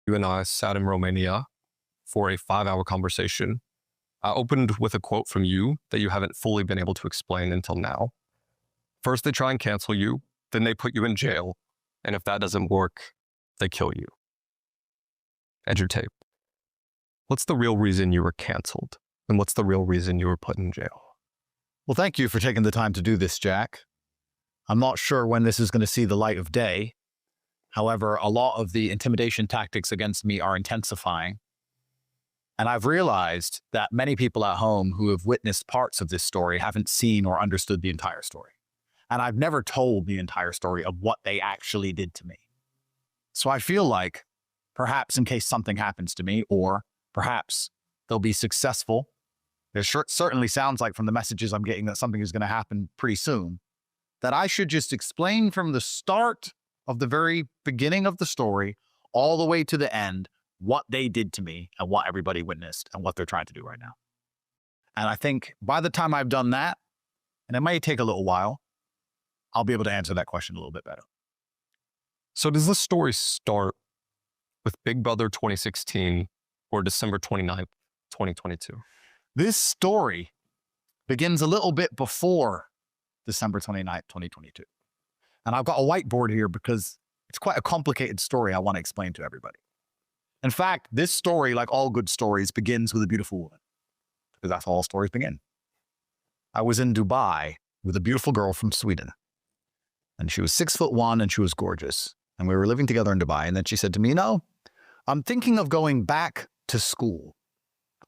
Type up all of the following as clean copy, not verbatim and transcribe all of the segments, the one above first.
You and I sat in Romania for a 5-hour conversation. I opened with a quote from you that you haven't fully been able to explain until now. First, they try and cancel you, then they put you in jail, and if that doesn't work, they kill you. Andrew Tate, what's the real reason you were canceled? And what's the real reason you were put in jail? Well, thank you for taking the time to do this, Jack. I'm not sure when this is going to see the light of day. However, a lot of the intimidation tactics against me are intensifying. And I've realized that many people at home who have witnessed parts of this story haven't seen or understood the entire story. And I've never told the entire story of what they actually did to me. So I feel like perhaps in case something happens to me, or perhaps they'll be successful. It certainly sounds like from the messages I'm getting that something is going to happen pretty soon, that I should just explain from the start of the very beginning of the story all the way to the end what they did to me and what everybody witnessed and what they're trying to do right now. And I think by the time I've done that, and it may take a little while, I'll be able to answer that question a little bit better. So does this story start with Big Brother 2016 or December 29th, 2022? This story begins a little bit before December 29th, 2022. And I've got a whiteboard here because it's quite a complicated story I want to explain to everybody. In fact, this story, like all good stories, begins with a beautiful woman, because that's how all stories begin. I was in Dubai with a beautiful girl from Sweden, and she was 6'1" and she was gorgeous. And we were living together in Dubai. And then she said to me, I'm thinking of going back to school.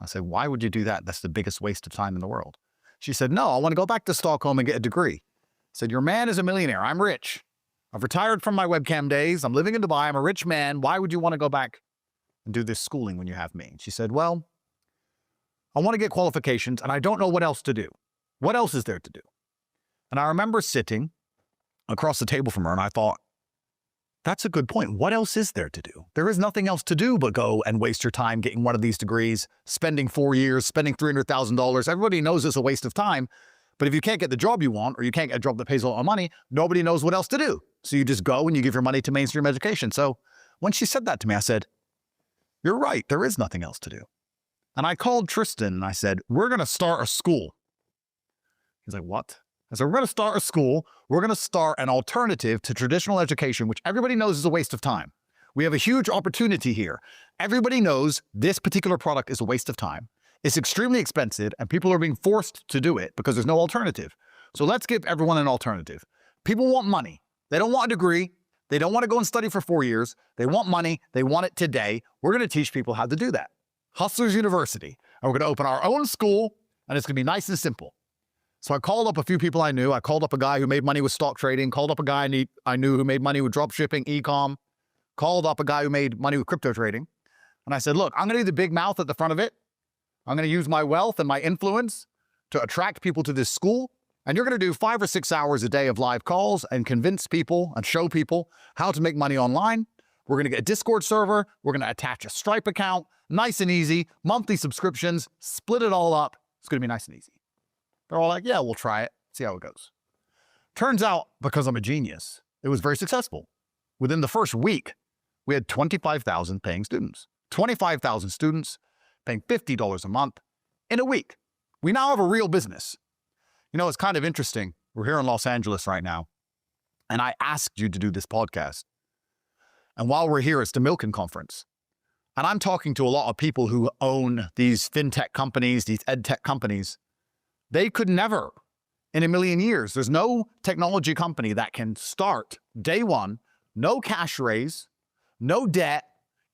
I said, why would you do that? That's the biggest waste of time in the world. She said, no, I want to go back to Stockholm and get a degree. I said, your man is a millionaire. I'm rich. I've retired from my webcam days. I'm living in Dubai. I'm a rich man. Why would you want to go back and do this schooling when you have me? And she said, well, I want to get qualifications and I don't know what else to do. What else is there to do? And I remember sitting across the table from her and I thought, that's a good point. What else is there to do? There is nothing else to do but go and waste your time getting one of these degrees, spending 4 years, spending $300,000. Everybody knows it's a waste of time. But if you can't get the job you want, or you can't get a job that pays a lot of money, nobody knows what else to do. So you just go and you give your money to mainstream education. So when she said that to me, I said, you're right. There is nothing else to do. And I called Tristan and I said, we're going to start a school. He's like, what? I said, we're going to start a school. We're going to start an alternative to traditional education, which everybody knows is a waste of time. We have a huge opportunity here. Everybody knows this particular product is a waste of time. It's extremely expensive and people are being forced to do it because there's no alternative. So let's give everyone an alternative. People want money. They don't want a degree. They don't want to go and study for 4 years. They want money. They want it today. We're going to teach people how to do that. Hustlers University. And we're going to open our own school and it's going to be nice and simple. So I called up a few people I knew. I called up a guy who made money with stock trading, called up a guy I knew who made money with drop shipping, e-com, called up a guy who made money with crypto trading. And I said, look, I'm going to do the big mouth at the front of it. I'm going to use my wealth and my influence to attract people to this school. And you're going to do 5 or 6 hours a day of live calls and convince people and show people how to make money online. We're going to get a Discord server. We're going to attach a Stripe account. Nice and easy. Monthly subscriptions. Split it all up. It's going to be nice and easy. They're all like, yeah, we'll try it. See how it goes. Turns out, because I'm a genius, it was very successful. Within the first week, we had 25,000 paying students. 25,000 students paying $50 a month in a week. We now have a real business. You know, it's kind of interesting. We're here in Los Angeles right now, and I asked you to do this podcast. And while we're here, it's the Milken Conference. And I'm talking to a lot of people who own these fintech companies, these ed tech companies. They could never, in a million years, there's no technology company that can start day one, no cash raise, no debt,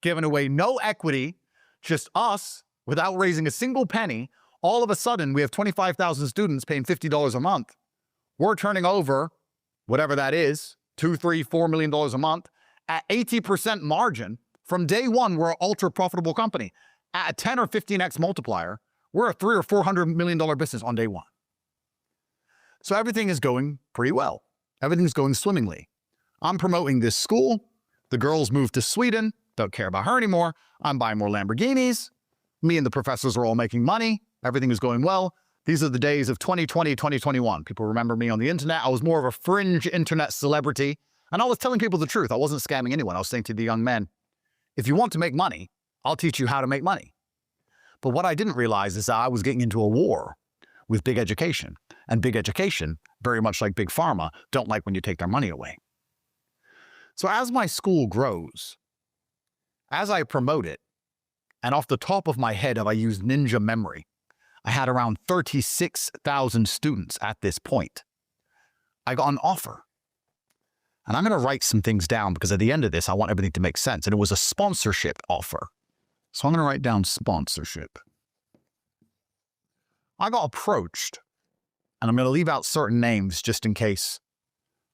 giving away no equity, just us without raising a single penny. All of a sudden, we have 25,000 students paying $50 a month. We're turning over, whatever that is, $2, $3, $4 million a month at 80% margin. From day one, we're an ultra profitable company. At a 10 or 15x multiplier, we're a $300 or $400 million business on day one. So everything is going pretty well. Everything's going swimmingly. I'm promoting this school. The girls moved to Sweden. Don't care about her anymore. I'm buying more Lamborghinis. Me and the professors are all making money. Everything is going well. These are the days of 2020, 2021. People remember me on the internet. I was more of a fringe internet celebrity. And I was telling people the truth. I wasn't scamming anyone. I was saying to the young men, if you want to make money, I'll teach you how to make money. But what I didn't realize is that I was getting into a war with big education. And big education, very much like big pharma, don't like when you take their money away. So as my school grows, as I promote it, and off the top of my head, if I use ninja memory, I had around 36,000 students at this point. I got an offer. And I'm going to write some things down because at the end of this, I want everything to make sense. And it was a sponsorship offer. So I'm going to write down sponsorship. I got approached, and I'm going to leave out certain names just in case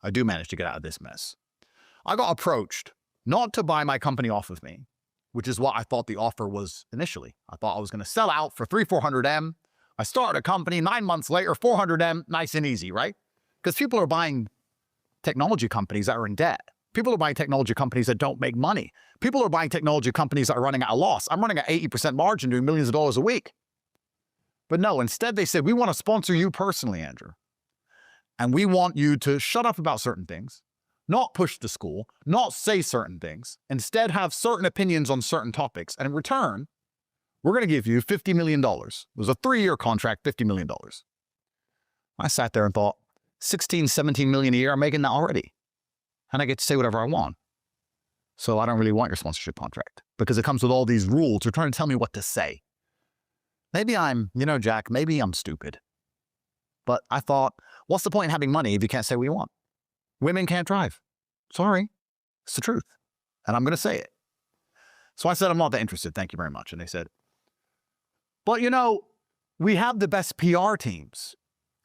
I do manage to get out of this mess. I got approached not to buy my company off of me, which is what I thought the offer was initially. I thought I was going to sell out for 400M. I started a company 9 months later, 400M, nice and easy, right? Because people are buying technology companies that are in debt. People are buying technology companies that don't make money. People are buying technology companies that are running at a loss. I'm running at 80% margin doing millions of dollars a week. But no, instead they said, we want to sponsor you personally, Andrew. And we want you to shut up about certain things, not push the school, not say certain things, instead have certain opinions on certain topics. And in return, we're going to give you $50 million. It was a 3-year contract, $50 million. I sat there and thought, 16, 17 million a year, I'm making that already. And I get to say whatever I want. So I don't really want your sponsorship contract because it comes with all these rules. You're trying to tell me what to say. Maybe I'm, Jack, maybe I'm stupid. But I thought, what's the point in having money if you can't say what you want? Women can't drive. Sorry. It's the truth. And I'm going to say it. So I said, I'm not that interested. Thank you very much. And they said, but we have the best PR teams.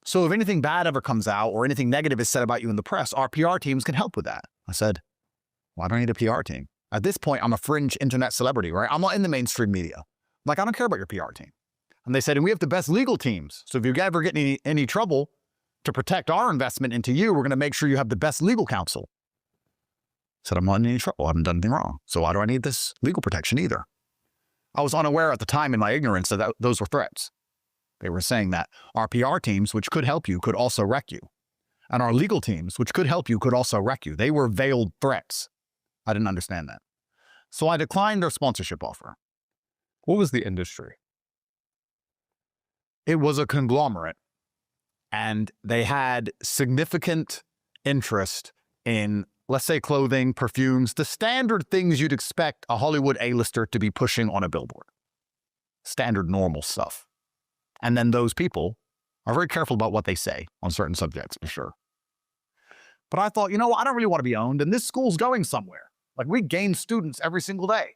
So if anything bad ever comes out or anything negative is said about you in the press, our PR teams can help with that. I said, well, I don't need a PR team. At this point, I'm a fringe internet celebrity, right? I'm not in the mainstream media. I don't care about your PR team. And they said, and we have the best legal teams. So if you ever get any trouble to protect our investment into you, we're going to make sure you have the best legal counsel. I said, I'm not in any trouble. I haven't done anything wrong. So why do I need this legal protection either? I was unaware at the time in my ignorance that those were threats. They were saying that our PR teams, which could help you, could also wreck you. And our legal teams, which could help you, could also wreck you. They were veiled threats. I didn't understand that. So I declined their sponsorship offer. What was the industry? It was a conglomerate, and they had significant interest in, let's say, clothing, perfumes, the standard things you'd expect a Hollywood A-lister to be pushing on a billboard. Standard, normal stuff. And then those people are very careful about what they say on certain subjects, for sure. But I thought, I don't really want to be owned, and this school's going somewhere. We gain students every single day.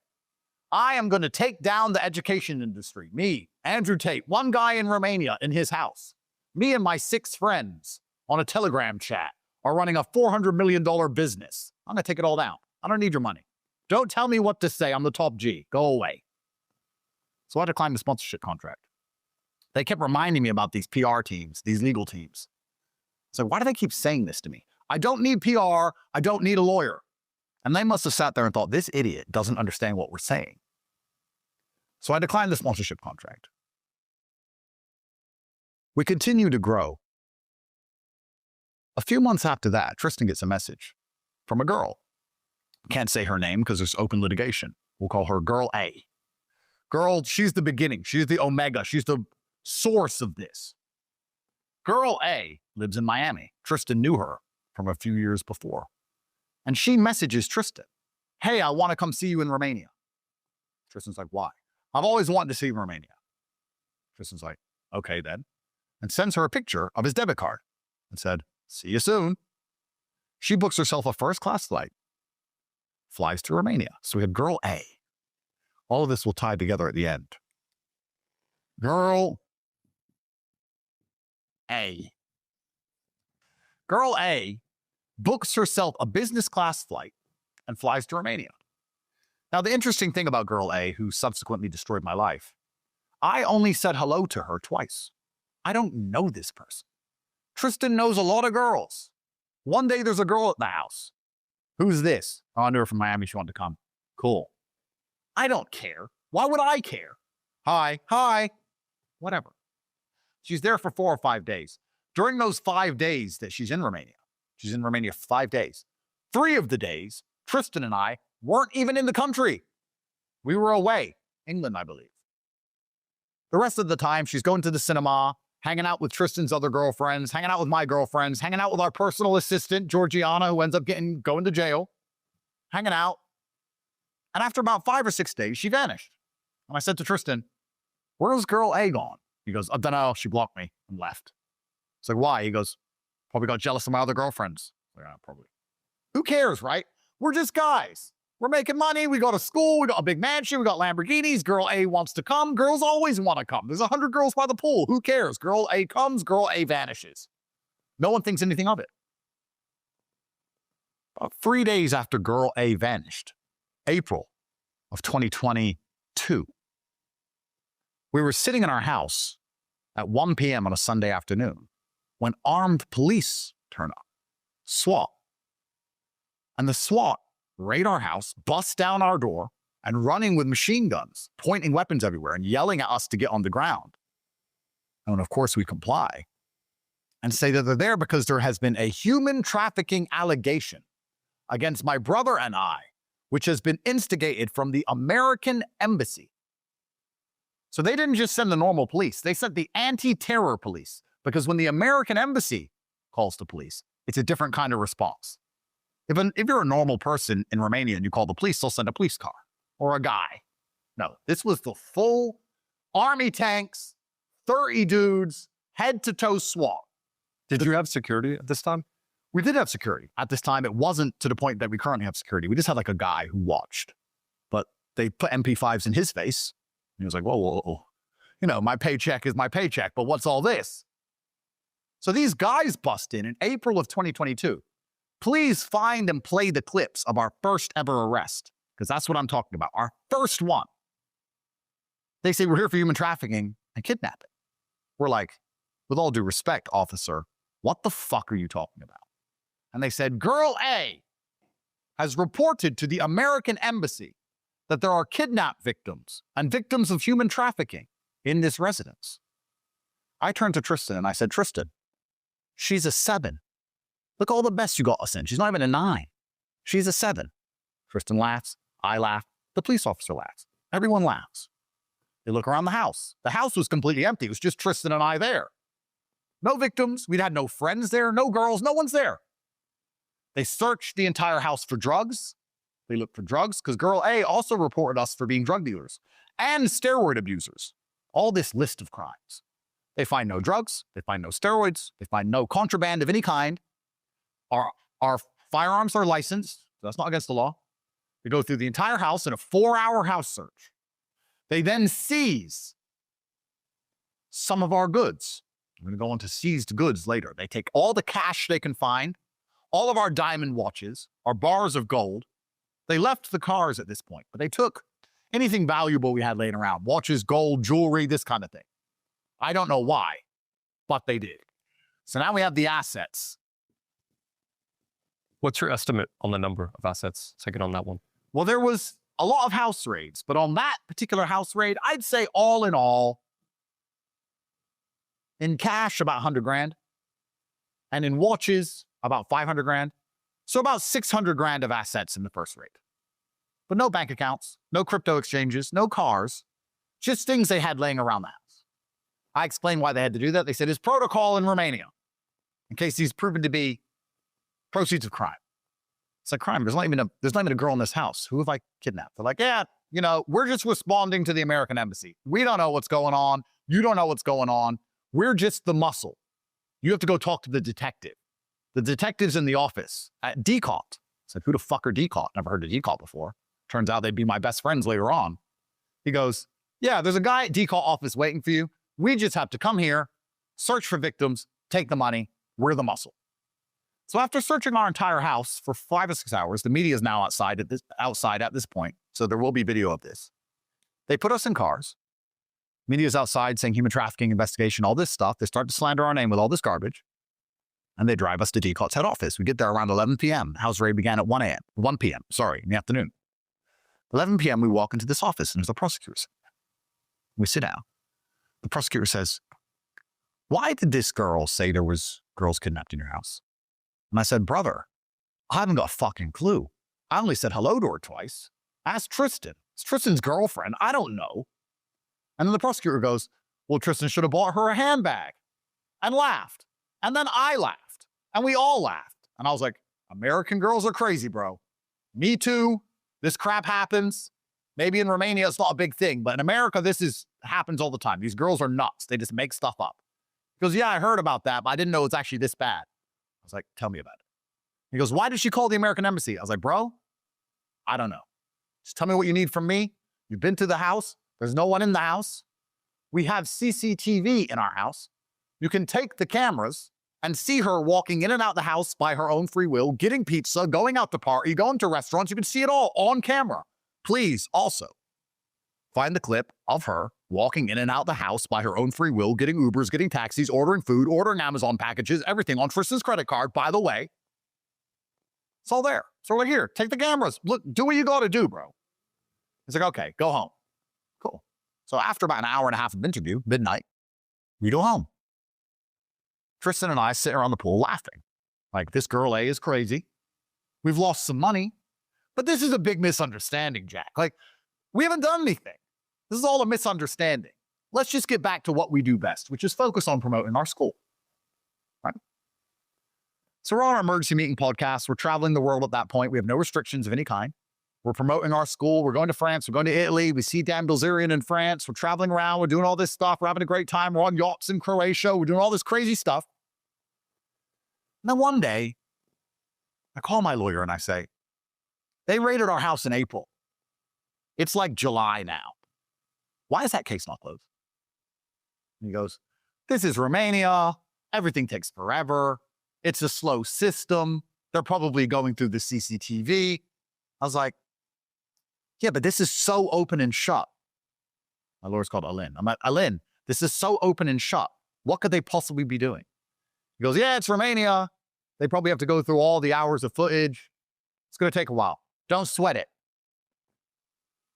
I am going to take down the education industry. Me, Andrew Tate, one guy in Romania in his house. Me and my 6 friends on a Telegram chat are running a $400 million business. I'm going to take it all down. I don't need your money. Don't tell me what to say. I'm the top G. Go away. So I declined the sponsorship contract. They kept reminding me about these PR teams, these legal teams. So why do they keep saying this to me? I don't need PR. I don't need a lawyer. And they must have sat there and thought, this idiot doesn't understand what we're saying. So I declined the sponsorship contract. We continue to grow. A few months after that, Tristan gets a message from a girl. Can't say her name because there's open litigation. We'll call her Girl A. Girl, she's the beginning. She's the omega. She's the source of this. Girl A lives in Miami. Tristan knew her from a few years before. And she messages Tristan, hey, I want to come see you in Romania. Tristan's like, why? I've always wanted to see you in Romania. Tristan's like, okay then. And sends her a picture of his debit card and said, see you soon. She books herself a first-class flight, flies to Romania. So we have Girl A. All of this will tie together at the end. Girl A. Girl A books herself a business class flight and flies to Romania. Now, the interesting thing about Girl A, who subsequently destroyed my life, I only said hello to her twice. I don't know this person. Tristan knows a lot of girls. One day there's a girl at the house. Who's this? Oh, I knew her from Miami. She wanted to come. Cool. I don't care. Why would I care? Hi, whatever. She's there for 4 or 5 days. During those 5 days that she's in Romania for 5 days. 3 of the days, Tristan and I weren't even in the country. We were away, England, I believe. The rest of the time, she's going to the cinema, hanging out with Tristan's other girlfriends, hanging out with my girlfriends, hanging out with our personal assistant, Georgiana, who ends up going to jail, hanging out. And after about 5 or 6 days, she vanished. And I said to Tristan, where's girl A gone? He goes, I don't know. She blocked me and left. It's like, why? He goes, probably got jealous of my other girlfriends. Yeah, probably. Who cares, right? We're just guys. We're making money. We go to school. We got a big mansion. We got Lamborghinis. Girl A wants to come. Girls always want to come. There's 100 girls by the pool. Who cares? Girl A comes. Girl A vanishes. No one thinks anything of it. About 3 days after girl A vanished, April of 2022, we were sitting in our house at 1 p.m. on a Sunday afternoon when armed police turn up, SWAT. And the SWAT raid our house, bust down our door, and running with machine guns, pointing weapons everywhere and yelling at us to get on the ground. And of course, we comply and say that they're there because there has been a human trafficking allegation against my brother and I, which has been instigated from the American embassy. So they didn't just send the normal police. They sent the anti-terror police, because when the American embassy calls the police, it's a different kind of response. If you're a normal person in Romania and you call the police, they'll send a police car or a guy. No, this was the full army tanks, 30 dudes, head-to-toe SWAT. Did you have security at this time? We did have security. At this time, it wasn't to the point that we currently have security. We just had like a guy who watched. But they put MP5s in his face. And he was like, whoa, whoa, whoa. You know, my paycheck is my paycheck, but what's all this? So these guys bust in April of 2022. Please find and play the clips of our first ever arrest, because that's what I'm talking about. Our first one. They say, we're here for human trafficking and kidnapping. We're like, with all due respect, officer, what the fuck are you talking about? And they said, girl A has reported to the American embassy that there are kidnap victims and victims of human trafficking in this residence. I turned to Tristan and I said, Tristan, she's a 7. Look all the mess you got us in. She's not even a 9. She's a 7. Tristan laughs. I laugh. The police officer laughs. Everyone laughs. They look around the house. The house was completely empty. It was just Tristan and I there. No victims. We'd had no friends there. No girls. No one's there. They searched the entire house for drugs. They looked for drugs because girl A also reported us for being drug dealers and steroid abusers. All this list of crimes. They find no drugs. They find no steroids. They find no contraband of any kind. Our firearms are licensed. So that's not against the law. They go through the entire house in a 4-hour house search. They then seize some of our goods. I'm going to go into seized goods later. They take all the cash they can find, all of our diamond watches, our bars of gold. They left the cars at this point, but they took anything valuable we had laying around, watches, gold, jewelry, this kind of thing. I don't know why, but they did. So now we have the assets. What's your estimate on the number of assets taken on that one? Well, there was a lot of house raids, but on that particular house raid, I'd say all in all, in cash, about 100 grand, and in watches, about 500 grand. So about 600 grand of assets in the first raid. But no bank accounts, no crypto exchanges, no cars, just things they had laying around the house. I explained why they had to do that. They said it's protocol in Romania, in case these proven to be proceeds of crime. It's like crime. There's not even a girl in this house. Who have I kidnapped? They're like, yeah, you know, we're just responding to the American embassy. We don't know what's going on. You don't know what's going on. We're just the muscle. You have to go talk to the detective. The detective's in the office at DCOT. I said, who the fuck are DCOT? Never heard of DCOT before. Turns out they'd be my best friends later on. He goes, yeah, there's a guy at DCOT office waiting for you. We just have to come here, search for victims, take the money. We're the muscle. So after searching our entire house for 5 or 6 hours, the media is now outside at this point, so there will be video of this. They put us in cars. Media's outside saying human trafficking investigation, all this stuff. They start to slander our name with all this garbage. And they drive us to DCOT's head office. We get there around 11 p.m. House raid began at 1 p.m., in the afternoon. 11 p.m., we walk into this office, and there's a prosecutor sitting there. We sit down. The prosecutor says, why did this girl say there was girls kidnapped in your house? And I said, brother, I haven't got a fucking clue. I only said hello to her twice. Ask Tristan. It's Tristan's girlfriend. I don't know. And then the prosecutor goes, well, Tristan should have bought her a handbag, and laughed. And then I laughed, and we all laughed. And I was like, American girls are crazy, bro. Me too. This crap happens. Maybe in Romania, it's not a big thing, but in America, happens all the time. These girls are nuts. They just make stuff up. He goes, yeah, I heard about that, but I didn't know it's actually this bad. I was like, tell me about it. He goes, why did she call the American embassy? I was like, bro, I don't know. Just tell me what you need from me. You've been to the house. There's no one in the house. We have CCTV in our house. You can take the cameras and see her walking in and out the house by her own free will, getting pizza, going out to party, going to restaurants. You can see it all on camera. Please also find the clip of her walking in and out the house by her own free will, getting Ubers, getting taxis, ordering food, ordering Amazon packages, everything on Tristan's credit card, by the way. It's all there. So we're here. Take the cameras. Look, do what you got to do, bro. He's like, okay, go home. Cool. So after about an hour and a half of interview, midnight, we go home. Tristan and I sit around the pool laughing. Like, this girl A is crazy. We've lost some money. But this is a big misunderstanding, Jack. Like, we haven't done anything. This is all a misunderstanding. Let's just get back to what we do best, which is focus on promoting our school. Right? So we're on our emergency meeting podcast. We're traveling the world at that point. We have no restrictions of any kind. We're promoting our school. We're going to France. We're going to Italy. We see Dan Bilzerian in France. We're traveling around. We're doing all this stuff. We're having a great time. We're on yachts in Croatia. We're doing all this crazy stuff. And then one day, I call my lawyer and I say, they raided our house in April. It's like July now. Why is that case not closed? And he goes, this is Romania. Everything takes forever. It's a slow system. They're probably going through the CCTV. I was like, yeah, but this is so open and shut. My lawyer's called Alin. I'm like, Alin, this is so open and shut. What could they possibly be doing? He goes, yeah, it's Romania. They probably have to go through all the hours of footage. It's going to take a while. Don't sweat it.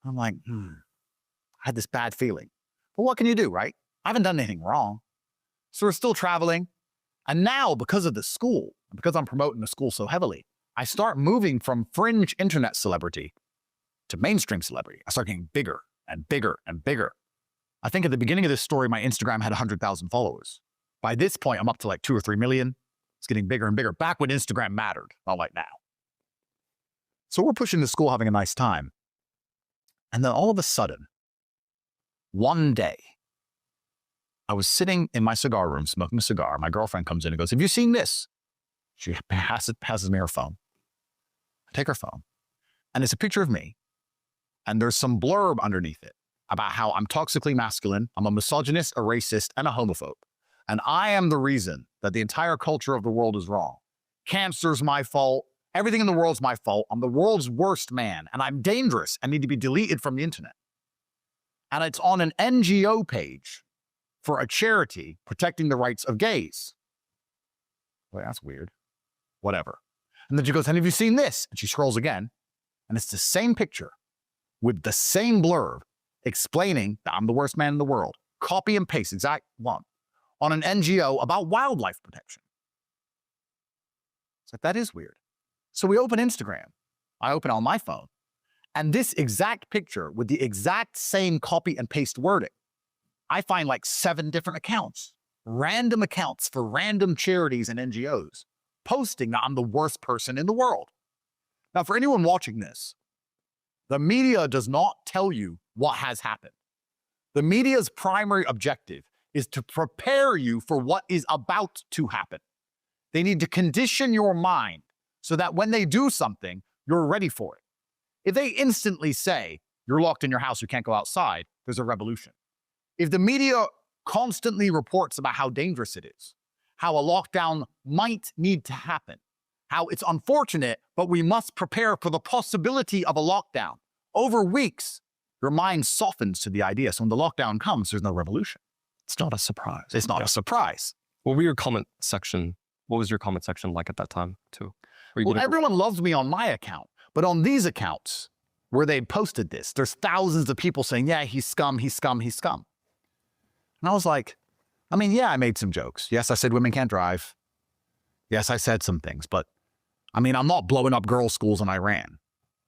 I'm like, I had this bad feeling. But what can you do, right? I haven't done anything wrong. So we're still traveling. And now, because of the school, because I'm promoting the school so heavily, I start moving from fringe internet celebrity to mainstream celebrity. I start getting bigger and bigger and bigger. I think at the beginning of this story, my Instagram had 100,000 followers. By this point, I'm up to like 2 or 3 million. It's getting bigger and bigger. Back when Instagram mattered, not like now. So we're pushing the school, having a nice time. And then all of a sudden, one day, I was sitting in my cigar room, smoking a cigar. My girlfriend comes in and goes, have you seen this? She passes me her phone. I take her phone, and it's a picture of me, and there's some blurb underneath it about how I'm toxically masculine, I'm a misogynist, a racist, and a homophobe. And I am the reason that the entire culture of the world is wrong. Cancer's my fault. Everything in the world's my fault. I'm the world's worst man, and I'm dangerous and need to be deleted from the internet. And it's on an NGO page for a charity protecting the rights of gays. Wait, that's weird. Whatever. And then she goes, and have you seen this? And she scrolls again, and it's the same picture with the same blurb explaining that I'm the worst man in the world. Copy and paste, exact one, on an NGO about wildlife protection. It's like, that is weird. So we open Instagram. I open it on my phone, and this exact picture with the exact same copy and paste wording, I find like 7 different accounts, random accounts for random charities and NGOs, posting that I'm the worst person in the world. Now, for anyone watching this, the media does not tell you what has happened. The media's primary objective is to prepare you for what is about to happen. They need to condition your mind so that when they do something, you're ready for it. If they instantly say, you're locked in your house, you can't go outside, there's a revolution. If the media constantly reports about how dangerous it is, how a lockdown might need to happen, how it's unfortunate, but we must prepare for the possibility of a lockdown, over weeks, your mind softens to the idea. So when the lockdown comes, there's no revolution. It's not a surprise. It's not a surprise. What was your comment section like at that time, too? Well, everyone loves me on my account, but on these accounts where they posted this, there's thousands of people saying, yeah, he's scum, he's scum, he's scum. And I was like, I mean, yeah, I made some jokes. Yes, I said women can't drive. Yes, I said some things, but I mean, I'm not blowing up girls' schools in Iran.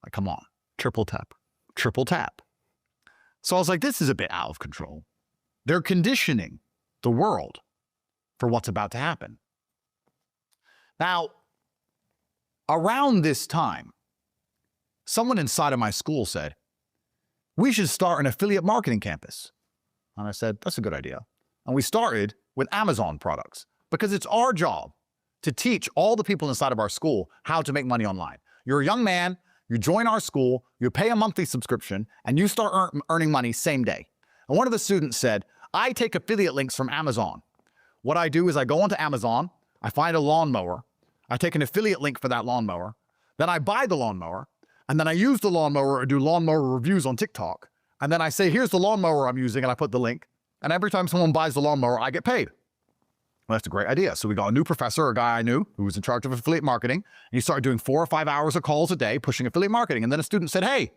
Like, come on. Triple tap. Triple tap. So I was like, this is a bit out of control. They're conditioning the world for what's about to happen. Now, around this time, someone inside of my school said, we should start an affiliate marketing campus. And I said, that's a good idea. And we started with Amazon products because it's our job to teach all the people inside of our school how to make money online. You're a young man, you join our school, you pay a monthly subscription, and you start earning money same day. And one of the students said, I take affiliate links from Amazon. What I do is I go onto Amazon, I find a lawnmower, I take an affiliate link for that lawnmower, then I buy the lawnmower, and then I use the lawnmower or do lawnmower reviews on TikTok. And then I say, here's the lawnmower I'm using, and I put the link. And every time someone buys the lawnmower, I get paid. Well, that's a great idea. So we got a new professor, a guy I knew, who was in charge of affiliate marketing. And he started doing 4 or 5 hours of calls a day, pushing affiliate marketing. And then a student said, hey,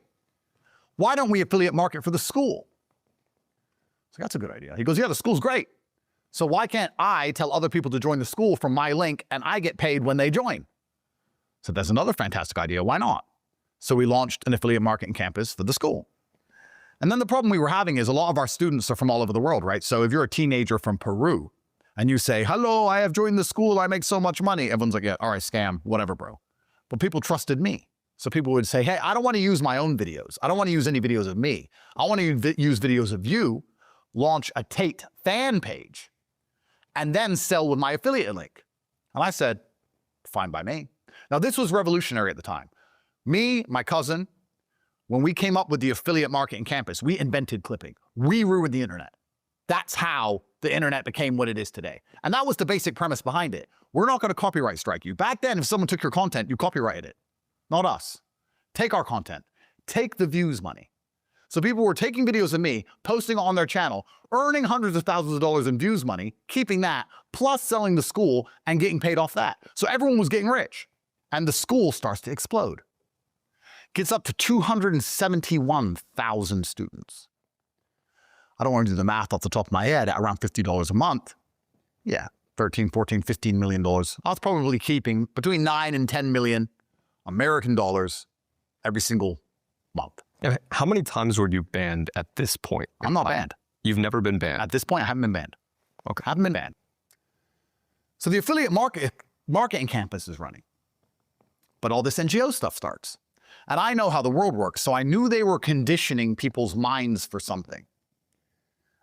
why don't we affiliate market for the school? So that's a good idea. He goes, yeah, the school's great. So why can't I tell other people to join the school from my link and I get paid when they join? So that's another fantastic idea. Why not? So we launched an affiliate marketing campus for the school. And then the problem we were having is a lot of our students are from all over the world, right? So if you're a teenager from Peru and you say, hello, I have joined the school, I make so much money. Everyone's like, yeah, all right, scam, whatever, bro. But people trusted me. So people would say, hey, I don't want to use my own videos. I don't want to use any videos of me. I want to use videos of you, launch a Tate fan page, and then sell with my affiliate link. And I said, fine by me. Now, this was revolutionary at the time. Me, my cousin, when we came up with the affiliate marketing campus, we invented clipping. We ruined the internet. That's how the internet became what it is today. And that was the basic premise behind it. We're not going to copyright strike you. Back then, if someone took your content, you copyrighted it. Not us. Take our content. Take the views money. So people were taking videos of me, posting on their channel, earning hundreds of thousands of dollars in views money, keeping that, plus selling the school and getting paid off that. So everyone was getting rich. And the school starts to explode. Gets up to 271,000 students. I don't want to do the math off the top of my head at around $50 a month. Yeah, 13, 14, $15 million. I was probably keeping between 9 and 10 million American dollars every single month. Okay. How many times were you banned at this point? I'm not banned. You've never been banned? At this point, I haven't been banned. Okay. I haven't been banned. So the affiliate marketing campus is running. But all this NGO stuff starts. And I know how the world works, so I knew they were conditioning people's minds for something.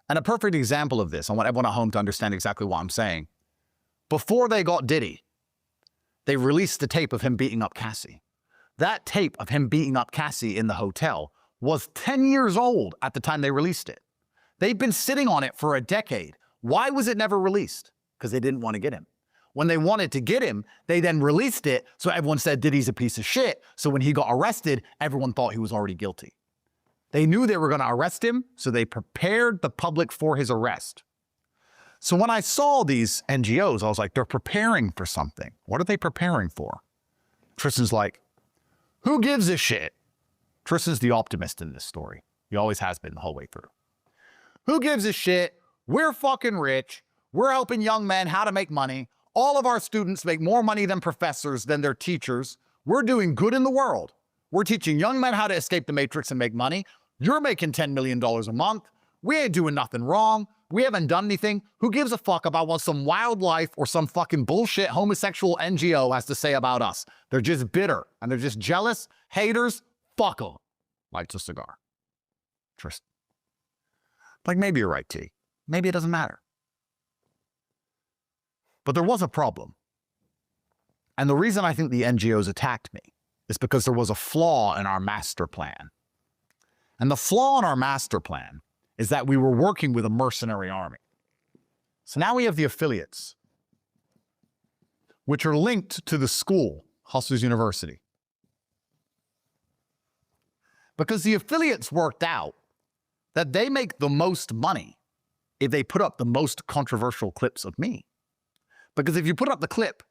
And a perfect example of this, I want everyone at home to understand exactly what I'm saying. Before they got Diddy, they released the tape of him beating up Cassie. That tape of him beating up Cassie in the hotel was 10 years old at the time they released it. They've been sitting on it for a decade. Why was it never released? Because they didn't want to get him. When they wanted to get him, they then released it, so everyone said Diddy's a piece of shit. So when he got arrested, everyone thought he was already guilty. They knew they were going to arrest him, so they prepared the public for his arrest. So when I saw these NGOs, I was like, they're preparing for something. What are they preparing for? Tristan's like, who gives a shit? Tristan's the optimist in this story. He always has been the whole way through. Who gives a shit? We're fucking rich. We're helping young men how to make money. All of our students make more money than professors, than their teachers. We're doing good in the world. We're teaching young men how to escape the matrix and make money. You're making $10 million a month. We ain't doing nothing wrong. We haven't done anything. Who gives a fuck about what some wildlife or some fucking bullshit homosexual NGO has to say about us? They're just bitter and they're just jealous, haters. Fuck them. Lights a cigar. Tristan. Like, maybe you're right, T. Maybe it doesn't matter. But there was a problem. And the reason I think the NGOs attacked me is because there was a flaw in our master plan. And the flaw in our master plan is that we were working with a mercenary army. So now we have the affiliates, which are linked to the school, Hustlers University. Because the affiliates worked out that they make the most money if they put up the most controversial clips of me. Because if you put up the clip,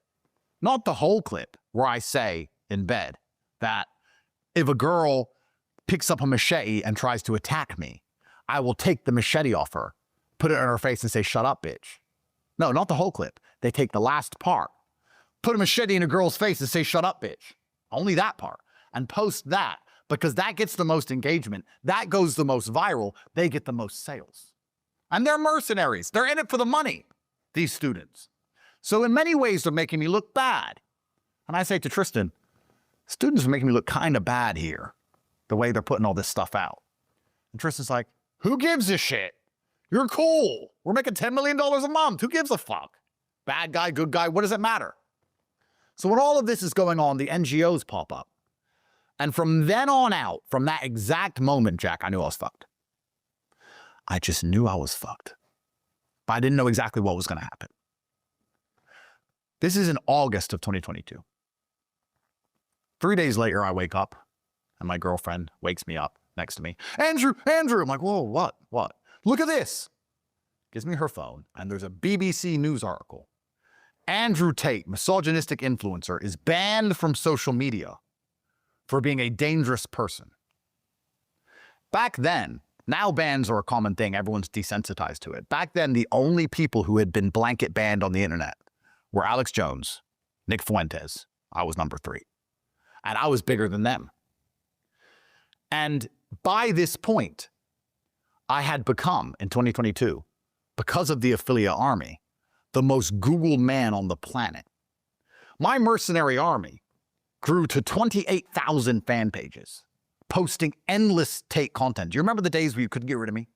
not the whole clip, where I say in bed that if a girl picks up a machete and tries to attack me, I will take the machete off her, put it in her face and say, shut up, bitch. No, not the whole clip. They take the last part, put a machete in a girl's face and say, shut up, bitch. Only that part. And post that. because that gets the most engagement. That goes the most viral. They get the most sales. And they're mercenaries. They're in it for the money, these students. So in many ways, they're making me look bad. And I say to Tristan, students are making me look kind of bad here, the way they're putting all this stuff out. And Tristan's like, who gives a shit? You're cool. We're making $10 million a month. Who gives a fuck? Bad guy, good guy, what does it matter? So when all of this is going on, the NGOs pop up. And from then on out, from that exact moment, Jack, I knew I was fucked. I just knew I was fucked. But I didn't know exactly what was going to happen. This is in August of 2022. 3 days later, I wake up, and my girlfriend wakes me up next to me. Andrew! I'm like, whoa, what? Look at this. Gives me her phone, and there's a BBC News article. Andrew Tate, misogynistic influencer, is banned from social media for being a dangerous person. Back then, now bans are a common thing. Everyone's desensitized to it. Back then, the only people who had been blanket banned on the internet were Alex Jones, Nick Fuentes. I was number 3. And I was bigger than them. And by this point, I had become, in 2022, because of the affiliate army, the most Googled man on the planet. My mercenary army grew to 28,000 fan pages, posting endless Tate content. Do you remember the days where you couldn't get rid of me?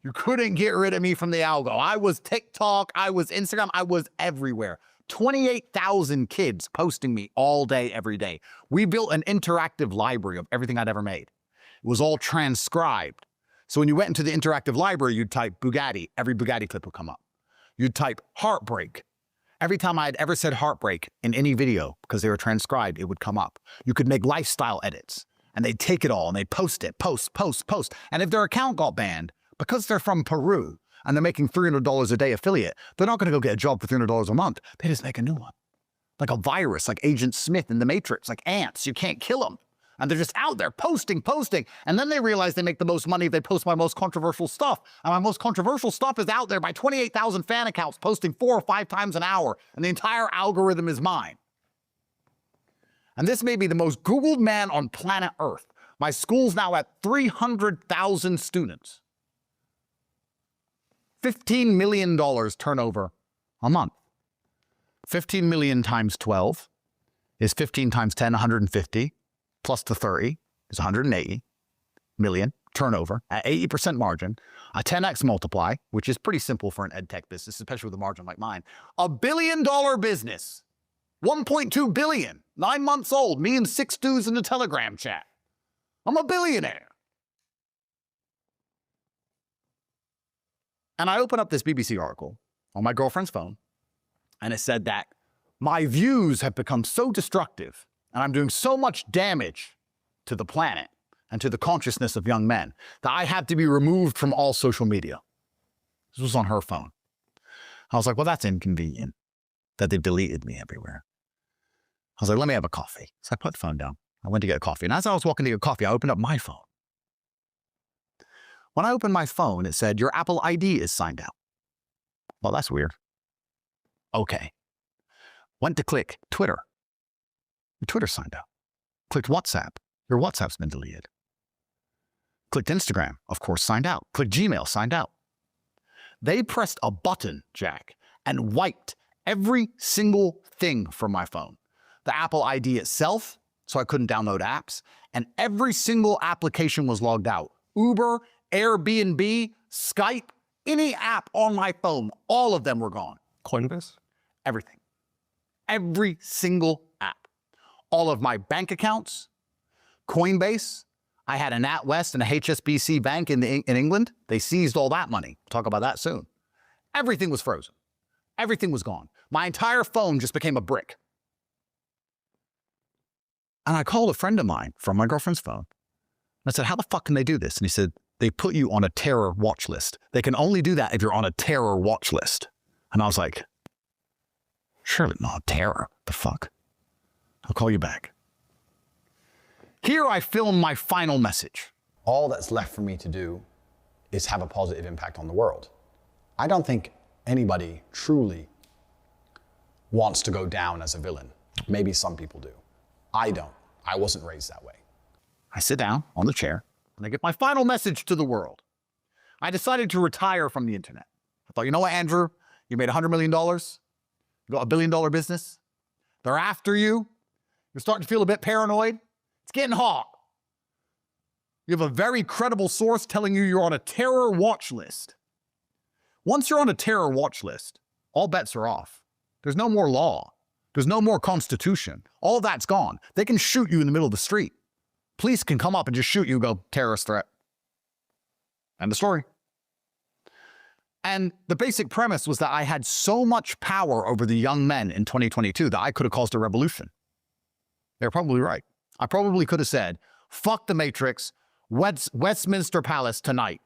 You couldn't get rid of me from the algo. I was TikTok, I was Instagram, I was everywhere. 28,000 kids posting me all day, every day. We built an interactive library of everything I'd ever made. It was all transcribed. So when you went into the interactive library, you'd type Bugatti, every Bugatti clip would come up. You'd type heartbreak. Every time I had ever said heartbreak in any video, because they were transcribed, it would come up. You could make lifestyle edits, and they'd take it all and they'd post it, post. And if their account got banned, because they're from Peru and they're making $300 a day affiliate, they're not going to go get a job for $300 a month. They just make a new one. Like a virus, like Agent Smith in The Matrix, like ants. You can't kill them. And they're just out there posting. And then they realize they make the most money if they post my most controversial stuff. And my most controversial stuff is out there by 28,000 fan accounts posting 4 or 5 times an hour. And the entire algorithm is mine. And this may be the most Googled man on planet Earth. My school's now at 300,000 students. $15 million turnover a month. 15 million times 12 is 15 times 10, 150. Plus the 30 is 180 million turnover at 80% margin, a 10x multiply, which is pretty simple for an ed tech business, especially with a margin like mine. $1 billion business, 1.2 billion, 9 months old, me and 6 dudes in the Telegram chat. I'm a billionaire. And I open up this BBC article on my girlfriend's phone, and it said that my views have become so destructive and I'm doing so much damage to the planet and to the consciousness of young men that I had to be removed from all social media. This was on her phone. I was like, well, that's inconvenient that they've deleted me everywhere. I was like, let me have a coffee. So I put the phone down. I went to get a coffee. And as I was walking to get coffee, I opened up my phone. When I opened my phone, it said, your Apple ID is signed out. Well, that's weird. Okay. Went to click Twitter. Your Twitter's signed out. Clicked WhatsApp. Your WhatsApp's been deleted. Clicked Instagram. Of course, signed out. Clicked Gmail. Signed out. They pressed a button, Jack, and wiped every single thing from my phone. The Apple ID itself, so I couldn't download apps, and every single application was logged out. Uber, Airbnb, Skype, any app on my phone, all of them were gone. Coinbase? Everything. Every single app. All of my bank accounts, Coinbase. I had a NatWest and a HSBC bank in England. They seized all that money. We'll talk about that soon. Everything was frozen. Everything was gone. My entire phone just became a brick. And I called a friend of mine from my girlfriend's phone. I said, how the fuck can they do this? And he said, they put you on a terror watch list. They can only do that if you're on a terror watch list. And I was like, surely not terror. The fuck? I'll call you back. Here I film my final message. All that's left for me to do is have a positive impact on the world. I don't think anybody truly wants to go down as a villain. Maybe some people do. I don't. I wasn't raised that way. I sit down on the chair and I get my final message to the world. I decided to retire from the internet. I thought, you know what, Andrew? You made $100 million. You got $1 billion business. They're after you. You're starting to feel a bit paranoid. It's getting hot. You have a very credible source telling you you're on a terror watch list. Once you're on a terror watch list, all bets are off. There's no more law. There's no more constitution. All that's gone. They can shoot you in the middle of the street. Police can come up and just shoot you and go, terrorist threat. End of story. And the basic premise was that I had so much power over the young men in 2022 that I could have caused a revolution. They're probably right. I probably could have said, fuck the Matrix, Westminster Palace tonight.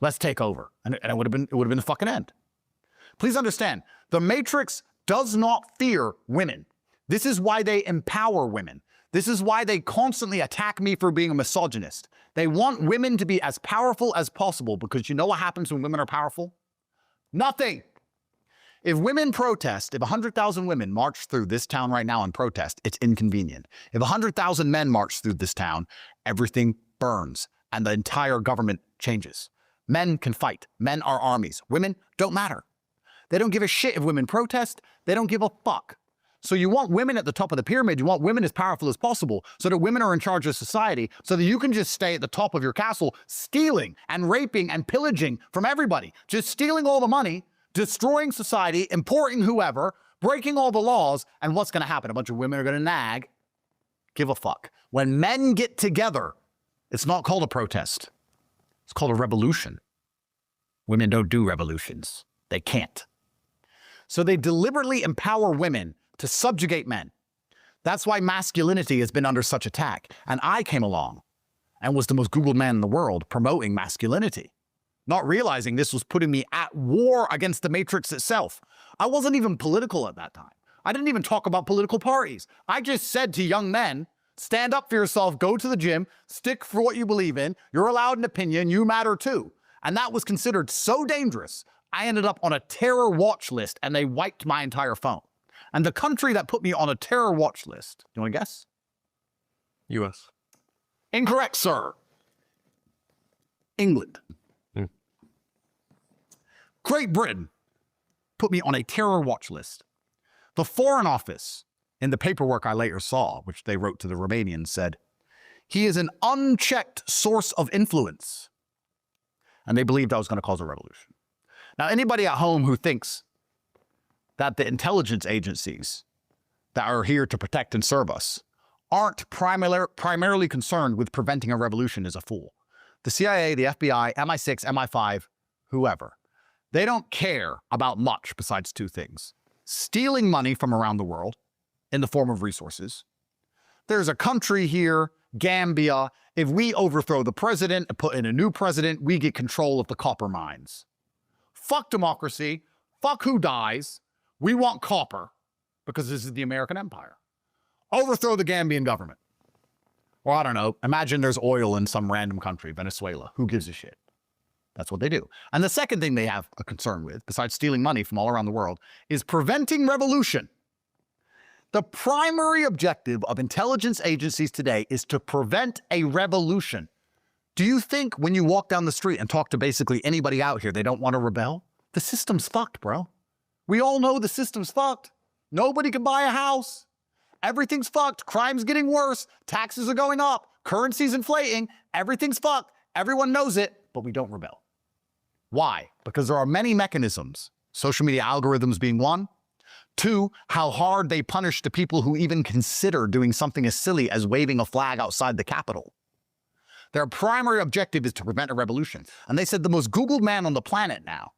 Let's take over. And it would have been the fucking end. Please understand, the Matrix does not fear women. This is why they empower women. This is why they constantly attack me for being a misogynist. They want women to be as powerful as possible because you know what happens when women are powerful? Nothing. If women protest, if 100,000 women march through this town right now and protest, it's inconvenient. If 100,000 men march through this town, everything burns and the entire government changes. Men can fight. Men are armies. Women don't matter. They don't give a shit if women protest. They don't give a fuck. So you want women at the top of the pyramid. You want women as powerful as possible so that women are in charge of society so that you can just stay at the top of your castle stealing and raping and pillaging from everybody. Just stealing all the money, destroying society, importing whoever, breaking all the laws. And what's going to happen? A bunch of women are going to nag. Give a fuck. When men get together, it's not called a protest. It's called a revolution. Women don't do revolutions. They can't. So they deliberately empower women to subjugate men. That's why masculinity has been under such attack. And I came along and was the most Googled man in the world promoting masculinity, not realizing this was putting me at war against the Matrix itself. I wasn't even political at that time. I didn't even talk about political parties. I just said to young men, stand up for yourself, go to the gym, stick for what you believe in. You're allowed an opinion. You matter too. And that was considered so dangerous. I ended up on a terror watch list and they wiped my entire phone. And the country that put me on a terror watch list, you want to guess? US. Incorrect, sir. England. Great Britain put me on a terror watch list. The Foreign Office, in the paperwork I later saw, which they wrote to the Romanians, said, he is an unchecked source of influence. And they believed I was going to cause a revolution. Now, anybody at home who thinks that the intelligence agencies that are here to protect and serve us aren't primarily concerned with preventing a revolution is a fool. The CIA, the FBI, MI6, MI5, whoever, they don't care about much besides two things. Stealing money from around the world in the form of resources. There's a country here, Gambia. If we overthrow the president and put in a new president, we get control of the copper mines. Fuck democracy. Fuck who dies. We want copper because this is the American empire. Overthrow the Gambian government. Or I don't know, imagine there's oil in some random country, Venezuela. Who gives a shit? That's what they do. And the second thing they have a concern with, besides stealing money from all around the world, is preventing revolution. The primary objective of intelligence agencies today is to prevent a revolution. Do you think when you walk down the street and talk to basically anybody out here, they don't want to rebel? The system's fucked, bro. We all know the system's fucked. Nobody can buy a house. Everything's fucked. Crime's getting worse. Taxes are going up. Currency's inflating. Everything's fucked. Everyone knows it, but we don't rebel. Why? Because there are many mechanisms, social media algorithms being one. Two, how hard they punish the people who even consider doing something as silly as waving a flag outside the Capitol. Their primary objective is to prevent a revolution. And they said the most Googled man on the planet now,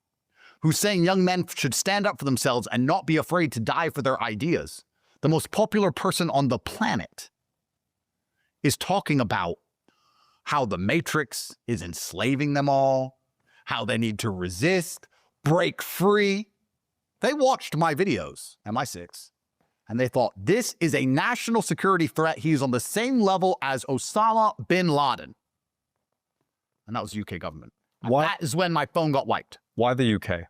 who's saying young men should stand up for themselves and not be afraid to die for their ideas, the most popular person on the planet, is talking about how the Matrix is enslaving them all, how they need to resist, break free. They watched my videos, MI6, and they thought, this is a national security threat. He's on the same level as Osama bin Laden. And that was the UK government. That is when my phone got wiped. Why the UK?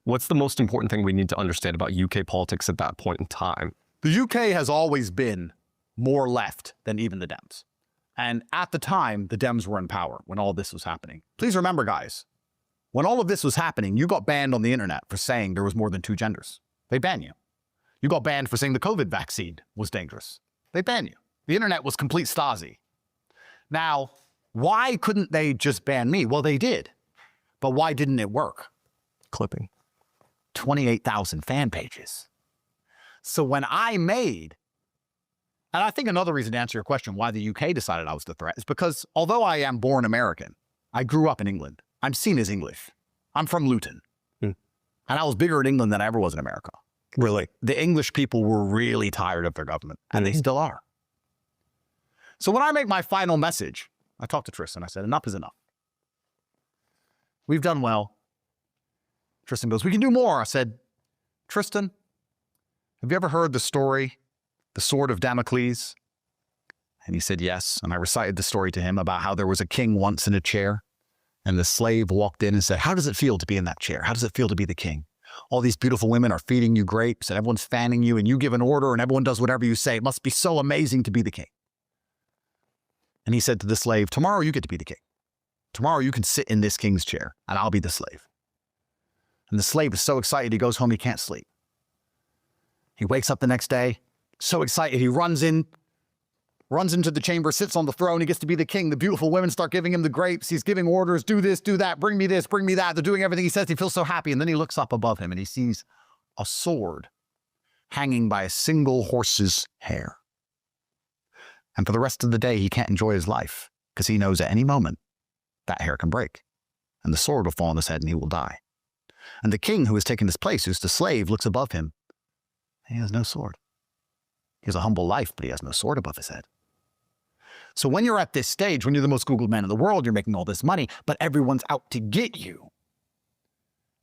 What's the most important thing we need to understand about UK politics at that point in time? The UK has always been more left than even the Dems. And at the time, the Dems were in power when all this was happening. Please remember, guys, when all of this was happening, you got banned on the internet for saying there was more than 2 genders. They ban you. You got banned for saying the COVID vaccine was dangerous. They ban you. The internet was complete Stasi. Now, why couldn't they just ban me? Well, they did. But why didn't it work? Clipping. 28,000 fan pages. So when I made, and I think another reason to answer your question why the UK decided I was the threat is because although I am born American, I grew up in England. I'm seen as English. I'm from Luton. And I was bigger in England than I ever was in America. Really? The English people were really tired of their government, and they still are. So when I make my final message, I talked to Tristan. I said, enough is enough. We've done well. Tristan goes, we can do more. I said, Tristan, have you ever heard the story, the sword of Damocles? And he said, yes. And I recited the story to him about how there was a king once in a chair, and the slave walked in and said, how does it feel to be in that chair? How does it feel to be the king? All these beautiful women are feeding you grapes, and everyone's fanning you, and you give an order, and everyone does whatever you say. It must be so amazing to be the king. And he said to the slave, tomorrow you get to be the king. Tomorrow you can sit in this king's chair, and I'll be the slave. And the slave is so excited, he goes home, he can't sleep. He wakes up the next day, so excited, he runs into the chamber, sits on the throne, he gets to be the king. The beautiful women start giving him the grapes. He's giving orders, do this, do that, bring me this, bring me that. They're doing everything he says. He feels so happy. And then he looks up above him and he sees a sword hanging by a single horse's hair. And for the rest of the day, he can't enjoy his life because he knows at any moment that hair can break and the sword will fall on his head and he will die. And the king who has taken his place, who's the slave, looks above him. He has no sword. He has a humble life, but he has no sword above his head. So when you're at this stage, when you're the most Googled man in the world, you're making all this money, but everyone's out to get you.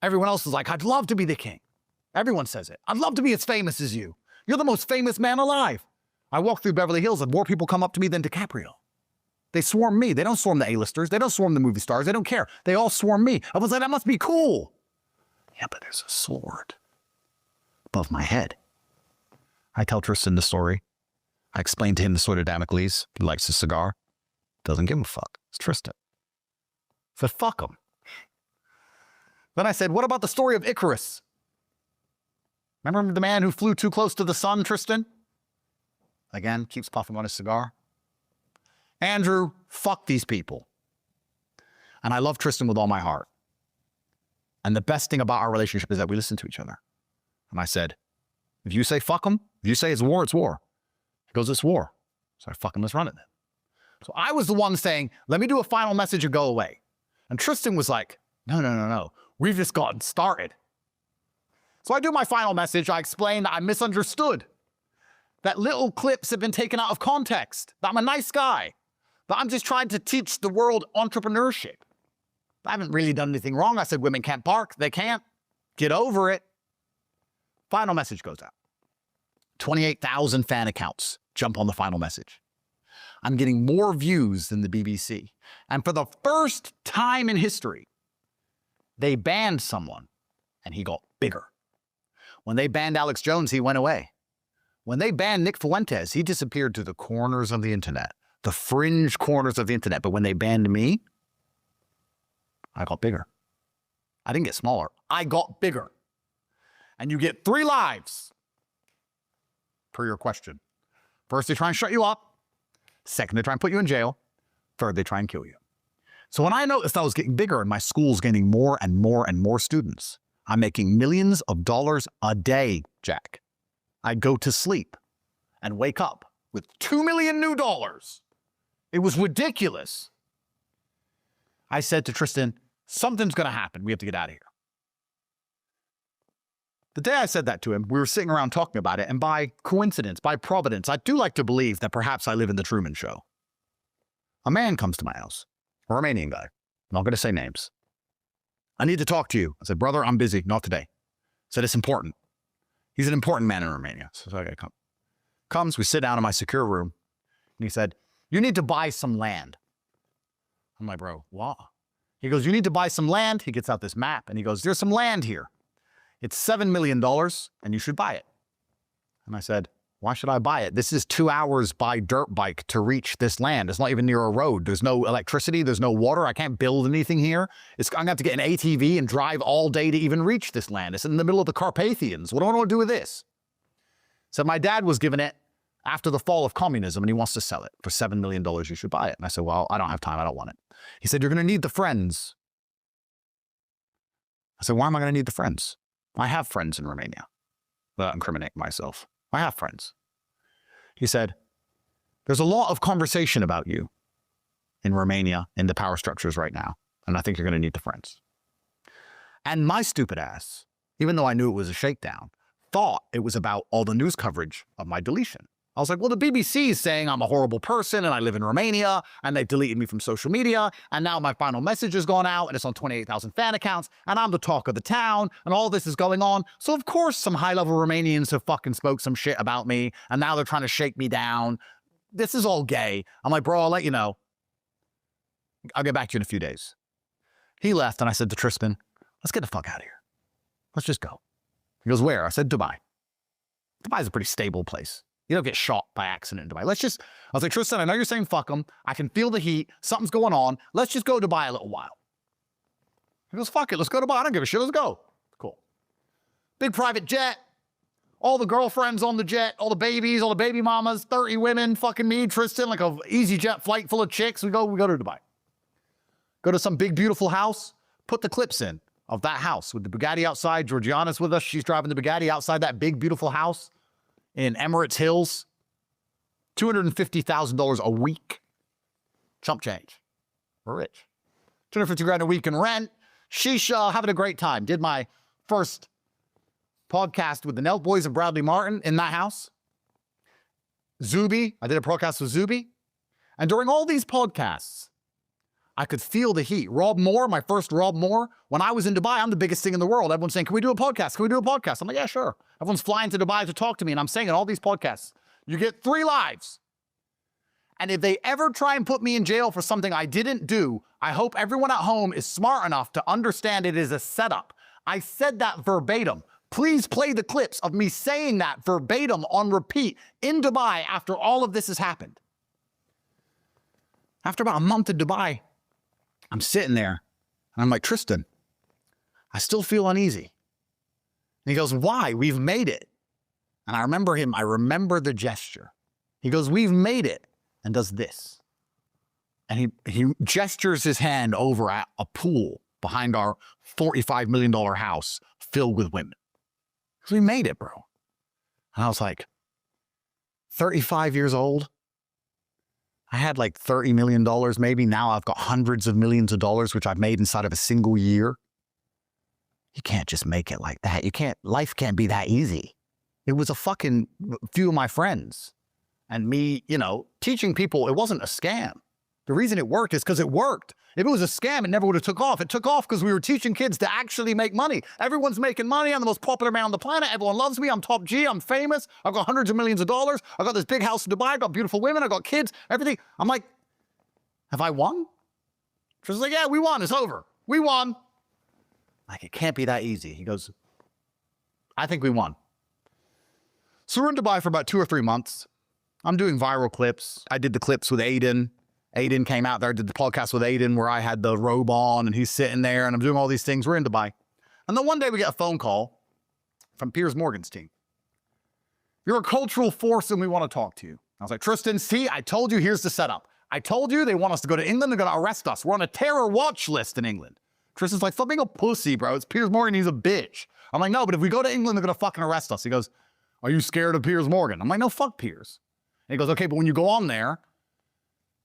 Everyone else is like, I'd love to be the king. Everyone says it. I'd love to be as famous as you. You're the most famous man alive. I walk through Beverly Hills and more people come up to me than DiCaprio. They swarm me. They don't swarm the A-listers. They don't swarm the movie stars. They don't care. They all swarm me. I was like, that must be cool. Yeah, but there's a sword above my head. I tell Tristan the story. I explained to him the sword of Damocles. He likes his cigar. Doesn't give a fuck. It's Tristan. I said, fuck him. Then I said, what about the story of Icarus? Remember the man who flew too close to the sun, Tristan? Again, keeps puffing on his cigar. Andrew, fuck these people. And I love Tristan with all my heart. And the best thing about our relationship is that we listen to each other. And I said, if you say fuck him, if you say it's war, it's war. He goes, it's war. So I fucking let's run it then. So I was the one saying, let me do a final message and go away. And Tristan was like, no. We've just gotten started. So I do my final message. I explain that I misunderstood. That little clips have been taken out of context. That I'm a nice guy. That I'm just trying to teach the world entrepreneurship. I haven't really done anything wrong. I said women can't bark. They can't. Get over it. Final message goes out. 28,000 fan accounts jump on the final message. I'm getting more views than the BBC. And for the first time in history, they banned someone and he got bigger. When they banned Alex Jones, he went away. When they banned Nick Fuentes, he disappeared to the corners of the internet, the fringe corners of the internet. But when they banned me, I got bigger. I didn't get smaller. I got bigger. And you get 3 lives per your question. First, they try and shut you up. Second, they try and put you in jail. Third, they try and kill you. So when I noticed I was getting bigger and my school's getting more and more and more students, I'm making millions of dollars a day, Jack. I'd go to sleep and wake up with $2 million new dollars. It was ridiculous. I said to Tristan, something's going to happen. We have to get out of here. The day I said that to him, we were sitting around talking about it, and by coincidence, by providence, I do like to believe that perhaps I live in the Truman Show. A man comes to my house, a Romanian guy. I'm not going to say names. I need to talk to you. I said, brother, I'm busy. Not today. I said, it's important. He's an important man in Romania. So I come. Comes, we sit down in my secure room, and he said, you need to buy some land. I'm like, bro, what? He goes, you need to buy some land. He gets out this map, and he goes, there's some land here. It's $7 million, and you should buy it. And I said, Why should I buy it? This is 2 hours by dirt bike to reach this land. It's not even near a road. There's no electricity. There's no water. I can't build anything here. I'm going to have to get an ATV and drive all day to even reach this land. It's in the middle of the Carpathians. What do I want to do with this? So my dad was given it after the fall of communism, and he wants to sell it for $7 million. You should buy it. And I said, well, I don't have time. I don't want it. He said, you're going to need the friends. I said, why am I going to need the friends? I have friends in Romania. Without incriminating myself. I have friends. He said, there's a lot of conversation about you in Romania in the power structures right now, and I think you're going to need the friends. And my stupid ass, even though I knew it was a shakedown, thought it was about all the news coverage of my deletion. I was like, well, the BBC is saying I'm a horrible person and I live in Romania and they deleted me from social media and now my final message has gone out and it's on 28,000 fan accounts and I'm the talk of the town and all this is going on. So of course some high-level Romanians have fucking spoke some shit about me and now they're trying to shake me down. This is all gay. I'm like, bro, I'll let you know. I'll get back to you in a few days. He left and I said to Tristan, let's get the fuck out of here. Let's just go. He goes, where? I said, Dubai. Dubai's a pretty stable place. You don't get shot by accident in Dubai. I was like, Tristan, I know you're saying fuck them. I can feel the heat. Something's going on. Let's just go to Dubai a little while. He goes, fuck it. Let's go to Dubai. I don't give a shit. Let's go. Cool. Big private jet. All the girlfriends on the jet. All the babies. All the baby mamas. 30 women. Fucking me, Tristan. Like a easy jet flight full of chicks. We go to Dubai. Go to some big, beautiful house. Put the clips in of that house with the Bugatti outside. Georgiana's with us. She's driving the Bugatti outside that big, beautiful house in Emirates Hills, $250,000 a week. Chump change. We're rich. 250 grand a week in rent. Shisha, having a great time. Did my first podcast with the Nelt Boys and Bradley Martin in that house. Zuby, I did a podcast with Zuby. And during all these podcasts, I could feel the heat. Rob Moore, my first Rob Moore, when I was in Dubai, I'm the biggest thing in the world. Everyone's saying, can we do a podcast? Can we do a podcast? I'm like, yeah, sure. Everyone's flying to Dubai to talk to me, and I'm saying in all these podcasts, you get 3 lives. And if they ever try and put me in jail for something I didn't do, I hope everyone at home is smart enough to understand it is a setup. I said that verbatim. Please play the clips of me saying that verbatim on repeat in Dubai after all of this has happened. After about a month in Dubai, I'm sitting there, and I'm like, Tristan, I still feel uneasy. And he goes, why? We've made it. And I remember him. I remember the gesture. He goes, we've made it, and does this. And he gestures his hand over at a pool behind our $45 million house filled with women. So we made it, bro. And I was like, 35 years old? I had like $30 million maybe. Now I've got hundreds of millions of dollars, which I've made inside of a single year. You can't just make it like that. Life can't be that easy. It was a fucking few of my friends and me, teaching people it wasn't a scam. The reason it worked is because it worked. If it was a scam, it never would have took off. It took off because we were teaching kids to actually make money. Everyone's making money. I'm the most popular man on the planet. Everyone loves me. I'm top G. I'm famous. I've got hundreds of millions of dollars. I've got this big house in Dubai. I've got beautiful women. I've got kids, everything. I'm like, have I won? She's like, yeah, we won. It's over. We won. Like, it can't be that easy. He goes, I think we won. So we're in Dubai for about 2 or 3 months. I'm doing viral clips. I did the clips with Aiden. Aiden came out there, did the podcast with Aiden where I had the robe on and he's sitting there and I'm doing all these things. We're in Dubai. And then one day we get a phone call from Piers Morgan's team. You're a cultural force and we want to talk to you. I was like, Tristan, see, I told you, here's the setup. I told you they want us to go to England. They're going to arrest us. We're on a terror watch list in England. Tristan's like, stop being a pussy, bro. It's Piers Morgan. He's a bitch. I'm like, no, but if we go to England, they're going to fucking arrest us. He goes, are you scared of Piers Morgan? I'm like, no, fuck Piers. And he goes, okay, but when you go on there,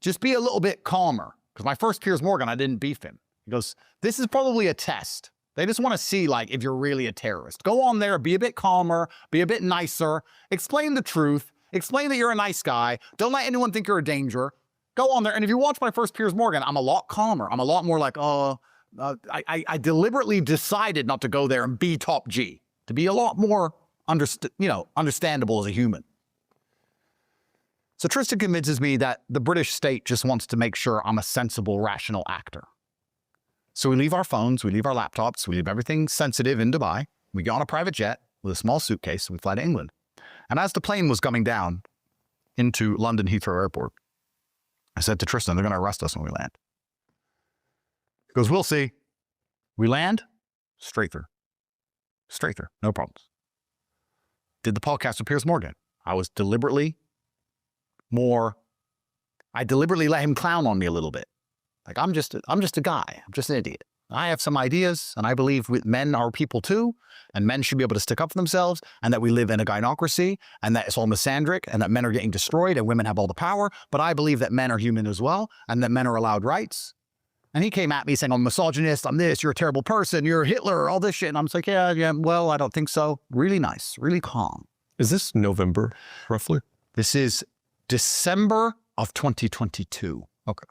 just be a little bit calmer. Because my first Piers Morgan, I didn't beef him. He goes, this is probably a test. They just want to see, like, if you're really a terrorist. Go on there, be a bit calmer, be a bit nicer, explain the truth, explain that you're a nice guy. Don't let anyone think you're a danger. Go on there. And if you watch my first Piers Morgan, I'm a lot calmer. I'm a lot more like, I deliberately decided not to go there and be top G. To be a lot more understandable as a human. So Tristan convinces me that the British state just wants to make sure I'm a sensible, rational actor. So we leave our phones, we leave our laptops, we leave everything sensitive in Dubai. We get on a private jet with a small suitcase and we fly to England. And as the plane was coming down into London Heathrow Airport, I said to Tristan, they're going to arrest us when we land. He goes, we'll see. We land, straight through. Straight through, no problems. Did the podcast with Piers Morgan. I deliberately let him clown on me a little bit. Like, I'm just a guy. I'm just an idiot. I have some ideas, and I believe men are people too, and men should be able to stick up for themselves, and that we live in a gynocracy, and that it's all misandric, and that men are getting destroyed, and women have all the power. But I believe that men are human as well, and that men are allowed rights. And he came at me saying, I'm a misogynist, I'm this, you're a terrible person, you're Hitler, all this shit. And I'm just like, yeah, well, I don't think so. Really nice, really calm. Is this November, roughly? This is December of 2022. Okay.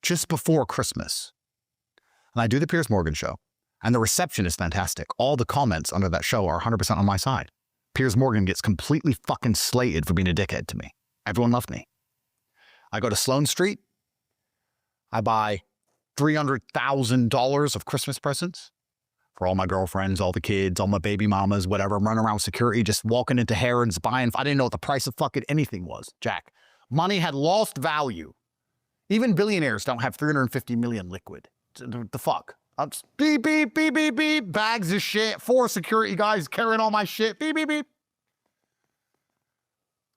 Just before Christmas. And I do the Piers Morgan show. And the reception is fantastic. All the comments under that show are 100% on my side. Piers Morgan gets completely fucking slated for being a dickhead to me. Everyone loved me. I go to Sloane Street. I buy $300,000 of Christmas presents for all my girlfriends, all the kids, all my baby mamas, whatever. I'm running around with security, just walking into Harrods, buying. I didn't know what the price of fucking anything was, Jack. Money had lost value. Even billionaires don't have 350 million liquid. The fuck? I'm just beep, beep, beep, beep, beep. Bags of shit. 4 security guys carrying all my shit. Beep, beep, beep.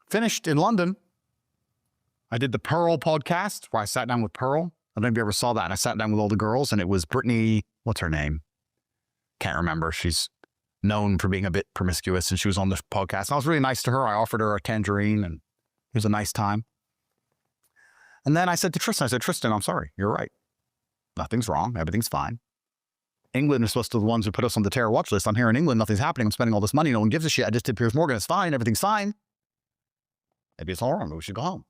Finished in London. I did the Pearl podcast where I sat down with Pearl. I don't know if you ever saw that. And I sat down with all the girls, and it was Brittany, what's her name? Can't remember. She's known for being a bit promiscuous, and she was on the podcast. And I was really nice to her. I offered her a tangerine, and it was a nice time. And then I said to Tristan, I'm sorry. You're right. Nothing's wrong. Everything's fine. England is supposed to be the ones who put us on the terror watch list. I'm here in England. Nothing's happening. I'm spending all this money. No one gives a shit. I just did Piers Morgan. It's fine. Everything's fine. Maybe it's all wrong. Maybe we should go home.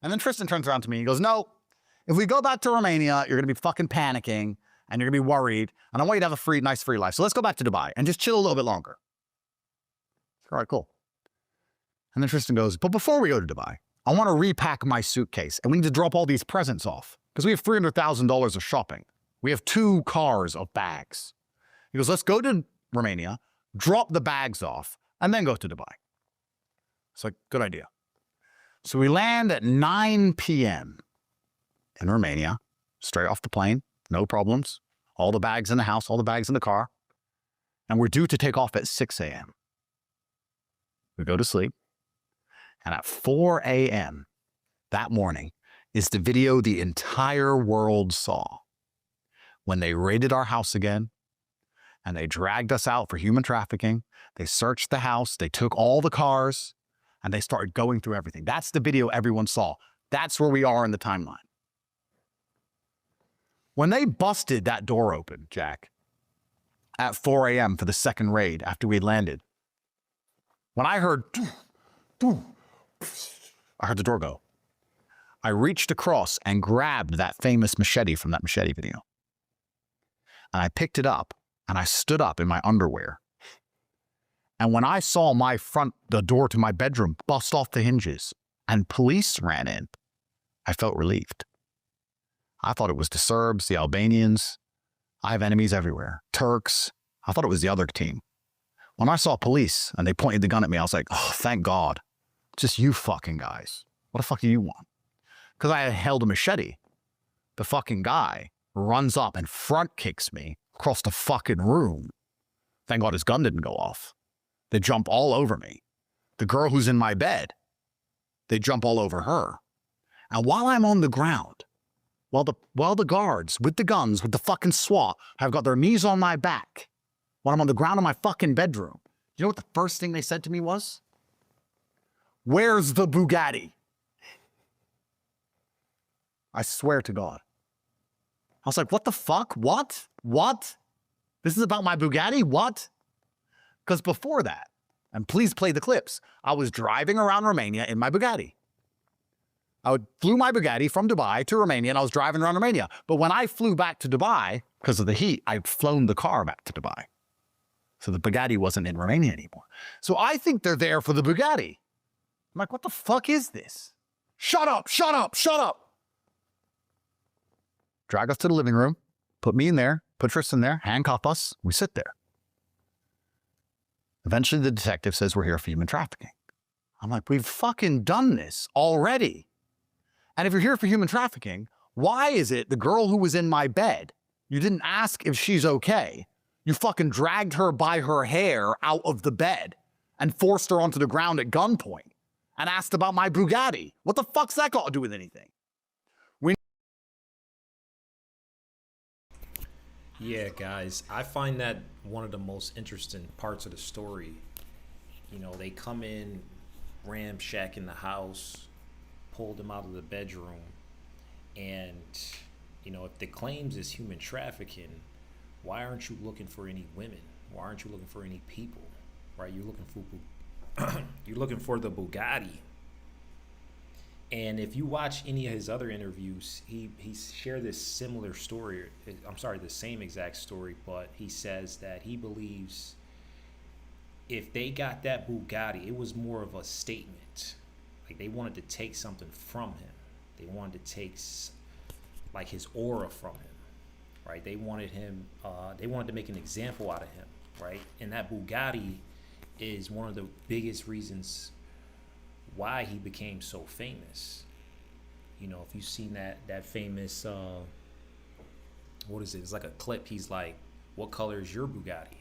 And then Tristan turns around to me. He goes, no, if we go back to Romania, you're going to be fucking panicking and you're going to be worried. And I want you to have a nice free life. So let's go back to Dubai and just chill a little bit longer. All right, cool. And then Tristan goes, but before we go to Dubai, I want to repack my suitcase and we need to drop all these presents off because we have $300,000 of shopping. We have 2 cars of bags. He goes, let's go to Romania, drop the bags off, and then go to Dubai. It's like, good idea. So we land at 9 p.m. in Romania, straight off the plane, no problems. All the bags in the house, all the bags in the car. And we're due to take off at 6 a.m. We go to sleep. And at 4 a.m. that morning is the video the entire world saw. When they raided our house again, and they dragged us out for human trafficking. They searched the house, they took all the cars, and they started going through everything. That's the video everyone saw. That's where we are in the timeline. When they busted that door open, Jack, at 4 a.m. for the second raid after we had landed, when I heard the door go. I reached across and grabbed that famous machete from that machete video. And I picked it up and I stood up in my underwear. And when I saw the door to my bedroom bust off the hinges and police ran in, I felt relieved. I thought it was the Serbs, the Albanians. I have enemies everywhere. Turks. I thought it was the other team. When I saw police and they pointed the gun at me, I was like, oh, thank God. Just you fucking guys. What the fuck do you want? Because I had held a machete. The fucking guy runs up and front kicks me across the fucking room. Thank God his gun didn't go off. They jump all over me. The girl who's in my bed, they jump all over her. And while I'm on the ground, while the guards with the guns, with the fucking SWAT, have got their knees on my back, while I'm on the ground in my fucking bedroom, you know what the first thing they said to me was? Where's the Bugatti? I swear to God. I was like, what the fuck? What? What? This is about my Bugatti? What? Because before that, and please play the clips, I was driving around Romania in my Bugatti. I flew my Bugatti from Dubai to Romania and I was driving around Romania. But when I flew back to Dubai, because of the heat, I'd flown the car back to Dubai. So the Bugatti wasn't in Romania anymore. So I think they're there for the Bugatti. I'm like, what the fuck is this? Shut up, shut up, shut up. Drag us to the living room, put me in there, put Tristan there, handcuff us. We sit there. Eventually, the detective says, we're here for human trafficking. I'm like, we've fucking done this already. And if you're here for human trafficking, why is it the girl who was in my bed, you didn't ask if she's okay? You fucking dragged her by her hair out of the bed and forced her onto the ground at gunpoint and asked about my Bugatti. What the fuck's that got to do with anything? Yeah, guys, I find that one of the most interesting parts of the story. You know, they come in, ramshack in the house, pulled them out of the bedroom, and, you know, if the claims is human trafficking, why aren't you looking for any women? Why aren't you looking for any people? Right? You're looking for the Bugatti. And if you watch any of his other interviews, he shared this similar story. I'm sorry, the same exact story, but he says that he believes if they got that Bugatti, it was more of a statement. Like they wanted to take something from him. They wanted to take like his aura from him, right? They wanted him. They wanted to make an example out of him, right? And that Bugatti is one of the biggest reasons why he became so famous. You know, if you've seen that famous, what is it? It's like a clip. He's like, "What color is your Bugatti?"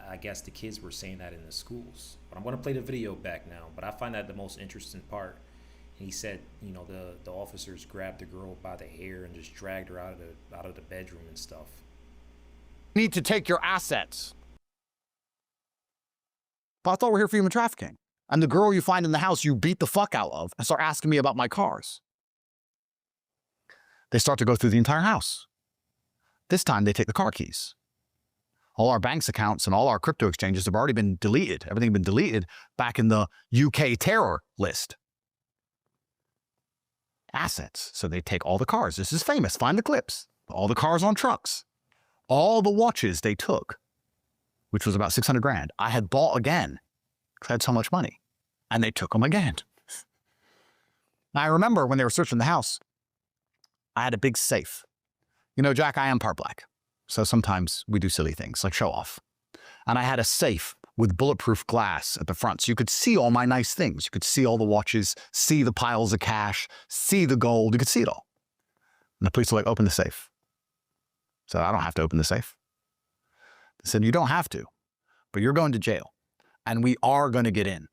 I guess the kids were saying that in the schools. But I'm going to play the video back now. But I find that the most interesting part. He said, you know, the officers grabbed the girl by the hair and just dragged her out of the bedroom and stuff. You need to take your assets. But I thought we're here for human trafficking. And the girl you find in the house you beat the fuck out of and start asking me about my cars. They start to go through the entire house. This time they take the car keys. All our bank's accounts and all our crypto exchanges have already been deleted. Everything had been deleted back in the UK terror list. Assets. So they take all the cars. This is famous. Find the clips. All the cars on trucks. All the watches they took, which was about 600 grand. I had bought again because I had so much money. And they took them again. Now, I remember when they were searching the house, I had a big safe. You know, Jack, I am part black. So sometimes we do silly things like show off. And I had a safe with bulletproof glass at the front. So you could see all my nice things. You could see all the watches, see the piles of cash, see the gold. You could see it all. And the police were like, open the safe. So I don't have to open the safe. They said, you don't have to, but you're going to jail. And we are going to get in.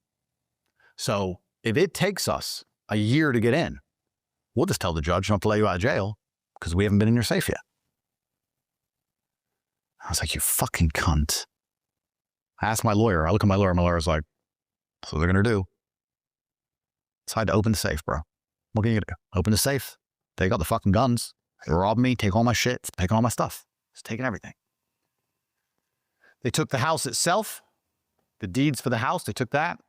So if it takes us a year to get in, we'll just tell the judge not to let you out of jail because we haven't been in your safe yet. I was like, you fucking cunt. I asked my lawyer. I look at my lawyer's like, that's what they're going to do. So I had to open the safe, bro. What can you do? Open the safe. Take out the fucking guns. They robbed me, take all my shit, take all my stuff. It's taking everything. They took the house itself, the deeds for the house, they took that.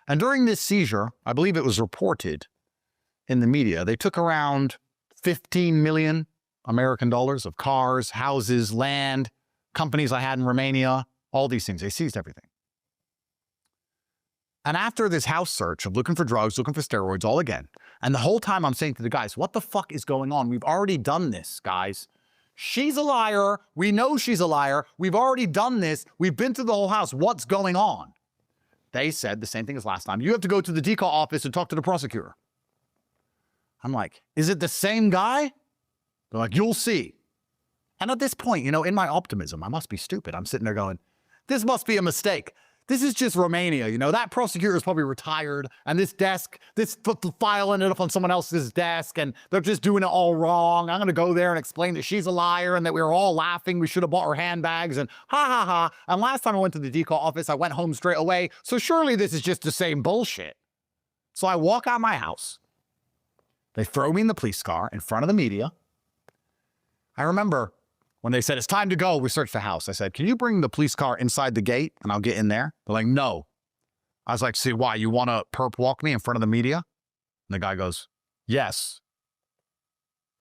And during this seizure, I believe it was reported in the media, they took around 15 million American dollars of cars, houses, land, companies I had in Romania, all these things. They seized everything. And after this house search of looking for drugs, looking for steroids, all again, and the whole time I'm saying to the guys, what the fuck is going on? We've already done this, guys. She's a liar. We know she's a liar. We've already done this. We've been through the whole house. What's going on? They said the same thing as last time. You have to go to the decal office and talk to the prosecutor. I'm like, is it the same guy? They're like, you'll see. And at this point, you know, in my optimism, I must be stupid. I'm sitting there going, this must be a mistake. This is just Romania. You know, that prosecutor is probably retired and this file ended up on someone else's desk and they're just doing it all wrong. I'm going to go there and explain that she's a liar and that we were all laughing. We should have bought her handbags and ha ha ha. And last time I went to the decal office, I went home straight away. So surely this is just the same bullshit. So I walk out of my house. They throw me in the police car in front of the media. I remember when they said, it's time to go, we searched the house. I said, can you bring the police car inside the gate and I'll get in there? They're like, no. I was like, see, why? You want to perp walk me in front of the media? And the guy goes, yes.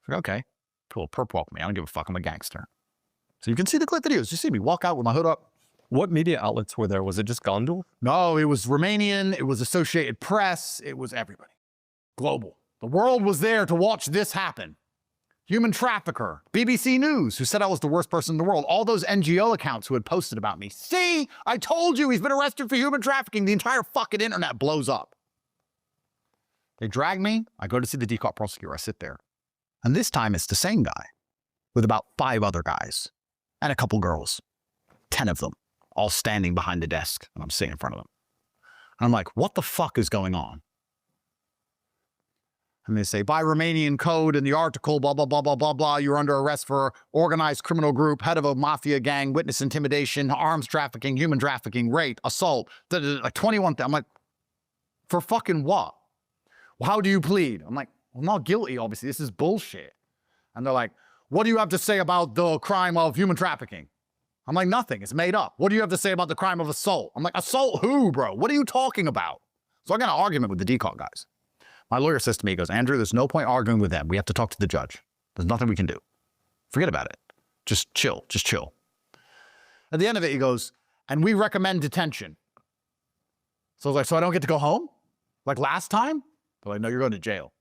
I said, okay, cool, perp walk me. I don't give a fuck, I'm a gangster. So you can see the clip videos. You see me walk out with my hood up. What media outlets were there? Was it just Gondul? No, it was Romanian, it was Associated Press, it was everybody. Global. The world was there to watch this happen. human trafficker, BBC News, who said I was the worst person in the world, all those NGO accounts who had posted about me. See, I told you he's been arrested for human trafficking. The entire fucking internet blows up. They drag me. I go to see the DCOT prosecutor. I sit there. And this time it's the same guy with about 5 other guys and a couple girls, 10 of them, all standing behind the desk. And I'm sitting in front of them. And I'm like, what the fuck is going on? And they say, by Romanian code in the article, blah, blah, blah, blah, blah, blah, you're under arrest for organized criminal group, head of a mafia gang, witness intimidation, arms trafficking, human trafficking, rape, assault, like 21. I'm like, for fucking what? Well, how do you plead? I'm like, well, I'm not guilty, obviously. This is bullshit. And they're like, what do you have to say about the crime of human trafficking? I'm like, nothing. It's made up. What do you have to say about the crime of assault? I'm like, assault who, bro? What are you talking about? So I got an argument with the DCOT guys. My lawyer says to me, he goes, Andrew, there's no point arguing with them. We have to talk to the judge. There's nothing we can do. Forget about it. Just chill. Just chill. At the end of it, he goes, and we recommend detention. So I was like, so I don't get to go home? Like last time? They're like, no, you're going to jail.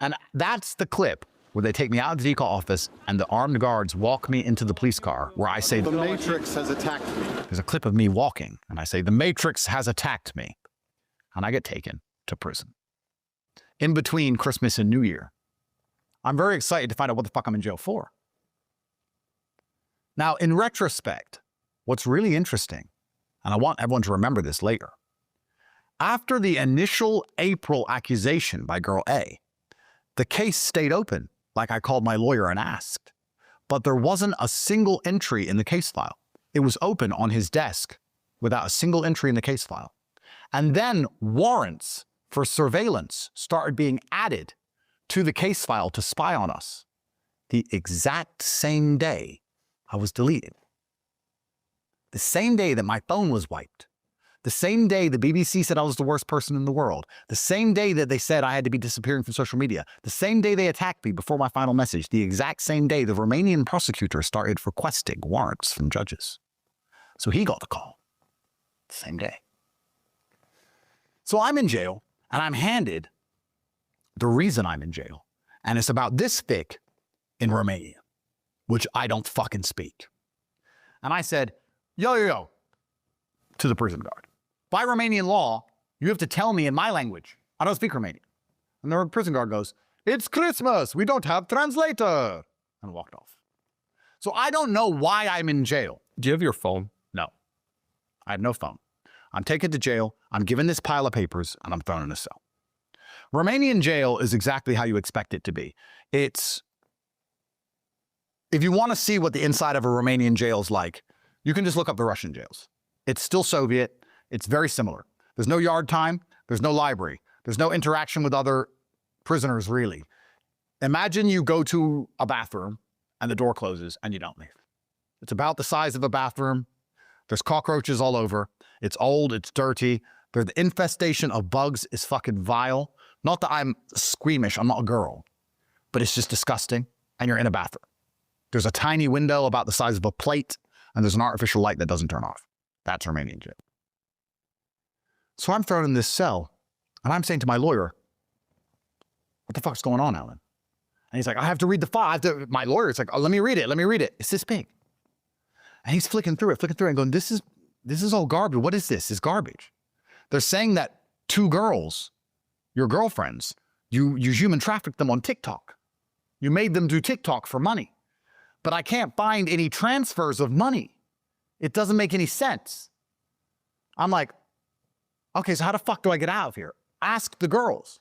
And that's the clip where they take me out of the DCOT office and the armed guards walk me into the police car where I say, the Matrix has attacked me. There's a clip of me walking and I say, the Matrix has attacked me. And I get taken to prison in between Christmas and New Year. I'm very excited to find out what the fuck I'm in jail for. Now, in retrospect, what's really interesting, and I want everyone to remember this later, after the initial April accusation by girl A, the case stayed open, like I called my lawyer and asked, but there wasn't a single entry in the case file. It was open on his desk without a single entry in the case file. And then warrants for surveillance started being added to the case file to spy on us the exact same day I was deleted. The same day that my phone was wiped. The same day the BBC said I was the worst person in the world. The same day that they said I had to be disappearing from social media. The same day they attacked me before my final message. The exact same day the Romanian prosecutor started requesting warrants from judges. So he got the call. The same day. So I'm in jail. And I'm handed the reason I'm in jail. And it's about this thick in Romanian, which I don't fucking speak. And I said, yo, to the prison guard. By Romanian law, you have to tell me in my language. I don't speak Romanian. And the prison guard goes, it's Christmas. We don't have translator. And walked off. So I don't know why I'm in jail. Do you have your phone? No, I have no phone. I'm taken to jail, I'm given this pile of papers, and I'm thrown in a cell. Romanian jail is exactly how you expect it to be. It's, if you want to see what the inside of a Romanian jail is like, you can just look up the Russian jails. It's still Soviet, it's very similar. There's no yard time, there's no library, there's no interaction with other prisoners, really. Imagine you go to a bathroom, and the door closes, and you don't leave. It's about the size of a bathroom. There's cockroaches all over. It's old, it's dirty. The infestation of bugs is fucking vile. Not that I'm squeamish, I'm not a girl, but it's just disgusting. And you're in a bathroom. There's a tiny window about the size of a plate, and there's an artificial light that doesn't turn off. That's Romanian jail. So I'm thrown in this cell, and I'm saying to my lawyer, what the fuck's going on, Alan? And he's like, I have to read the file. My lawyer's like, oh, let me read it. It's this big. And he's flicking through it and going, this is all garbage. What is this? It's garbage. They're saying that 2 girls, your girlfriends, you human trafficked them on TikTok. You made them do TikTok for money. But I can't find any transfers of money. It doesn't make any sense. I'm like, okay, so how the fuck do I get out of here? Ask the girls.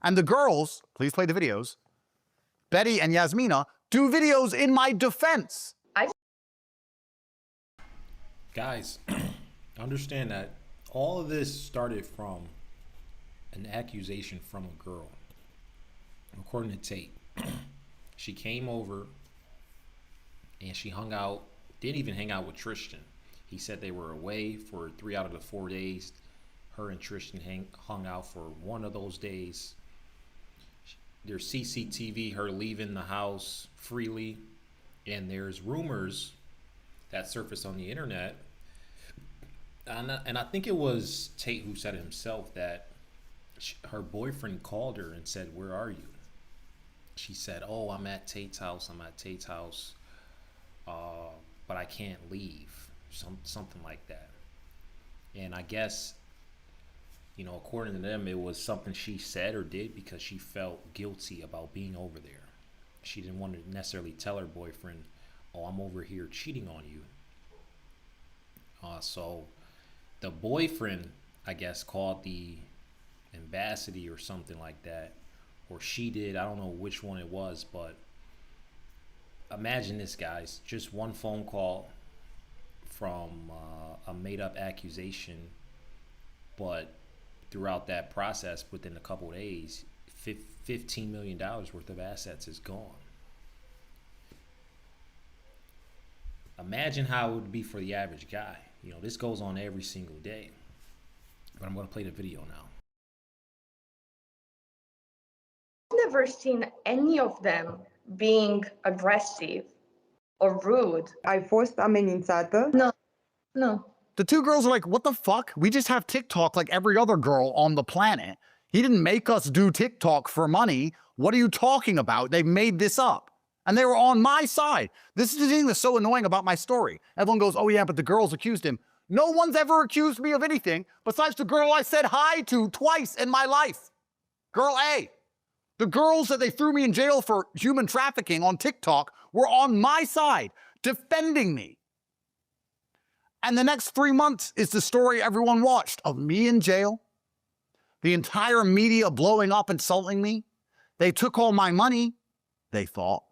And the girls, please play the videos, Betty and Yasmina, do videos in my defense. Guys, understand that all of this started from an accusation from a girl. According to Tate, she came over and she hung out, didn't even hang out with Tristan. He said they were away for 3 out of the 4 days. Her and Tristan hung out for one of those days. There's CCTV, her leaving the house freely. And there's rumors that surfaced on the internet. And I think it was Tate who said it himself that her boyfriend called her and said, where are you? she said, "Oh, I'm at Tate's house. I'm at Tate's house, but I can't leave." Something like that. And I guess, you know, according to them, it was something she said or did because she felt guilty about being over there. She didn't want to necessarily tell her boyfriend, "Oh, I'm over here cheating on you." So the boyfriend, I guess, called the embassy or something like that, or she did. I don't know which one it was, but imagine this, guys. Just one phone call from a made-up accusation, but throughout that process, within a couple of days, $15 million worth of assets is gone. Imagine how it would be for the average guy. You know, this goes on every single day. But I'm going to play the video now. Never seen any of them being aggressive or rude. Ai fost amenințată? No. The two girls are like, what the fuck? We just have TikTok like every other girl on the planet. He didn't make us do TikTok for money. What are you talking about? They made this up. And they were on my side. This is the thing that's so annoying about my story. Everyone goes, oh yeah, but the girls accused him. No one's ever accused me of anything besides the girl I said hi to twice in my life. Girl A. The girls that they threw me in jail for human trafficking on TikTok were on my side, defending me. And the next 3 months is the story everyone watched of me in jail, the entire media blowing up, insulting me. They took all my money, they thought.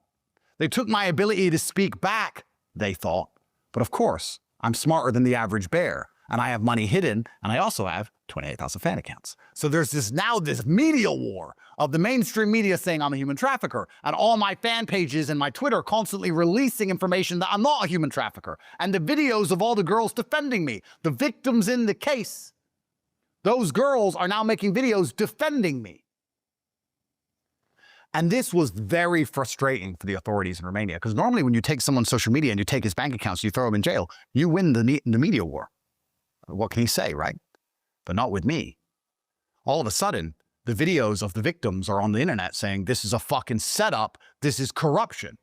They took my ability to speak back, they thought. But of course, I'm smarter than the average bear, and I have money hidden, and I also have 28,000 fan accounts. So there's this media war of the mainstream media saying I'm a human trafficker, and all my fan pages and my Twitter constantly releasing information that I'm not a human trafficker, and the videos of all the girls defending me, the victims in the case. Those girls are now making videos defending me. And this was very frustrating for the authorities in Romania, because normally when you take someone's social media and you take his bank accounts, you throw him in jail, you win the media war. What can he say, right? But not with me. All of a sudden, the videos of the victims are on the internet saying this is a fucking setup, this is corruption.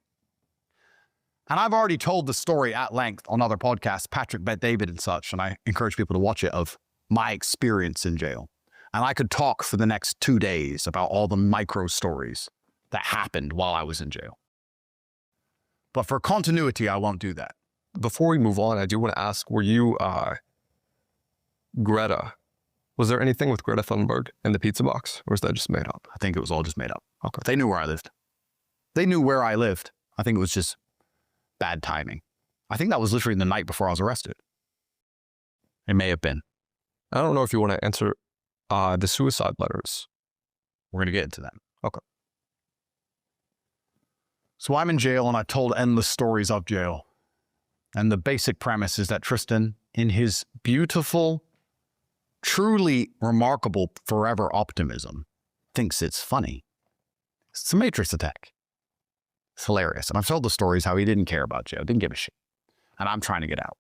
And I've already told the story at length on other podcasts, Patrick Bet David and such, and I encourage people to watch it, of my experience in jail. And I could talk for the next 2 days about all the micro stories that happened while I was in jail. But for continuity, I won't do that. Before we move on, I do want to ask, were you Greta? Was there anything with Greta Thunberg in the pizza box, or was that just made up? I think it was all just made up. Okay. They knew where I lived. They knew where I lived. I think it was just bad timing. I think that was literally the night before I was arrested. It may have been. I don't know if you want to answer the suicide letters. We're going to get into them. Okay. So I'm in jail, and I told endless stories of jail. And the basic premise is that Tristan, in his beautiful, truly remarkable forever optimism, thinks it's funny. It's a Matrix attack. It's hilarious. And I've told the stories how he didn't care about jail, didn't give a shit. And I'm trying to get out.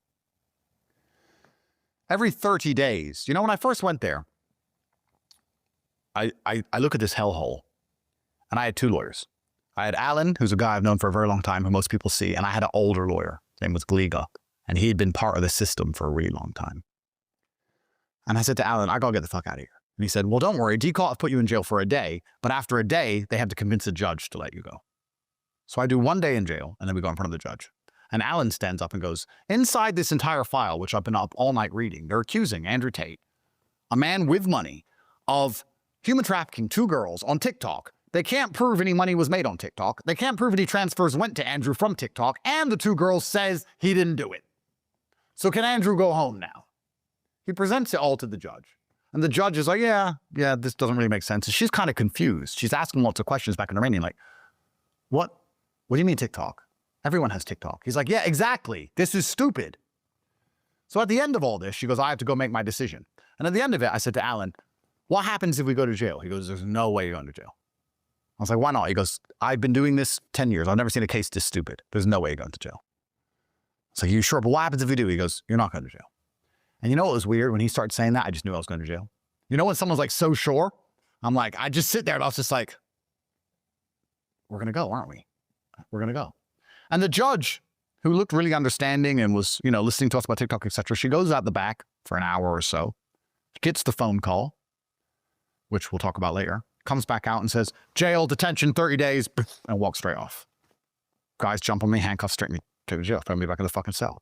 Every 30 days, you know, when I first went there, I look at this hellhole, and I had 2 lawyers. I had Alan, who's a guy I've known for a very long time, who most people see, and I had an older lawyer. His name was Gliga, and he had been part of the system for a really long time. And I said to Alan, I gotta get the fuck out of here. And he said, well, don't worry, DCOT put you in jail for a day, but after a day, they have to convince a judge to let you go. So I do 1 day in jail, and then we go in front of the judge. And Alan stands up and goes, inside this entire file, which I've been up all night reading, they're accusing Andrew Tate, a man with money, of human trafficking 2 girls on TikTok. They can't prove any money was made on TikTok. They can't prove any transfers went to Andrew from TikTok, and the 2 girls says he didn't do it. So can Andrew go home now? He presents it all to the judge. And the judge is like, yeah, this doesn't really make sense. And she's kind of confused. She's asking lots of questions back in Romanian, like, what do you mean TikTok? Everyone has TikTok. He's like, yeah, exactly. This is stupid. So at the end of all this, she goes, I have to go make my decision. And at the end of it, I said to Alan, what happens if we go to jail? He goes, there's no way you're going to jail. I was like, why not? He goes, I've been doing this 10 years. I've never seen a case this stupid. There's no way you're going to jail. So you sure? But what happens if we do? He goes, you're not going to jail. And you know what was weird? When he started saying that, I just knew I was going to jail. You know when someone's like so sure? I'm like, I just sit there and I was just like, we're going to go, aren't we? We're going to go. And the judge, who looked really understanding and was, listening to us about TikTok, etc., she goes out the back for an hour or so, gets the phone call, which we'll talk about later, comes back out and says, jail, detention, 30 days, and walks straight off. Guys jump on me, handcuffs straight me to the jail, throw me back in the fucking cell.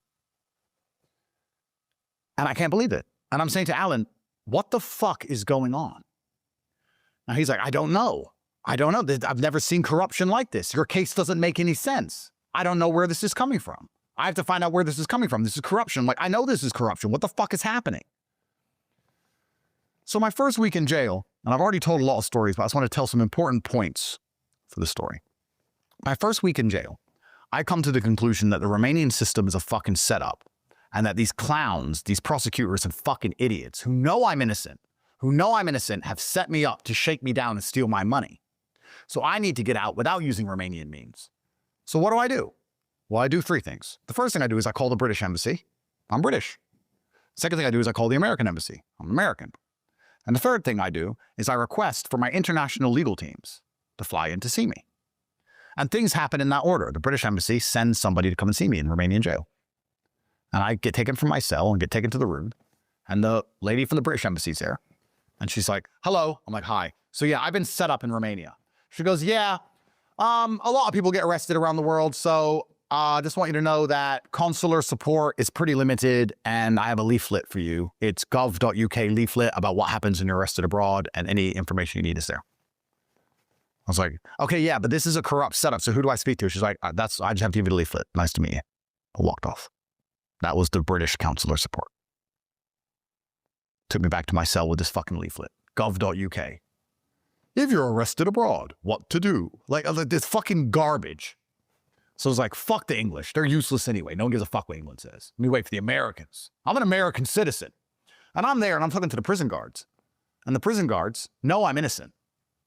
And I can't believe it. And I'm saying to Alan, what the fuck is going on? Now he's like, I don't know. I've never seen corruption like this. Your case doesn't make any sense. I don't know where this is coming from. I have to find out where this is coming from. This is corruption. I'm like, I know this is corruption. What the fuck is happening? So my first week in jail, and I've already told a lot of stories, but I just want to tell some important points for the story. My first week in jail, I come to the conclusion that the Romanian system is a fucking setup, and that these clowns, these prosecutors and fucking idiots who know I'm innocent, have set me up to shake me down and steal my money. So I need to get out without using Romanian means. So what do? Well, I do three things. The first thing I do is I call the British embassy. I'm British. Second thing I do is I call the American embassy. I'm American. And the third thing I do is I request for my international legal teams to fly in to see me. And things happen in that order. The British embassy sends somebody to come and see me in Romanian jail. And I get taken from my cell and get taken to the room. And the lady from the British embassy's there. And she's like, hello. I'm like, hi. So yeah, I've been set up in Romania. She goes, yeah, a lot of people get arrested around the world. So I just want you to know that consular support is pretty limited. And I have a leaflet for you. It's gov.uk leaflet about what happens when you're arrested abroad, and any information you need is there. I was like, okay, yeah, but this is a corrupt setup. So who do I speak to? She's like, I just have to give you the leaflet. Nice to meet you. I walked off. That was the British consular support. Took me back to my cell with this fucking leaflet. Gov.uk. If you're arrested abroad, what to do? Like, this fucking garbage. So I was like, fuck the English. They're useless anyway. No one gives a fuck what England says. Let me wait for the Americans. I'm an American citizen. And I'm there and I'm talking to the prison guards. And the prison guards know I'm innocent.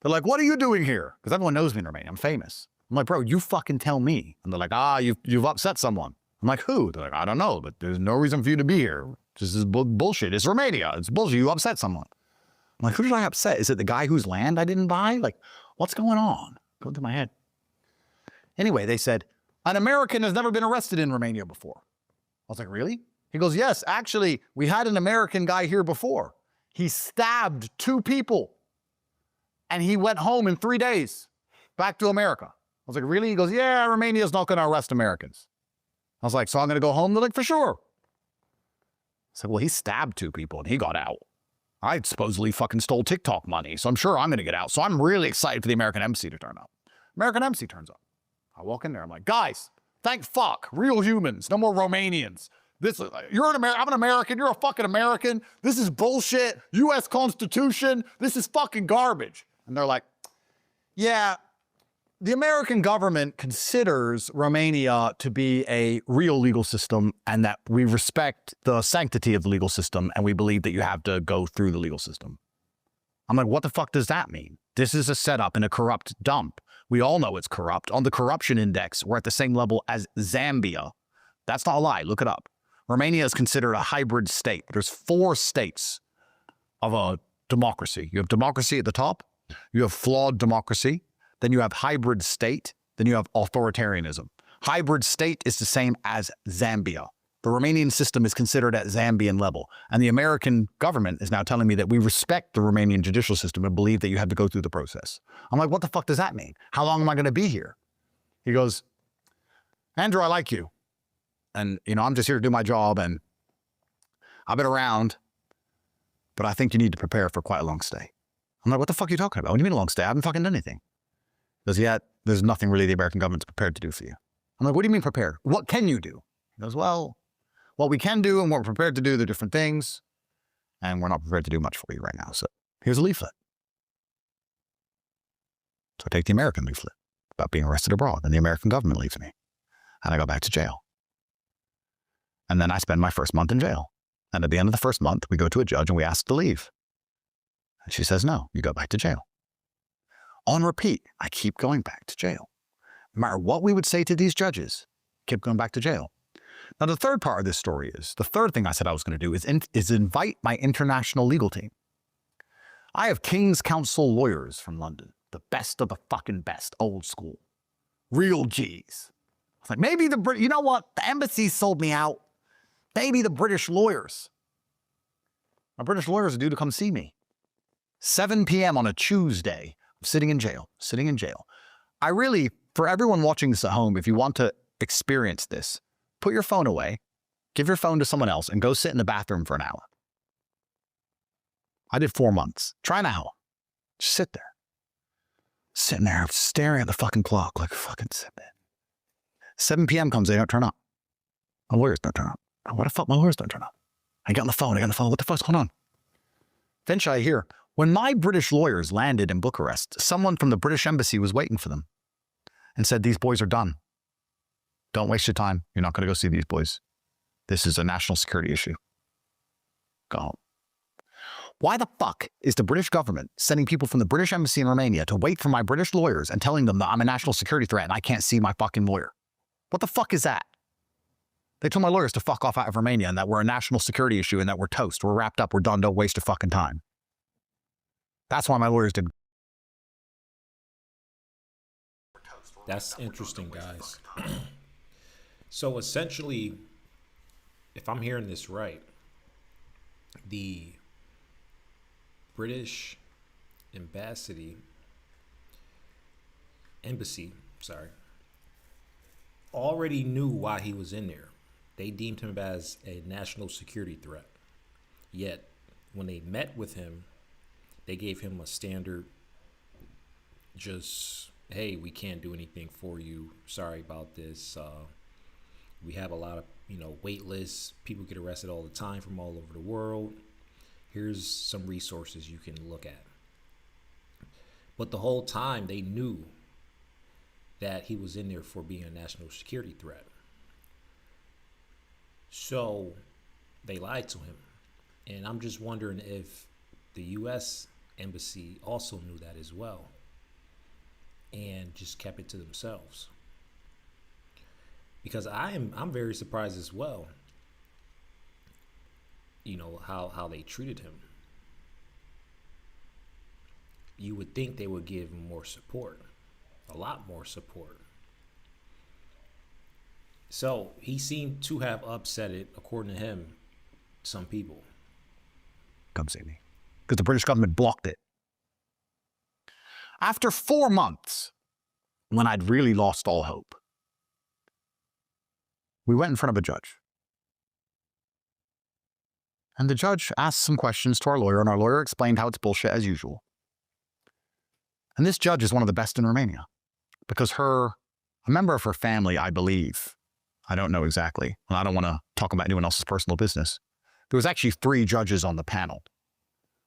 They're like, what are you doing here? Because everyone knows me in Romania. I'm famous. I'm like, bro, you fucking tell me. And they're like, you've upset someone. I'm like, who? They're like, I don't know, but there's no reason for you to be here. This is bullshit. It's Romania. It's bullshit. You upset someone. I'm like, who did I upset? Is it the guy whose land I didn't buy? Like, what's going on? Going through my head. Anyway, they said, an American has never been arrested in Romania before. I was like, really? He goes, yes, actually, we had an American guy here before. He stabbed 2 people. And he went home in 3 days, back to America. I was like, really? He goes, yeah, Romania's not going to arrest Americans. I was like, so I'm going to go home? They're like, for sure. I said, well, he stabbed 2 people and he got out. I supposedly fucking stole TikTok money, so I'm sure I'm going to get out. So I'm really excited for the American embassy to turn up. American embassy turns up. I walk in there. I'm like, guys, thank fuck. Real humans. No more Romanians. I'm an American. You're a fucking American. This is bullshit. U.S. Constitution. This is fucking garbage. And they're like, yeah, the American government considers Romania to be a real legal system, and that we respect the sanctity of the legal system, and we believe that you have to go through the legal system. I'm like, what the fuck does that mean? This is a setup and a corrupt dump. We all know it's corrupt. On the corruption index, we're at the same level as Zambia. That's not a lie. Look it up. Romania is considered a hybrid state. There's 4 states of a democracy. You have democracy at the top. You have flawed democracy. Then you have hybrid state. Then you have authoritarianism. Hybrid state is the same as Zambia. The Romanian system is considered at Zambian level. And the American government is now telling me that we respect the Romanian judicial system and believe that you have to go through the process. I'm like, what the fuck does that mean? How long am I going to be here? He goes, Andrew, I like you. And, I'm just here to do my job. And I've been around, but I think you need to prepare for quite a long stay. I'm like, what the fuck are you talking about? What do you mean a long stay? I haven't fucking done anything. He goes, yeah, there's nothing really the American government's prepared to do for you. I'm like, what do you mean prepared? What can you do? He goes, well, what we can do and what we're prepared to do, they're different things. And we're not prepared to do much for you right now. So here's a leaflet. So I take the American leaflet about being arrested abroad, and the American government leaves me. And I go back to jail. And then I spend my first month in jail. And at the end of the first month, we go to a judge and we ask to leave. And she says, no, you go back to jail. On repeat, I keep going back to jail. No matter what we would say to these judges, keep going back to jail. Now, the third part of this story is, the third thing I said I was going to do is invite my international legal team. I have King's Counsel lawyers from London, the best of the fucking best, old school. Real G's. I was like, maybe you know what? The embassy sold me out. Maybe the British lawyers. My British lawyers are due to come see me. 7 p.m. on a Tuesday. I'm sitting in jail. I really, for everyone watching this at home, if you want to experience this, put your phone away, give your phone to someone else, and go sit in the bathroom for an hour. I did 4 months. Try an hour. Just sit there. Sitting there, staring at the fucking clock, like fucking sitting there. 7 p.m. comes, they don't turn up. My lawyers don't turn up. Why the fuck my lawyers don't turn up? I got on the phone. What the fuck's going on? Eventually I hear, when my British lawyers landed in Bucharest, someone from the British embassy was waiting for them and said, these boys are done. Don't waste your time. You're not going to go see these boys. This is a national security issue. Go home. Why the fuck is the British government sending people from the British embassy in Romania to wait for my British lawyers and telling them that I'm a national security threat and I can't see my fucking lawyer? What the fuck is that? They told my lawyers to fuck off out of Romania and that we're a national security issue and that we're toast. We're wrapped up. We're done. Don't waste your fucking time. That's why my lawyers did. That's interesting, guys. So essentially, if I'm hearing this right, the British embassy, already knew why he was in there. They deemed him as a national security threat. Yet, when they met with him, they gave him a standard, just, hey, we can't do anything for you. Sorry about this. We have a lot of, wait lists. People get arrested all the time from all over the world. Here's some resources you can look at. But the whole time they knew that he was in there for being a national security threat. So they lied to him. And I'm just wondering if the U.S. embassy also knew that as well and just kept it to themselves. Because I'm very surprised as well, how they treated him. You would think they would give him more support, a lot more support. So he seemed to have upset it, according to him, some people. Come see me. Because the British government blocked it. After 4 months, when I'd really lost all hope, we went in front of a judge. And the judge asked some questions to our lawyer, and our lawyer explained how it's bullshit as usual. And this judge is one of the best in Romania because a member of her family, I believe, I don't know exactly, and I don't want to talk about anyone else's personal business. There was actually 3 judges on the panel.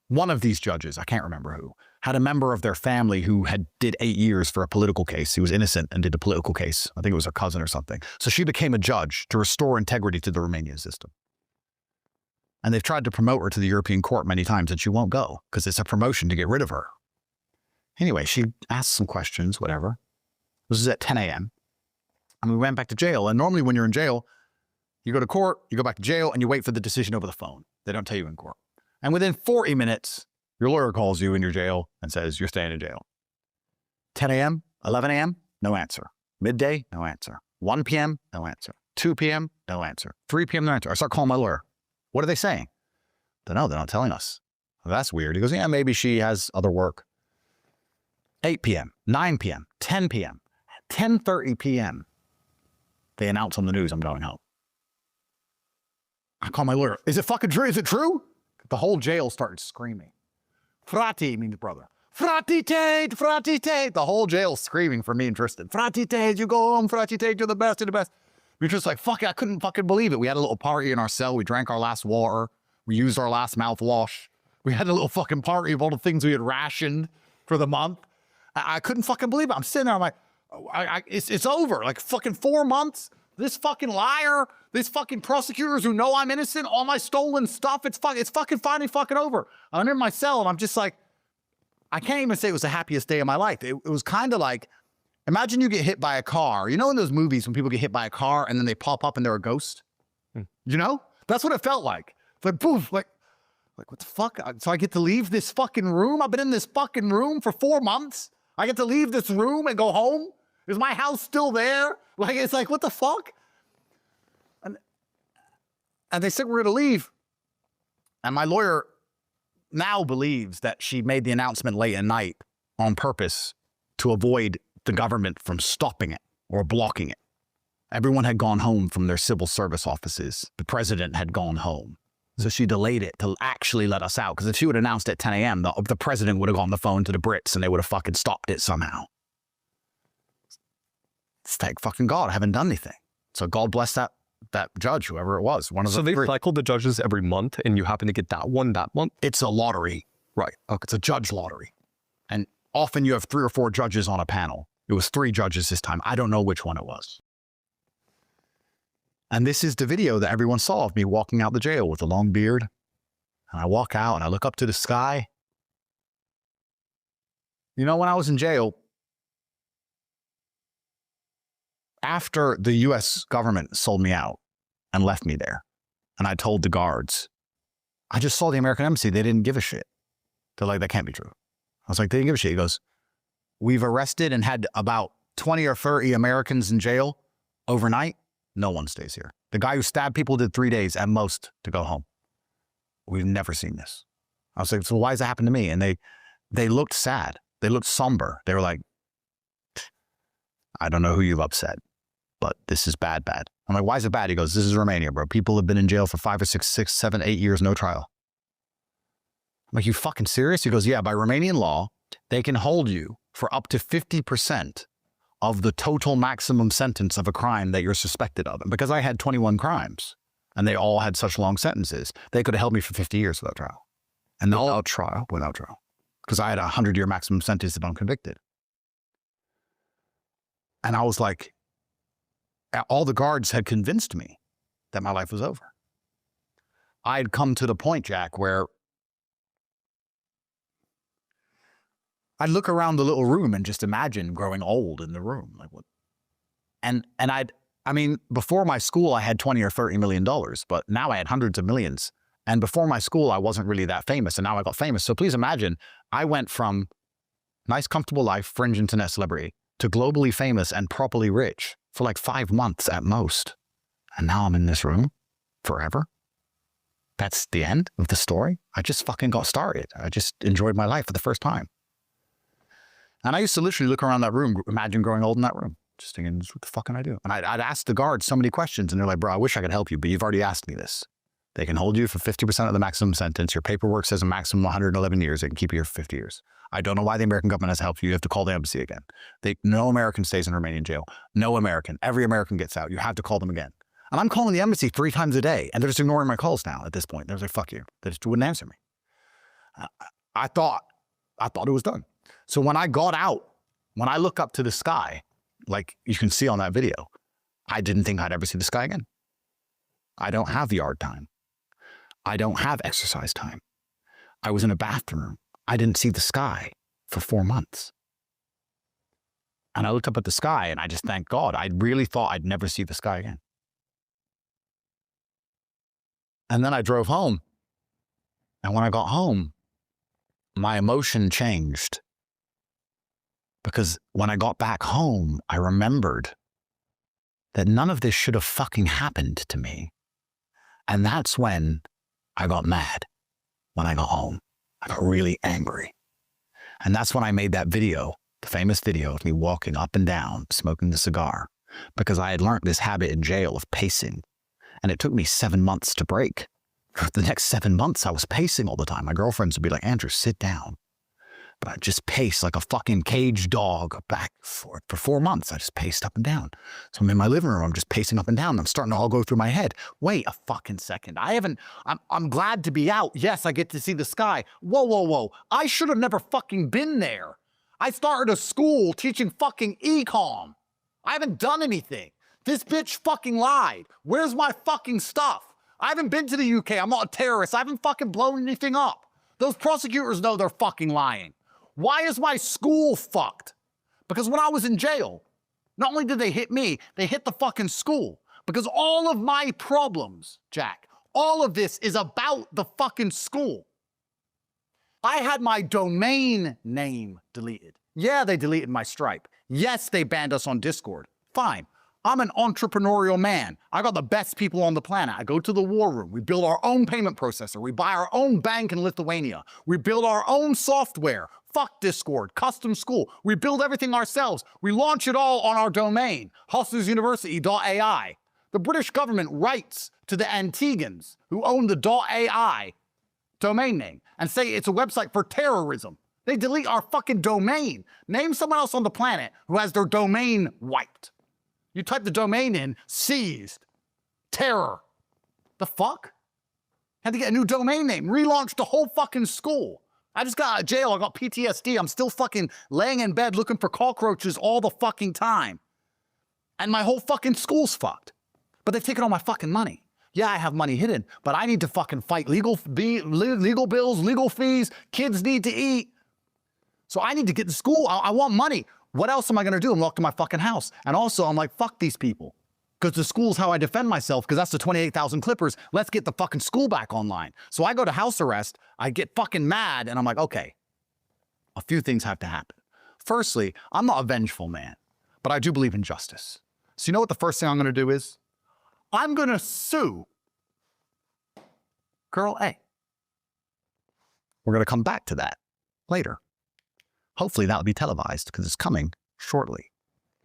One of these judges, I can't remember who, had a member of their family who did 8 years for a political case. He was innocent and did a political case. I think it was her cousin or something. So she became a judge to restore integrity to the Romanian system. And they've tried to promote her to the European court many times, and she won't go because it's a promotion to get rid of her. Anyway, she asked some questions, whatever. This is at 10 a.m. And we went back to jail. And normally when you're in jail, you go to court, you go back to jail, and you wait for the decision over the phone. They don't tell you in court. And within 40 minutes, your lawyer calls you in your jail and says, you're staying in jail. 10 a.m., 11 a.m., no answer. Midday, no answer. 1 p.m., no answer. 2 p.m., no answer. 3 p.m., no answer. I start calling my lawyer. What are they saying? Don't know. They're not telling us. Well, that's weird. He goes, yeah, maybe she has other work. 8 p.m., 9 p.m., 10 p.m., 10:30 p.m., they announce on the news I'm going home. I call my lawyer. Is it fucking true? Is it true? The whole jail started screaming. Frati means brother. Frati Tate, Frati Tate. The whole jail screaming for me and Tristan. Frati Tate, you go home. Frati Tate, you're the best, you're the best. We were just like, fuck it, I couldn't fucking believe it. We had a little party in our cell. We drank our last water. We used our last mouthwash. We had a little fucking party of all the things we had rationed for the month. I couldn't fucking believe it. I'm sitting there, I'm like, it's over. Like fucking 4 months. This fucking liar, these fucking prosecutors who know I'm innocent, all my stolen stuff, it's fucking finally fucking over. I'm in my cell and I'm just like, I can't even say it was the happiest day of my life. It was kind of like, imagine you get hit by a car. You know in those movies when people get hit by a car and then they pop up and they're a ghost? You know? That's what it felt like. It's like, poof, like what the fuck? So I get to leave this fucking room? I've been in this fucking room for 4 months? I get to leave this room and go home? Is my house still there? Like, it's like, what the fuck? And they said we're going to leave. And my lawyer now believes that she made the announcement late at night on purpose to avoid the government from stopping it or blocking it. Everyone had gone home from their civil service offices. The president had gone home. So she delayed it to actually let us out. Because if she would have announced at 10 a.m., the president would have gone on the phone to the Brits and they would have fucking stopped it somehow. It's thank fucking God, I haven't done anything. So God bless that judge, whoever it was. One of So the they three. cycle the judges every month and you happen to get that one that month? It's a lottery. Right. Okay. It's a judge lottery. And often you have 3 or 4 judges on a panel. It was 3 judges this time. I don't know which one it was. And this is the video that everyone saw of me walking out the jail with a long beard. And I walk out and I look up to the sky. You know, when I was in jail, after the US government sold me out and left me there, and I told the guards, I just saw the American embassy. They didn't give a shit. They're like, that can't be true. I was like, they didn't give a shit. He goes, we've arrested and had about 20 or 30 Americans in jail overnight. No one stays here. The guy who stabbed people did 3 days at most to go home. We've never seen this. I was like, so why does that happen to me? And they looked sad. They looked somber. They were like, I don't know who you've upset, but this is bad. I'm like, why is it bad? He goes, this is Romania, bro. People have been in jail for 5 or 6, 7, 8 years, no trial. I'm like, you fucking serious? He goes, yeah, by Romanian law, they can hold you for up to 50% of the total maximum sentence of a crime that you're suspected of. And because I had 21 crimes and they all had such long sentences, they could have held me for 50 years without trial. And without trial. Because I had a 100-year maximum sentence if I'm convicted. And I was like, all the guards had convinced me that my life was over. I had come to the point, Jack, where I'd look around the little room and just imagine growing old in the room. Like what? And I mean, before my school, I had 20 or 30 $million, but now I had hundreds of millions. And before my school, I wasn't really that famous, and now I got famous. So please imagine, I went from nice, comfortable life, fringe internet celebrity, to globally famous and properly rich for like 5 months at most. And now I'm in this room forever. That's the end of the story. I just fucking got started. I just enjoyed my life for the first time. And I used to literally look around that room, imagine growing old in that room, just thinking, what the fuck can I do? And I'd ask the guards so many questions, and they're like, bro, I wish I could help you, but you've already asked me this. They can hold you for 50% of the maximum sentence. Your paperwork says a maximum of 111 years. They can keep you here for 50 years. I don't know why the American government has helped you. You have to call the embassy again. No American stays in Romanian jail. No American. Every American gets out. You have to call them again. And I'm calling the embassy 3 times a day, and they're just ignoring my calls now at this point. They're like, fuck you. They just wouldn't answer me. I thought it was done. So when I got out, when I look up to the sky, like you can see on that video, I didn't think I'd ever see the sky again. I don't have yard time. I don't have exercise time. I was in a bathroom. I didn't see the sky for 4 months. And I looked up at the sky and I just thanked God. I really thought I'd never see the sky again. And then I drove home. And when I got home, my emotion changed. Because when I got back home, I remembered that none of this should have fucking happened to me. And that's when I got mad. When I got home, I got really angry. And that's when I made that video, the famous video of me walking up and down, smoking the cigar, because I had learned this habit in jail of pacing. And it took me 7 months to break. For the next 7 months, I was pacing all the time. My girlfriends would be like, Andrew, sit down. But I just paced like a fucking caged dog back and forth. For 4 months, I just paced up and down. So I'm in my living room, I'm just pacing up and down. I'm starting to all go through my head. Wait a fucking second. I'm glad to be out. Yes, I get to see the sky. Whoa. I should have never fucking been there. I started a school teaching fucking econ. I haven't done anything. This bitch fucking lied. Where's my fucking stuff? I haven't been to the UK. I'm not a terrorist. I haven't fucking blown anything up. Those prosecutors know they're fucking lying. Why is my school fucked? Because when I was in jail, not only did they hit me, they hit the fucking school. Because all of my problems, Jack, all of this is about the fucking school. I had my domain name deleted. Yeah, they deleted my Stripe. Yes, they banned us on Discord. Fine. I'm an entrepreneurial man. I got the best people on the planet. I go to the war room. We build our own payment processor. We buy our own bank in Lithuania. We build our own software. Fuck Discord, custom school. We build everything ourselves. We launch it all on our domain, hustlesuniversity.ai. The British government writes to the Antiguans who own the .ai domain name and say it's a website for terrorism. They delete our fucking domain. Name someone else on the planet who has their domain wiped. You type the domain in, seized, terror. The fuck? Had to get a new domain name, relaunched the whole fucking school. I just got out of jail, I got PTSD, I'm still fucking laying in bed looking for cockroaches all the fucking time. And my whole fucking school's fucked. But they've taken all my fucking money. Yeah, I have money hidden, but I need to fucking fight legal bills, legal fees, kids need to eat. So I need to get to school, I want money. What else am I gonna do? I'm locked in my fucking house. And also, I'm like, fuck these people. Because the school's how I defend myself, because that's the 28,000 Clippers. Let's get the fucking school back online. So I go to house arrest, I get fucking mad, and I'm like, okay, a few things have to happen. Firstly, I'm not a vengeful man, but I do believe in justice. So you know what the first thing I'm gonna do is? I'm gonna sue Girl A. We're gonna come back to that later. Hopefully that'll be televised because it's coming shortly.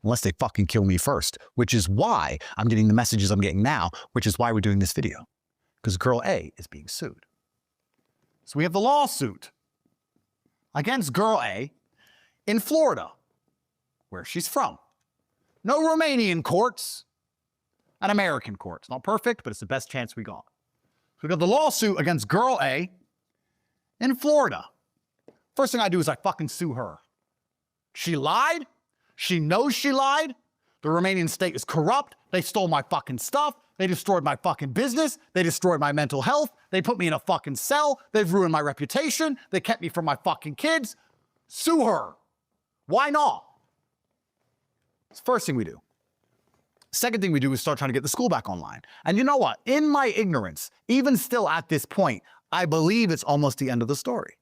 Unless they fucking kill me first, which is why I'm getting the messages I'm getting now, which is why we're doing this video. Because Girl A is being sued. So we have the lawsuit against Girl A in Florida, where she's from. No Romanian courts, an American courts. Not perfect, but it's the best chance we got. So we got the lawsuit against Girl A in Florida. First thing I do is I fucking sue her. She lied. She knows she lied. The Romanian state is corrupt. They stole my fucking stuff. They destroyed my fucking business. They destroyed my mental health. They put me in a fucking cell. They've ruined my reputation. They kept me from my fucking kids. Sue her. Why not? It's the first thing we do. Second thing we do is start trying to get the school back online. And you know what? In my ignorance, even still at this point, I believe it's almost the end of the story.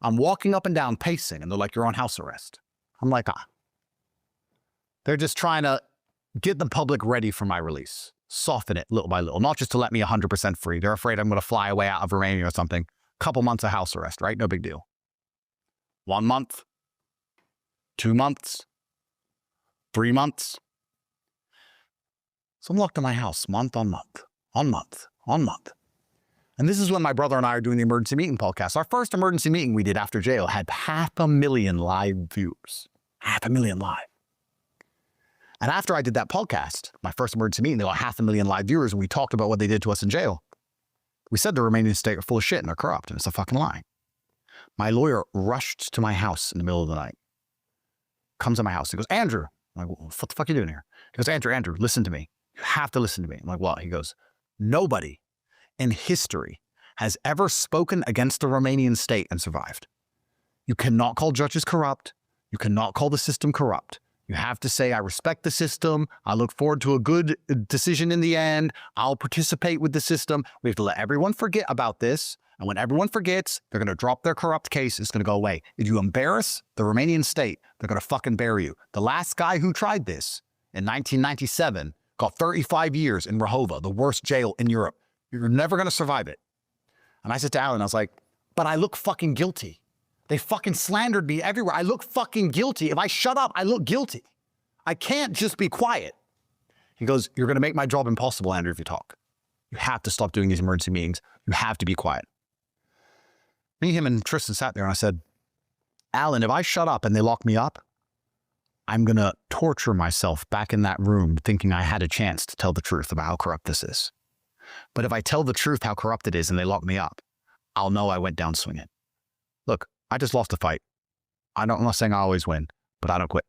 I'm walking up and down pacing, and they're like, you're on house arrest. I'm like, They're just trying to get the public ready for my release. Soften it little by little, not just to let me 100% free. They're afraid I'm going to fly away out of Romania or something. Couple months of house arrest, right? No big deal. 1 month, 2 months, 3 months. So I'm locked in my house month on month, on month, on month. And this is when my brother and I are doing the emergency meeting podcast. Our first emergency meeting we did after jail had 500,000 live viewers. 500,000 live. And after I did that podcast, my first emergency meeting, they got 500,000 live viewers, and we talked about what they did to us in jail. We said the Romanian state are full of shit and they're corrupt, and it's a fucking lie. My lawyer rushed to my house in the middle of the night. Comes to my house. He goes, Andrew. I'm like, what the fuck are you doing here? He goes, Andrew, listen to me. You have to listen to me. I'm like, what? He goes, nobody in history has ever spoken against the Romanian state and survived. You cannot call judges corrupt. You cannot call the system corrupt. You have to say, I respect the system. I look forward to a good decision in the end. I'll participate with the system. We have to let everyone forget about this. And when everyone forgets, they're going to drop their corrupt case. It's going to go away. If you embarrass the Romanian state, they're going to fucking bury you. The last guy who tried this in 1997 got 35 years in Rahova, the worst jail in Europe. You're never going to survive it. And I said to Alan, I was like, but I look fucking guilty. They fucking slandered me everywhere. I look fucking guilty. If I shut up, I look guilty. I can't just be quiet. He goes, you're going to make my job impossible, Andrew, if you talk. You have to stop doing these emergency meetings. You have to be quiet. Me, him, and Tristan sat there and I said, Alan, if I shut up and they lock me up, I'm going to torture myself back in that room thinking I had a chance to tell the truth about how corrupt this is. But if I tell the truth how corrupt it is and they lock me up, I'll know I went down swinging. Look, I just lost a fight. I'm not saying I always win, but I don't quit.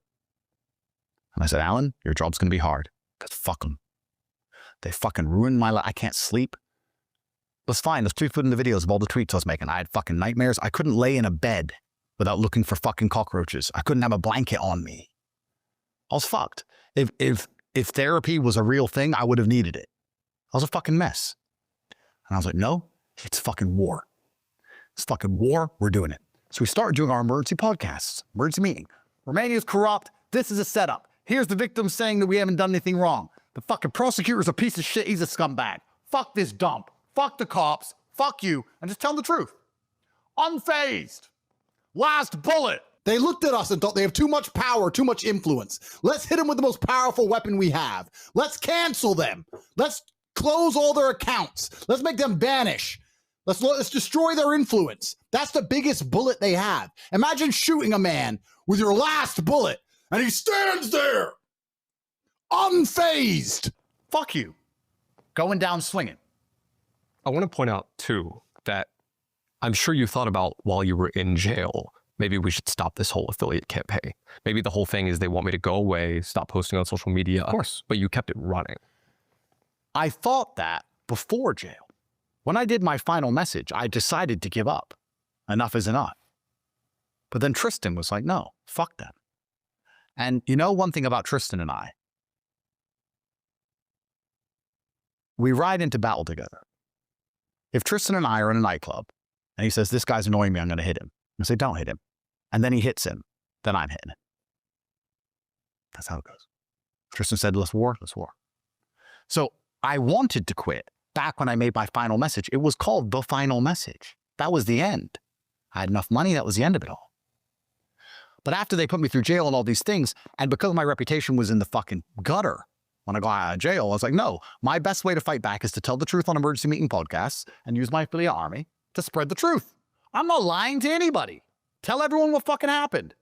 And I said, Alan, your job's going to be hard. Because fuck them. They fucking ruined my life. I can't sleep. That's fine. There's 3 foot in the videos of all the tweets I was making. I had fucking nightmares. I couldn't lay in a bed without looking for fucking cockroaches. I couldn't have a blanket on me. I was fucked. If therapy was a real thing, I would have needed it. I was a fucking mess. And I was like, no, it's fucking war. It's fucking war. We're doing it. So we started doing our emergency podcasts, emergency meeting. Romania's corrupt. This is a setup. Here's the victim saying that we haven't done anything wrong. The fucking prosecutor's a piece of shit. He's a scumbag. Fuck this dump. Fuck the cops. Fuck you. And just tell them the truth. Unfazed. Last bullet. They looked at us and thought they have too much power, too much influence. Let's hit them with the most powerful weapon we have. Let's cancel them. Let's close all their accounts. Let's make them vanish. Let's destroy their influence. That's the biggest bullet they have. Imagine shooting a man with your last bullet and he stands there unfazed. Fuck you. Going down swinging. I want to point out, too, that I'm sure you thought about while you were in jail, maybe we should stop this whole affiliate campaign. Maybe the whole thing is they want me to go away, stop posting on social media. Of course. But you kept it running. I thought that before jail. When I did my final message, I decided to give up. Enough is enough. But then Tristan was like, no, fuck that. And you know one thing about Tristan and I? We ride into battle together. If Tristan and I are in a nightclub and he says, this guy's annoying me, I'm going to hit him. I say, don't hit him. And then he hits him. Then I'm hitting him. That's how it goes. Tristan said, let's war, let's war. So I wanted to quit back when I made my final message. It was called The Final Message. That was the end. I had enough money. That was the end of it all. But after they put me through jail and all these things, and because my reputation was in the fucking gutter, when I got out of jail, I was like, no, my best way to fight back is to tell the truth on emergency meeting podcasts and use my affiliate army to spread the truth. I'm not lying to anybody. Tell everyone what fucking happened.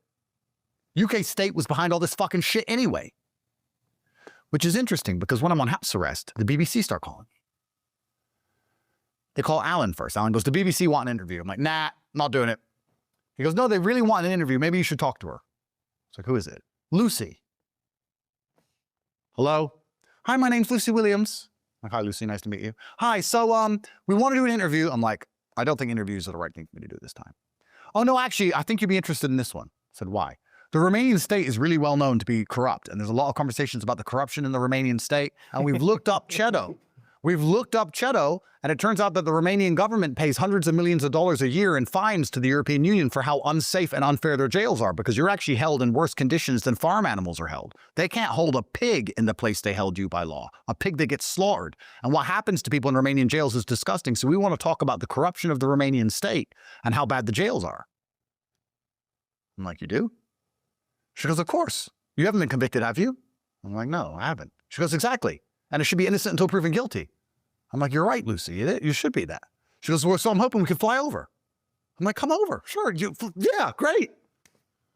UK State was behind all this fucking shit anyway. Which is interesting because when I'm on house arrest, the BBC start calling me. They call Alan first. Alan goes, the BBC want an interview. I'm like, nah, not doing it. He goes, no, they really want an interview. Maybe you should talk to her. It's like, who is it? Lucy. Hello? Hi, my name's Lucy Williams. I'm like, hi, Lucy, nice to meet you. Hi, so we want to do an interview. I'm like, I don't think interviews are the right thing for me to do this time. Oh, no, actually, I think you'd be interested in this one. I said, why? The Romanian state is really well known to be corrupt, and there's a lot of conversations about the corruption in the Romanian state, and we've looked up Chedo. We've looked up Chedo, and it turns out that the Romanian government pays hundreds of millions of dollars a year in fines to the European Union for how unsafe and unfair their jails are, because you're actually held in worse conditions than farm animals are held. They can't hold a pig in the place they held you by law, a pig that gets slaughtered. And what happens to people in Romanian jails is disgusting, so we want to talk about the corruption of the Romanian state and how bad the jails are. I'm like, you do? She goes, of course. You haven't been convicted, have you? I'm like, no, I haven't. She goes, exactly. And it should be innocent until proven guilty. I'm like, you're right, Lucy. You should be that. She goes, well, so I'm hoping we can fly over. I'm like, come over. Sure. Yeah, great.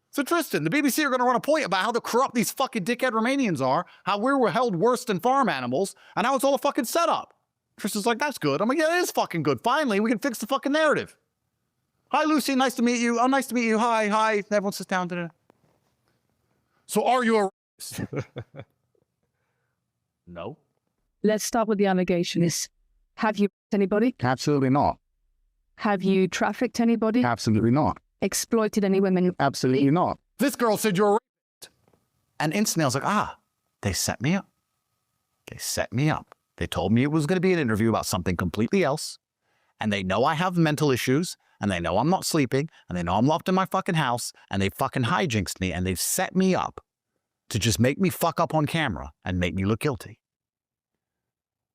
So Tristan, the BBC are going to run a point about how the corrupt these fucking dickhead Romanians are, how we were held worse than farm animals, and how it's all a fucking setup. Tristan's like, that's good. I'm like, yeah, it is fucking good. Finally, we can fix the fucking narrative. Hi, Lucy. Nice to meet you. Oh, nice to meet you. Hi, hi. Everyone sits down today. So are you a No. Let's start with the allegations. Have you raped anybody? Absolutely not. Have you trafficked anybody? Absolutely not. Exploited any women? Absolutely not. This girl said you're a rapist. And instantly I was like, they set me up. They set me up. They told me it was going to be an interview about something completely else. And they know I have mental issues. And they know I'm not sleeping. And they know I'm locked in my fucking house. And they fucking hijinxed me. And they've set me up to just make me fuck up on camera and make me look guilty.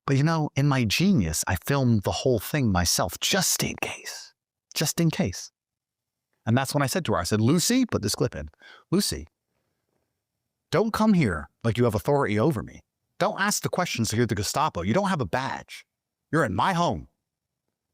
But you know, in my genius, I filmed the whole thing myself, just in case. Just in case. And that's when I said to her, I said, Lucy, put this clip in. Lucy, don't come here like you have authority over me. Don't ask the questions to hear the Gestapo. You don't have a badge. You're in my home.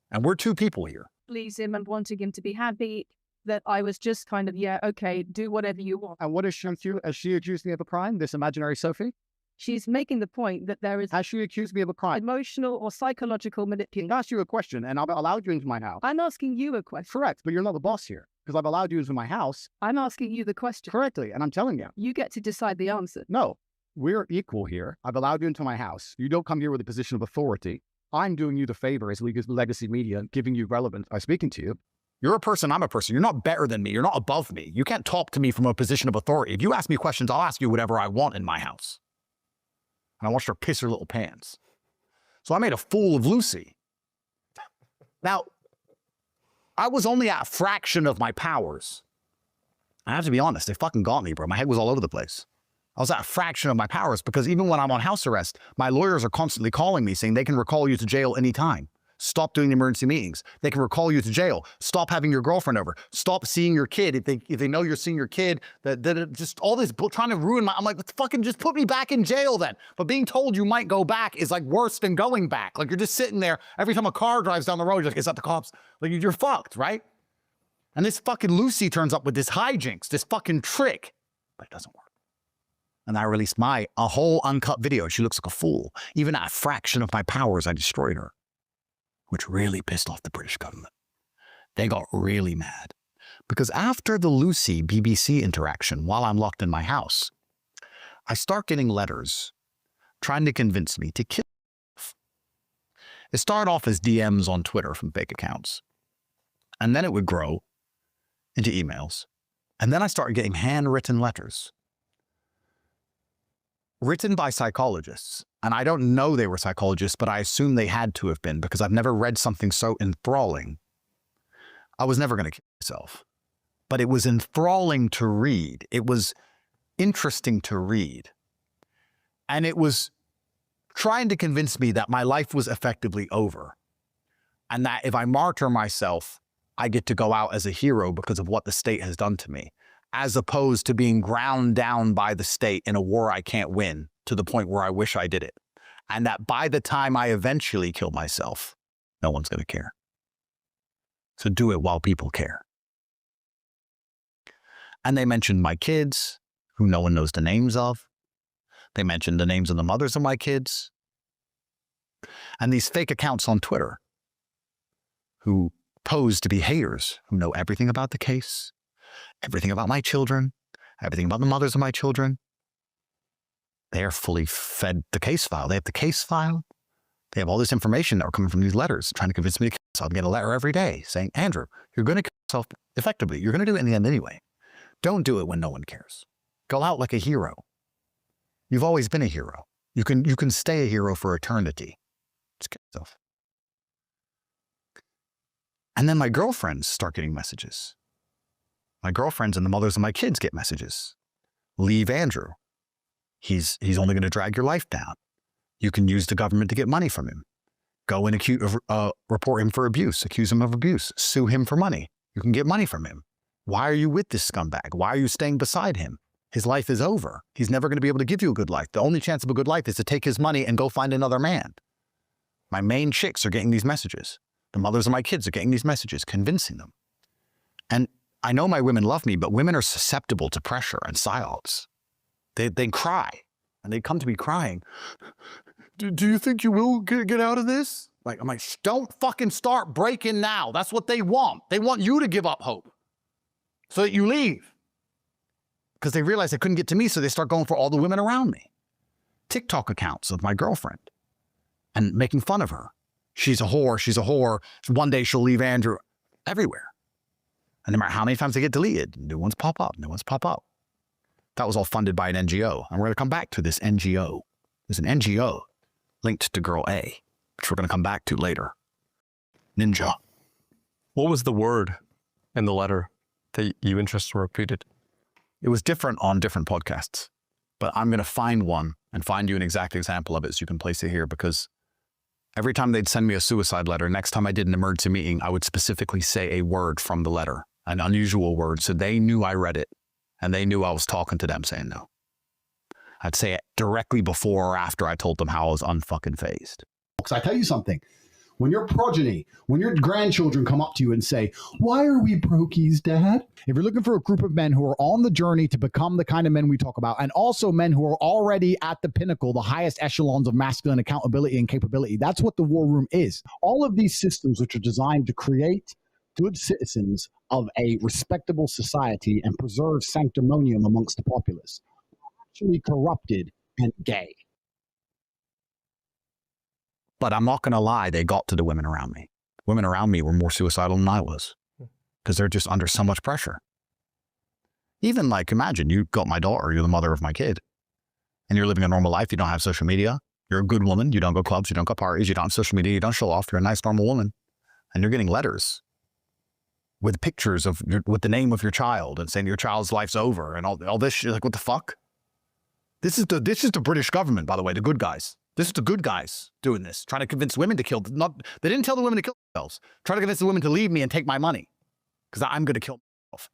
And we're two people here. Please him and wanting him to be happy, that I was just kind of, yeah, okay, do whatever you want. And what has she accused me of a crime, this imaginary Sophie? She's making the point that there is Has she accused me of a crime? emotional or psychological manipulation. I asked you a question and I've allowed you into my house. I'm asking you a question. Correct, but you're not the boss here because I've allowed you into my house. I'm asking you the question. Correctly, and I'm telling you. You get to decide the answer. No, we're equal here. I've allowed you into my house. You don't come here with a position of authority. I'm doing you the favor as legacy media, giving you relevance by speaking to you. You're a person, I'm a person. You're not better than me. You're not above me. You can't talk to me from a position of authority. If you ask me questions, I'll ask you whatever I want in my house. And I watched her piss her little pants. So I made a fool of Lucy. Now, I was only at a fraction of my powers. I have to be honest, they fucking got me, bro. My head was all over the place. I was at a fraction of my powers because even when I'm on house arrest, my lawyers are constantly calling me saying they can recall you to jail anytime. Stop doing the emergency meetings. They can recall you to jail. Stop having your girlfriend over. Stop seeing your kid. If they know you're seeing your kid, that just all this trying to ruin my, I'm like, fucking just put me back in jail then. But being told you might go back is like worse than going back. Like you're just sitting there every time a car drives down the road, you're like, is that the cops? Like you're fucked, right? And this fucking Lucy turns up with this hijinks, this fucking trick, but it doesn't work. And I released a whole uncut video. She looks like a fool. Even at a fraction of my powers, I destroyed her, which really pissed off the British government. They got really mad because after the Lucy BBC interaction, while I'm locked in my house, I start getting letters trying to convince me to kill myself. It started off as DMs on Twitter from fake accounts, and then it would grow into emails. And then I started getting handwritten letters written by psychologists. And I don't know they were psychologists, but I assume they had to have been because I've never read something so enthralling. I was never going to kill myself, but it was enthralling to read. It was interesting to read. And it was trying to convince me that my life was effectively over and that if I martyr myself, I get to go out as a hero because of what the state has done to me, as opposed to being ground down by the state in a war I can't win to the point where I wish I did it. And that by the time I eventually kill myself, no one's going to care. So do it while people care. And they mentioned my kids, who no one knows the names of. They mentioned the names of the mothers of my kids. And these fake accounts on Twitter who pose to be haters, who know everything about the case, everything about my children, everything about the mothers of my children. They are fully fed the case file. They have the case file. They have all this information that are coming from these letters, trying to convince me to kill myself. I get a letter every day saying, Andrew, you're going to kill yourself effectively. You're going to do it in the end anyway. Don't do it when no one cares. Go out like a hero. You've always been a hero. You can stay a hero for eternity. Just kill yourself. And then my girlfriends start getting messages. My girlfriends and the mothers of my kids get messages. Leave Andrew. He's only going to drag your life down. You can use the government to get money from him. Go and report him for abuse. Accuse him of abuse. Sue him for money. You can get money from him. Why are you with this scumbag? Why are you staying beside him? His life is over. He's never going to be able to give you a good life. The only chance of a good life is to take his money and go find another man. My main chicks are getting these messages. The mothers of my kids are getting these messages, convincing them. And I know my women love me, but women are susceptible to pressure and psyops. They cry, and they come to me crying. Do you think you will get out of this? Like, I'm like, don't fucking start breaking now. That's what they want. They want you to give up hope so that you leave. Because they realize they couldn't get to me, so they start going for all the women around me. TikTok accounts of my girlfriend and making fun of her. She's a whore. She's a whore. One day she'll leave Andrew. Everywhere. And no matter how many times they get deleted, new ones pop up. New ones pop up. That was all funded by an NGO. And we're going to come back to this NGO. There's an NGO linked to Girl A, which we're going to come back to later. Ninja. What was the word in the letter that you interested in repeated? It was different on different podcasts, but I'm going to find one and find you an exact example of it so you can place it here, because every time they'd send me a suicide letter, next time I did an emergency meeting, I would specifically say a word from the letter, an unusual word, so they knew I read it and they knew I was talking to them saying no. I'd say it directly before or after I told them how I was unfucking phased. Because I tell you something, when your progeny, when your grandchildren come up to you and say, why are we brokies, Dad? If you're looking for a group of men who are on the journey to become the kind of men we talk about, and also men who are already at the pinnacle, the highest echelons of masculine accountability and capability, that's what the War Room is. All of these systems which are designed to create good citizens of a respectable society and preserve sanctimonium amongst the populace are actually corrupted and gay. But I'm not going to lie, they got to the women around me. Women around me were more suicidal than I was because they're just under so much pressure. Even like, imagine you got my daughter, you're the mother of my kid, and you're living a normal life. You don't have social media. You're a good woman. You don't go clubs. You don't go parties. You don't have social media. You don't show off. You're a nice, normal woman. And you're getting letters with pictures of with the name of your child and saying your child's life's over and all this shit. Like, what the fuck? This is the British government, by the way, the good guys. This is the good guys doing this, trying to convince women to kill. They didn't tell the women to kill themselves. Trying to convince the women to leave me and take my money because I'm going to kill myself.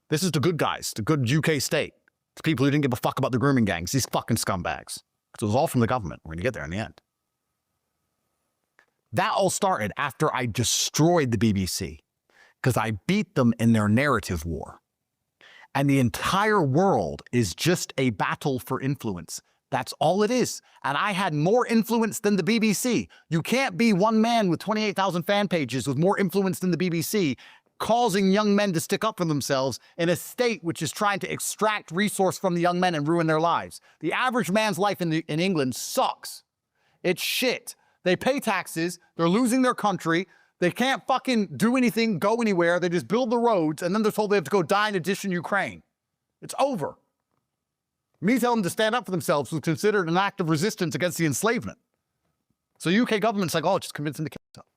This is the good guys, the good UK state. The people who didn't give a fuck about the grooming gangs, these fucking scumbags. So it was all from the government. We're going to get there in the end. That all started after I destroyed the BBC because I beat them in their narrative war. And the entire world is just a battle for influence. That's all it is. And I had more influence than the BBC. You can't be one man with 28,000 fan pages with more influence than the BBC, causing young men to stick up for themselves in a state which is trying to extract resource from the young men and ruin their lives. The average man's life in England sucks. It's shit. They pay taxes. They're losing their country. They can't fucking do anything, go anywhere. They just build the roads, and then they're told they have to go die in addition Ukraine. It's over. Me telling them to stand up for themselves was considered an act of resistance against the enslavement. So the UK government's like, oh, just convince them to kill themselves.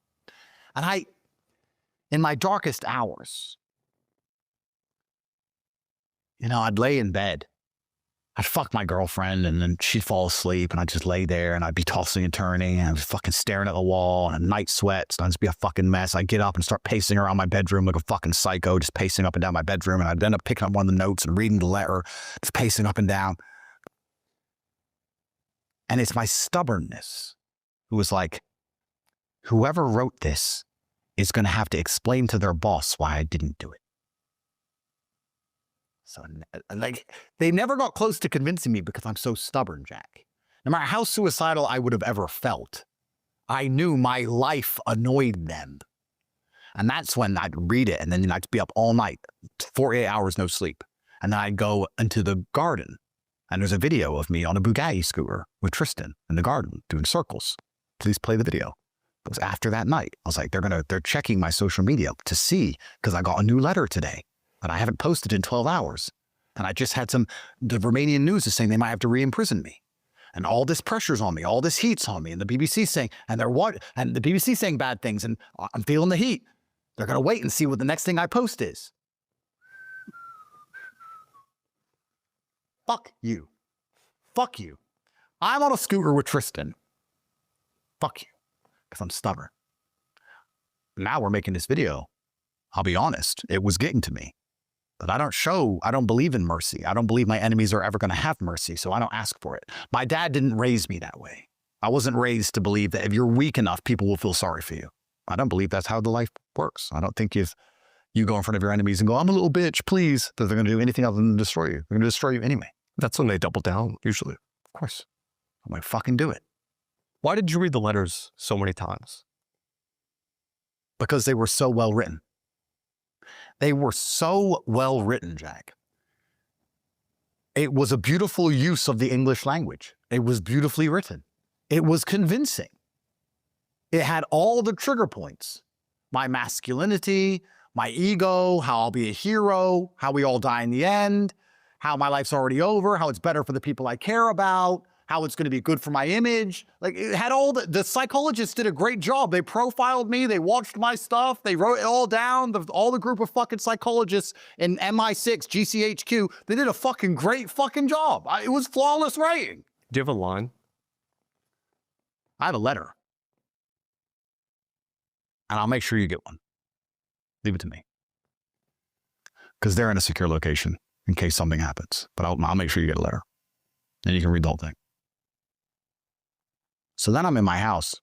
And in my darkest hours, I'd lay in bed. I'd fuck my girlfriend, and then she'd fall asleep, and I'd just lay there, and I'd be tossing and turning, and I'd be fucking staring at the wall, and night sweats, and I'd just be a fucking mess. I'd get up and start pacing around my bedroom like a fucking psycho, just pacing up and down my bedroom, and I'd end up picking up one of the notes and reading the letter, just pacing up and down. And it's my stubbornness who was like, whoever wrote this is going to have to explain to their boss why I didn't do it. So, they never got close to convincing me because I'm so stubborn, Jack. No matter how suicidal I would have ever felt, I knew my life annoyed them. And that's when I'd read it, and then I'd be up all night, 48 hours, no sleep. And then I'd go into the garden, and there's a video of me on a Bugatti scooter with Tristan in the garden doing circles. Please play the video. It was after that night. I was like, they're checking my social media to see, because I got a new letter today that I haven't posted in 12 hours. And I just had the Romanian news is saying they might have to re-imprison me. And all this pressure's on me, all this heat's on me. And the BBC saying, and the BBC saying bad things, and I'm feeling the heat. They're going to wait and see what the next thing I post is. Fuck you. Fuck you. I'm on a scooter with Tristan. Fuck you. Because I'm stubborn. Now we're making this video. I'll be honest, it was getting to me. But I don't believe in mercy. I don't believe my enemies are ever going to have mercy, so I don't ask for it. My dad didn't raise me that way. I wasn't raised to believe that if you're weak enough, people will feel sorry for you. I don't believe that's how the life works. I don't think if you go in front of your enemies and go, I'm a little bitch, please, that they're going to do anything other than destroy you. They're going to destroy you anyway. That's when they double down, usually. Of course. I'm like, fucking do it. Why did you read the letters so many times? Because they were so well written. They were so well written, Jack. It was a beautiful use of the English language. It was beautifully written. It was convincing. It had all the trigger points. My masculinity, my ego, how I'll be a hero, how we all die in the end, how my life's already over, how it's better for the people I care about, how it's going to be good for my image. Like, it had all the psychologists did a great job. They profiled me. They watched my stuff. They wrote it all down. All the group of fucking psychologists in MI6, GCHQ, they did a fucking great fucking job. It was flawless writing. Do you have a line? I have a letter. And I'll make sure you get one. Leave it to me. Because they're in a secure location in case something happens. But I'll make sure you get a letter. And you can read the whole thing. So then I'm in my house,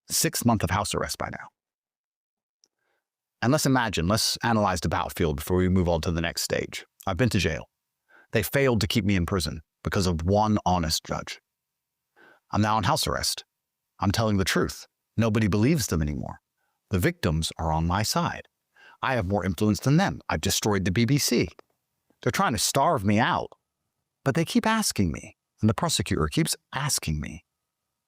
6 months of house arrest by now. And let's analyze the battlefield before we move on to the next stage. I've been to jail. They failed to keep me in prison because of one honest judge. I'm now on house arrest. I'm telling the truth. Nobody believes them anymore. The victims are on my side. I have more influence than them. I've destroyed the BBC. They're trying to starve me out, but they keep asking me. And the prosecutor keeps asking me.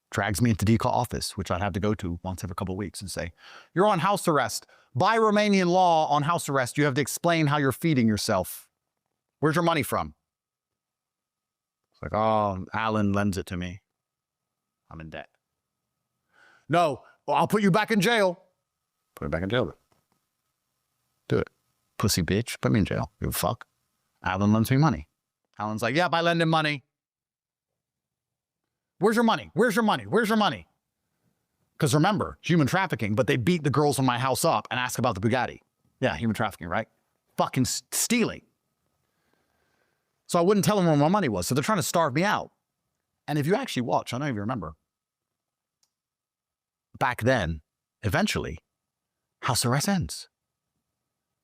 Drags me into DCAW office, which I'd have to go to once every couple of weeks and say, you're on house arrest. By Romanian law, on house arrest, you have to explain how you're feeding yourself. Where's your money from? It's like, oh, Alan lends it to me. I'm in debt. No, well, I'll put you back in jail. Put me back in jail. Do it. pussy bitch. Put me in jail. Give a fuck. Alan lends me money. Alan's like, yep, I lend him money. Where's your money? Where's your money? Where's your money? Because remember, human trafficking, but they beat the girls in my house up and ask about the Bugatti. Yeah, human trafficking, right? Fucking stealing. So I wouldn't tell them where my money was. So they're trying to starve me out. And if you actually watch, I don't know if you remember, back then, eventually, house arrest ends.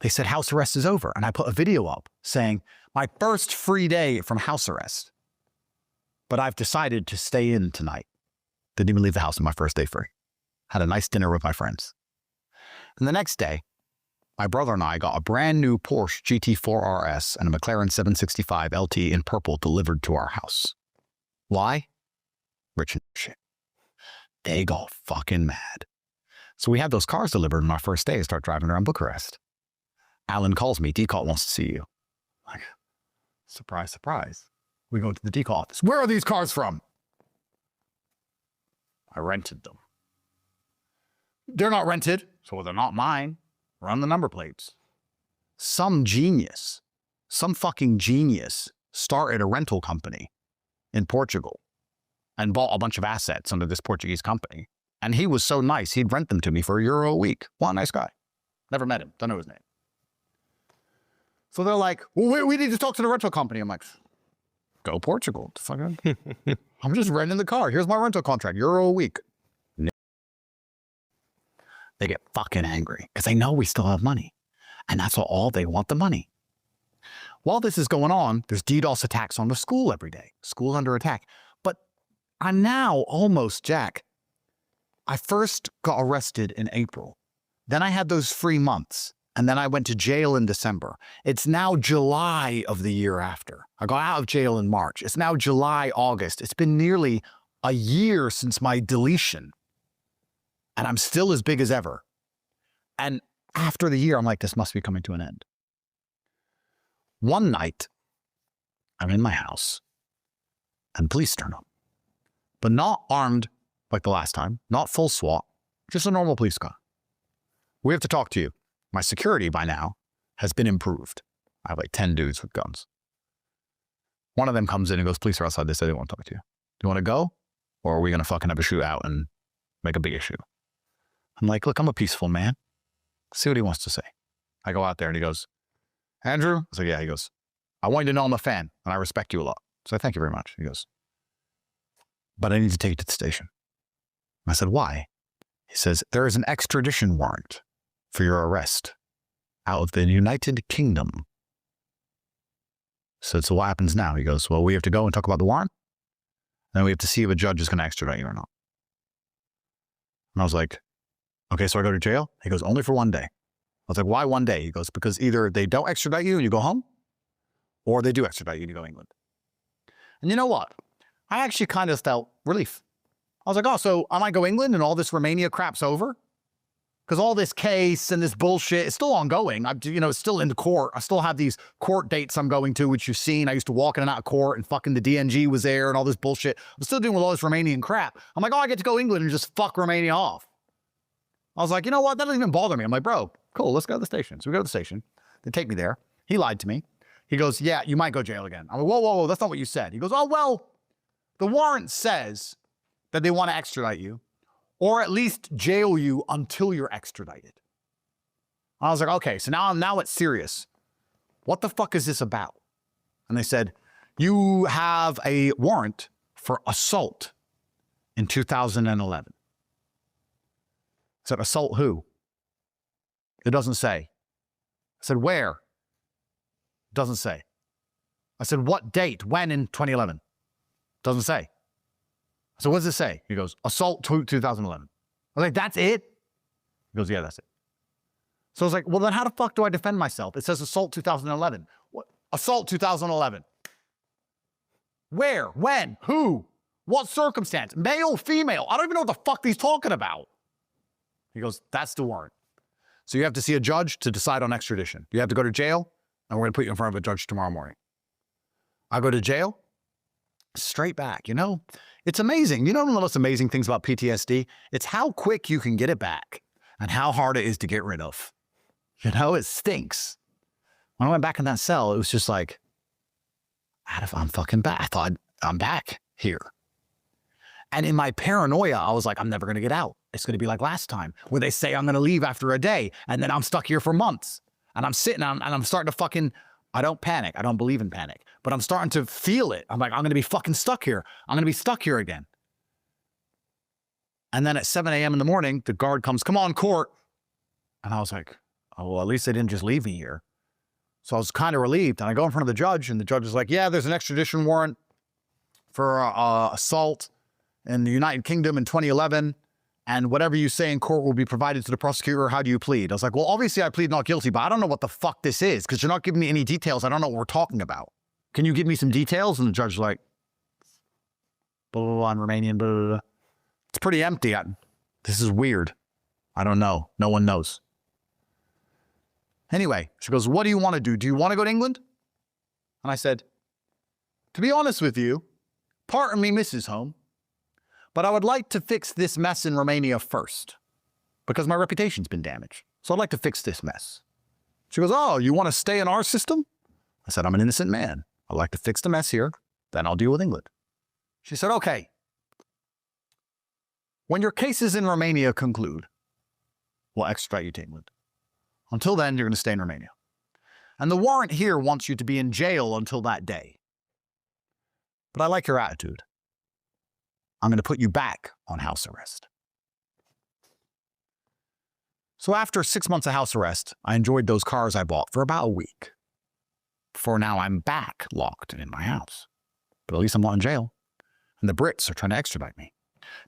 They said house arrest is over. And I put a video up saying, my first free day from house arrest. But I've decided to stay in tonight. Didn't even leave the house on my first day free. Had a nice dinner with my friends. And the next day, my brother and I got a brand new Porsche GT4 RS and a McLaren 765 LT in purple delivered to our house. Why? Rich and shit. They got fucking mad. So we had those cars delivered on our first day and start driving around Bucharest. Alan calls me, DCOT wants to see you. Like, surprise, surprise. We go to the DCOT office. Where are these cars from? I rented them. They're not rented, so they're not mine. Run the number plates. Some genius, some fucking genius started a rental company in Portugal and bought a bunch of assets under this Portuguese company. And he was so nice, he'd rent them to me for €1 a week. What a nice guy. Never met him. Don't know his name. So they're like, well, we need to talk to the rental company. I'm like, go Portugal. Fucking, I'm just renting the car. Here's my rental contract. €1 a week. They get fucking angry because they know we still have money. And that's all they want, the money. While this is going on, there's DDoS attacks on the school every day. School's under attack. But I'm now almost, Jack, I first got arrested in April. Then I had those 3 months. And then I went to jail in December. It's now July of the year after. I got out of jail in March. It's now July, August. It's been nearly a year since my deletion. And I'm still as big as ever. And after the year, I'm like, this must be coming to an end. One night, I'm in my house, and police turn up. But not armed like the last time, not full SWAT, just a normal police car. We have to talk to you. My security by now has been improved. I have like 10 dudes with guns. One of them comes in and goes, police are outside. They say they want to talk to you. Do you want to go? Or are we going to fucking have a shootout and make a big issue? I'm like, look, I'm a peaceful man. See what he wants to say. I go out there and he goes, Andrew? I was like, yeah. He goes, I want you to know I'm a fan and I respect you a lot. So I thank you very much. He goes, but I need to take you to the station. I said, why? He says, there is an extradition warrant for your arrest out of the United Kingdom. So what happens now? He goes, well, we have to go and talk about the warrant. Then we have to see if a judge is going to extradite you or not. And I was like, okay, so I go to jail? He goes, only for 1 day. I was like, why 1 day? He goes, because either they don't extradite you and you go home, or they do extradite you and you go to England. And you know what? I actually kind of felt relief. I was like, oh, so I might go England and all this Romania crap's over? Because all this case and this bullshit is still ongoing. It's still in the court. I still have these court dates I'm going to, which you've seen. I used to walk in and out of court and fucking the DNG was there and all this bullshit. I'm still doing all this Romanian crap. I'm like, oh, I get to go to England and just fuck Romania off. I was like, you know what? That doesn't even bother me. I'm like, bro, cool, let's go to the station. So we go to the station. They take me there. He lied to me. He goes, yeah, you might go to jail again. I'm like, whoa, that's not what you said. He goes, oh, well, the warrant says that they want to extradite you or at least jail you until you're extradited. I was like, okay, so now it's serious. What the fuck is this about? And they said, you have a warrant for assault in 2011. I said, assault who? It doesn't say. I said, where? It doesn't say. I said, what date? When in 2011? Doesn't say. So what does it say? He goes, assault 2011. I was like, that's it? He goes, yeah, that's it. So I was like, well, then how the fuck do I defend myself? It says assault 2011. What? Assault 2011. Where? When? Who? What circumstance? Male, female? I don't even know what the fuck he's talking about. He goes, that's the warrant. So you have to see a judge to decide on extradition. You have to go to jail, and we're going to put you in front of a judge tomorrow morning. I go to jail, straight back. It's amazing. One of the most amazing things about PTSD? It's how quick you can get it back and how hard it is to get rid of. It stinks. When I went back in that cell, it was just like, I'm fucking back. I thought I'm back here. And in my paranoia, I was like, I'm never going to get out. It's going to be like last time where they say I'm going to leave after a day and then I'm stuck here for months. And I'm sitting and I'm starting to fucking, I don't panic. I don't believe in panic, but I'm starting to feel it. I'm like, I'm going to be fucking stuck here. I'm going to be stuck here again. And then at 7 a.m. in the morning, the guard comes, come on, court. And I was like, oh, well, at least they didn't just leave me here. So I was kind of relieved. And I go in front of the judge and the judge is like, yeah, there's an extradition warrant for assault in the United Kingdom in 2011. And whatever you say in court will be provided to the prosecutor. How do you plead? I was like, well, obviously I plead not guilty, but I don't know what the fuck this is because you're not giving me any details. I don't know what we're talking about. Can you give me some details? And the judge's like, blah, blah, blah, in Romanian, blah, blah, blah. It's pretty empty. This is weird. I don't know. No one knows. Anyway, she goes, what do you want to do? Do you want to go to England? And I said, to be honest with you, part of me misses home. But I would like to fix this mess in Romania first because my reputation's been damaged. So I'd like to fix this mess. She goes, oh, you want to stay in our system? I said, I'm an innocent man. I'd like to fix the mess here. Then I'll deal with England. She said, okay. When your cases in Romania conclude, we'll extradite you to England. Until then, you're going to stay in Romania. And the warrant here wants you to be in jail until that day. But I like your attitude. I'm going to put you back on house arrest. So after 6 months of house arrest, I enjoyed those cars I bought for about a week. For now, I'm back locked in my house. But at least I'm not in jail. And the Brits are trying to extradite me.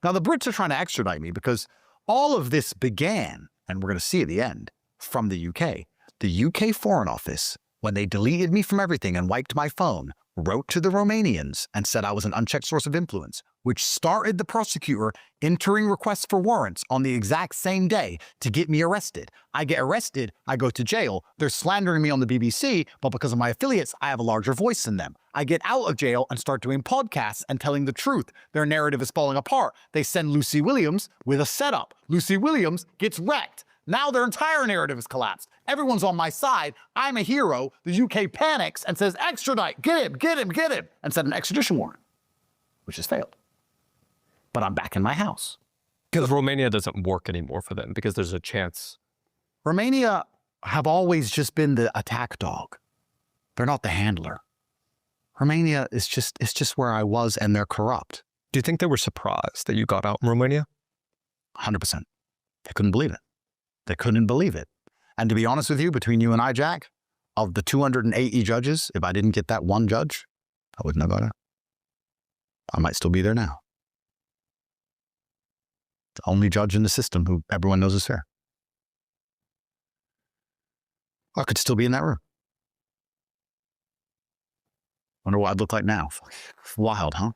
Now, the Brits are trying to extradite me because all of this began, and we're going to see at the end, from the UK. The UK Foreign Office, when they deleted me from everything and wiped my phone, wrote to the Romanians and said I was an unchecked source of influence, which started the prosecutor entering requests for warrants on the exact same day to get me arrested. I get arrested, I go to jail. They're slandering me on the BBC, but because of my affiliates, I have a larger voice than them. I get out of jail and start doing podcasts and telling the truth. Their narrative is falling apart. They send Lucy Williams with a setup. Lucy Williams gets wrecked. Now their entire narrative has collapsed. Everyone's on my side. I'm a hero. The UK panics and says, extradite, get him, get him, get him, and send an extradition warrant, which has failed. But I'm back in my house. Because Romania doesn't work anymore for them because there's a chance. Romania have always just been the attack dog. They're not the handler. Romania is just where I was, and they're corrupt. Do you think they were surprised that you got out in Romania? 100%. They couldn't believe it. They couldn't believe it. And to be honest with you, between you and I, Jack, of the 280 judges, if I didn't get that one judge, I wouldn't have got out. I might still be there now. The only judge in the system who everyone knows is fair. I could still be in that room. Wonder what I'd look like now. Wild, huh?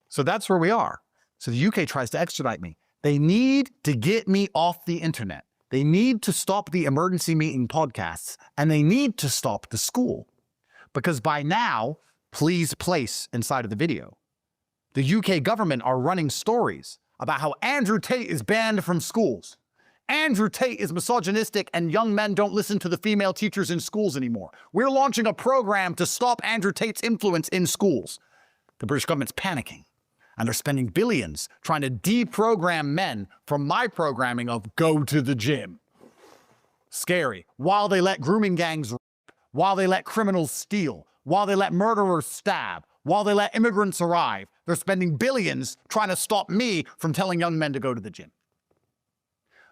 So that's where we are. So the UK tries to extradite me. They need to get me off the internet. They need to stop the emergency meeting podcasts, and they need to stop the school. Because by now, please place inside of the video, the UK government are running stories about how Andrew Tate is banned from schools. Andrew Tate is misogynistic and young men don't listen to the female teachers in schools anymore. We're launching a program to stop Andrew Tate's influence in schools. The British government's panicking. And they're spending billions trying to deprogram men from my programming of go to the gym. Scary. While they let grooming gangs rape, while they let criminals steal, while they let murderers stab, while they let immigrants arrive, they're spending billions trying to stop me from telling young men to go to the gym.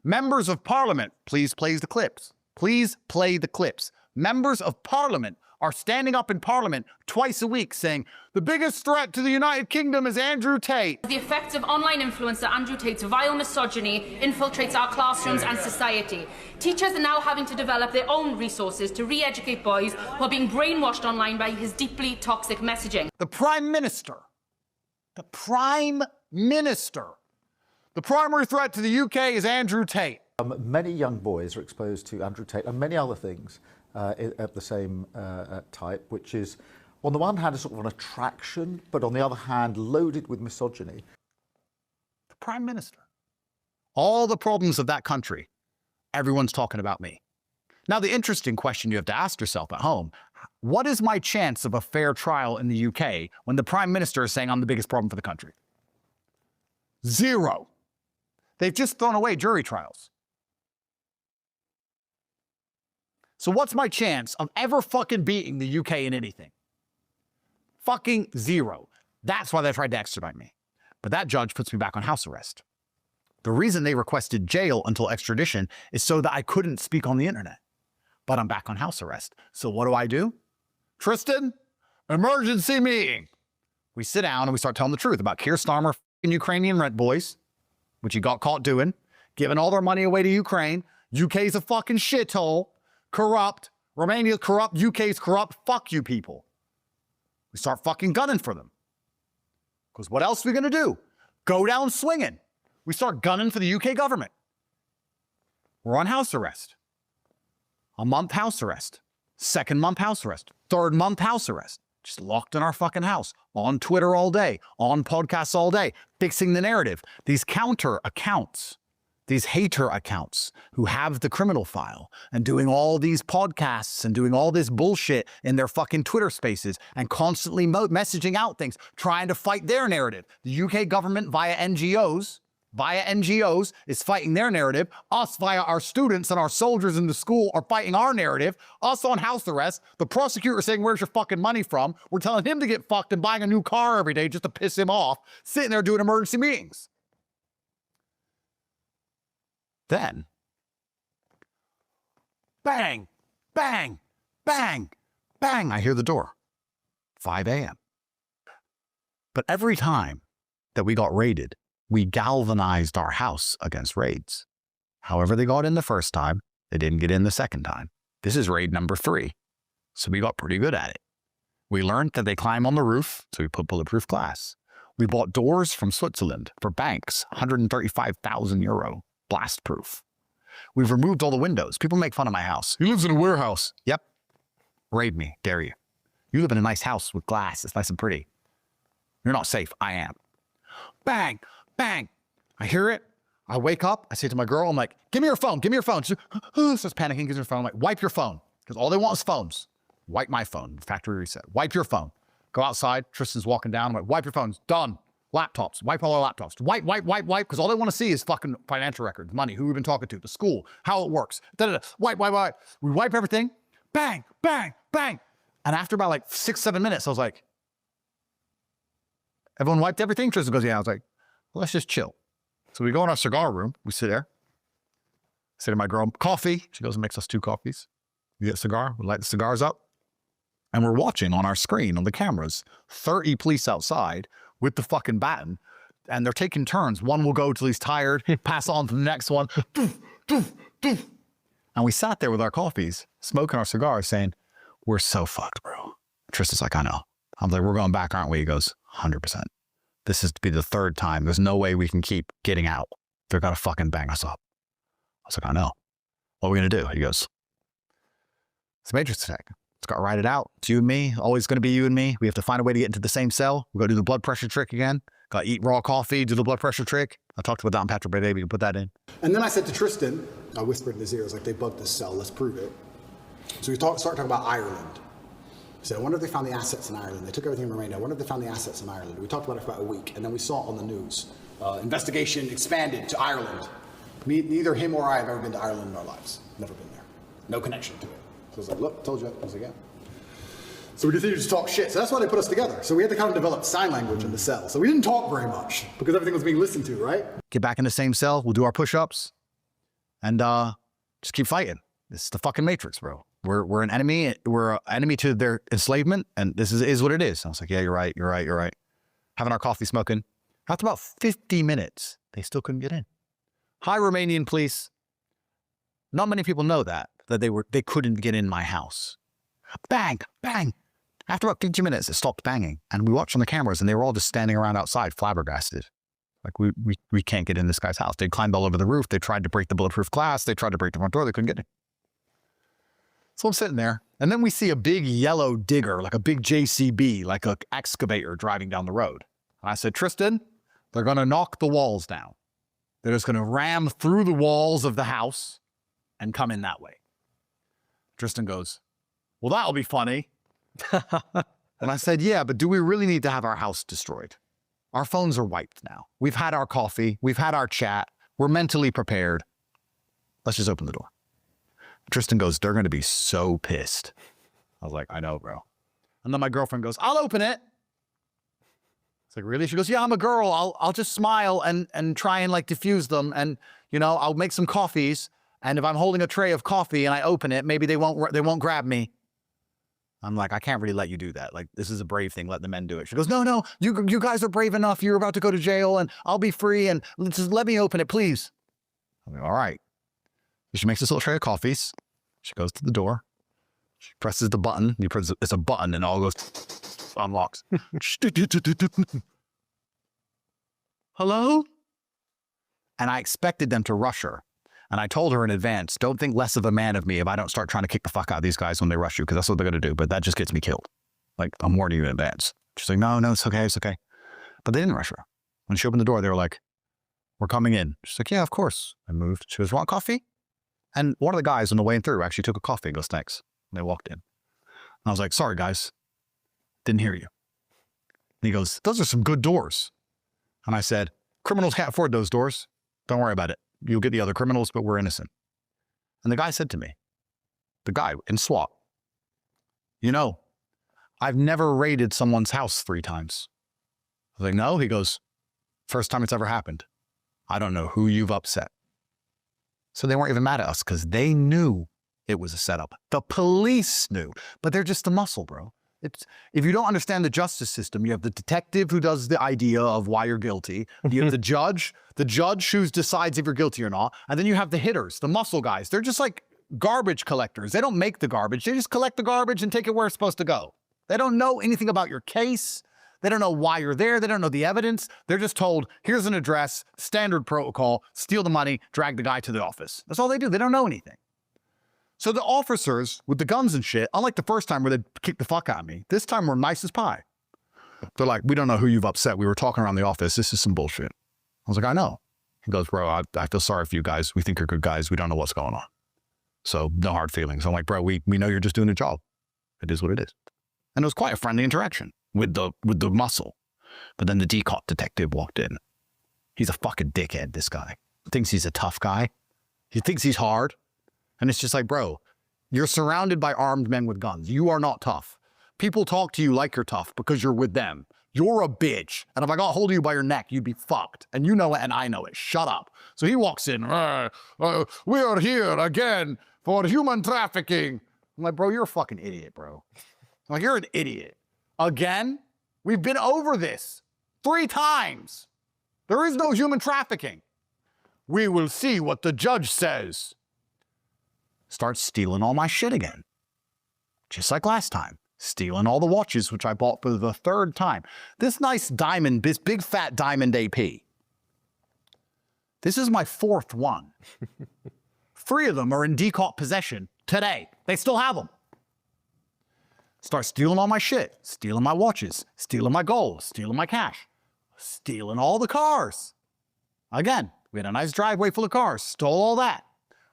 Members of Parliament, please play the clips. Please play the clips. Members of Parliament are standing up in Parliament twice a week saying, the biggest threat to the United Kingdom is Andrew Tate. The effects of online influencer Andrew Tate's vile misogyny infiltrates our classrooms and society. Teachers are now having to develop their own resources to re-educate boys who are being brainwashed online by his deeply toxic messaging. The Prime Minister, the primary threat to the UK is Andrew Tate. Many young boys are exposed to Andrew Tate and many other things of the same type, which is, on the one hand, a sort of an attraction, but on the other hand, loaded with misogyny. The Prime Minister. All the problems of that country, everyone's talking about me. Now, the interesting question you have to ask yourself at home, what is my chance of a fair trial in the UK when the Prime Minister is saying I'm the biggest problem for the country? 0. They've just thrown away jury trials. So what's my chance of ever fucking beating the UK in anything? Fucking 0. That's why they tried to extradite me. But that judge puts me back on house arrest. The reason they requested jail until extradition is so that I couldn't speak on the internet. But I'm back on house arrest. So what do? Tristan, emergency meeting. We sit down and we start telling the truth about Keir Starmer f***ing Ukrainian rent boys, which he got caught doing, giving all their money away to Ukraine. UK's a fucking shithole, corrupt, Romania's corrupt, UK's corrupt, fuck you people. We start fucking gunning for them. Because what else are we going to do? Go down swinging. We start gunning for the UK government. We're on house arrest. A month house arrest. 2nd month house arrest. 3rd month house arrest. Just locked in our fucking house. On Twitter all day. On podcasts all day. Fixing the narrative. These counter accounts. These hater accounts who have the criminal file and doing all these podcasts and doing all this bullshit in their fucking Twitter spaces and constantly messaging out things, trying to fight their narrative. The UK government via NGOs is fighting their narrative. Us via our students and our soldiers in the school are fighting our narrative. Us on house arrest. The prosecutor saying, where's your fucking money from? We're telling him to get fucked and buying a new car every day just to piss him off, sitting there doing emergency meetings. Then, bang, bang, bang, bang, I hear the door. 5 a.m. But every time that we got raided, we galvanized our house against raids. However they got in the first time, they didn't get in the second time. This is raid number 3. So we got pretty good at it. We learned that they climb on the roof, so we put bulletproof glass. We bought doors from Switzerland for banks, 135,000 euro. Blast proof. We've removed all the windows. People make fun of my house. He lives in a warehouse. Yep. Raid me, dare you. You live in a nice house with glass. It's nice and pretty. You're not safe. I am. Bang, bang. I hear it. I wake up. I say to my girl, I'm like, give me your phone. Give me your phone. She starts panicking, gives her phone. I'm like, wipe your phone. Because all they want is phones. Wipe my phone. Factory reset. Wipe your phone. Go outside. Tristan's walking down. I'm like, wipe your phones. Done. Laptops, wipe all our laptops. Wipe, because all they want to see is fucking financial records, money, who we've been talking to, the school, how it works. Wipe. We wipe everything. Bang, bang, bang. And after about like 6-7 minutes, I was like, everyone wiped everything? Tristan goes, yeah. I was like, well, let's just chill. So we go in our cigar room. We sit there. I say to my girl, coffee. She goes and makes us 2 coffees. We get a cigar. We light the cigars up. And we're watching on our screen, on the cameras, 30 police outside with the fucking baton, and they're taking turns. One will go till he's tired, pass on to the next one. And we sat there with our coffees, smoking our cigars, saying, we're so fucked, bro. Tristan's like, I know. I'm like, we're going back, aren't we? He goes, 100%. This is to be the 3rd time. There's no way we can keep getting out. They're gonna fucking bang us up. I was like, I know. What are we gonna do? He goes, it's a Matrix attack. It's got to ride it out. It's you and me. Always going to be you and me. We have to find a way to get into the same cell. We got to do the blood pressure trick again. Got to eat raw coffee, do the blood pressure trick. I talked about that on Patrick Bay Baby. You can put that in. And then I said to Tristan, I whispered in his ear, I was like, they bugged this cell. Let's prove it. So we started talking about Ireland. I said, I wonder if they found the assets in Ireland. They took everything in Romania. I wonder if they found the assets in Ireland. We talked about it for about a week. And then we saw it on the news. Investigation expanded to Ireland. Neither him or I have ever been to Ireland in our lives. Never been there. No connection to it. So I was like, look, told you. I was like, yeah. So we continued to talk shit. So that's why they put us together. So we had to kind of develop sign language in the cell. So we didn't talk very much because everything was being listened to, right? Get back in the same cell. We'll do our push-ups and just keep fighting. This is the fucking Matrix, bro. We're an enemy. We're an enemy to their enslavement, and this is what it is. I was like, yeah, you're right. Having our coffee, smoking. After about 50 minutes, they still couldn't get in. Hi, Romanian police. Not many people know that they couldn't get in my house. Bang, bang. After about 50 minutes, it stopped banging. And we watched on the cameras, and they were all just standing around outside, flabbergasted. Like, we can't get in this guy's house. They climbed all over the roof. They tried to break the bulletproof glass. They tried to break the front door. They couldn't get in. So I'm sitting there, and then we see a big yellow digger, like a big JCB, like an excavator driving down the road. And I said, Tristan, they're going to knock the walls down. They're just going to ram through the walls of the house and come in that way. Tristan goes, well, that'll be funny. And I said, yeah, but do we really need to have our house destroyed? Our phones are wiped now. We've had our coffee. We've had our chat. We're mentally prepared. Let's just open the door. Tristan goes, they're going to be so pissed. I was like, I know, bro. And then my girlfriend goes, I'll open it. It's like, really? She goes, yeah, I'm a girl. I'll just smile and try and like diffuse them. And, you know, I'll make some coffees. And if I'm holding a tray of coffee and I open it, maybe they won't grab me. I'm like, I can't really let you do that. Like, this is a brave thing. Let the men do it. She goes, no, you guys are brave enough. You're about to go to jail and I'll be free. And just let me open it, please. I'm like, all right. So she makes this little tray of coffees. She goes to the door. She presses the button. It's a button and all goes, unlocks. Hello? And I expected them to rush her. And I told her in advance, don't think less of a man of me if I don't start trying to kick the fuck out of these guys when they rush you, because that's what they're going to do. But that just gets me killed. Like, I'm warning you in advance. She's like, no, it's okay, it's okay. But they didn't rush her. When she opened the door, they were like, we're coming in. She's like, yeah, of course. I moved. She goes, want coffee? And one of the guys on the way through actually took a coffee and goes, thanks. And they walked in. And I was like, sorry, guys. Didn't hear you. And he goes, those are some good doors. And I said, criminals can't afford those doors. Don't worry about it. You'll get the other criminals, but we're innocent. And the guy said to me, the guy in SWAT, you know, I've never raided someone's house 3 times. I was like, no? He goes, first time it's ever happened. I don't know who you've upset. So they weren't even mad at us because they knew it was a setup. The police knew, but they're just the muscle, bro. If you don't understand the justice system, you have the detective who does the idea of why you're guilty. You have the judge who decides if you're guilty or not. And then you have the hitters, the muscle guys. They're just like garbage collectors. They don't make the garbage. They just collect the garbage and take it where it's supposed to go. They don't know anything about your case. They don't know why you're there. They don't know the evidence. They're just told, here's an address, standard protocol, steal the money, drag the guy to the office. That's all they do. They don't know anything. So the officers with the guns and shit, unlike the first time where they kicked the fuck out of me, this time we're nice as pie. They're like, we don't know who you've upset. We were talking around the office. This is some bullshit. I was like, I know. He goes, bro, I feel sorry for you guys. We think you're good guys. We don't know what's going on. So no hard feelings. I'm like, bro, we know you're just doing a job. It is what it is. And it was quite a friendly interaction with the muscle. But then the decot detective walked in. He's a fucking dickhead, this guy. Thinks he's a tough guy. He thinks he's hard. And it's just like, bro, you're surrounded by armed men with guns. You are not tough. People talk to you like you're tough because you're with them. You're a bitch. And if I got hold of you by your neck, you'd be fucked. And you know it, and I know it. Shut up. So he walks in. We are here again for human trafficking. I'm like, bro, you're a fucking idiot, bro. I'm like, you're an idiot. Again? We've been over this 3 times. There is no human trafficking. We will see what the judge says. Start stealing all my shit again. Just like last time. Stealing all the watches, which I bought for the 3rd time. This nice diamond, this big fat diamond AP. This is my 4th one. 3 of them are in decot possession today. They still have them. Start stealing all my shit. Stealing my watches. Stealing my gold. Stealing my cash. Stealing all the cars. Again, we had a nice driveway full of cars. Stole all that.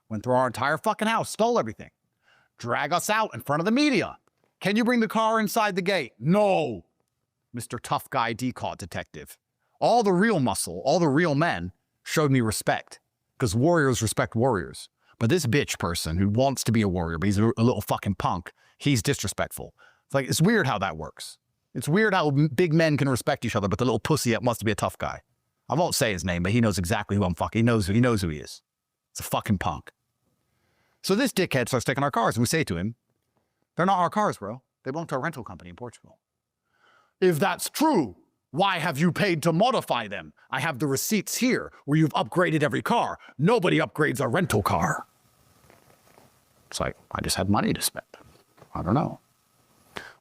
Went through our entire fucking house, stole everything. Drag us out in front of the media. Can you bring the car inside the gate? No. Mr. Tough Guy Decot Detective. All the real muscle, all the real men showed me respect because warriors respect warriors. But this bitch person who wants to be a warrior, but he's a little fucking punk, he's disrespectful. It's like, it's weird how that works. It's weird how big men can respect each other, but the little pussy wants to be a tough guy. I won't say his name, but he knows exactly who I'm fucking. He knows who he is. It's a fucking punk. So this dickhead starts taking our cars, and we say to him, they're not our cars, bro. They belong to a rental company in Portugal. If that's true, why have you paid to modify them? I have the receipts here where you've upgraded every car. Nobody upgrades a rental car. It's like, I just had money to spend. I don't know.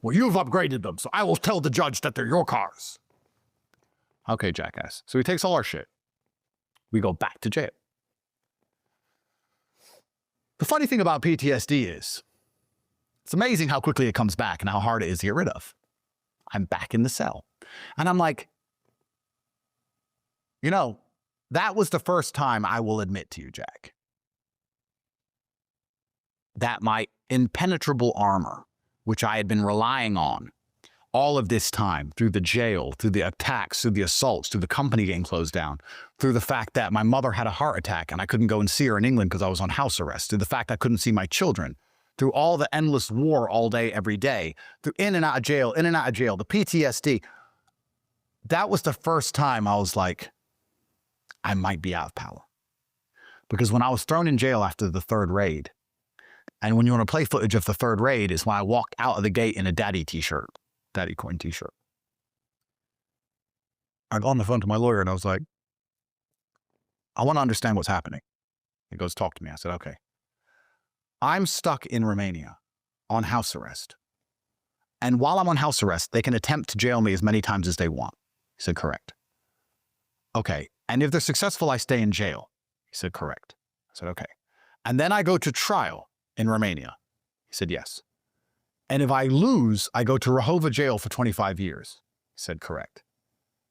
Well, you've upgraded them, so I will tell the judge that they're your cars. Okay, jackass. So he takes all our shit. We go back to jail. The funny thing about PTSD is, it's amazing how quickly it comes back and how hard it is to get rid of. I'm back in the cell. And I'm like, you know, that was the first time I will admit to you, Jack, that my impenetrable armor, which I had been relying on all of this time, through the jail, through the attacks, through the assaults, through the company getting closed down, through the fact that my mother had a heart attack and I couldn't go and see her in England because I was on house arrest, through the fact I couldn't see my children, through all the endless war all day, every day, through in and out of jail, the PTSD. That was the first time I was like, I might be out of power. Because when I was thrown in jail after the third raid, and when you want to play footage of the third raid is when I walked out of the gate in a daddy t-shirt, daddy coin t-shirt. I got on the phone to my lawyer and I was like, I want to understand what's happening. He goes, talk to me. I said, okay. I'm stuck in Romania on house arrest. And while I'm on house arrest, they can attempt to jail me as many times as they want. He said, correct. Okay. And if they're successful, I stay in jail. He said, correct. I said, okay. And then I go to trial in Romania. He said, yes. And if I lose, I go to Rahova jail for 25 years. He said, correct.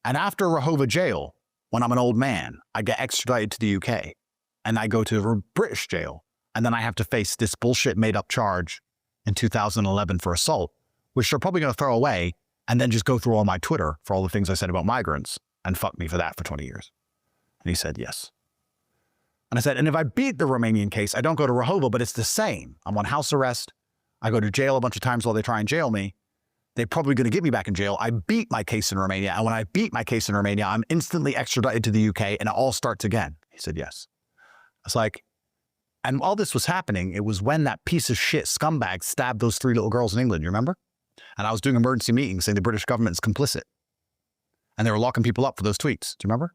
And after Rahova jail, when I'm an old man, I get extradited to the UK and I go to British jail. And then I have to face this bullshit made up charge in 2011 for assault, which they're probably going to throw away and then just go through all my Twitter for all the things I said about migrants and fuck me for that for 20 years. And he said, yes. And I said, and if I beat the Romanian case, I don't go to Rahova, but it's the same. I'm on house arrest. I go to jail a bunch of times while they try and jail me. They're probably going to get me back in jail. I beat my case in Romania. And when I beat my case in Romania, I'm instantly extradited to the UK and it all starts again. He said, yes. I was like, and while this was happening, it was when that piece of shit scumbag stabbed those 3 little girls in England, you remember? And I was doing emergency meetings saying the British government is complicit. And they were locking people up for those tweets. Do you remember?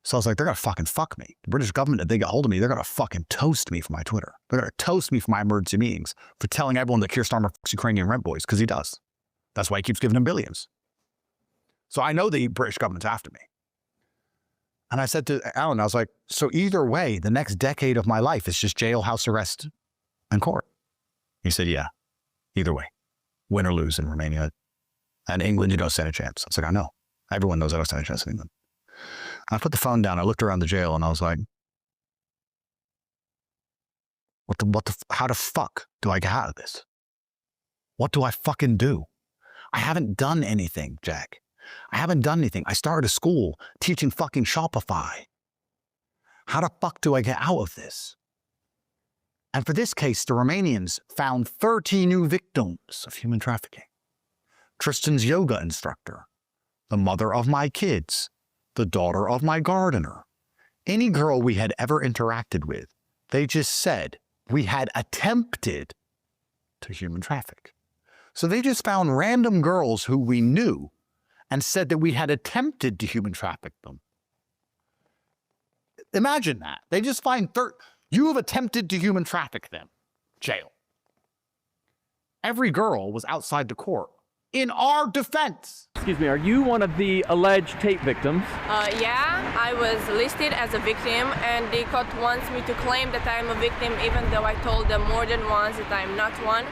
So I was like, they're going to fucking fuck me. The British government, if they get hold of me, they're going to fucking toast me for my Twitter. They're going to toast me for my emergency meetings for telling everyone that Keir Starmer fucks Ukrainian rent boys, because he does. That's why he keeps giving them billions. So I know the British government's after me. And I said to Alan, I was like, so either way, the next decade of my life is just jail, house arrest, and court. He said, yeah, either way, win or lose in Romania. And England, you don't stand a chance. I was like, I know. Everyone knows I don't stand a chance in England. I put the phone down. I looked around the jail and I was like, how the fuck do I get out of this? What do I fucking do? I haven't done anything, Jack. I haven't done anything. I started a school teaching fucking Shopify. How the fuck do I get out of this? And for this case, the Romanians found 30 new victims of human trafficking. Tristan's yoga instructor, the mother of my kids, the daughter of my gardener, any girl we had ever interacted with. They just said we had attempted to human traffic. So they just found random girls who we knew and said that we had attempted to human traffic them. Imagine that. They just find you have attempted to human traffic them. Jail. Every girl was outside the court. In our defense. Excuse me, are you one of the alleged Tate victims? Yeah, I was listed as a victim and the court wants me to claim that I'm a victim even though I told them more than once that I'm not one.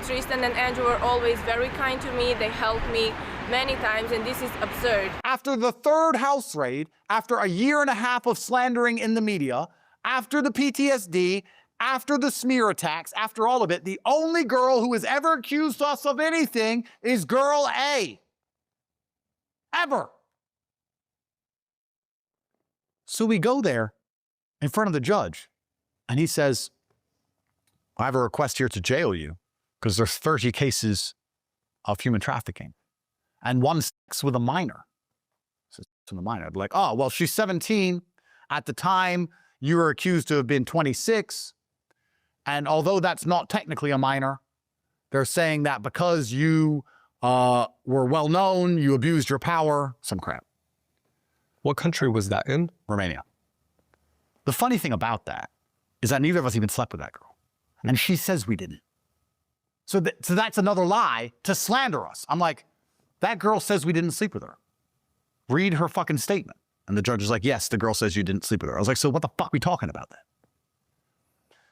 Tristan and Andrew were always very kind to me. They helped me many times and this is absurd. After the third house raid, after a year and a half of slandering in the media, after the PTSD, after the smear attacks, after all of it, the only girl who has ever accused us of anything is girl A. Ever. So we go there in front of the judge and he says, I have a request here to jail you because there's 30 cases of human trafficking and one sex with a minor. So to the minor, I'd be like, oh, well, she's 17. At the time, you were accused to have been 26. And although that's not technically a minor, they're saying that because you were well known, you abused your power, some crap. What country was that in? Romania. The funny thing about that is that neither of us even slept with that girl. And she says we didn't. So that's another lie to slander us. I'm like, that girl says we didn't sleep with her. Read her fucking statement. And the judge is like, yes, the girl says you didn't sleep with her. I was like, so what the fuck are we talking about then?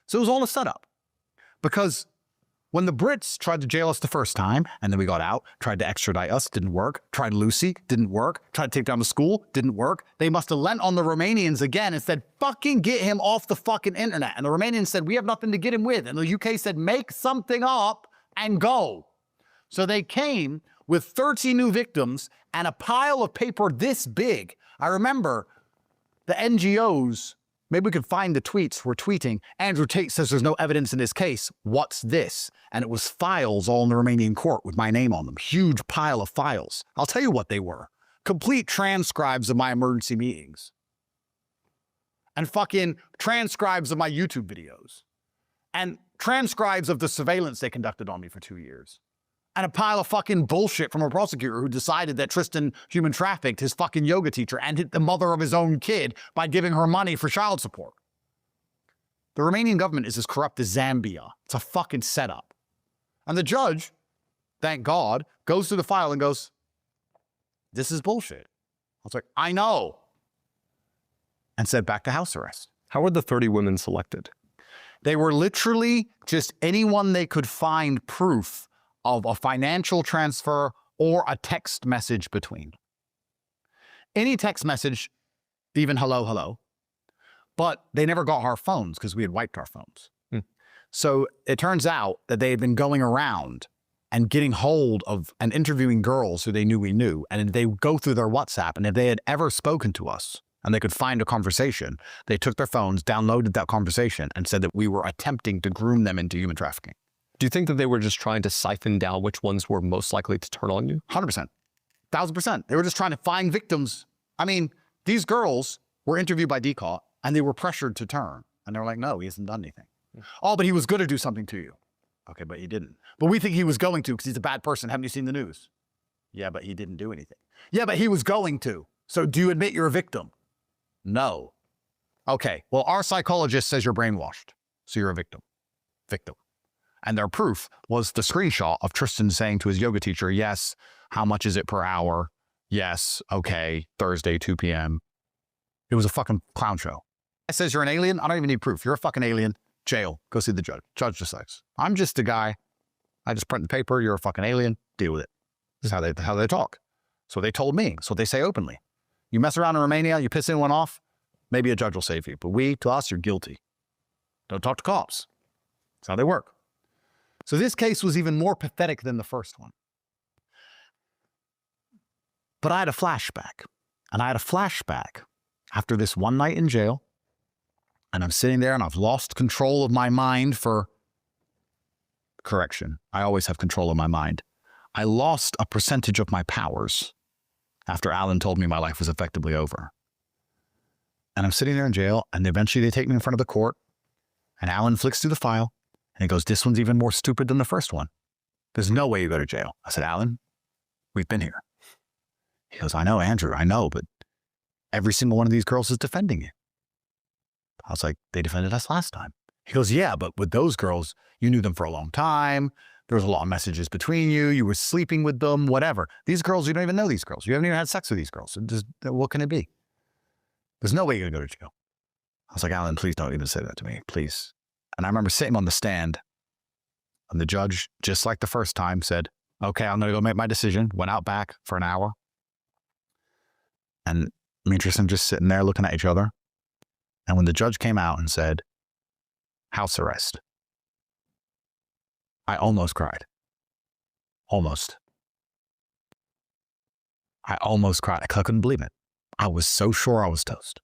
So it was all a setup because When the Brits tried to jail us the first time, and then we got out, tried to extradite us, didn't work, tried Lucy, didn't work, tried to take down the school, didn't work, they must have lent on the Romanians again and said, fucking get him off the fucking internet. And the Romanians said, we have nothing to get him with. And the UK said, make something up and go. So they came with 30 new victims and a pile of paper this big. I remember the NGOs, maybe we could find the tweets, were tweeting, Andrew Tate says there's no evidence in this case. What's this? And it was files all in the Romanian court with my name on them. Huge pile of files. I'll tell you what they were. Complete transcribes of my emergency meetings. And fucking transcribes of my YouTube videos. And transcribes of the surveillance they conducted on me for 2 years. And a pile of fucking bullshit from a prosecutor who decided that Tristan human trafficked his fucking yoga teacher and hit the mother of his own kid by giving her money for child support. The Romanian government is as corrupt as Zambia. It's a fucking setup. And the judge, thank God, goes through the file and goes, this is bullshit. I was like, I know. And said back to house arrest. How were the 30 women selected? They were literally just anyone they could find proof of a financial transfer or a text message between. Any text message, even hello, hello. But they never got our phones because we had wiped our phones. So it turns out that they had been going around and getting hold of and interviewing girls who they knew we knew. And they would go through their WhatsApp, and if they had ever spoken to us and they could find a conversation, they took their phones, downloaded that conversation, and said that we were attempting to groom them into human trafficking. Do you think that they were just trying to siphon down which ones were most likely to turn on you? 100%. 1,000%. They were just trying to find victims. I mean, these girls were interviewed by DCAUT, and they were pressured to turn. And they were like, no, he hasn't done anything. Oh, but he was going to do something to you. Okay, but he didn't. But we think he was going to because he's a bad person. Haven't you seen the news? Yeah, but he didn't do anything. Yeah, but he was going to. So do you admit you're a victim? No. Okay, well, our psychologist says you're brainwashed. So you're a victim. Victim. And their proof was the screenshot of Tristan saying to his yoga teacher, yes, how much is it per hour? Yes, okay, Thursday, 2 p.m. It was a fucking clown show. It says you're an alien. I don't even need proof. You're a fucking alien. Jail. Go see the judge. Judge decides. I'm just a guy. I just print the paper. You're a fucking alien. Deal with it. This is how they talk. So they told me. So they say openly. You mess around in Romania, you piss anyone off, maybe a judge will save you. But to us, you're guilty. Don't talk to cops. That's how they work. So this case was even more pathetic than the first one. But I had a flashback. And I had a flashback after this one night in jail. And I'm sitting there and I've lost control of my mind for... Correction. I always have control of my mind. I lost a percentage of my powers after Alan told me my life was effectively over. And I'm sitting there in jail, and eventually they take me in front of the court, and Alan flicks through the file, and he goes, this one's even more stupid than the first one. There's no way you go to jail. I said, Alan, we've been here. He goes, I know, Andrew, I know, but every single one of these girls is defending you. I was like, they defended us last time. He goes, yeah, but with those girls, you knew them for a long time. There was a lot of messages between you. You were sleeping with them, whatever. These girls, you don't even know these girls. You haven't even had sex with these girls. What can it be? There's no way you're going to go to jail. I was like, Alan, please don't even say that to me, please. And I remember sitting on the stand, and the judge, just like the first time, said, okay, I'm going to go make my decision. Went out back for an hour. And me and Tristan just sitting there looking at each other. And when the judge came out and said, house arrest, I almost cried. Almost. I almost cried. I couldn't believe it. I was so sure I was toast.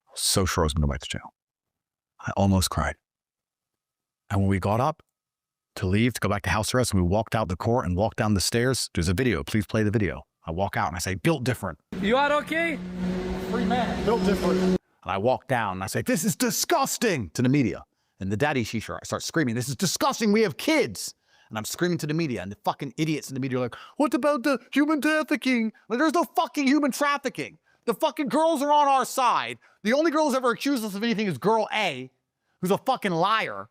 I was so sure I was going to go back to jail. I almost cried. And when we got up to leave, to go back to house arrest, and we walked out the court and walked down the stairs, there's a video. Please play the video. I walk out and I say, built different. You are okay? Free man, built different. And I walk down and I say, this is disgusting to the media. And the daddy shisha, I start screaming, this is disgusting, we have kids. And I'm screaming to the media, and the fucking idiots in the media are like, what about the human trafficking? Like, there's no fucking human trafficking. The fucking girls are on our side. The only girl who's ever accused us of anything is girl A, who's a fucking liar.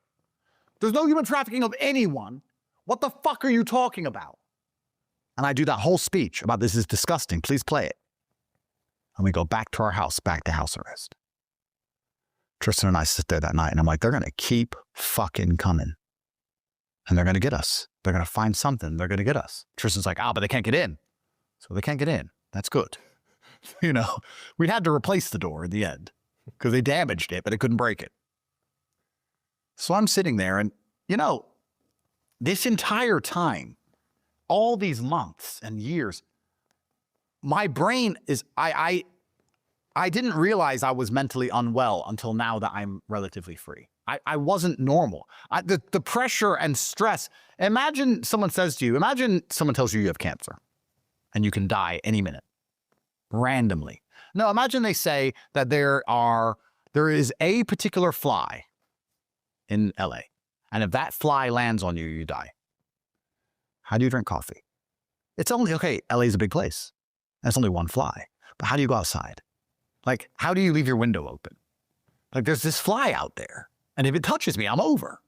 There's no human trafficking of anyone. What the fuck are you talking about? And I do that whole speech about this is disgusting. Please play it. And we go back to our house, back to house arrest. Tristan and I sit there that night, and I'm like, they're going to keep fucking coming. and they're going to get us. They're going to find something. They're going to get us. Tristan's like, but they can't get in. So they can't get in. That's good. You know, we had to replace the door in the end because they damaged it, but it couldn't break it. So I'm sitting there and, you know, this entire time, all these months and years, my brain is, I didn't realize I was mentally unwell until now that I'm relatively free. I wasn't normal. The pressure and stress. Imagine someone says to you, imagine someone tells you you have cancer and you can die any minute, randomly. No, imagine they say that there is a particular fly in LA. And if that fly lands on you, you die. How do you drink coffee? It's only, okay, LA's a big place. That's only one fly. But how do you go outside? Like, how do you leave your window open? Like, there's this fly out there. And if it touches me, I'm over.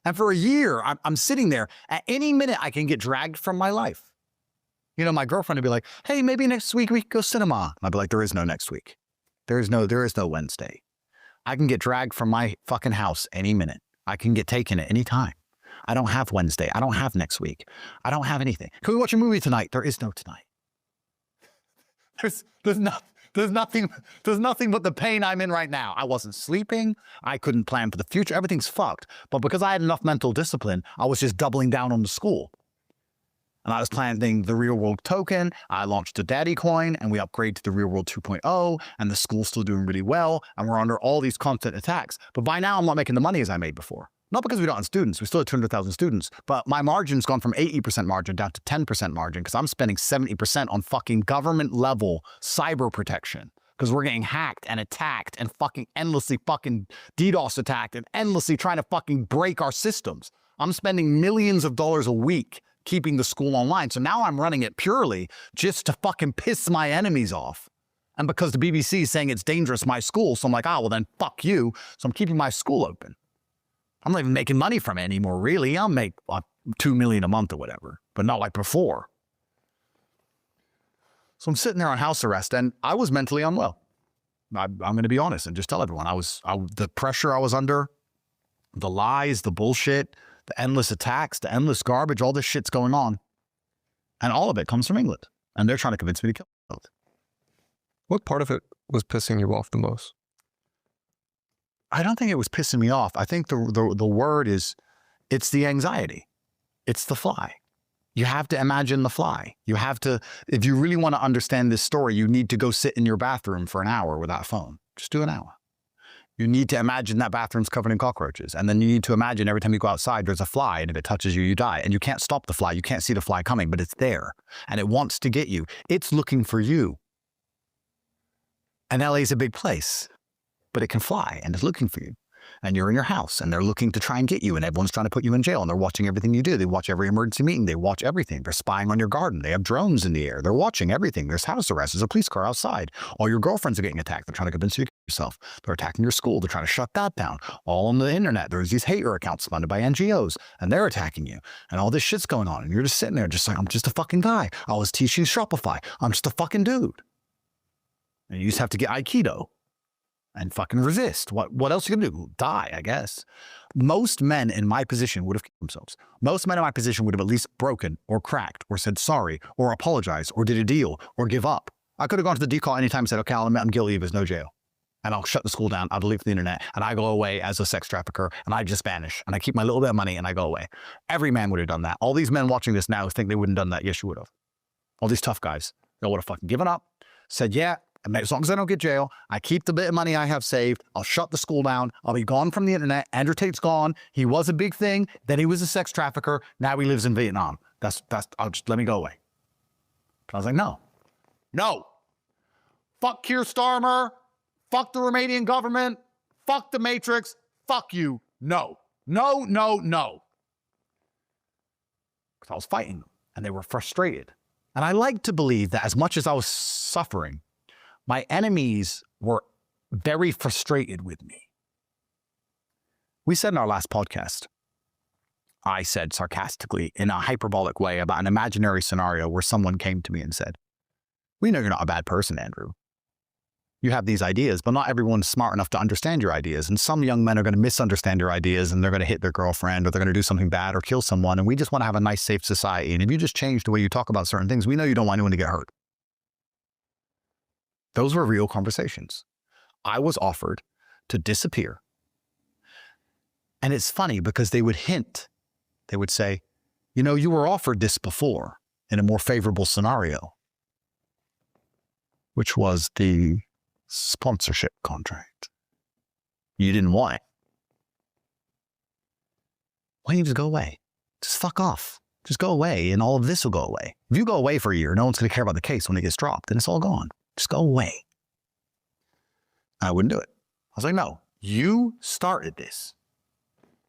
And for a year, I'm sitting there. At any minute, I can get dragged from my life. You know, my girlfriend would be like, hey, maybe next week we could go cinema. And I'd be like, there is no next week. There is no Wednesday. I can get dragged from my fucking house any minute. I can get taken at any time. I don't have Wednesday. I don't have next week. I don't have anything. Can we watch a movie tonight? There is no tonight. There's nothing but the pain I'm in right now. I wasn't sleeping. I couldn't plan for the future. Everything's fucked. But because I had enough mental discipline, I was just doubling down on the school. And I was planning the real world token. I launched a daddy coin and we upgraded to the real world 2.0 and the school's still doing really well. And we're under all these constant attacks. But by now I'm not making the money as I made before. Not because we don't have students. We still have 200,000 students. But my margin's gone from 80% margin down to 10% margin because I'm spending 70% on fucking government level cyber protection. Because we're getting hacked and attacked and fucking endlessly fucking DDoS attacked and endlessly trying to fucking break our systems. I'm spending millions of dollars a week keeping the school online. So now I'm running it purely just to fucking piss my enemies off. And because the BBC is saying it's dangerous, my school, so I'm like, well then fuck you. So I'm keeping my school open. I'm not even making money from it anymore, really. I'll make $2 million a month or whatever, but not like before. So I'm sitting there on house arrest and I was mentally unwell. I'm going to be honest and just tell everyone the pressure I was under, the lies, the bullshit, the endless attacks, the endless garbage, all this shit's going on. And all of it comes from England. And they're trying to convince me to kill myself. What part of it was pissing you off the most? I don't think it was pissing me off. I think the word is, it's the anxiety. It's the fly. You have to imagine the fly. You have to, if you really want to understand this story, you need to go sit in your bathroom for an hour without a phone. Just do an hour. You need to imagine that bathroom's covered in cockroaches. And then you need to imagine every time you go outside, there's a fly. And if it touches you, you die. And you can't stop the fly. You can't see the fly coming, but it's there. And it wants to get you. It's looking for you. And LA is a big place, but it can fly and it's looking for you. And you're in your house and they're looking to try and get you and everyone's trying to put you in jail and they're watching everything you do. They watch every emergency meeting. They watch everything. They're spying on your garden. They have drones in the air. They're watching everything. There's house arrests. There's a police car outside. All your girlfriends are getting attacked. They're trying to convince you to kill yourself. They're attacking your school. They're trying to shut that down. All on the internet. There's these hater accounts funded by NGOs and they're attacking you. And all this shit's going on. And you're just sitting there just like, I'm just a fucking guy. I was teaching Shopify. I'm just a fucking dude. And you just have to get Aikido. And fucking resist. What else are you going to do? Die, I guess. Most men in my position would have killed themselves. Most men in my position would have at least broken or cracked or said sorry or apologized or did a deal or give up. I could have gone to the decall anytime and said, okay, I'll admit I'm guilty, there's no jail. And I'll shut the school down, I'll delete the internet, and I go away as a sex trafficker, and I just vanish, and I keep my little bit of money, and I go away. Every man would have done that. All these men watching this now think they wouldn't have done that. Yes, you would have. All these tough guys, they would have fucking given up, said, yeah, as long as I don't get jail, I keep the bit of money I have saved. I'll shut the school down. I'll be gone from the internet. Andrew Tate's gone. He was a big thing. Then he was a sex trafficker. Now he lives in Vietnam. I'll just let me go away. But I was like, no. Fuck Keir Starmer. Fuck the Romanian government. Fuck the Matrix. Fuck you. No. Because I was fighting them and they were frustrated. And I like to believe that as much as I was suffering, my enemies were very frustrated with me. We said in our last podcast, I said sarcastically in a hyperbolic way about an imaginary scenario where someone came to me and said, we know you're not a bad person, Andrew. you have these ideas, but not everyone's smart enough to understand your ideas. And some young men are going to misunderstand your ideas and they're going to hit their girlfriend or they're going to do something bad or kill someone. And we just want to have a nice, safe society. And if you just change the way you talk about certain things, we know you don't want anyone to get hurt. Those were real conversations. I was offered to disappear. And it's funny because they would hint, they would say, you know, you were offered this before in a more favorable scenario, which was the sponsorship contract. You didn't want it. Why don't you just go away? Just fuck off. Just go away and all of this will go away. If you go away for a year, no one's going to care about the case when it gets dropped and it's all gone. Just go away. I wouldn't do it. I was like, no, you started this.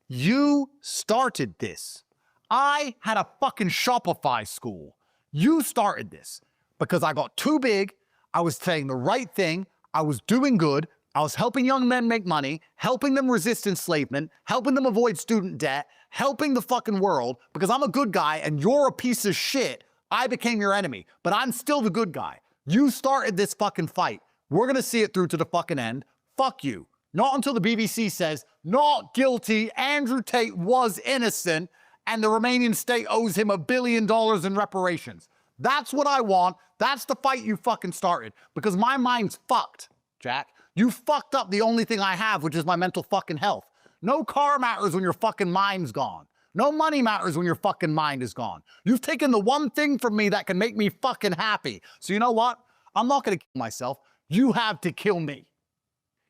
You started this. I had a fucking Shopify school. You started this because I got too big. I was saying the right thing. I was doing good. I was helping young men make money, helping them resist enslavement, helping them avoid student debt, helping the fucking world because I'm a good guy and you're a piece of shit. I became your enemy, but I'm still the good guy. You started this fucking fight. We're going to see it through to the fucking end. Fuck you. Not until the BBC says, not guilty, Andrew Tate was innocent, and the Romanian state owes him $1 billion in reparations. That's what I want. That's the fight you fucking started. Because my mind's fucked, Jack. You fucked up the only thing I have, which is my mental fucking health. No car matters when your fucking mind's gone. No money matters when your fucking mind is gone. You've taken the one thing from me that can make me fucking happy. So you know what? I'm not going to kill myself. You have to kill me.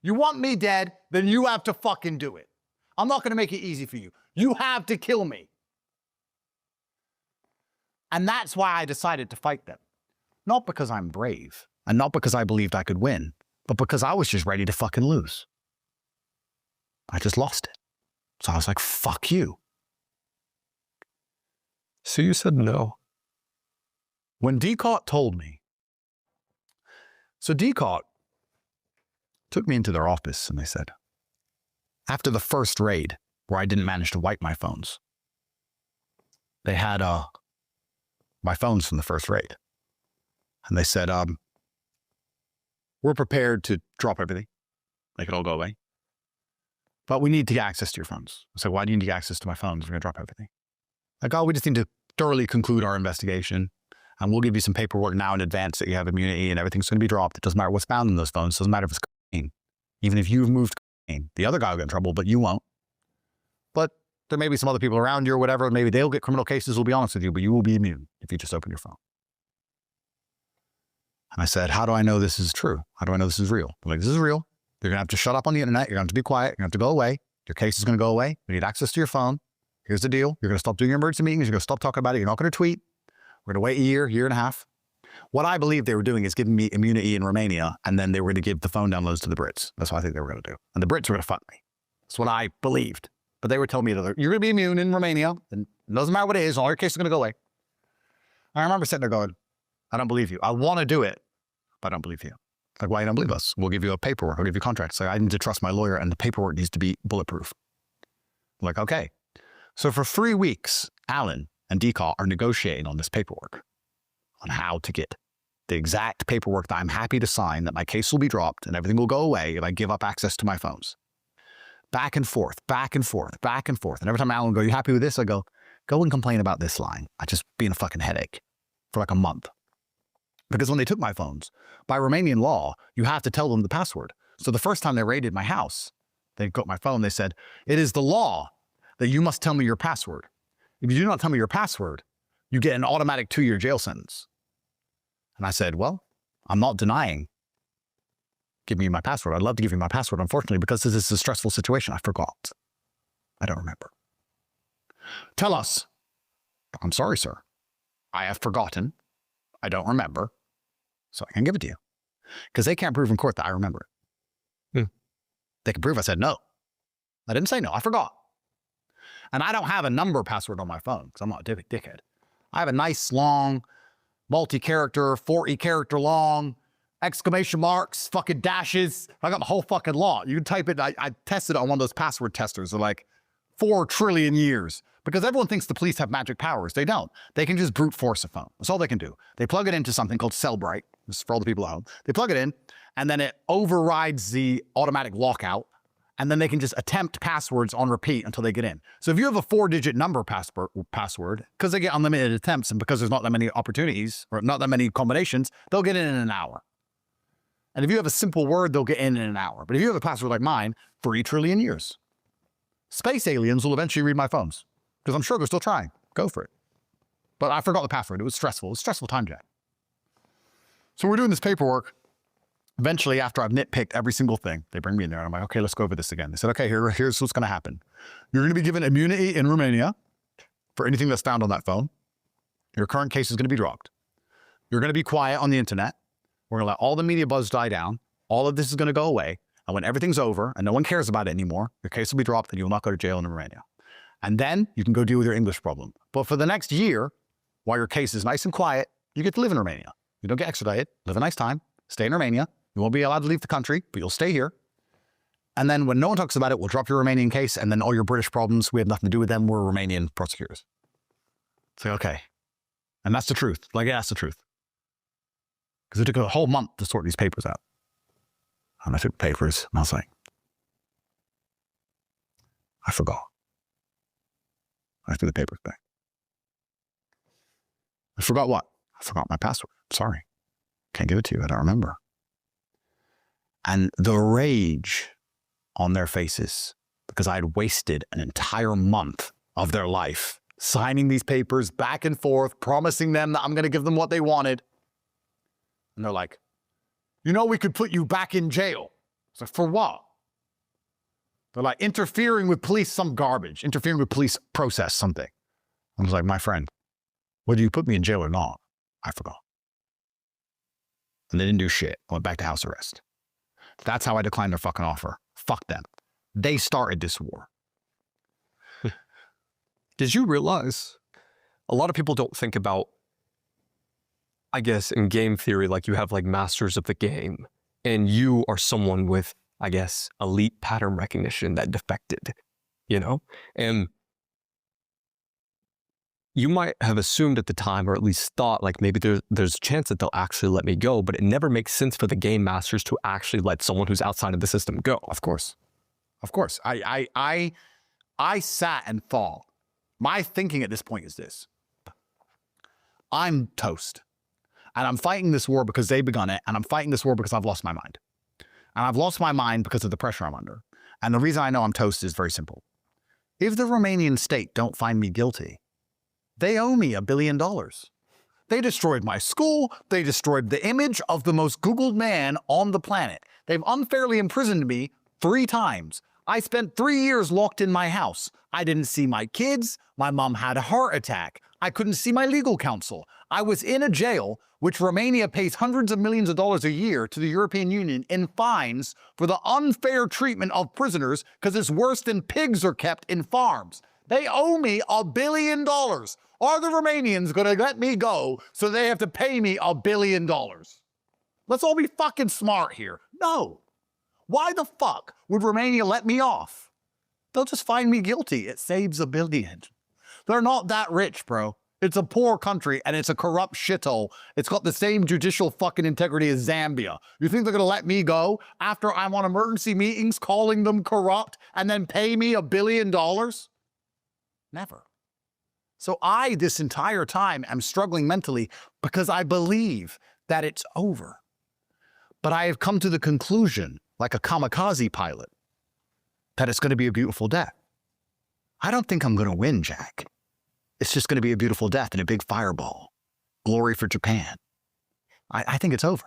You want me dead, then you have to fucking do it. I'm not going to make it easy for you. You have to kill me. And that's why I decided to fight them. Not because I'm brave, and not because I believed I could win, but because I was just ready to fucking lose. I just lost it. So I was like, fuck you. So you said no. When Tate told me, so Tate took me into their office and they said, after the first raid where I didn't manage to wipe my phones, they had my phones from the first raid. And they said, we're prepared to drop everything, make it all go away. But we need to get access to your phones. I said, why do you need to get access to my phones? We're going to drop everything. Like, oh, we just need to thoroughly conclude our investigation. And we'll give you some paperwork now in advance that you have immunity and everything's going to be dropped. It doesn't matter what's found in those phones. It doesn't matter if it's cocaine. Even if you've moved cocaine, the other guy will get in trouble, but you won't. But there may be some other people around you or whatever. Maybe they'll get criminal cases, we'll be honest with you, but you will be immune if you just open your phone. And I said, how do I know this is true? How do I know this is real? They're like, this is real. You're going to have to shut up on the internet. You're going to have to be quiet. You're going to have to go away. Your case is going to go away. We need access to your phone. Here's the deal. You're going to stop doing your emergency meetings. You're going to stop talking about it. You're not going to tweet. We're going to wait a year, year and a half. What I believe they were doing is giving me immunity in Romania, and then they were going to give the phone downloads to the Brits. That's what I think they were going to do. And the Brits were going to fuck me. That's what I believed. But they were telling me, that you're going to be immune in Romania, and it doesn't matter what it is, all your cases are going to go away. I remember sitting there going, I don't believe you. I want to do it, but I don't believe you. Like, why you don't believe us? We'll give you a paperwork. We'll give you contracts. Like, I need to trust my lawyer, and the paperwork needs to be bulletproof. I'm like, okay. So for 3 weeks, Alan and Tate are negotiating on this paperwork, on how to get the exact paperwork that I'm happy to sign, that my case will be dropped and everything will go away if I give up access to my phones. Back and forth, back and forth, back and forth. And every time Alan would go, you happy with this? I go and complain about this line. I just being a fucking headache for like a month. Because when they took my phones, by Romanian law, you have to tell them the password. So the first time they raided my house, they got my phone, they said, it is the law that you must tell me your password. If you do not tell me your password, you get an automatic 2-year jail sentence. And I said, well, I'm not denying. Give me my password. I'd love to give you my password. Unfortunately, because this is a stressful situation, I forgot. I don't remember. Tell us. I'm sorry, sir. I have forgotten. I don't remember. So I can give it to you. Because they can't prove in court that I remember it. They can prove I said no. I didn't say no. I forgot. And I don't have a number password on my phone because I'm not a dickhead. I have a nice, long, multi-character, 40 character long, exclamation marks, fucking dashes. I got the whole fucking lot. You can type it. I tested it on one of those password testers. They're like 4 trillion years. Because everyone thinks the police have magic powers. They don't. They can just brute force a phone. That's all they can do. They plug it into something called Cellbrite. This is for all the people at home. They plug it in, and then it overrides the automatic lockout, and then they can just attempt passwords on repeat until they get in. So if you have a 4-digit number password, because they get unlimited attempts and because there's not that many opportunities or not that many combinations, they'll get in an hour. And if you have a simple word, they'll get in an hour. But if you have a password like mine, 3 trillion years. Space aliens will eventually read my phones because I'm sure they're still trying. Go for it. But I forgot the password. It was stressful. It was a stressful time, Jack. So we're doing this paperwork. Eventually, after I've nitpicked every single thing, they bring me in there and I'm like, okay, let's go over this again. They said, okay, here's what's going to happen. You're going to be given immunity in Romania for anything that's found on that phone. Your current case is going to be dropped. You're going to be quiet on the internet. We're going to let all the media buzz die down. All of this is going to go away. And when everything's over and no one cares about it anymore, your case will be dropped and you will not go to jail in Romania. And then you can go deal with your English problem. But for the next year, while your case is nice and quiet, you get to live in Romania. You don't get extradited, live a nice time, stay in Romania. You won't be allowed to leave the country, but you'll stay here. And then when no one talks about it, we'll drop your Romanian case, and then all your British problems, we have nothing to do with them. We're Romanian prosecutors. It's like, okay. And that's the truth. Like, yeah, that's the truth. Because it took a whole month to sort these papers out. And I took papers, and I was like, I forgot. I threw the papers back. I forgot what? I forgot my password. Sorry. Can't give it to you. I don't remember. And the rage on their faces, because I had wasted an entire month of their life signing these papers back and forth, promising them that I'm going to give them what they wanted. And they're like, you know, we could put you back in jail. It's like, for what? They're like, interfering with police, some garbage, interfering with police process, something. I was like, my friend, whether you put me in jail or not, I forgot. And they didn't do shit. I went back to house arrest. That's how I declined their fucking offer. Fuck them. They started this war. Did you realize a lot of people don't think about, I guess, in game theory, like you have like masters of the game and you are someone with, I guess, elite pattern recognition that defected, you know? And you might have assumed at the time, or at least thought, like maybe there's a chance that they'll actually let me go, but it never makes sense for the game masters to actually let someone who's outside of the system go. Of course. Of course. I sat and thought. My thinking at this point is this. I'm toast. And I'm fighting this war because they begun it, and I'm fighting this war because I've lost my mind. And I've lost my mind because of the pressure I'm under. And the reason I know I'm toast is very simple. If the Romanian state don't find me guilty, they owe me $1 billion. They destroyed my school. They destroyed the image of the most Googled man on the planet. They've unfairly imprisoned me 3 times. I spent 3 years locked in my house. I didn't see my kids. My mom had a heart attack. I couldn't see my legal counsel. I was in a jail, which Romania pays hundreds of millions of dollars a year to the European Union in fines for the unfair treatment of prisoners because it's worse than pigs are kept in farms. They owe me $1 billion. Are the Romanians going to let me go so they have to pay me $1 billion? Let's all be fucking smart here. No. Why the fuck would Romania let me off? They'll just find me guilty. It saves $1 billion. They're not that rich, bro. It's a poor country and it's a corrupt shithole. It's got the same judicial fucking integrity as Zambia. You think they're going to let me go after I'm on emergency meetings calling them corrupt and then pay me $1 billion? Never. So I, this entire time, am struggling mentally because I believe that it's over. But I have come to the conclusion, like a kamikaze pilot, that it's going to be a beautiful death. I don't think I'm going to win, Jack. It's just going to be a beautiful death and a big fireball. Glory for Japan. I think it's over.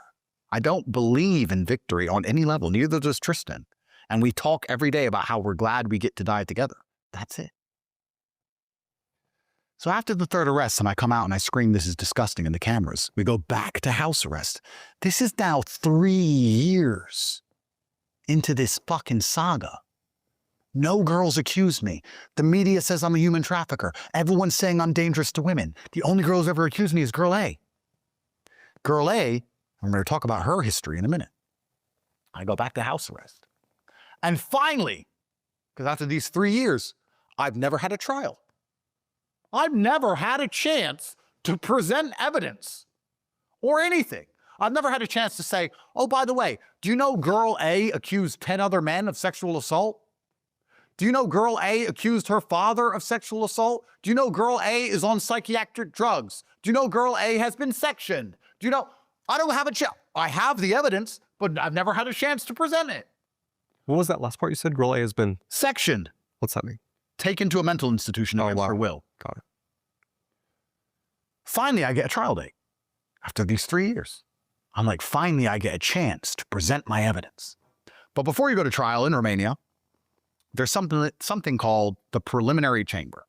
I don't believe in victory on any level. Neither does Tristan. And we talk every day about how we're glad we get to die together. That's it. So after the 3rd arrest, and I come out and I scream, this is disgusting in the cameras, we go back to house arrest. This is now 3 years into this fucking saga. No girls accuse me. The media says I'm a human trafficker. Everyone's saying I'm dangerous to women. The only girl who's ever accused me is Girl A. Girl A, I'm going to talk about her history in a minute. I go back to house arrest. And finally, because after these 3 years, I've never had a trial. I've never had a chance to present evidence or anything. I've never had a chance to say, oh, by the way, do you know girl A accused 10 other men of sexual assault? Do you know girl A accused her father of sexual assault? Do you know girl A is on psychiatric drugs? Do you know girl A has been sectioned? Do you know? I don't have a chance. I have the evidence, but I've never had a chance to present it. What was that last part you said? Girl A has been sectioned. What's that mean? Taken to a mental institution against her will. Got it. Finally, I get a trial date after these 3 years. I'm like, finally, I get a chance to present my evidence. But before you go to trial in Romania, there's something called the preliminary chamber.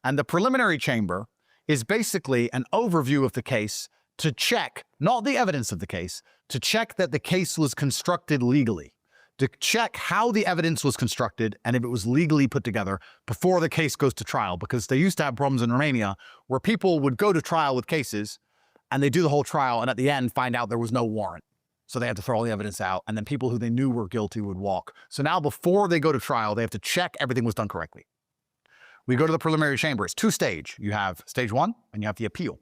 And the preliminary chamber is basically an overview of the case to check, not the evidence of the case, to check that the case was constructed legally, to check how the evidence was constructed and if it was legally put together before the case goes to trial. Because they used to have problems in Romania where people would go to trial with cases and they do the whole trial and at the end find out there was no warrant. So they had to throw all the evidence out, and then people who they knew were guilty would walk. So now before they go to trial, they have to check everything was done correctly. We go to the preliminary chamber. It's two-stage. You have stage one and you have the appeal.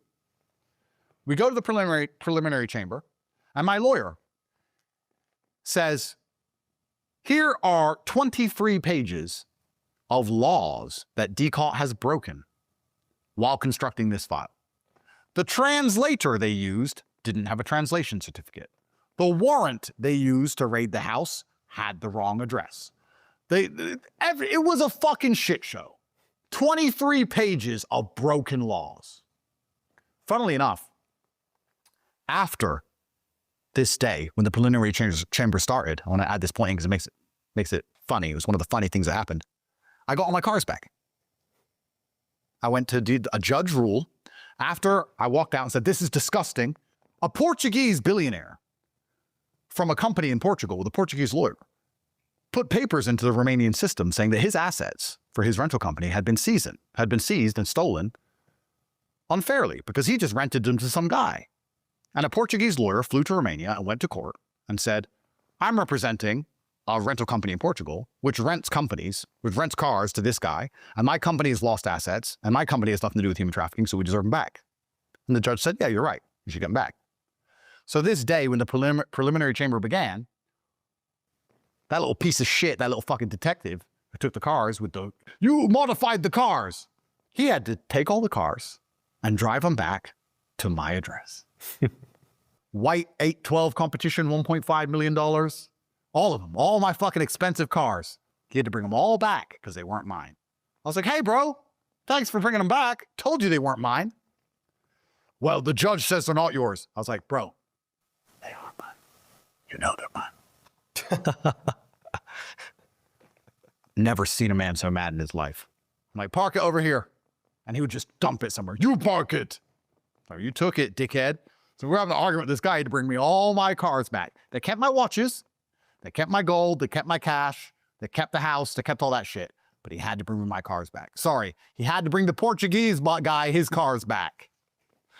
We go to the preliminary chamber, and my lawyer says, here are 23 pages of laws that DCAUT has broken while constructing this file. The translator they used didn't have a translation certificate. The warrant they used to raid the house had the wrong address. It was a fucking shit show. 23 pages of broken laws. Funnily enough, after this day, when the preliminary chamber started, I want to add this point in because it makes it funny. It was one of the funny things that happened. I got all my cars back. I went to do a judge rule. After I walked out and said, this is disgusting, a Portuguese billionaire from a company in Portugal with a Portuguese lawyer put papers into the Romanian system saying that his assets for his rental company had been seized and stolen unfairly because he just rented them to some guy. And a Portuguese lawyer flew to Romania and went to court and said, I'm representing a rental company in Portugal, which rents cars to this guy, and my company has lost assets, and my company has nothing to do with human trafficking, so we deserve them back. And the judge said, yeah, you're right. You should get them back. So this day, when the preliminary chamber began, that little piece of shit, that little fucking detective who took the cars with you modified the cars. He had to take all the cars and drive them back to my address. White 812 competition, $1.5 million. All of them, all my fucking expensive cars. He had to bring them all back because they weren't mine. I was like, hey, bro, thanks for bringing them back. Told you they weren't mine. Well, the judge says they're not yours. I was like, bro, they are mine. You know they're mine. Never seen a man so mad in his life. I'm like, park it over here. And he would just dump it somewhere. You park it. So you took it, dickhead. So we're having an argument with this guy to bring me all my cars back. They kept my watches. They kept my gold. They kept my cash. They kept the house. They kept all that shit. But he had to bring me my cars back. Sorry. He had to bring the Portuguese guy his cars back.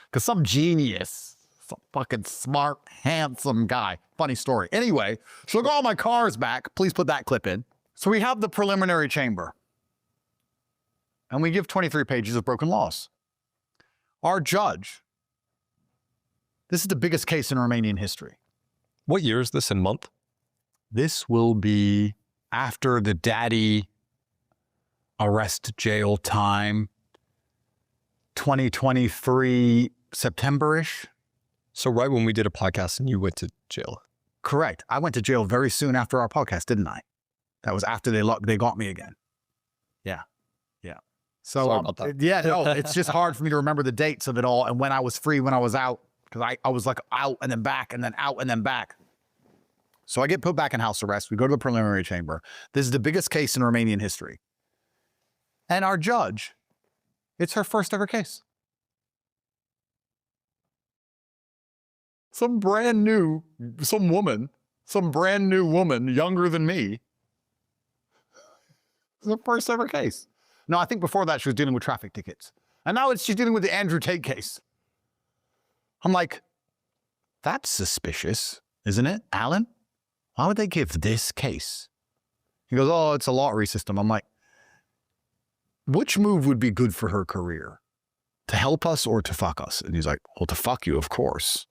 Because some genius, some fucking smart, handsome guy. Funny story. Anyway, so I got all my cars back. Please put that clip in. So we have the preliminary chamber. And we give 23 pages of broken laws. Our judge, this is the biggest case in Romanian history. What year is this in month? This will be after the daddy arrest jail time, 2023 September-ish. So right when we did a podcast and you went to jail. Correct. I went to jail very soon after our podcast, didn't I? That was after they got me again. Yeah. Yeah. So, sorry about that. Yeah, no, it's just hard for me to remember the dates of it all and when I was free, when I was out, because I was like out and then back and then out and then back. So I get put back in house arrest. We go to the preliminary chamber. This is the biggest case in Romanian history. And our judge, it's her first ever case. Some brand new woman, younger than me. It's her first ever case. No, I think before that she was dealing with traffic tickets. And now she's dealing with the Andrew Tate case. I'm like, that's suspicious, isn't it, Alan? Why would they give this case? He goes, oh, it's a lottery system. I'm like, which move would be good for her career? To help us or to fuck us? And he's like, well, to fuck you, of course.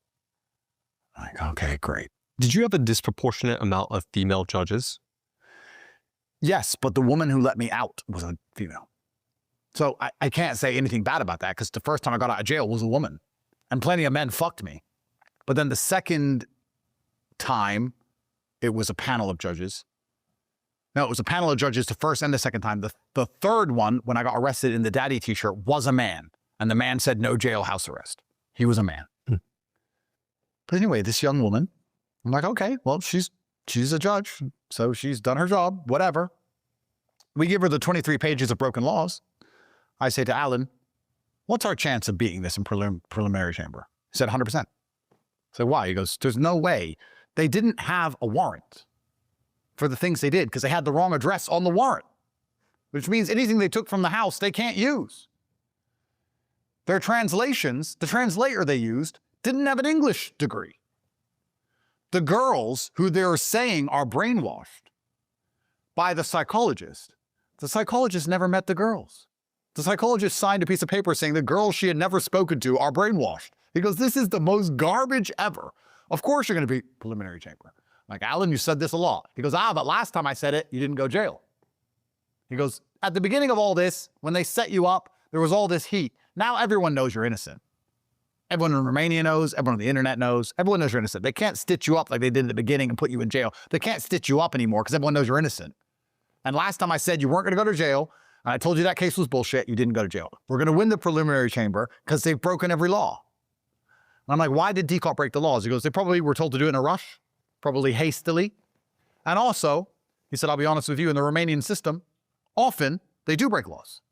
I'm like, okay, great. Did you have a disproportionate amount of female judges? Yes, but the woman who let me out was a female. So I can't say anything bad about that because the first time I got out of jail was a woman. And plenty of men fucked me. But then the second time, it was a panel of judges. No, it was a panel of judges the first and the second time. The third one, when I got arrested in the daddy t-shirt, was a man. And the man said no jail, house arrest. He was a man. But anyway, this young woman, I'm like, okay, well, she's a judge. So she's done her job, whatever. We give her the 23 pages of broken laws. I say to Alan, what's our chance of beating this in preliminary chamber? He said 100%. So why? He goes, there's no way. They didn't have a warrant for the things they did because they had the wrong address on the warrant, which means anything they took from the house, they can't use. Their translations, the translator they used, didn't have an English degree. The girls who they're saying are brainwashed by the psychologist never met the girls. The psychologist signed a piece of paper saying the girls she had never spoken to are brainwashed. He goes, this is the most garbage ever. Of course you're going to be preliminary chamber. I'm like, Alan, you said this a lot. He goes, but last time I said it, you didn't go jail. He goes, at the beginning of all this, when they set you up, there was all this heat. Now everyone knows you're innocent. Everyone in Romania knows, everyone on the internet knows, everyone knows you're innocent. They can't stitch you up like they did in the beginning and put you in jail. They can't stitch you up anymore because everyone knows you're innocent. And last time I said you weren't going to go to jail, and I told you that case was bullshit, you didn't go to jail. We're going to win the preliminary chamber because they've broken every law. And I'm like, why did DCOT break the laws? He goes, they probably were told to do it in a rush, probably hastily. And also, he said, I'll be honest with you, in the Romanian system, often they do break laws.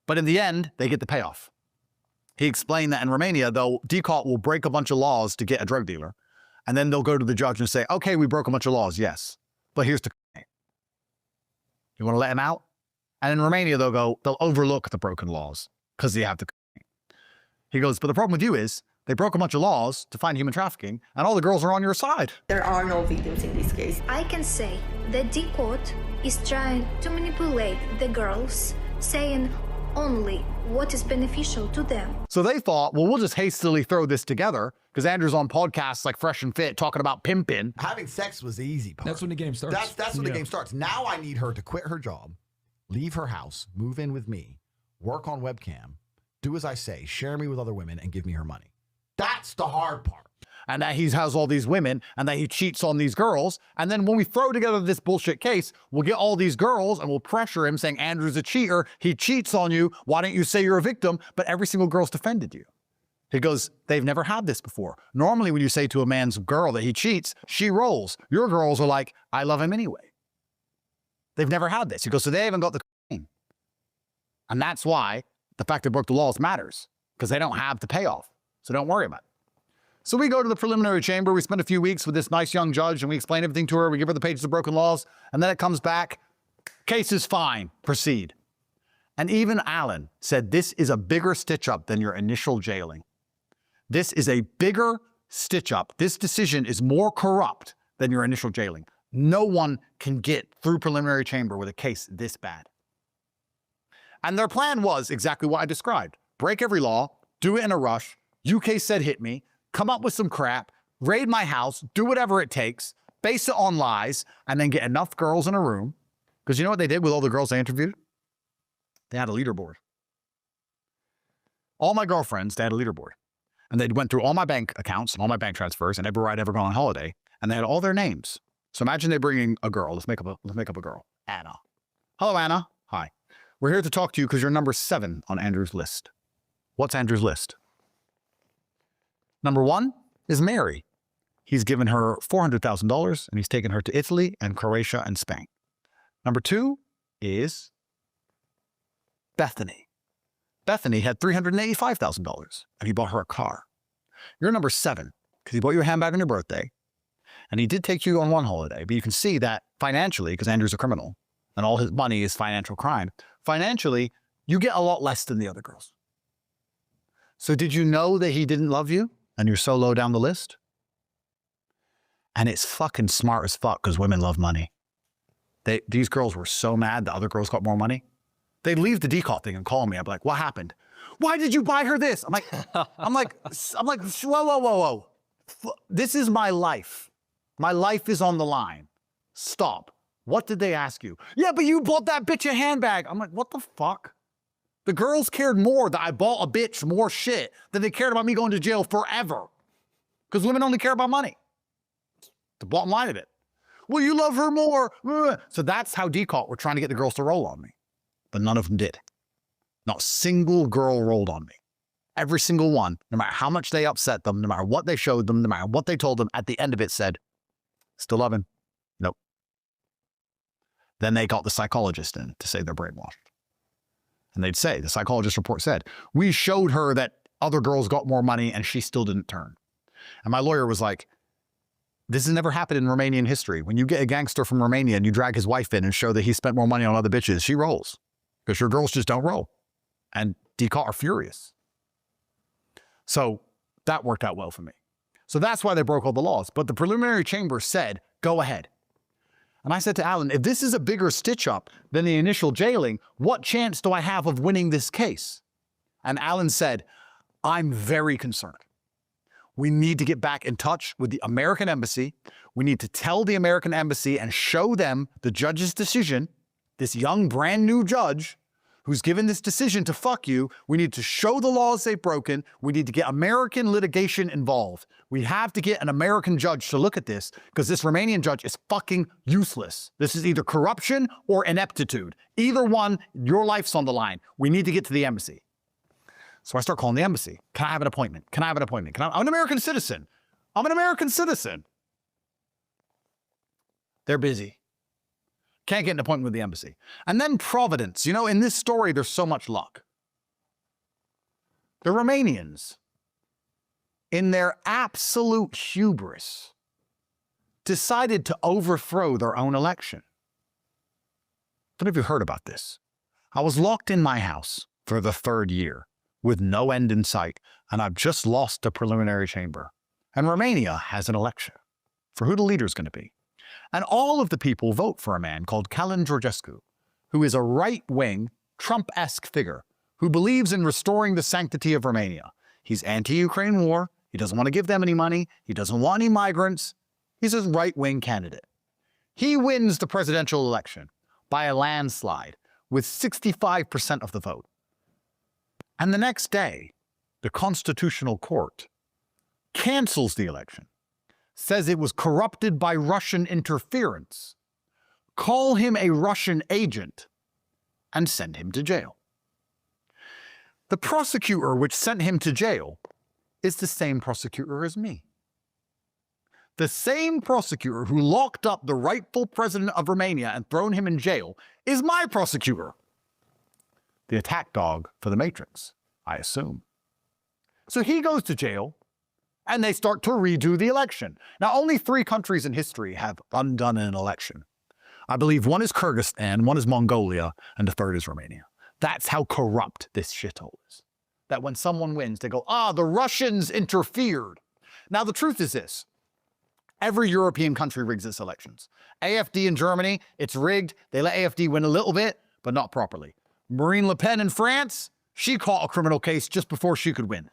But in the end, they get the payoff. He explained that in Romania, though, DCOT will break a bunch of laws to get a drug dealer. And then they'll go to the judge and say, okay, we broke a bunch of laws, yes. But here's the complaint. You want to let him out? And in Romania, they'll overlook the broken laws because they have the complaint. He goes, but the problem with you is they broke a bunch of laws to find human trafficking and all the girls are on your side. There are no victims in this case. I can say that DCOT is trying to manipulate the girls, saying only what is beneficial to them. So they thought, well, we'll just hastily throw this together because Andrew's on podcasts like Fresh and Fit talking about pimping. Having sex was the easy part. That's when the game starts. That's when the game starts. Now I need her to quit her job, leave her house, move in with me, work on webcam, do as I say, share me with other women, and give me her money. That's the hard part. And that he has all these women and that he cheats on these girls. And then when we throw together this bullshit case, we'll get all these girls and we'll pressure him saying, Andrew's a cheater. He cheats on you. Why don't you say you're a victim? But every single girl's defended you. He goes, they've never had this before. Normally when you say to a man's girl that he cheats, she rolls. Your girls are like, I love him anyway. They've never had this. He goes, so they haven't got the claim. And that's why the fact they broke the laws matters because they don't have the payoff. So don't worry about it. So we go to the preliminary chamber. We spend a few weeks with this nice young judge and we explain everything to her. We give her the pages of broken laws. And then it comes back. Case is fine. Proceed. And even Alan said, this is a bigger stitch up than your initial jailing. This is a bigger stitch up. This decision is more corrupt than your initial jailing. No one can get through preliminary chamber with a case this bad. And their plan was exactly what I described. Break every law, do it in a rush. UK said hit me. Come up with some crap, raid my house, do whatever it takes, base it on lies, and then get enough girls in a room. Because you know what they did with all the girls they interviewed? They had a leaderboard. All my girlfriends, they had a leaderboard. And they went through all my bank accounts and all my bank transfers and everywhere I'd ever gone on holiday. And they had all their names. So imagine they bring in a girl. Let's make up a girl. Anna. Hello, Anna. Hi. We're here to talk to you because you're number 7 on Andrew's list. What's Andrew's list? Number 1 is Mary. He's given her $400,000 and he's taken her to Italy and Croatia and Spain. Number 2 is Bethany. Bethany had $385,000 and he bought her a car. You're number 7 because he bought you a handbag on your birthday and he did take you on one holiday, but you can see that financially, because Andrew's a criminal and all his money is financial crime, financially, you get a lot less than the other girls. So did you know that he didn't love you? And you're so low down the list? And it's fucking smart as fuck because women love money. These girls were so mad the other girls got more money. They'd leave the DCOT thing and call me. I'd be like, what happened? Why did you buy her this? I'm like, whoa. This is my life. My life is on the line. Stop. What did they ask you? Yeah, but you bought that bitch a handbag. I'm like, what the fuck? The girls cared more that I bought a bitch more shit than they cared about me going to jail forever. Because women only care about money. The bottom line of it. Well, you love her more. So that's how Decaut were trying to get the girls to roll on me. But none of them did. Not a single girl rolled on me. Every single one, no matter how much they upset them, no matter what they showed them, no matter what they told them, at the end of it said, still love him. Nope. Then they got the psychologist in to say they're brainwashed. And they'd say, the psychologist report said, we showed her that other girls got more money and she still didn't turn. And my lawyer was like, this has never happened in Romanian history. When you get a gangster from Romania and you drag his wife in and show that he spent more money on other bitches, she rolls. Because your girls just don't roll. And Decaut are furious. So that worked out well for me. So that's why they broke all the laws. But the preliminary chamber said, go ahead. And I said to Alan, if this is a bigger stitch-up than the initial jailing, what chance do I have of winning this case? And Alan said, I'm very concerned. We need to get back in touch with the American embassy. We need to tell the American embassy and show them the judge's decision, this young, brand new judge who's given this decision to fuck you. We need to show the laws they've broken. We need to get American litigation involved. We have to get an American judge to look at this because this Romanian judge is fucking useless. This is either corruption or ineptitude. Either one, your life's on the line. We need to get to the embassy. So I start calling the embassy. Can I have an appointment? Can I have an appointment? I'm an American citizen. I'm an American citizen. They're busy. Can't get an appointment with the embassy. And then Providence. You know, in this story, there's so much luck. The Romanians, in their absolute hubris, decided to overthrow their own election. I don't know if you heard about this. I was locked in my house for the 3rd year with no end in sight, and I've just lost the preliminary chamber. And Romania has an election for who the leader's going to be. And all of the people vote for a man called Calin Georgescu, who is a right-wing, Trump-esque figure who believes in restoring the sanctity of Romania. He's anti-Ukraine war. He doesn't want to give them any money. He doesn't want any migrants. He's a right-wing candidate. He wins the presidential election by a landslide with 65% of the vote. And the next day, the Constitutional Court cancels the election, says it was corrupted by Russian interference, call him a Russian agent, and send him to jail. The prosecutor which sent him to jail is the same prosecutor as me. The same prosecutor who locked up the rightful president of Romania and thrown him in jail is my prosecutor. The attack dog for the Matrix, I assume. So he goes to jail, and they start to redo the election. Now, only 3 countries in history have undone an election. I believe one is Kyrgyzstan, one is Mongolia, and the 3rd is Romania. That's how corrupt this shithole is. That when someone wins, they go, the Russians interfered. Now, the truth is this. Every European country rigs its elections. AfD in Germany, it's rigged. They let AfD win a little bit, but not properly. Marine Le Pen in France, she caught a criminal case just before she could win.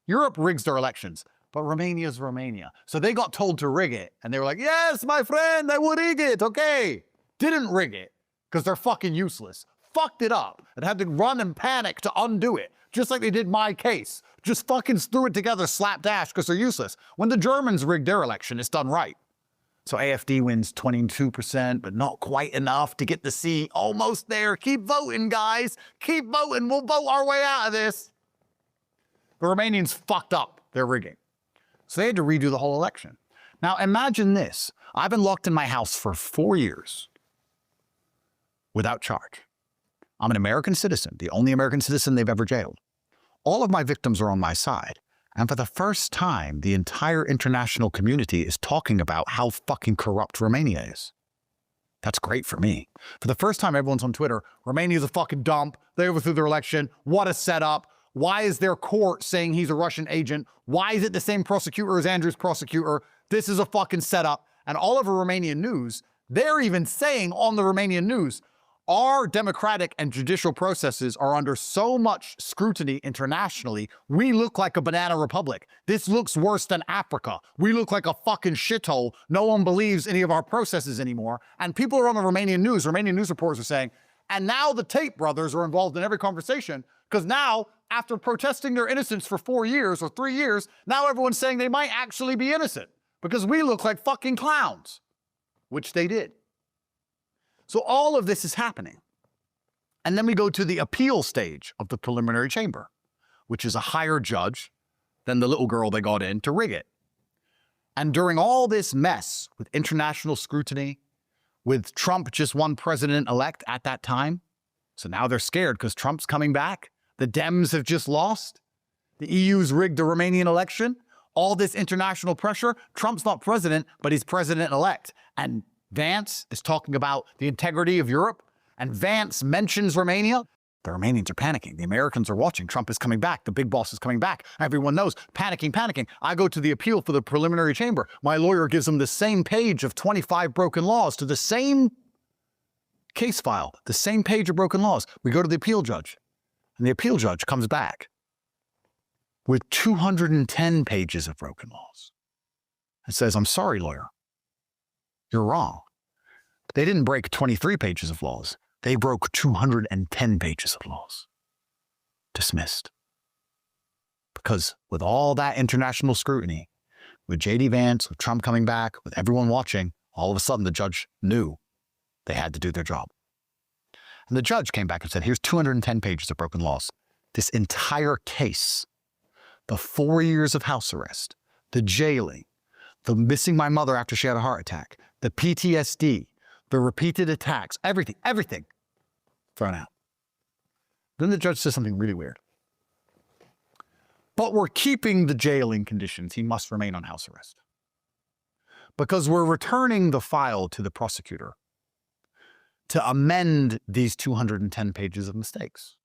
Europe rigs their elections. But Romania's Romania. So they got told to rig it. And they were like, yes, my friend, I will rig it. Okay. Didn't rig it because they're fucking useless. Fucked it up and had to run and panic to undo it. Just like they did my case. Just fucking threw it together slapdash because they're useless. When the Germans rigged their election, it's done right. So AfD wins 22%, but not quite enough to get the seat. Almost there. Keep voting, guys. Keep voting. We'll vote our way out of this. The Romanians fucked up their rigging. So they had to redo the whole election. Now imagine this. I've been locked in my house for 4 years without charge. I'm an American citizen, the only American citizen they've ever jailed. All of my victims are on my side. And for the first time, the entire international community is talking about how fucking corrupt Romania is. That's great for me. For the first time, everyone's on Twitter, Romania's a fucking dump. They overthrew their election. What a setup. Why is their court saying he's a Russian agent? Why is it the same prosecutor as Andrew's prosecutor? This is a fucking setup. And all over Romanian news, they're even saying on the Romanian news, Our democratic and judicial processes are under so much scrutiny internationally, we look like a banana republic. This looks worse than Africa. We look like a fucking shithole. No one believes any of our processes anymore. And people are on the Romanian news. Romanian news reporters are saying, and now the Tate brothers are involved in every conversation because now, after protesting their innocence for 4 years or 3 years, now everyone's saying they might actually be innocent because we look like fucking clowns, which they did. So all of this is happening. And then we go to the appeal stage of the preliminary chamber, which is a higher judge than the little girl they got in to rig it. And during all this mess with international scrutiny, with Trump just one president-elect at that time, so now they're scared because Trump's coming back. The Dems have just lost. The EU's rigged the Romanian election. All this international pressure. Trump's not president, but he's president-elect. And Vance is talking about the integrity of Europe, and Vance mentions Romania. The Romanians are panicking. The Americans are watching. Trump is coming back. The big boss is coming back. Everyone knows. Panicking. I go to the appeal for the preliminary chamber. My lawyer gives them the same page of 25 broken laws to the same case file, the same page of broken laws. We go to the appeal judge, and the appeal judge comes back with 210 pages of broken laws and says, I'm sorry, lawyer. You're wrong. They didn't break 23 pages of laws. They broke 210 pages of laws. Dismissed. Because with all that international scrutiny, with J.D. Vance, with Trump coming back, with everyone watching, all of a sudden the judge knew they had to do their job. And the judge came back and said, here's 210 pages of broken laws. This entire case, the 4 years of house arrest, the jailing, the missing my mother after she had a heart attack, the PTSD, the repeated attacks, everything thrown out. Then the judge says something really weird. But we're keeping the jailing conditions. He must remain on house arrest. Because we're returning the file to the prosecutor to amend these 210 pages of mistakes.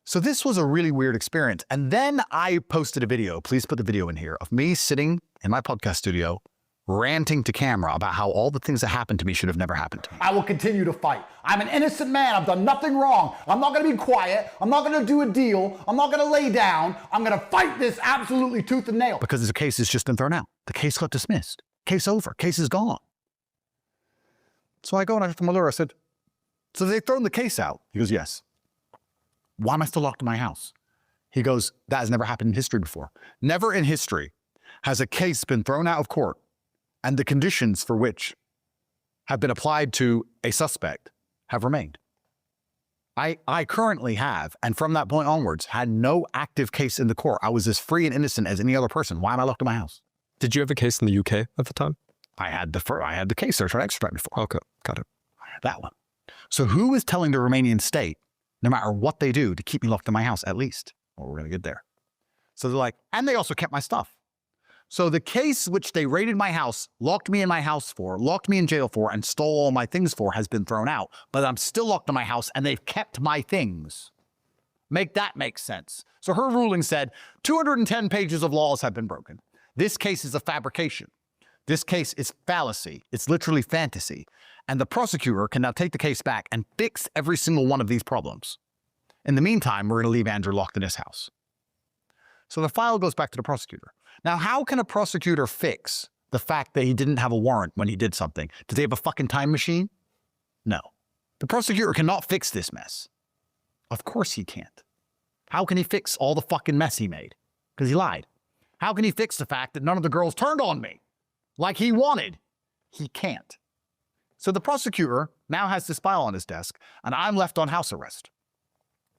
So this was a really weird experience. And then I posted a video, please put the video in here, of me sitting in my podcast studio ranting to camera about how all the things that happened to me should have never happened to me. I will continue to fight. I'm an innocent man. I've done nothing wrong. I'm not going to be quiet. I'm not going to do a deal. I'm not going to lay down. I'm going to fight this absolutely tooth and nail. Because the case has just been thrown out. The case got dismissed. Case over. Case is gone. So I go and I talk to my lawyer. I said, so they've thrown the case out? He goes, yes. Why am I still locked in my house? He goes, that has never happened in history before. Never in history has a case been thrown out of court and the conditions for which have been applied to a suspect have remained. I currently have, and from that point onwards, had no active case in the court. I was as free and innocent as any other person. Why am I locked in my house? Did you have a case in the UK at the time? I had the case they're trying to extradite me for. Okay, got it. I had that one. So who is telling the Romanian state, no matter what they do, to keep me locked in my house at least? Well, we're going to get there. So they're like, and they also kept my stuff. So the case which they raided my house, locked me in my house for, locked me in jail for, and stole all my things for has been thrown out. But I'm still locked in my house and they've kept my things. Make that make sense. So her ruling said 210 pages of laws have been broken. This case is a fabrication. This case is fallacy. It's literally fantasy. And the prosecutor can now take the case back and fix every single one of these problems. In the meantime, we're going to leave Andrew locked in his house. So the file goes back to the prosecutor. Now, how can a prosecutor fix the fact that he didn't have a warrant when he did something? Do they have a fucking time machine? No. The prosecutor cannot fix this mess. Of course he can't. How can he fix all the fucking mess he made? Because he lied. How can he fix the fact that none of the girls turned on me like he wanted? He can't. So the prosecutor now has this file on his desk, and I'm left on house arrest.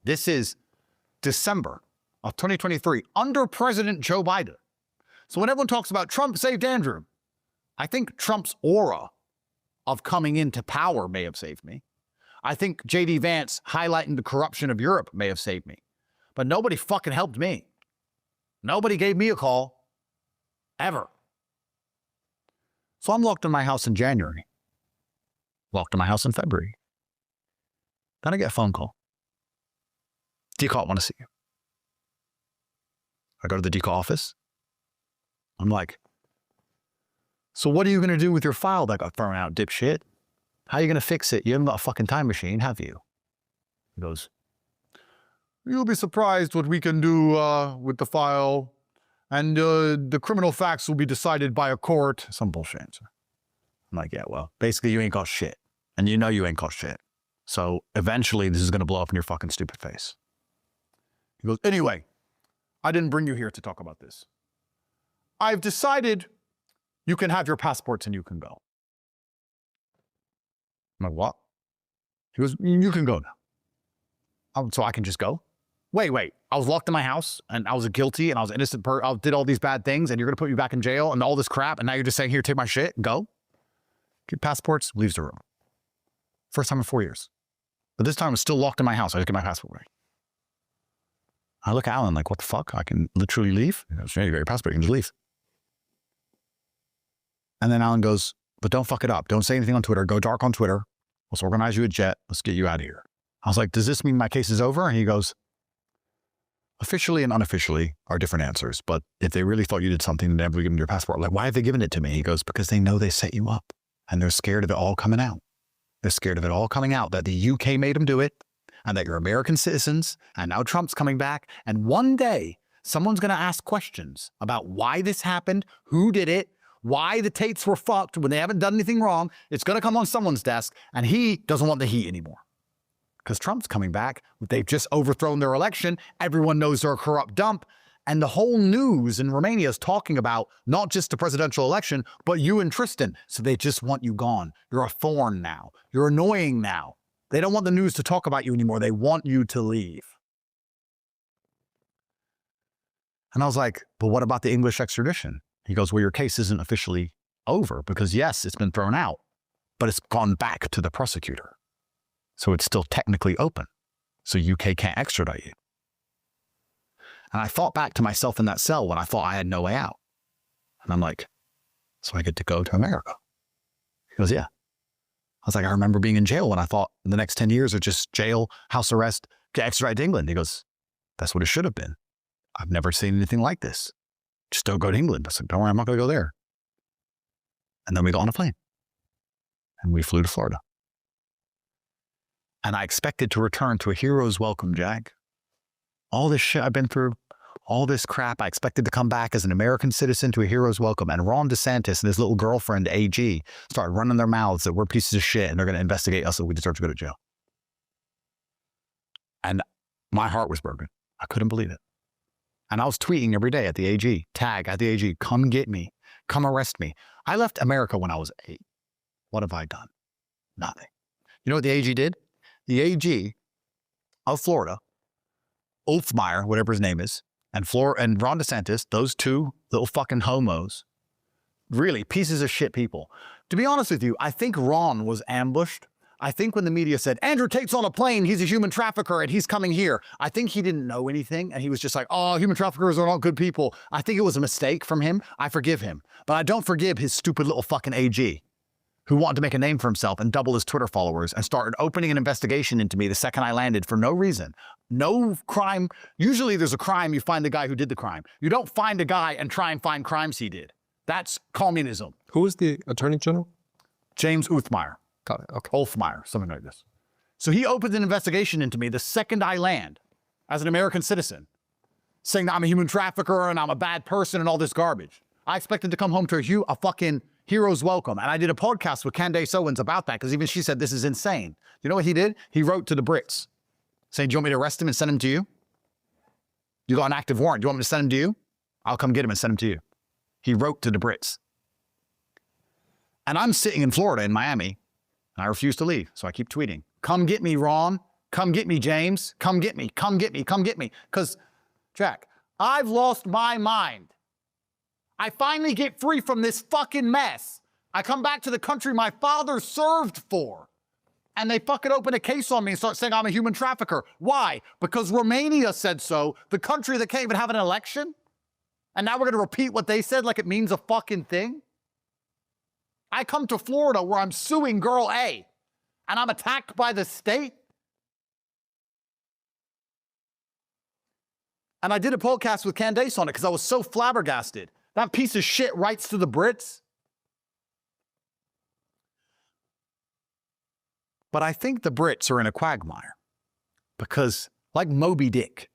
This is December of 2023 under President Joe Biden. So when everyone talks about Trump saved Andrew, I think Trump's aura of coming into power may have saved me. I think J.D. Vance highlighting the corruption of Europe may have saved me. But nobody fucking helped me. Nobody gave me a call. Ever. So I'm locked in my house in January. Locked in my house in February. Then I get a phone call. DCOT want to see you. I go to the DCOT office. I'm like, so what are you going to do with your file that got thrown out, dipshit? How are you going to fix it? You haven't got a fucking time machine, have you? He goes, you'll be surprised what we can do with the file. And the criminal facts will be decided by a court. Some bullshit answer. I'm like, yeah, well, basically you ain't got shit. And you know you ain't got shit. So eventually this is going to blow up in your fucking stupid face. He goes, anyway, I didn't bring you here to talk about this. I've decided you can have your passports and you can go. I'm like, what? He goes, you can go now. So I can just go? Wait. I was locked in my house and I was guilty and I was innocent. I did all these bad things and you're going to put me back in jail and all this crap. And now you're just saying, here, take my shit, go. Get passports, leaves the room. First time in 4 years. But this time I was still locked in my house. I just get my passport right. I look at Alan like, what the fuck? I can literally leave? He goes, yeah, you got your passport, you can just leave. And then Alan goes, but don't fuck it up. Don't say anything on Twitter. Go dark on Twitter. Let's organize you a jet. Let's get you out of here. I was like, does this mean my case is over? And he goes, officially and unofficially are different answers. But if they really thought you did something and never given your passport, like, why have they given it to me? He goes, because they know they set you up and they're scared of it all coming out. They're scared of it all coming out, that the UK made them do it and that you're American citizens. And now Trump's coming back. And one day someone's going to ask questions about why this happened, who did it, why the Tates were fucked when they haven't done anything wrong. It's going to come on someone's desk and he doesn't want the heat anymore. Because Trump's coming back. They've just overthrown their election. Everyone knows they're a corrupt dump. And the whole news in Romania is talking about not just the presidential election, but you and Tristan. So they just want you gone. You're a thorn now. You're annoying now. They don't want the news to talk about you anymore. They want you to leave. And I was like, but what about the English extradition? He goes, well, your case isn't officially over because yes, it's been thrown out, but it's gone back to the prosecutor. So it's still technically open. So UK can't extradite you. And I thought back to myself in that cell when I thought I had no way out. And I'm like, so I get to go to America. He goes, yeah. I was like, I remember being in jail when I thought the next 10 years are just jail, house arrest, get extradited to England. He goes, that's what it should have been. I've never seen anything like this. Just don't go to England. I said, don't worry, I'm not going to go there. And then we got on a plane. And we flew to Florida. And I expected to return to a hero's welcome, Jack. All this shit I've been through, all this crap, I expected to come back as an American citizen to a hero's welcome. And Ron DeSantis and his little girlfriend, AG, started running their mouths that we're pieces of shit and they're going to investigate us so we deserve to go to jail. And my heart was broken. I couldn't believe it. And I was tweeting every day at the AG, tag at the AG, come get me, come arrest me. I left America when I was 8. What have I done? Nothing. You know what the AG did? The AG of Florida, Olfmeyer, whatever his name is, and Ron DeSantis, those two little fucking homos, really pieces of shit people. To be honest with you, I think Ron was ambushed. I think when the media said, Andrew Tate's on a plane, he's a human trafficker and he's coming here. I think he didn't know anything and he was just like, oh, human traffickers are not good people. I think it was a mistake from him. I forgive him. But I don't forgive his stupid little fucking AG who wanted to make a name for himself and double his Twitter followers and started opening an investigation into me the second I landed for no reason. No crime. Usually there's a crime, you find the guy who did the crime. You don't find a guy and try and find crimes he did. That's communism. Who was the Attorney General? James Uthmeyer. Got it. Okay. Olfmeyer, something like this. So he opened an investigation into me the second I land as an American citizen, saying that I'm a human trafficker and I'm a bad person and all this garbage. I expected to come home to a fucking hero's welcome. And I did a podcast with Candace Owens about that because even she said, this is insane. You know what he did? He wrote to the Brits saying, do you want me to arrest him and send him to you? You got an active warrant. Do you want me to send him to you? I'll come get him and send him to you. He wrote to the Brits. And I'm sitting in Florida in Miami and I refuse to leave. So I keep tweeting, come get me, Ron. Come get me, James. Come get me. Come get me. Come get me. Because, Jack, I've lost my mind. I finally get free from this fucking mess. I come back to the country my father served for. And they fucking open a case on me and start saying I'm a human trafficker. Why? Because Romania said so, the country that can't even have an election? And now we're going to repeat what they said like it means a fucking thing? I come to Florida where I'm suing girl A, and I'm attacked by the state? And I did a podcast with Candace on it because I was so flabbergasted. That piece of shit writes to the Brits. But I think the Brits are in a quagmire because, like Moby Dick,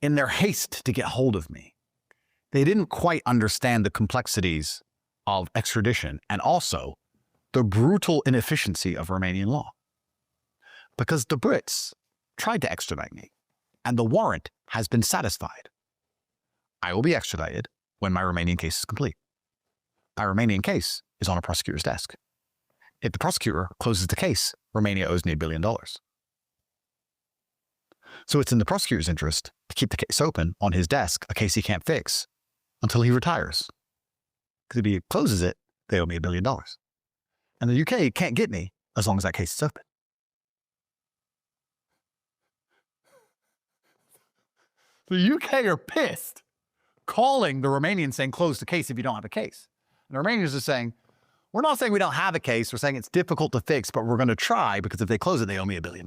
in their haste to get hold of me, they didn't quite understand the complexities of extradition and also the brutal inefficiency of Romanian law. Because the Brits tried to extradite me, and the warrant has been satisfied. I will be extradited when my Romanian case is complete. My Romanian case is on a prosecutor's desk. If the prosecutor closes the case, Romania owes me $1 billion. So it's in the prosecutor's interest to keep the case open on his desk, a case he can't fix, until he retires. Because if he closes it, they owe me $1 billion. And the UK can't get me as long as that case is open. The UK are pissed, calling the Romanians saying, close the case if you don't have a case. And the Romanians are saying, we're not saying we don't have a case, we're saying it's difficult to fix, but we're going to try because if they close it, they owe me $1 billion.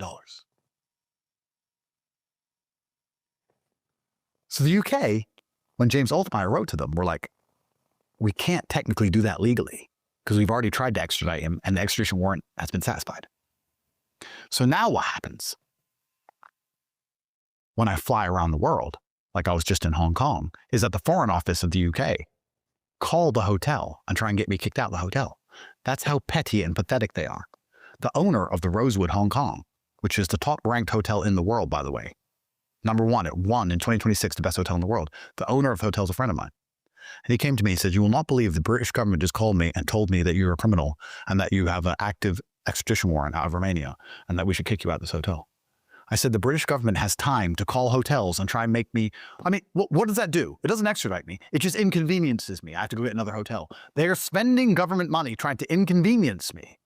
So the UK, when James Altmaier wrote to them, were like, we can't technically do that legally because we've already tried to extradite him and the extradition warrant has been satisfied. So now what happens? When I fly around the world, like I was just in Hong Kong, is that the Foreign Office of the UK call the hotel and try and get me kicked out of the hotel. That's how petty and pathetic they are. The owner of the Rosewood Hong Kong, which is the top-ranked hotel in the world, by the way, number one, it won in 2026 the best hotel in the world. The owner of the hotel is a friend of mine. And he came to me and said, you will not believe the British government just called me and told me that you're a criminal and that you have an active extradition warrant out of Romania and that we should kick you out of this hotel. I said, the British government has time to call hotels and try and make me, I mean, what does that do? It doesn't extradite me. It just inconveniences me. I have to go get another hotel. They are spending government money trying to inconvenience me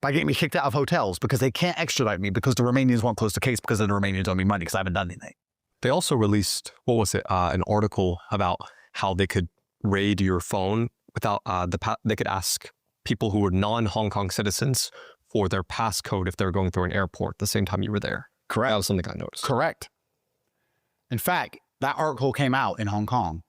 by getting me kicked out of hotels because they can't extradite me because the Romanians won't close the case because the Romanians owe me money because I haven't done anything. They also released, what was it, an article about how they could raid your phone without they could ask people who were non-Hong Kong citizens for their passcode if they were going through an airport the same time you were there. Correct. That was something I noticed. Correct. In fact, that article came out in Hong Kong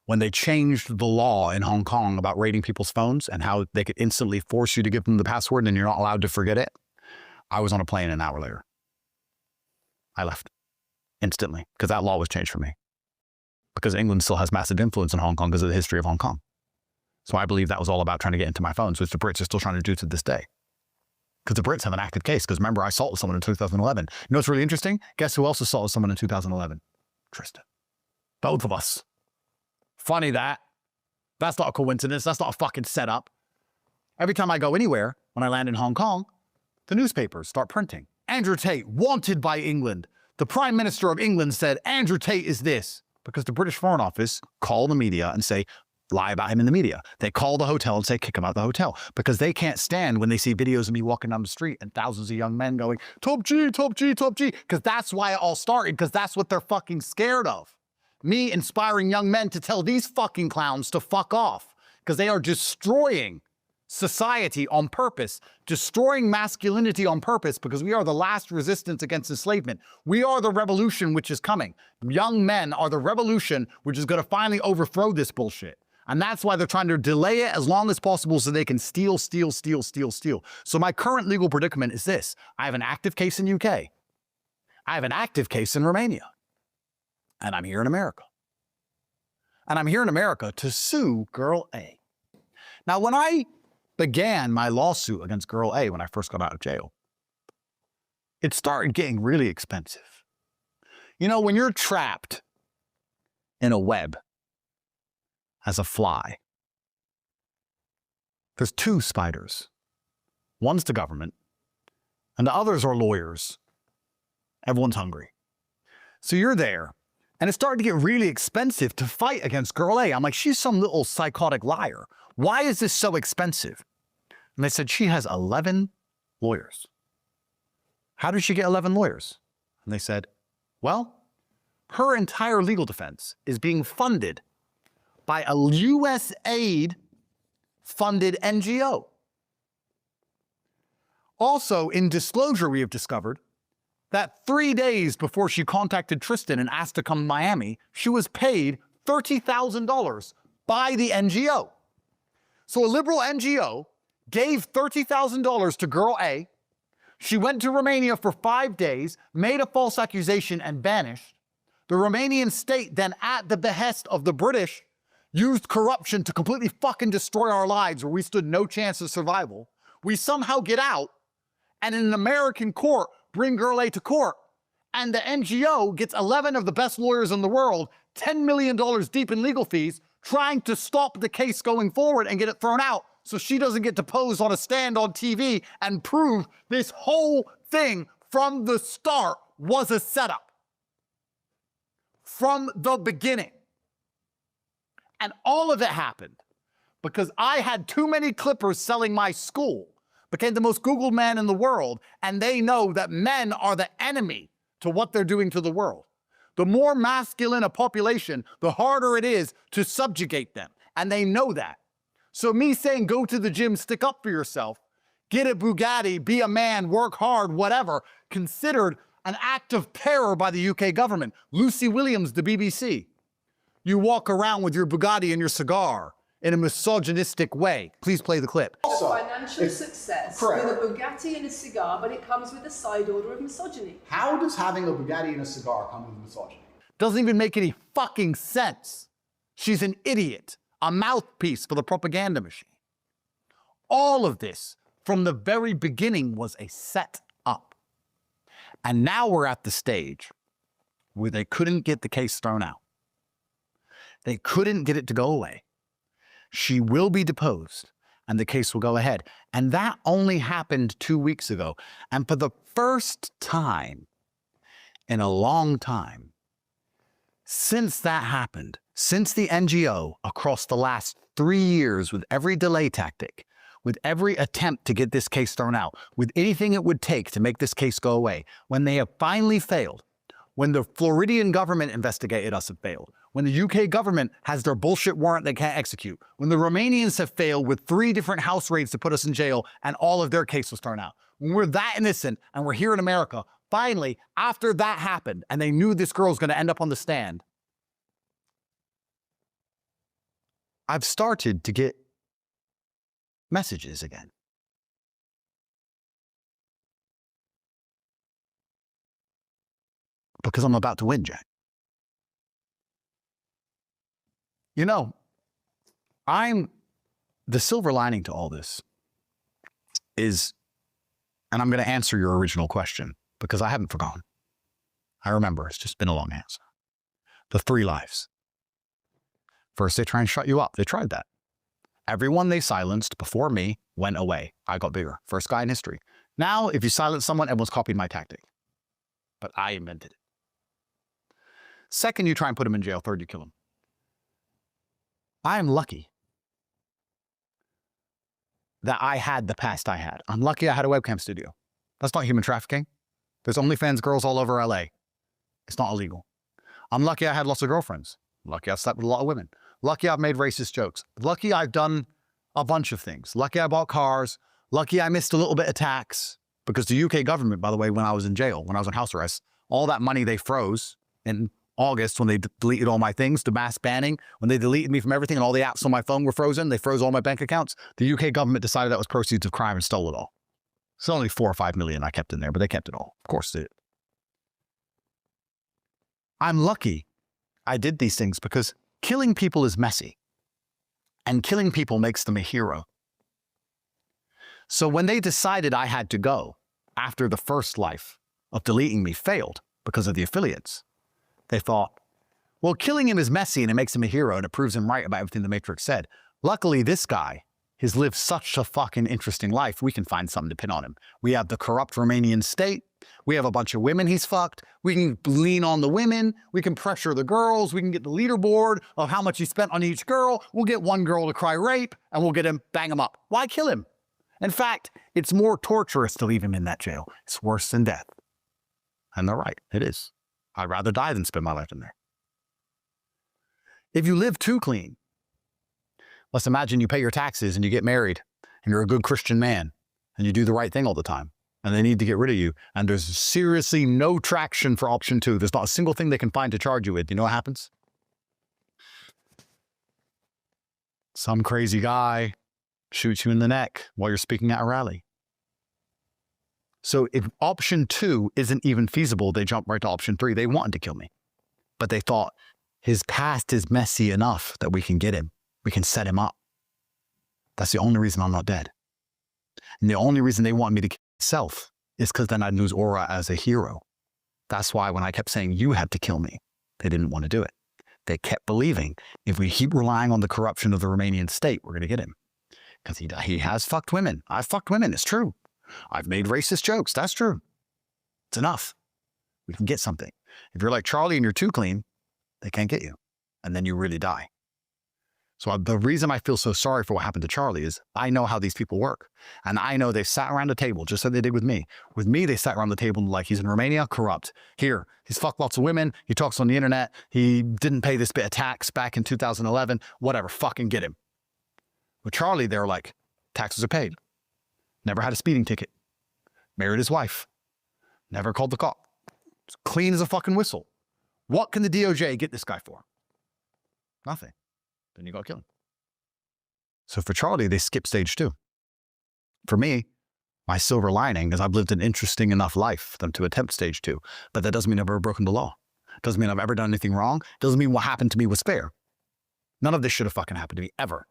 when they changed the law in Hong Kong about raiding people's phones and how they could instantly force you to give them the password and you're not allowed to forget it. I was on a plane an hour later. I left instantly because that law was changed for me. Because England still has massive influence in Hong Kong because of the history of Hong Kong. So I believe that was all about trying to get into my phones, which the Brits are still trying to do to this day. Because the Brits have an active case. Because remember, I assaulted someone in 2011. You know what's really interesting? Guess who else assaulted someone in 2011? Tristan. Both of us. Funny that. That's not a coincidence. That's not a fucking setup. Every time I go anywhere, when I land in Hong Kong, the newspapers start printing. Andrew Tate, wanted by England. The Prime Minister of England said, Andrew Tate is this. Because the British Foreign Office call the media and say, lie about him in the media. They call the hotel and say, kick him out of the hotel. Because they can't stand when they see videos of me walking down the street and thousands of young men going, top G, top G, top G. Because that's why it all started. Because that's what they're fucking scared of. Me inspiring young men to tell these fucking clowns to fuck off. Because they are destroying society on purpose, destroying masculinity on purpose, because we are the last resistance against enslavement. We are the revolution which is coming. Young men are the revolution which is going to finally overthrow this bullshit. And that's why they're trying to delay it as long as possible so they can steal. So my current legal predicament is this. I have an active case in UK. I have an active case in Romania. And I'm here in America. And I'm here in America to sue Girl A. Now, when I began my lawsuit against Girl A when I first got out of jail, it started getting really expensive. You know, when you're trapped in a web as a fly, there's two spiders. One's the government, and the others are lawyers. Everyone's hungry. So you're there, and it started to get really expensive to fight against Girl A. I'm like, she's some little psychotic liar. Why is this so expensive? And they said, she has 11 lawyers. How did she get 11 lawyers? And they said, well, her entire legal defense is being funded by a USAID-funded NGO. Also, in disclosure, we have discovered that 3 days before she contacted Tristan and asked to come to Miami, she was paid $30,000 by the NGO. So a liberal NGO gave $30,000 to Girl A She went to Romania for 5 days, made a false accusation, and vanished. The Romanian state then, at the behest of the British, used corruption to completely fucking destroy our lives where we stood no chance of survival. We somehow get out, and in an American court, bring Girl A to court, and the NGO gets 11 of the best lawyers in the world, $10 million deep in legal fees, trying to stop the case going forward and get it thrown out so she doesn't get to pose on a stand on TV and prove this whole thing from the start was a setup. From the beginning. And all of it happened because I had too many clippers selling my school, became the most Googled man in the world, and they know that men are the enemy to what they're doing to the world. The more masculine a population, the harder it is to subjugate them, and they know that. So me saying go to the gym, stick up for yourself, get a Bugatti, be a man, work hard, whatever, considered an act of terror by the UK government. Lucy Williams, the BBC. You walk around with your Bugatti and your cigar in a misogynistic way. Please play the clip. Financial success correct. with a Bugatti and a cigar, but it comes with a side order of misogyny. How does having a Bugatti and a cigar come with misogyny? Doesn't even make any fucking sense. She's an idiot, a mouthpiece for the propaganda machine. All of this, from the very beginning, was a set-up. And now we're at the stage where they couldn't get the case thrown out. They couldn't get it to go away. She will be deposed, and the case will go ahead. And that only happened 2 weeks ago. And for the first time in a long time, since that happened, since the NGO, across the last 3 years, with every delay tactic, with every attempt to get this case thrown out, with anything it would take to make this case go away, when they have finally failed, when the Floridian government investigated us and failed, when the UK government has their bullshit warrant they can't execute, when the Romanians have failed with 3 different house raids to put us in jail and all of their case was thrown out, when we're that innocent and we're here in America, finally, after that happened and they knew this girl's going to end up on the stand, I've started to get messages again. Because I'm about to win, Jack. You know, the silver lining to all this is, and I'm going to answer your original question because I haven't forgotten. I remember, it's just been a long answer. The 3 lives. First, they try and shut you up. They tried that. Everyone they silenced before me went away. I got bigger. First guy in history. Now, if you silence someone, everyone's copied my tactic. But I invented it. Second, you try and put him in jail. Third, you kill him. I am lucky that I had the past I had. I'm lucky I had a webcam studio. That's not human trafficking. There's OnlyFans girls all over LA. It's not illegal. I'm lucky I had lots of girlfriends. Lucky I slept with a lot of women. Lucky I've made racist jokes. Lucky I've done a bunch of things. Lucky I bought cars. Lucky I missed a little bit of tax. Because the UK government, by the way, when I was in jail, when I was on house arrest, all that money they froze in August when they deleted all my things, the mass banning, when they deleted me from everything and all the apps on my phone were frozen, they froze all my bank accounts. The UK government decided that was proceeds of crime and stole it all. It's only 4 or 5 million I kept in there, but they kept it all. Of course they did. I'm lucky I did these things because killing people is messy. And killing people makes them a hero. So when they decided I had to go after the first life of deleting me failed because of the affiliates, they thought, well, killing him is messy and it makes him a hero and it proves him right about everything the Matrix said. Luckily, this guy has lived such a fucking interesting life, we can find something to pin on him. We have the corrupt Romanian state. We have a bunch of women he's fucked. We can lean on the women. We can pressure the girls. We can get the leaderboard of how much he spent on each girl. We'll get one girl to cry rape and we'll get him, bang him up. Why kill him? In fact, it's more torturous to leave him in that jail. It's worse than death. And they're right, it is. I'd rather die than spend my life in there. If you live too clean, let's imagine you pay your taxes and you get married and you're a good Christian man and you do the right thing all the time and they need to get rid of you and there's seriously no traction for option 2. There's not a single thing they can find to charge you with. You know what happens? Some crazy guy shoots you in the neck while you're speaking at a rally. So if option 2 isn't even feasible, they jump right to option 3. They wanted to kill me. But they thought his past is messy enough that we can get him. We can set him up. That's the only reason I'm not dead. And the only reason they want me to kill myself is because then I'd lose Aura as a hero. That's why when I kept saying, you have to kill me, they didn't want to do it. They kept believing if we keep relying on the corruption of the Romanian state, we're going to get him. Because he has fucked women. I've fucked women. It's true. I've made racist jokes. That's true. It's enough. We can get something. If you're like Charlie and you're too clean, they can't get you. And then you really die. So the reason I feel so sorry for what happened to Charlie is I know how these people work. And I know they sat around a table, just like they did with me. With me, they sat around the table like he's in Romania, corrupt. Here, he's fucked lots of women. He talks on the internet. He didn't pay this bit of tax back in 2011. Whatever, fucking get him. With Charlie, they're like, taxes are paid. Never had a speeding ticket. Married his wife. Never called the cop. It's clean as a fucking whistle. What can the DOJ get this guy for? Nothing. Then you got to kill him. So for Charlie, they skip stage 2. For me, my silver lining is I've lived an interesting enough life for them to attempt stage 2. But that doesn't mean I've ever broken the law. Doesn't mean I've ever done anything wrong. Doesn't mean what happened to me was fair. None of this should have fucking happened to me, ever.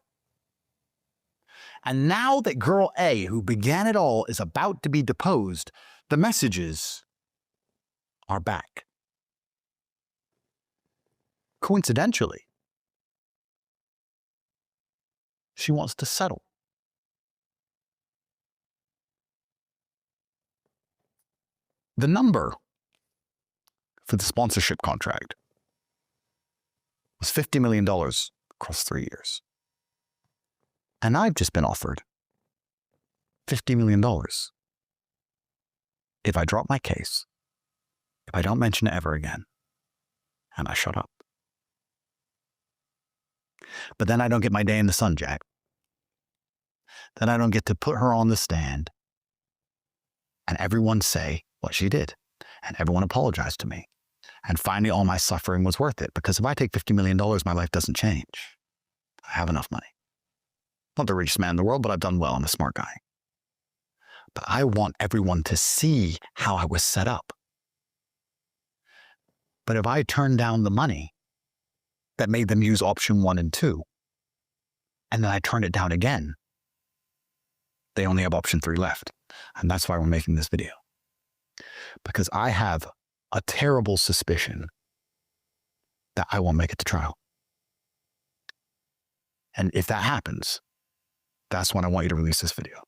And now that girl A, who began it all, is about to be deposed, the messages are back. Coincidentally, she wants to settle. The number for the sponsorship contract was $50 million across 3 years. And I've just been offered $50 million if I drop my case, if I don't mention it ever again, and I shut up. But then I don't get my day in the sun, Jack. Then I don't get to put her on the stand and everyone say what she did. And everyone apologize to me. And finally, all my suffering was worth it. Because if I take $50 million, my life doesn't change. I have enough money. Not the richest man in the world, but I've done well. I'm a smart guy. But I want everyone to see how I was set up. But if I turn down the money that made them use option 1 and 2, and then I turn it down again, they only have option 3 left. And that's why we're making this video. Because I have a terrible suspicion that I won't make it to trial. And if that happens, that's when I want you to release this video.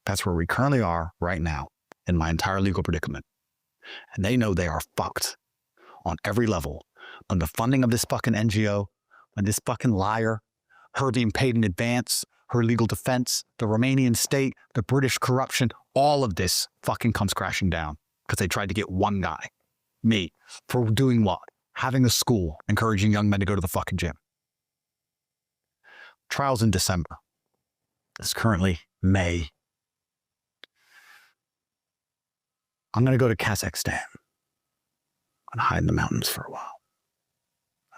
That's where we currently are right now in my entire legal predicament. And they know they are fucked on every level. On the funding of this fucking NGO, on this fucking liar, her being paid in advance, her legal defense, the Romanian state, the British corruption, all of this fucking comes crashing down because they tried to get one guy, me, for doing what? Having a school, encouraging young men to go to the fucking gym. Trial's in December. It's currently May. I'm going to go to Kazakhstan and hide in the mountains for a while.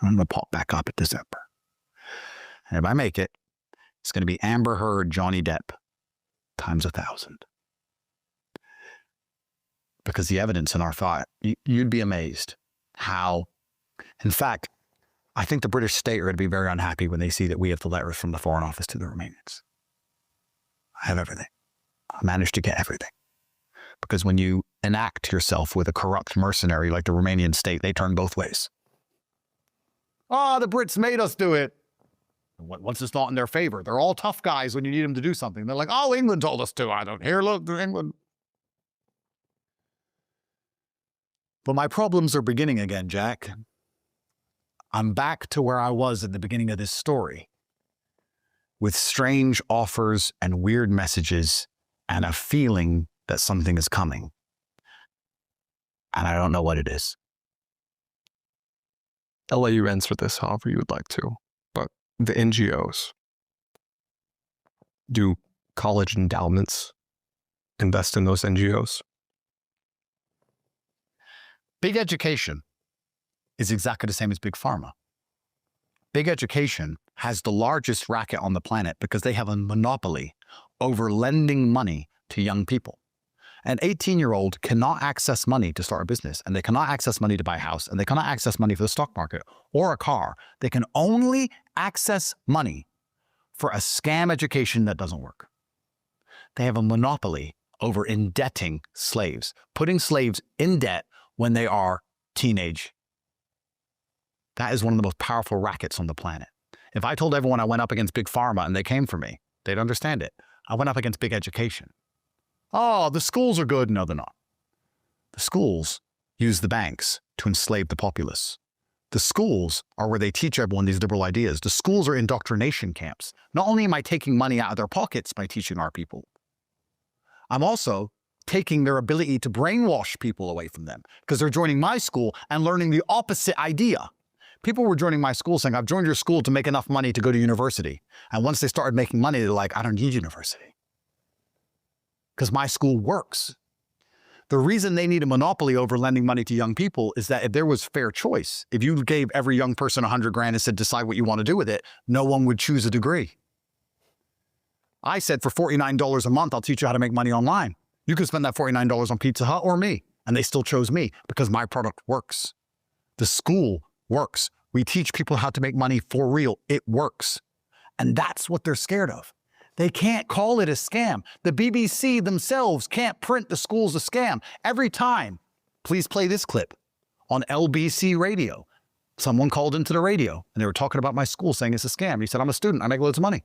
I'm going to pop back up in December. And if I make it, it's going to be Amber Heard, Johnny Depp, times 1,000. Because the evidence in our file, you'd be amazed how, in fact, I think the British state are going to be very unhappy when they see that we have the letters from the Foreign Office to the Romanians. I have everything. I managed to get everything. Because when you enact yourself with a corrupt mercenary like the Romanian state, they turn both ways. Oh, the Brits made us do it. Once it's not in their favor, they're all tough guys when you need them to do something. They're like, oh, England told us to. I don't hear, look, England. But my problems are beginning again, Jack. I'm back to where I was at the beginning of this story, with strange offers and weird messages and a feeling that something is coming. And I don't know what it is. I'll let you answer this however you would like to, but the NGOs, do college endowments invest in those NGOs? Big education is exactly the same as big pharma. Big education has the largest racket on the planet because they have a monopoly over lending money to young people. An 18-year-old cannot access money to start a business, and they cannot access money to buy a house, and they cannot access money for the stock market or a car. They can only access money for a scam education that doesn't work. They have a monopoly over indebting slaves, putting slaves in debt when they are teenage. That is one of the most powerful rackets on the planet. If I told everyone I went up against Big Pharma and they came for me, they'd understand it. I went up against big education. Oh, the schools are good. No, they're not. The schools use the banks to enslave the populace. The schools are where they teach everyone these liberal ideas. The schools are indoctrination camps. Not only am I taking money out of their pockets by teaching our people, I'm also taking their ability to brainwash people away from them because they're joining my school and learning the opposite idea. People were joining my school saying, I've joined your school to make enough money to go to university. And once they started making money, they're like, I don't need university because my school works. The reason they need a monopoly over lending money to young people is that if there was fair choice, if you gave every young person 100 grand and said, decide what you want to do with it, no one would choose a degree. I said, for $49 a month, I'll teach you how to make money online. You can spend that $49 on Pizza Hut or me. And they still chose me because my product works. The school works. We teach people how to make money for real. It works. And that's what they're scared of. They can't call it a scam. The BBC themselves can't print the school's a scam. Every time, please play this clip on LBC radio. Someone called into the radio and they were talking about my school saying it's a scam. He said, I'm a student. I make loads of money.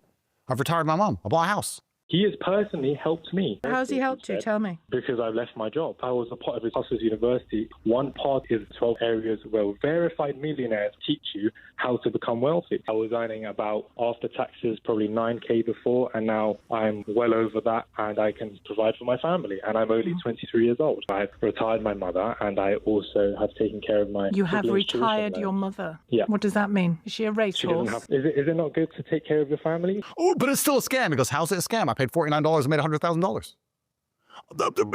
I've retired my mom. I bought a house. He has personally helped me. How's he helped you? Tell me. Because I left my job. I was a part of his Hustlers University. One part is 12 areas where verified millionaires teach you how to become wealthy. I was earning about, after taxes, probably 9K before, and now I'm well over that, and I can provide for my family. And I'm only 23 years old. I've retired my mother, and I also have taken care of my You have siblings' retired children your now. mother? Yeah. What does that mean? Is she a racehorse? Is it not good to take care of your family? Oh, but it's still a scam. He goes, how's it a scam? I paid $49 and made $100,000.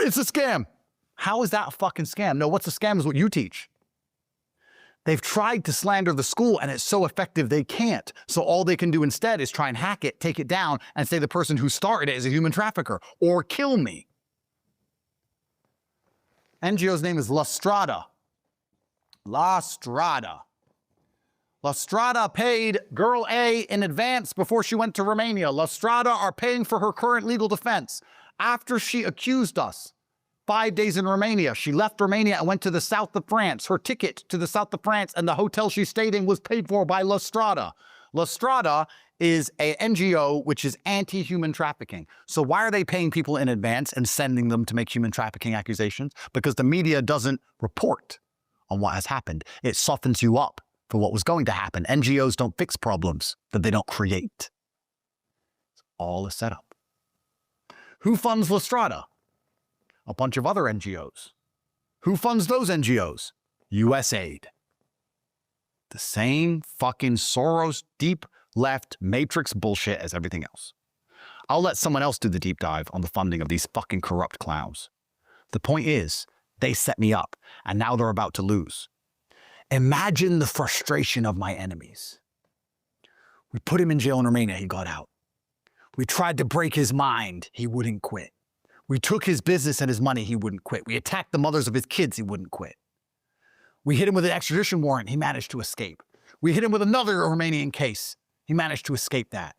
It's a scam. How is that a fucking scam? No, what's a scam is what you teach. They've tried to slander the school and it's so effective they can't. So all they can do instead is try and hack it, take it down, and say the person who started it is a human trafficker or kill me. NGO's name is La Strada. La Strada. La Strada paid girl A in advance before she went to Romania. La Strada are paying for her current legal defense. After she accused us, 5 days in Romania, she left Romania and went to the south of France. Her ticket to the south of France and the hotel she stayed in was paid for by La Strada. La Strada is an NGO which is anti-human trafficking. So why are they paying people in advance and sending them to make human trafficking accusations? Because the media doesn't report on what has happened. It softens you up for what was going to happen. NGOs don't fix problems that they don't create. It's all a setup. Who funds La Strada? A bunch of other NGOs. Who funds those NGOs? USAID. The same fucking Soros deep left matrix bullshit as everything else. I'll let someone else do the deep dive on the funding of these fucking corrupt clowns. The point is, they set me up, and now they're about to lose. Imagine the frustration of my enemies. We put him in jail in Romania, he got out. We tried to break his mind, he wouldn't quit. We took his business and his money, he wouldn't quit. We attacked the mothers of his kids, he wouldn't quit. We hit him with an extradition warrant, he managed to escape. We hit him with another Romanian case, he managed to escape that.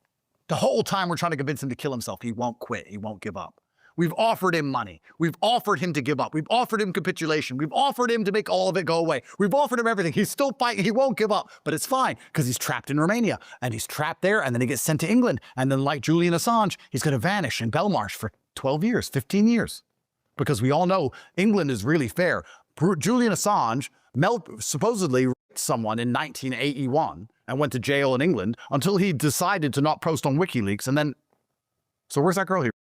The whole time we're trying to convince him to kill himself, he won't quit, he won't give up. We've offered him money. We've offered him to give up. We've offered him capitulation. We've offered him to make all of it go away. We've offered him everything. He's still fighting. He won't give up, but it's fine because he's trapped in Romania and he's trapped there and then he gets sent to England. And then like Julian Assange, he's going to vanish in Belmarsh for 12 years, 15 years, because we all know England is really fair. Julian Assange supposedly raped someone in 1981 and went to jail in England until he decided to not post on WikiLeaks. And then, so where's that girl he raped?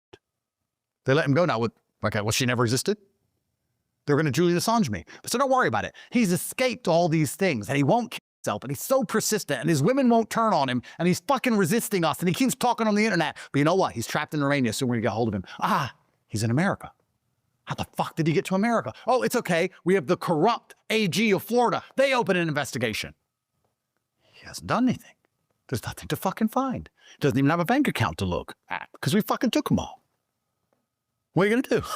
They let him go now. Okay, well, she never existed? They're going to Julian Assange me. So don't worry about it. He's escaped all these things and he won't kill himself, and he's so persistent and his women won't turn on him and he's fucking resisting us and he keeps talking on the internet. But you know what? He's trapped in Romania, so we're going to get hold of him. Ah, he's in America. How the fuck did he get to America? Oh, it's okay. We have the corrupt AG of Florida. They open an investigation. He hasn't done anything. There's nothing to fucking find. Doesn't even have a bank account to look at because we fucking took them all. What are you going to do?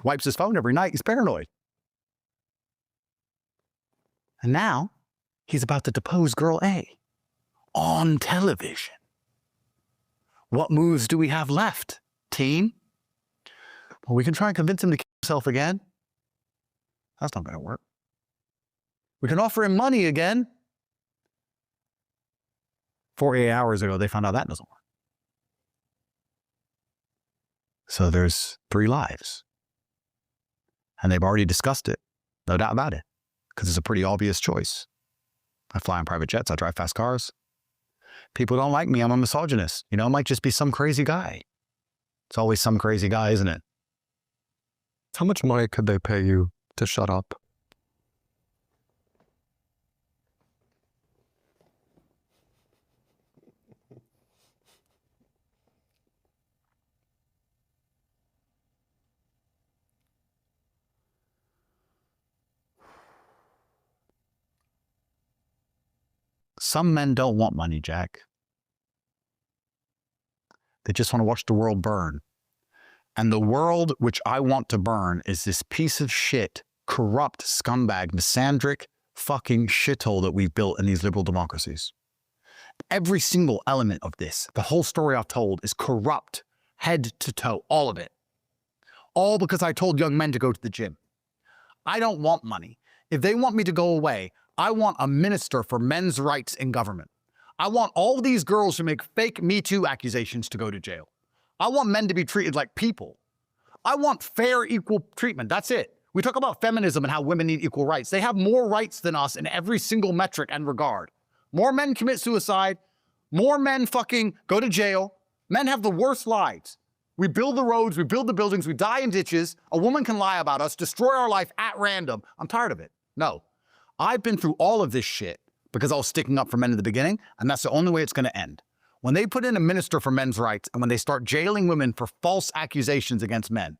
Wipes his phone every night. He's paranoid. And now he's about to depose girl A on television. What moves do we have left, team? Well, we can try and convince him to kill himself again. That's not going to work. We can offer him money again. 48 hours ago, they found out that doesn't work. So there's 3 lives. And they've already discussed it. No doubt about it. Because it's a pretty obvious choice. I fly on private jets. I drive fast cars. People don't like me. I'm a misogynist. You know, I might just be some crazy guy. It's always some crazy guy, isn't it? How much money could they pay you to shut up? Some men don't want money, Jack. They just want to watch the world burn. And the world which I want to burn is this piece of shit, corrupt, scumbag, misandric, fucking shithole that we've built in these liberal democracies. Every single element of this, the whole story I've told, is corrupt, head to toe, all of it. All because I told young men to go to the gym. I don't want money. If they want me to go away, I want a minister for men's rights in government. I want all these girls who make fake Me Too accusations to go to jail. I want men to be treated like people. I want fair, equal treatment. That's it. We talk about feminism and how women need equal rights. They have more rights than us in every single metric and regard. More men commit suicide. More men fucking go to jail. Men have the worst lives. We build the roads, we build the buildings, we die in ditches. A woman can lie about us, destroy our life at random. I'm tired of it. No. I've been through all of this shit because I was sticking up for men in the beginning, and that's the only way it's going to end. When they put in a minister for men's rights and when they start jailing women for false accusations against men,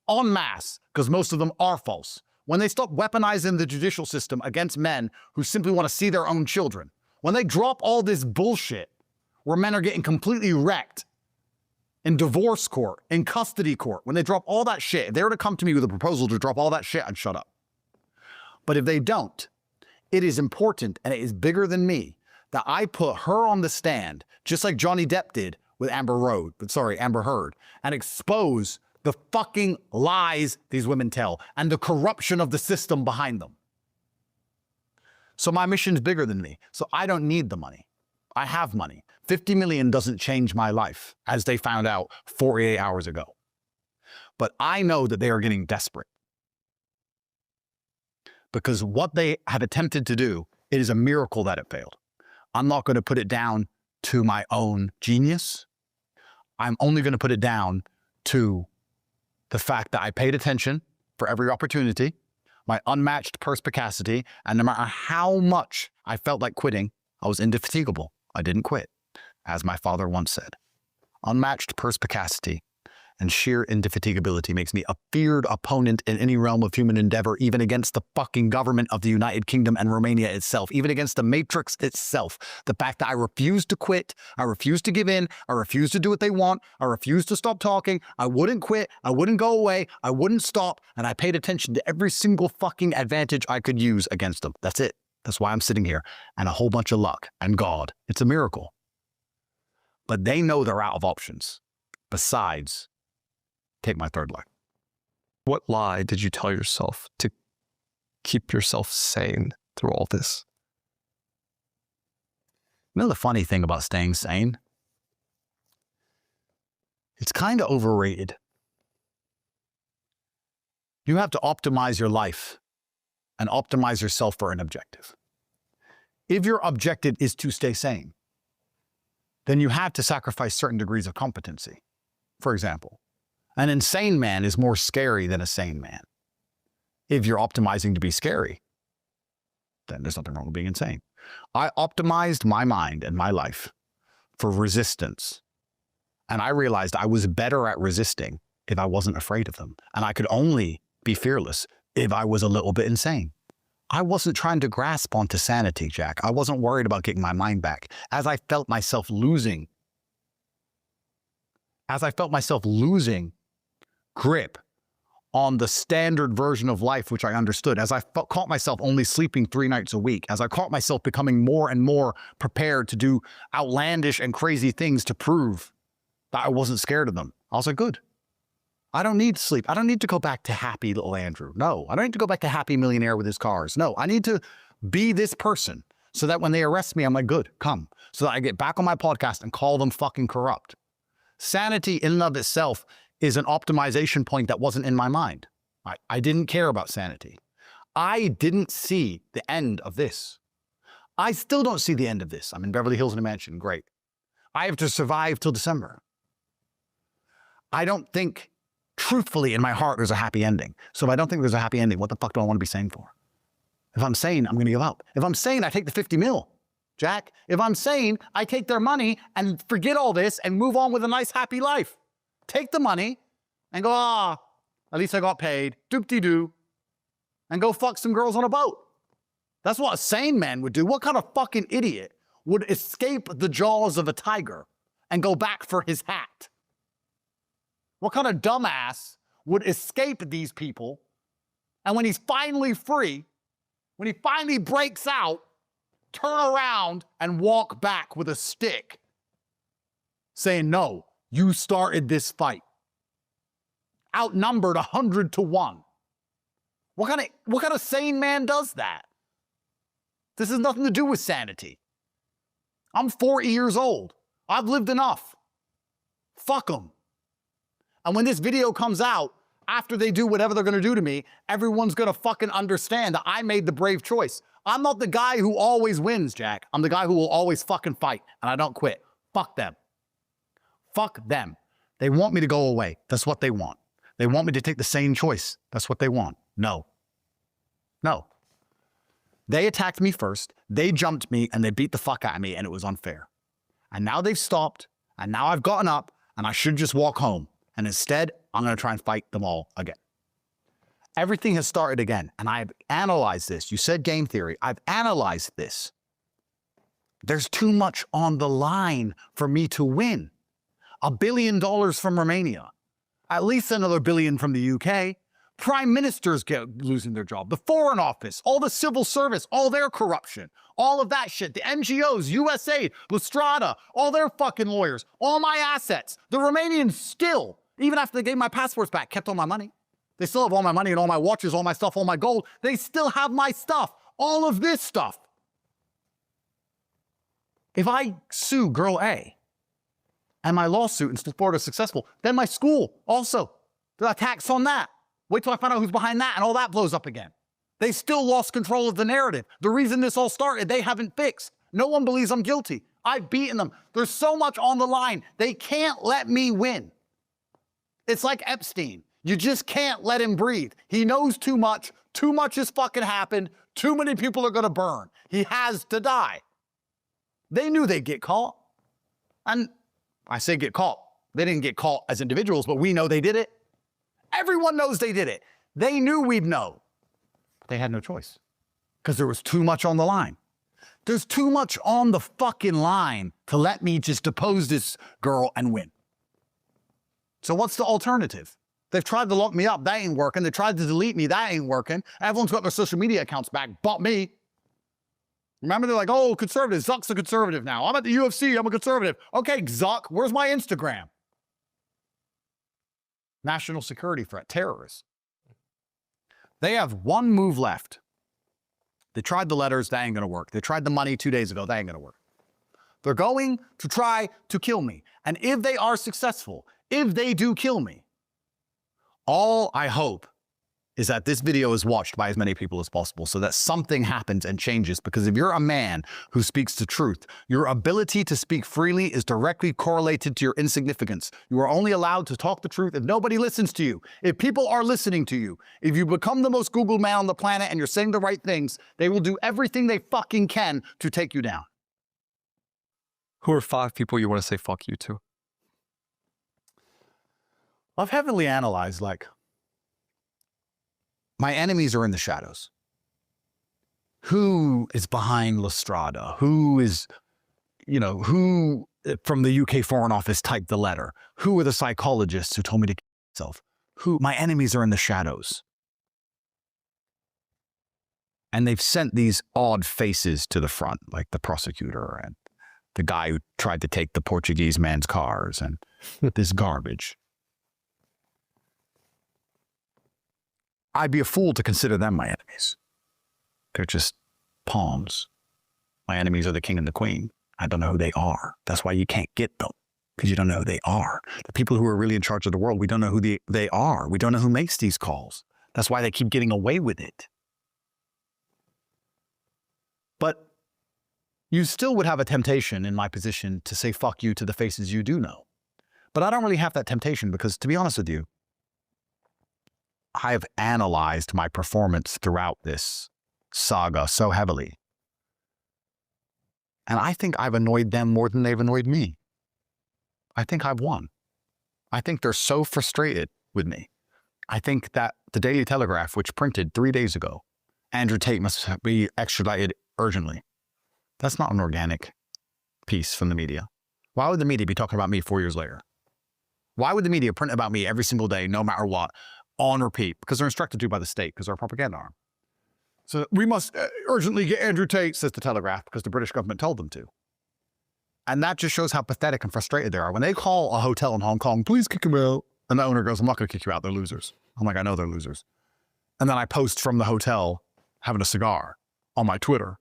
en masse, because most of them are false, when they stop weaponizing the judicial system against men who simply want to see their own children, when they drop all this bullshit where men are getting completely wrecked in divorce court, in custody court, when they drop all that shit, if they were to come to me with a proposal to drop all that shit, I'd shut up. But if they don't, it is important, and it is bigger than me, that I put her on the stand, just like Johnny Depp did with Amber Heard, and expose the fucking lies these women tell and the corruption of the system behind them. So my mission's bigger than me. So I don't need the money. I have money. 50 million doesn't change my life, as they found out 48 hours ago. But I know that they are getting desperate. Because what they have attempted to do, it is a miracle that it failed. I'm not going to put it down to my own genius. I'm only going to put it down to the fact that I paid attention for every opportunity, my unmatched perspicacity, and no matter how much I felt like quitting, I was indefatigable. I didn't quit, as my father once said. Unmatched perspicacity and sheer indefatigability makes me a feared opponent in any realm of human endeavor, even against the fucking government of the United Kingdom and Romania itself, even against the Matrix itself. The fact that I refuse to quit, I refuse to give in, I refuse to do what they want, I refuse to stop talking, I wouldn't quit, I wouldn't go away, I wouldn't stop, and I paid attention to every single fucking advantage I could use against them. That's it. That's why I'm sitting here, and a whole bunch of luck and God. It's a miracle. But they know they're out of options. Besides, take my third leg. What lie did you tell yourself to keep yourself sane through all this? You know the funny thing about staying sane? It's kind of overrated. You have to optimize your life and optimize yourself for an objective. If your objective is to stay sane, then you have to sacrifice certain degrees of competency. For example, an insane man is more scary than a sane man. If you're optimizing to be scary, then there's nothing wrong with being insane. I optimized my mind and my life for resistance. And I realized I was better at resisting if I wasn't afraid of them. And I could only be fearless if I was a little bit insane. I wasn't trying to grasp onto sanity, Jack. I wasn't worried about getting my mind back. As I felt myself losing grip on the standard version of life, which I understood, as I caught myself only sleeping 3 nights a week, as I caught myself becoming more and more prepared to do outlandish and crazy things to prove that I wasn't scared of them, I was like, good. I don't need sleep. I don't need to go back to happy little Andrew. No, I don't need to go back to happy millionaire with his cars. No, I need to be this person so that when they arrest me, I'm like, good, come. So that I get back on my podcast and call them fucking corrupt. Sanity in and of itself is an optimization point that wasn't in my mind. I didn't care about sanity. I didn't see the end of this. I still don't see the end of this. I'm in Beverly Hills in a mansion. Great. I have to survive till December. I don't think, truthfully, in my heart, there's a happy ending. So if I don't think there's a happy ending, what the fuck do I want to be sane for? If I'm sane, I'm going to give up. If I'm sane, I take the 50 mil, Jack. If I'm sane, I take their money and forget all this and move on with a nice, happy life. Take the money and go, at least I got paid, doop-de-doo, and go fuck some girls on a boat. That's what a sane man would do. What kind of fucking idiot would escape the jaws of a tiger and go back for his hat? What kind of dumbass would escape these people, and when he's finally free, when he finally breaks out, turn around and walk back with a stick saying, no, you started this fight. Outnumbered 100 to 1. What kind of sane man does that? This has nothing to do with sanity. I'm 40 years old. I've lived enough. Fuck them. And when this video comes out, after they do whatever they're going to do to me, everyone's going to fucking understand that I made the brave choice. I'm not the guy who always wins, Jack. I'm the guy who will always fucking fight, and I don't quit. Fuck them. Fuck them. They want me to go away. That's what they want. They want me to take the sane choice. That's what they want. No. No. They attacked me first. They jumped me, and they beat the fuck out of me, and it was unfair. And now they've stopped, and now I've gotten up, and I should just walk home. And instead, I'm going to try and fight them all again. Everything has started again, and I've analyzed this. You said game theory. I've analyzed this. There's too much on the line for me to win. $1 billion from Romania. At least another billion from the UK. Prime ministers losing their job. The Foreign Office, all the civil service, all their corruption, all of that shit. The NGOs, USAID, Lustrada, all their fucking lawyers, all my assets. The Romanians still, even after they gave my passports back, kept all my money. They still have all my money and all my watches, all my stuff, all my gold. They still have my stuff. All of this stuff. If I sue girl A and my lawsuit in Florida is successful, then my school also, the attacks on that. Wait till I find out who's behind that and all that blows up again. They still lost control of the narrative. The reason this all started, they haven't fixed. No one believes I'm guilty. I've beaten them. There's so much on the line. They can't let me win. It's like Epstein. You just can't let him breathe. He knows too much. Too much has fucking happened. Too many people are going to burn. He has to die. They knew they'd get caught. And I say get caught. They didn't get caught as individuals, but we know they did it. Everyone knows they did it. They knew we'd know. But they had no choice because there was too much on the line. There's too much on the fucking line to let me just depose this girl and win. So what's the alternative? They've tried to lock me up. That ain't working. They tried to delete me. That ain't working. Everyone's got their social media accounts back, but me. Remember, they're like, oh, conservative. Zuck's a conservative now. I'm at the UFC. I'm a conservative. Okay, Zuck, where's my Instagram? National security threat, terrorists. They have one move left. They tried the letters, that ain't gonna work. They tried the money 2 days ago, that ain't gonna work. They're going to try to kill me. And if they are successful, if they do kill me, all I hope is that this video is watched by as many people as possible so that something happens and changes. Because if you're a man who speaks the truth, your ability to speak freely is directly correlated to your insignificance. You are only allowed to talk the truth if nobody listens to you. If people are listening to you, if you become the most Googled man on the planet and you're saying the right things, they will do everything they fucking can to take you down. Who are 5 people you want to say fuck you to? I've heavily analyzed, like, my enemies are in the shadows. Who is behind Lustrada? Who is, who from the UK Foreign Office typed the letter? Who are the psychologists who told me to kill myself? my enemies are in the shadows. And they've sent these odd faces to the front, like the prosecutor and the guy who tried to take the Portuguese man's cars and this garbage. I'd be a fool to consider them my enemies. They're just pawns. My enemies are the king and the queen. I don't know who they are. That's why you can't get them, because you don't know who they are. The people who are really in charge of the world, we don't know who they are. We don't know who makes these calls. That's why they keep getting away with it. But you still would have a temptation in my position to say fuck you to the faces you do know. But I don't really have that temptation because, to be honest with you, I have analyzed my performance throughout this saga so heavily. And I think I've annoyed them more than they've annoyed me. I think I've won. I think they're so frustrated with me. I think that the Daily Telegraph, which printed 3 days ago, Andrew Tate must be extradited urgently. That's not an organic piece from the media. Why would the media be talking about me 4 years later? Why would the media print about me every single day, no matter what, on repeat? Because they're instructed to by the state, because they're a propaganda arm. So we must urgently get Andrew Tate, says the Telegraph, because the British government told them to. And that just shows how pathetic and frustrated they are. When they call a hotel in Hong Kong, please kick him out. And the owner goes, I'm not going to kick you out. They're losers. I'm like, I know they're losers. And then I post from the hotel having a cigar on my Twitter.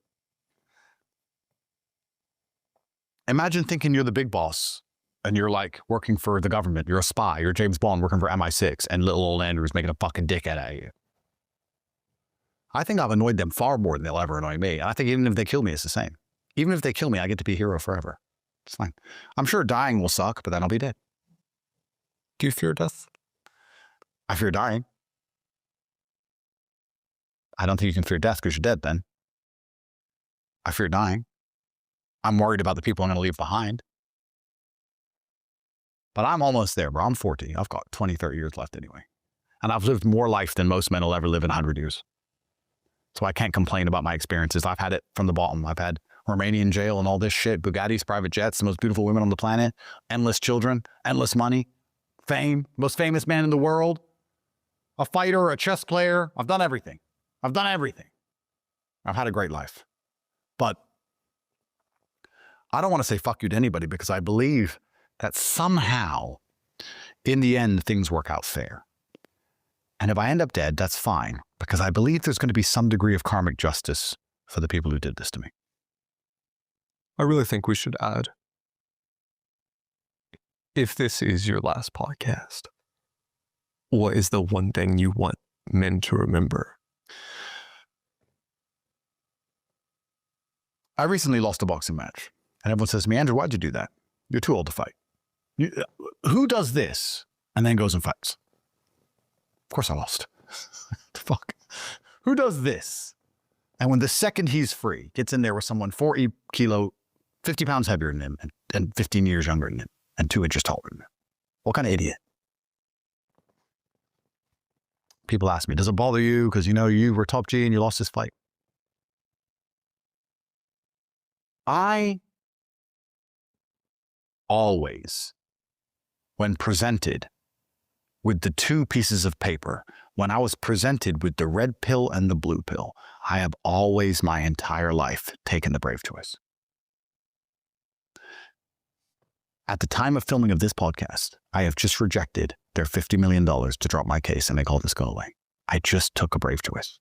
Imagine thinking you're the big boss and you're like working for the government. You're a spy. You're James Bond working for MI6 and little old Andrew's making a fucking dickhead out of you. I think I've annoyed them far more than they'll ever annoy me. And I think even if they kill me, it's the same. Even if they kill me, I get to be a hero forever. It's fine. I'm sure dying will suck, but then I'll be dead. Do you fear death? I fear dying. I don't think you can fear death because you're dead then. I fear dying. I'm worried about the people I'm going to leave behind. But I'm almost there, bro. I'm 40. I've got 20, 30 years left anyway. And I've lived more life than most men will ever live in 100 years. So I can't complain about my experiences. I've had it from the bottom. I've had Romanian jail and all this shit, Bugattis, private jets, the most beautiful women on the planet, endless children, endless money, fame, most famous man in the world, a fighter, a chess player. I've done everything. I've done everything. I've had a great life. But I don't want to say fuck you to anybody because I believe that somehow, in the end, things work out fair. And if I end up dead, that's fine, because I believe there's going to be some degree of karmic justice for the people who did this to me. I really think we should add, if this is your last podcast, what is the one thing you want men to remember? I recently lost a boxing match, and everyone says to me, Andrew, why'd you do that? You're too old to fight. Who does this and then goes and fights? Of course I lost. The fuck? Who does this? And when the second he's free, gets in there with someone 40 kilo, 50 pounds heavier than him and 15 years younger than him and 2 inches taller than him. What kind of idiot? People ask me, does it bother you because, you know, you were top G and you lost this fight? I always, when presented with the 2 pieces of paper, when I was presented with the red pill and the blue pill, I have always my entire life taken the brave choice. At the time of filming of this podcast, I have just rejected their $50 million to drop my case and make all this go away. I just took a brave choice.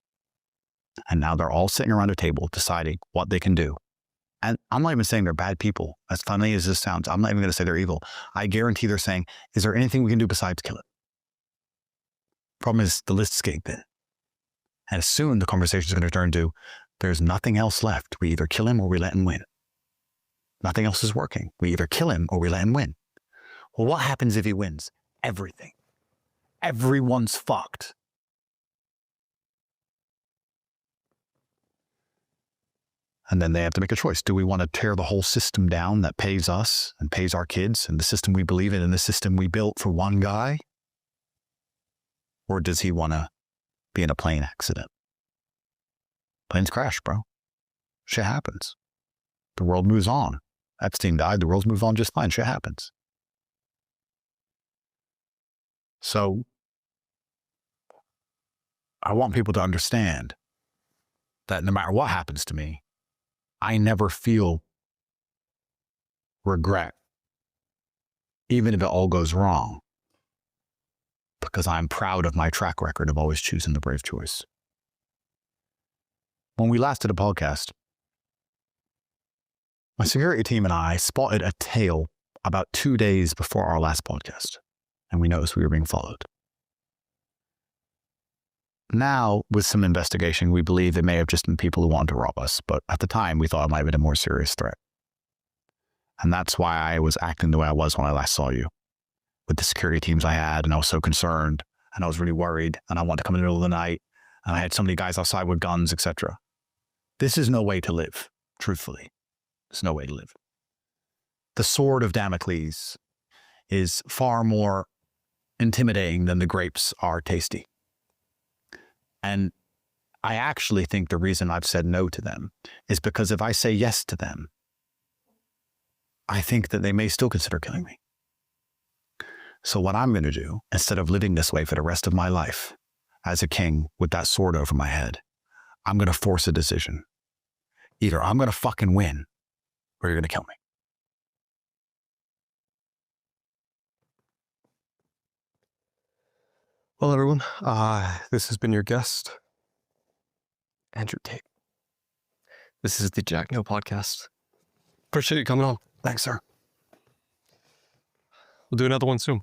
And now they're all sitting around a table deciding what they can do. And I'm not even saying they're bad people. As funny as this sounds, I'm not even going to say they're evil. I guarantee they're saying, is there anything we can do besides kill it? Problem is, the list's getting thin. And soon the conversation is going to turn to, there's nothing else left. We either kill him or we let him win. Nothing else is working. We either kill him or we let him win. Well, what happens if he wins? Everything. Everyone's fucked. And then they have to make a choice. Do we want to tear the whole system down that pays us and pays our kids and the system we believe in and the system we built for one guy? Or does he want to be in a plane accident? Planes crash, bro. Shit happens. The world moves on. Epstein died. The world's moved on just fine. Shit happens. So I want people to understand that no matter what happens to me, I never feel regret, even if it all goes wrong, because I'm proud of my track record of always choosing the brave choice. When we last did a podcast, my security team and I spotted a tail about 2 days before our last podcast, and we noticed we were being followed. Now, with some investigation, we believe it may have just been people who wanted to rob us, but at the time, we thought it might have been a more serious threat. And that's why I was acting the way I was when I last saw you, with the security teams I had, and I was so concerned, and I was really worried, and I wanted to come in the middle of the night, and I had so many guys outside with guns, etc. This is no way to live, truthfully. There's no way to live. The sword of Damocles is far more intimidating than the grapes are tasty. And I actually think the reason I've said no to them is because if I say yes to them, I think that they may still consider killing me. So what I'm going to do, instead of living this way for the rest of my life, as a king with that sword over my head, I'm going to force a decision. Either I'm going to fucking win, or you're going to kill me. Well, everyone, this has been your guest, Andrew Tate. This is the Jack No Podcast. Appreciate you coming on. Thanks, sir. We'll do another one soon.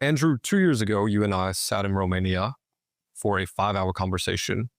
Andrew, 2 years ago, you and I sat in Romania for a 5-hour conversation.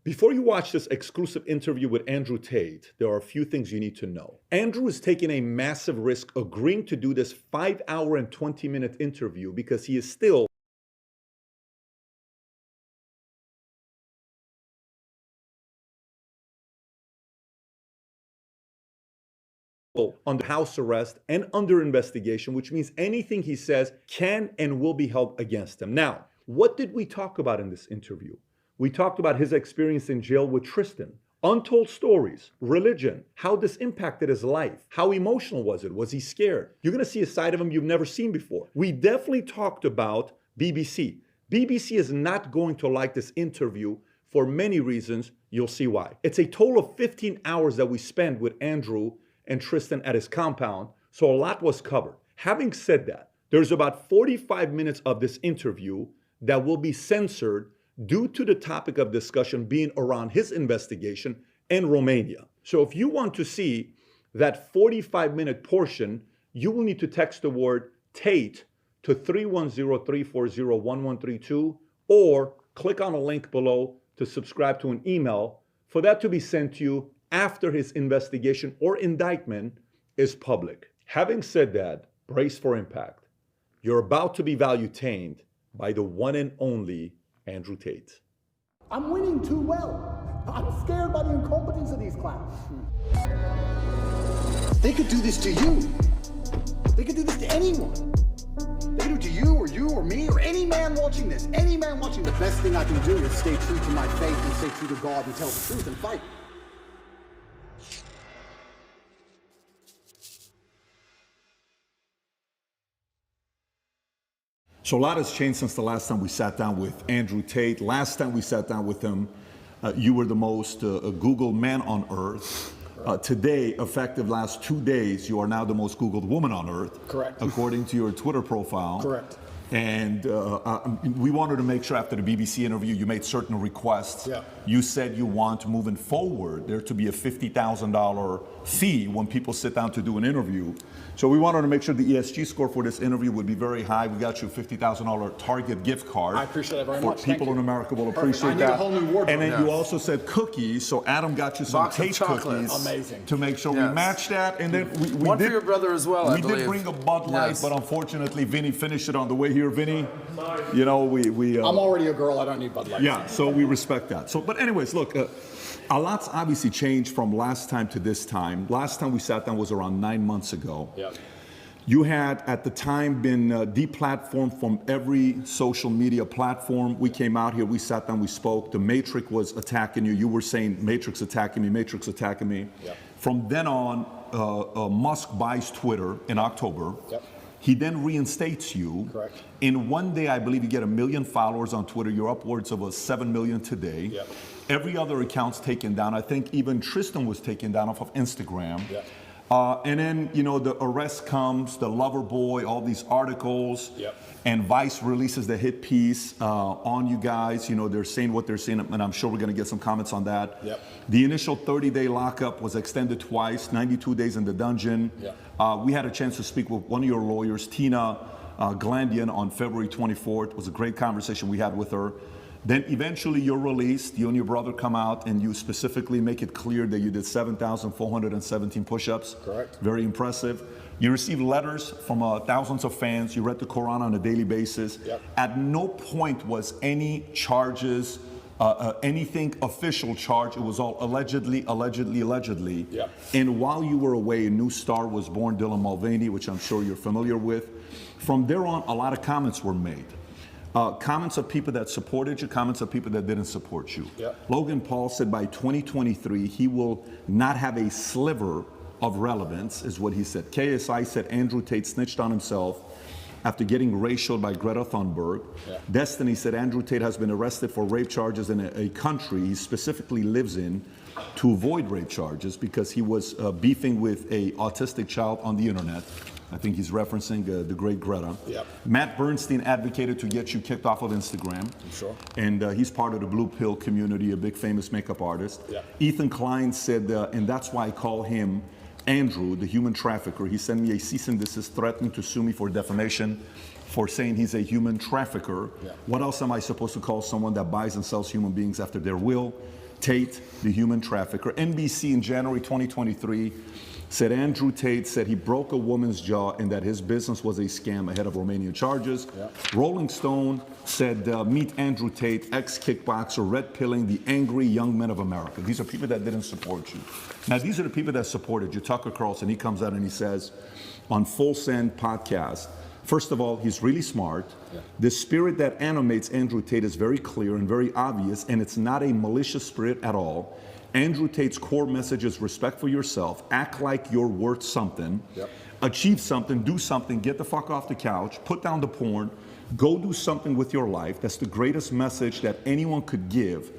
Before you watch this exclusive interview with Andrew Tate, there are a few things you need to know. Andrew is taking a massive risk agreeing to do this 5-hour and 20-minute interview because he is still under house arrest and under investigation, which means anything he says can and will be held against him. Now, what did we talk about in this interview? We talked about his experience in jail with Tristan, untold stories, religion, how this impacted his life, how emotional was it? Was he scared? You're going to see a side of him you've never seen before. We definitely talked about BBC. BBC is not going to like this interview for many reasons. You'll see why. It's a total of 15 hours that we spent with Andrew and Tristan at his compound, so a lot was covered. Having said that, there's about 45 minutes of this interview that will be censored due to the topic of discussion being around his investigation in Romania. So if you want to see that 45-minute portion, you will need to text the word Tate to 310-340-1132 or click on a link below to subscribe to an email for that to be sent to you after his investigation or indictment is public. Having said that, brace for impact. You're about to be value-tamed by the one and only Andrew Tate. I'm winning too well. I'm scared by the incompetence of these clowns. They could do this to you. They could do this to anyone. They could do it to you or me or any man watching this. Any man watching. The best thing I can do is stay true to my faith and stay true to God and tell the truth and fight. So a lot has changed since the last time we sat down with Andrew Tate. Last time we sat down with him, you were the most Googled man on earth. Today, effective last 2 days, you are now the most Googled woman on earth. Correct. According to your Twitter profile. Correct. And we wanted to make sure after the BBC interview, you made certain requests. Yeah. You said you want, moving forward, there to be a $50,000 fee when people sit down to do an interview. So we wanted to make sure the ESG score for this interview would be very high. We got you a $50,000 Target gift card. I appreciate that very for much. People in America will Perfect. appreciate I need that. a whole new wardrobe. And then you Yes. also said cookies. So Adam got you some Box of Tate chocolates. cookies. Amazing. To make sure we Yes. match that. And then we One did, for your brother as well, I we did believe. bring a Bud Light, Yes. but unfortunately, Vinny finished it on the way here. Vinny, you know, we I'm already a girl. I don't need Bud Light. yeah, so we respect that. So, but anyways, look, a lot's obviously changed from last time to this time. Last time we sat down was around 9 months ago. Yeah. You had, at the time, been deplatformed from every social media platform. We came out here, we sat down, we spoke. The Matrix was attacking you. You were saying, Matrix attacking me, Matrix attacking me. Yep. From then on, Musk buys Twitter in October. Yep. He then reinstates you. Correct. In one day, I believe you get 1 million followers on Twitter. You're upwards of 7 million today. Yep. Every other account's taken down. I think even Tristan was taken down off of Instagram. Yep. And then, you know, the arrest comes, the lover boy, all these articles. Yep. And Vice releases the hit piece on you guys. You know, they're saying what they're saying, and I'm sure we're going to get some comments on that. Yep. The initial 30-day lockup was extended twice, 92 days in the dungeon. Yep. We had a chance to speak with one of your lawyers, Tina Glandian, on February 24th. It was a great conversation we had with her. Then eventually you're released, you and your brother come out, and you specifically make it clear that you did 7,417 push-ups. Correct. Very impressive. You received letters from thousands of fans. You read the Quran on a daily basis. Yep. At no point was any charges, anything official charged. It was all allegedly. Yep. And while you were away, a new star was born, Dylan Mulvaney, which I'm sure you're familiar with. From there on, a lot of comments were made. Comments of people that supported you, comments of people that didn't support you. Yep. Logan Paul said by 2023, he will not have a sliver of relevance, is what he said. KSI said Andrew Tate snitched on himself after getting racial by Greta Thunberg. Yeah. Destiny said Andrew Tate has been arrested for rape charges in a country he specifically lives in to avoid rape charges because he was beefing with a autistic child on the internet. I think he's referencing the great Greta. Yep. Matt Bernstein advocated to get you kicked off of Instagram. Sure. And he's part of the Blue Pill community, a big famous makeup artist. Yep. Ethan Klein said, and that's why I call him Andrew, the human trafficker. He sent me a cease and desist threatening to sue me for defamation for saying he's a human trafficker. Yeah. What else am I supposed to call someone that buys and sells human beings after their will? Tate, the human trafficker. NBC in January 2023 said Andrew Tate said he broke a woman's jaw and that his business was a scam ahead of Romanian charges. Rolling Stone said, meet Andrew Tate, ex-kickboxer, red-pilling the angry young men of America. These are people that didn't support you. Now, these are the people that supported you. Tucker Carlson, he comes out and he says on Full Send podcast, first of all, he's really smart. The spirit that animates Andrew Tate is very clear and very obvious, and it's not a malicious spirit at all. Andrew Tate's core message is respect for yourself, act like you're worth something, achieve something, do something, get the fuck off the couch, put down the porn, go do something with your life. That's the greatest message that anyone could give.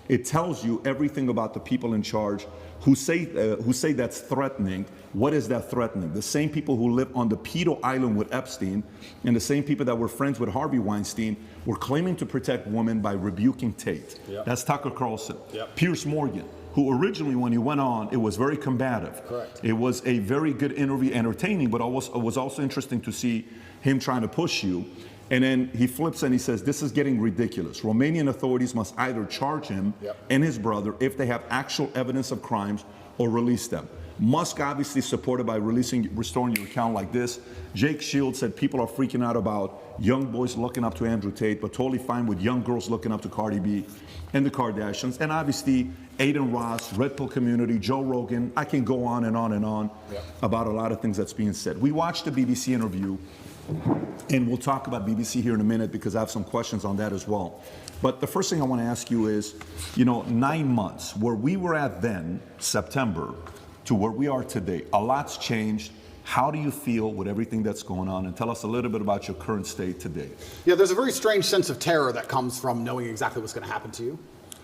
It tells you everything about the people in charge who say that's threatening. What is that threatening? The same people who live on the pedo island with Epstein and the same people that were friends with Harvey Weinstein were claiming to protect women by rebuking Tate. That's Tucker Carlson. Piers Morgan, who originally, when he went on, it was very combative. Correct. It was a very good interview, entertaining, but it was also interesting to see him trying to push you. And then he flips and he says, this is getting ridiculous. Romanian authorities must either charge him and his brother if they have actual evidence of crimes or release them. Musk obviously supported by restoring your account like this. Jake Shields said people are freaking out about young boys looking up to Andrew Tate, but totally fine with young girls looking up to Cardi B and the Kardashians. And obviously, Aiden Ross, Red Pill community, Joe Rogan. I can go on and on and on about a lot of things that's being said. We watched the BBC interview, and we'll talk about BBC here in a minute because I have some questions on that as well. But the first thing I want to ask you is, 9 months, where we were at then, September, to where we are today, a lot's changed. How do you feel with everything that's going on? And tell us a little bit about your current state today. Yeah, there's a very strange sense of terror that comes from knowing exactly what's going to happen to you.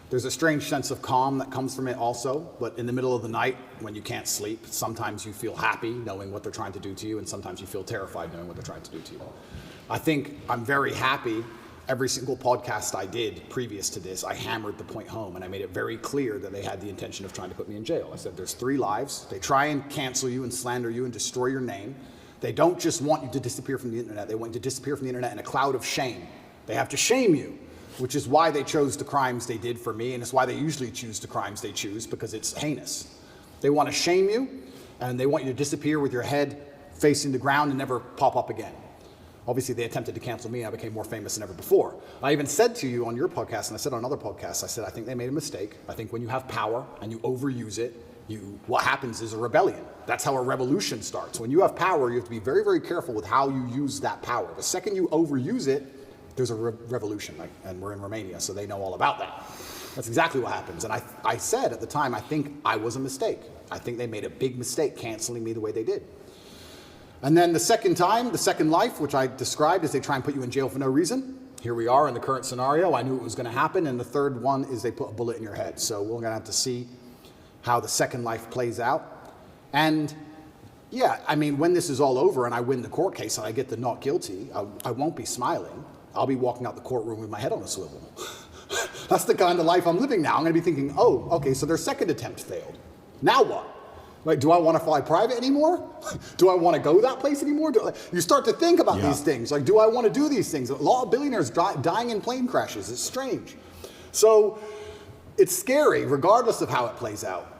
There's a strange sense of calm that comes from it also, but in the middle of the night when you can't sleep, sometimes you feel happy knowing what they're trying to do to you, and sometimes you feel terrified knowing what they're trying to do to you. I think I'm very happy. Every single podcast I did previous to this, I hammered the point home, and I made it very clear that they had the intention of trying to put me in jail. I said, there's 3 lives. They try and cancel you and slander you and destroy your name. They don't just want you to disappear from the internet. They want you to disappear from the internet in a cloud of shame. They have to shame you, which is why they chose the crimes they did for me, and it's why they usually choose the crimes they choose, because it's heinous. They want to shame you, and they want you to disappear with your head facing the ground and never pop up again. Obviously, they attempted to cancel me, and I became more famous than ever before. I even said to you on your podcast, and I said on other podcasts, I said, I think they made a mistake. I think when you have power and you overuse it, what happens is a rebellion. That's how a revolution starts. When you have power, you have to be very, very careful with how you use that power. The second you overuse it, there's a revolution, and we're in Romania, so they know all about that. That's exactly what happens. And I said at the time, I think I was a mistake. I think they made a big mistake canceling me the way they did. And then the second time, the second life, which I described as they try and put you in jail for no reason. Here we are in the current scenario. I knew it was going to happen. And the third one is they put a bullet in your head. So we're going to have to see how the second life plays out. And yeah, I mean, when this is all over and I win the court case and I get the not guilty, I won't be smiling. I'll be walking out the courtroom with my head on a swivel. That's the kind of life I'm living now. I'm going to be thinking, oh, okay, so their second attempt failed. Now what? Like, do I want to fly private anymore? Do I want to go that place anymore? You start to think about these things. Like, do I want to do these things? A lot of billionaires dying in plane crashes. It's strange. So it's scary, regardless of how it plays out.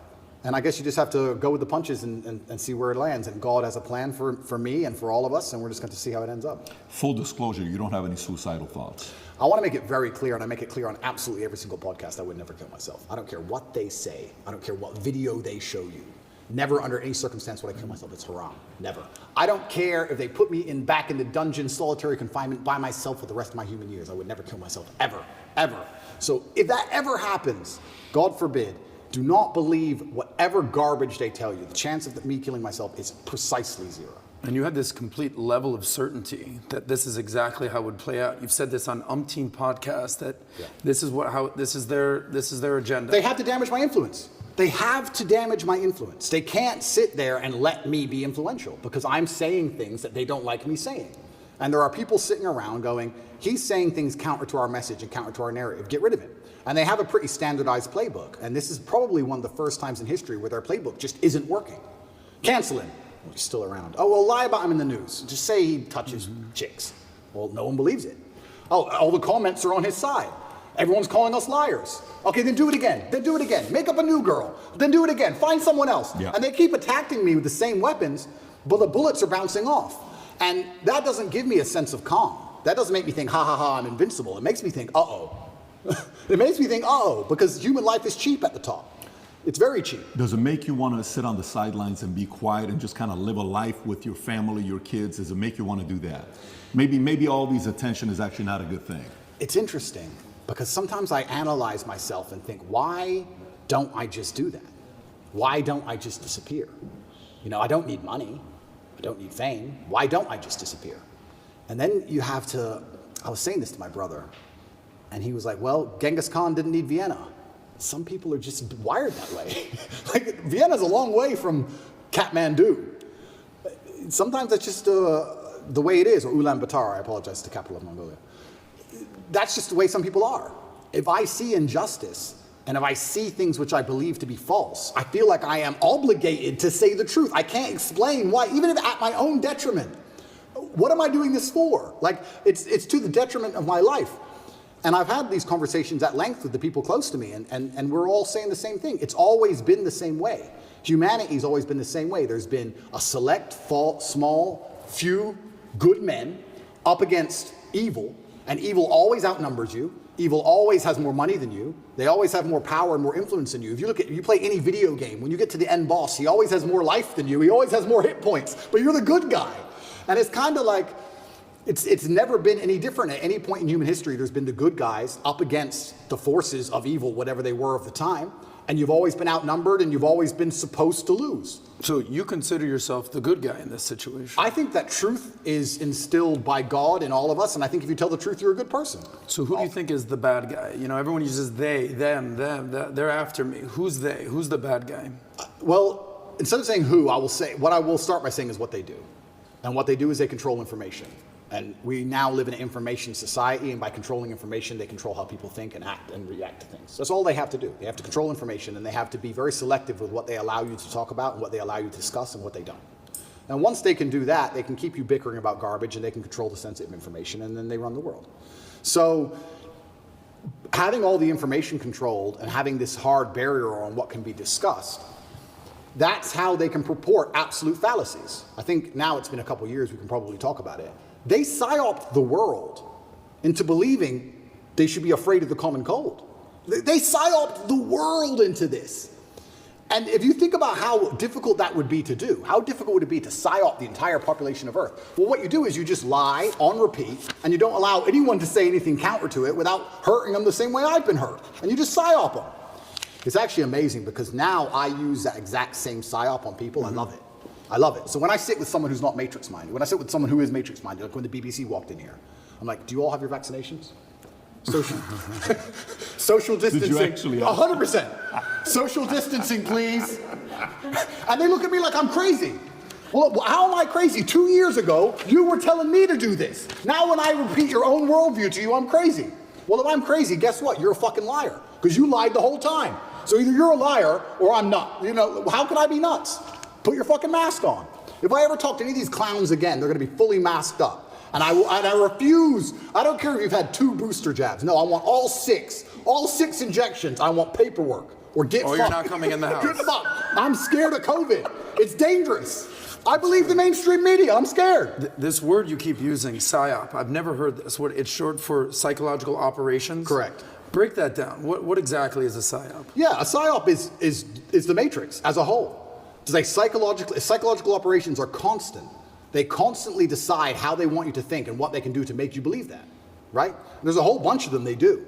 And I guess you just have to go with the punches and see where it lands. And God has a plan for me and for all of us, and we're just going to see how it ends up. Full disclosure, you don't have any suicidal thoughts. I want to make it very clear, and I make it clear on absolutely every single podcast, I would never kill myself. I don't care what they say. I don't care what video they show you. Never under any circumstance would I kill myself. It's haram. Never. I don't care if they put me back in the dungeon, solitary confinement by myself for the rest of my human years. I would never kill myself, ever, ever. So if that ever happens, God forbid, do not believe whatever garbage they tell you. The chance of me killing myself is precisely 0. And you had this complete level of certainty that this is exactly how it would play out. You've said this on umpteen podcasts that this is their agenda. They have to damage my influence. They have to damage my influence. They can't sit there and let me be influential because I'm saying things that they don't like me saying. And there are people sitting around going, he's saying things counter to our message and counter to our narrative. Get rid of him. And they have a pretty standardized playbook. And this is probably one of the first times in history where their playbook just isn't working. Cancel him. Well, he's still around. Oh, well, lie about him in the news. Just say he touches chicks. Well, no one believes it. Oh, all the comments are on his side. Everyone's calling us liars. Okay, then do it again. Then do it again. Make up a new girl. Then do it again. Find someone else. Yeah. And they keep attacking me with the same weapons, but the bullets are bouncing off. And that doesn't give me a sense of calm. That doesn't make me think, ha ha ha, I'm invincible. It makes me think, uh-oh. It makes me think, uh-oh, because human life is cheap at the top. It's very cheap. Does it make you want to sit on the sidelines and be quiet and just kind of live a life with your family, your kids? Does it make you want to do that? Maybe all these attention is actually not a good thing. It's interesting because sometimes I analyze myself and think, why don't I just do that? Why don't I just disappear? You know, I don't need money. I don't need fame. Why don't I just disappear? And then you have to, I was saying this to my brother, and he was like, well, Genghis Khan didn't need Vienna. Some people are just wired that way. Like, Vienna's a long way from Kathmandu. Sometimes that's just the way it is, or Ulaanbaatar, I apologize, the capital of Mongolia. That's just the way some people are. If I see injustice, and if I see things which I believe to be false, I feel like I am obligated to say the truth. I can't explain why, even if at my own detriment. What am I doing this for? Like, it's to the detriment of my life. And I've had these conversations at length with the people close to me, and we're all saying the same thing. It's always been the same way. Humanity's always been the same way. There's been a select, small, few good men up against evil, and evil always outnumbers you. Evil always has more money than you. They always have more power and more influence than you. If you play any video game, when you get to the end boss, he always has more life than you. He always has more hit points, but you're the good guy. And it's kind of like, it's never been any different. At any point in human history, there's been the good guys up against the forces of evil, whatever they were of the time. And you've always been outnumbered, and you've always been supposed to lose. So you consider yourself the good guy in this situation? I think that truth is instilled by God in all of us, and I think if you tell the truth, you're a good person. So who do you think is the bad guy? You know, everyone uses they, them, they're after me. Who's they? Who's the bad guy? Well, instead of saying who, I will say, what I will start by saying is what they do. And what they do is they control information. And we now live in an information society, and by controlling information, they control how people think and act and react to things. That's all they have to do. They have to control information, and they have to be very selective with what they allow you to talk about and what they allow you to discuss and what they don't. And once they can do that, they can keep you bickering about garbage, and they can control the sensitive information, and then they run the world. So having all the information controlled and having this hard barrier on what can be discussed, that's how they can purport absolute fallacies. I think now it's been a couple years, we can probably talk about it. They psyoped the world into believing they should be afraid of the common cold. They psyoped the world into this. And if you think about how difficult that would be to do, how difficult would it be to psyop the entire population of Earth? Well, what you do is you just lie on repeat, and you don't allow anyone to say anything counter to it without hurting them the same way I've been hurt. And you just psyop them. It's actually amazing because now I use that exact same psyop on people. I love it. I love it. So when I sit with someone who's not matrix-minded, when I sit with someone who is matrix-minded, like when the BBC walked in here, I'm like, do you all have your vaccinations? Social distancing. Did you actually? 100%. Social distancing, please. And they look at me like I'm crazy. Well, how am I crazy? 2 years ago, you were telling me to do this. Now when I repeat your own worldview to you, I'm crazy. Well, if I'm crazy, guess what? You're a fucking liar because you lied the whole time. So either you're a liar or I'm not. You know, how can I be nuts? Put your fucking mask on. If I ever talk to any of these clowns again, they're going to be fully masked up. And I refuse. I don't care if you've had 2 booster jabs. No, I want all 6. All 6 injections. I want paperwork. Or get fucked. You're not coming in the house. Get fucked. I'm scared of COVID. It's dangerous. I believe the mainstream media. I'm scared. This word you keep using, PSYOP, I've never heard this. It's short for psychological operations? Correct. Break that down. What exactly is a PSYOP? Yeah, a PSYOP is the matrix as a whole. Psychological operations are constant. They constantly decide how they want you to think and what they can do to make you believe that, right? There's a whole bunch of them they do.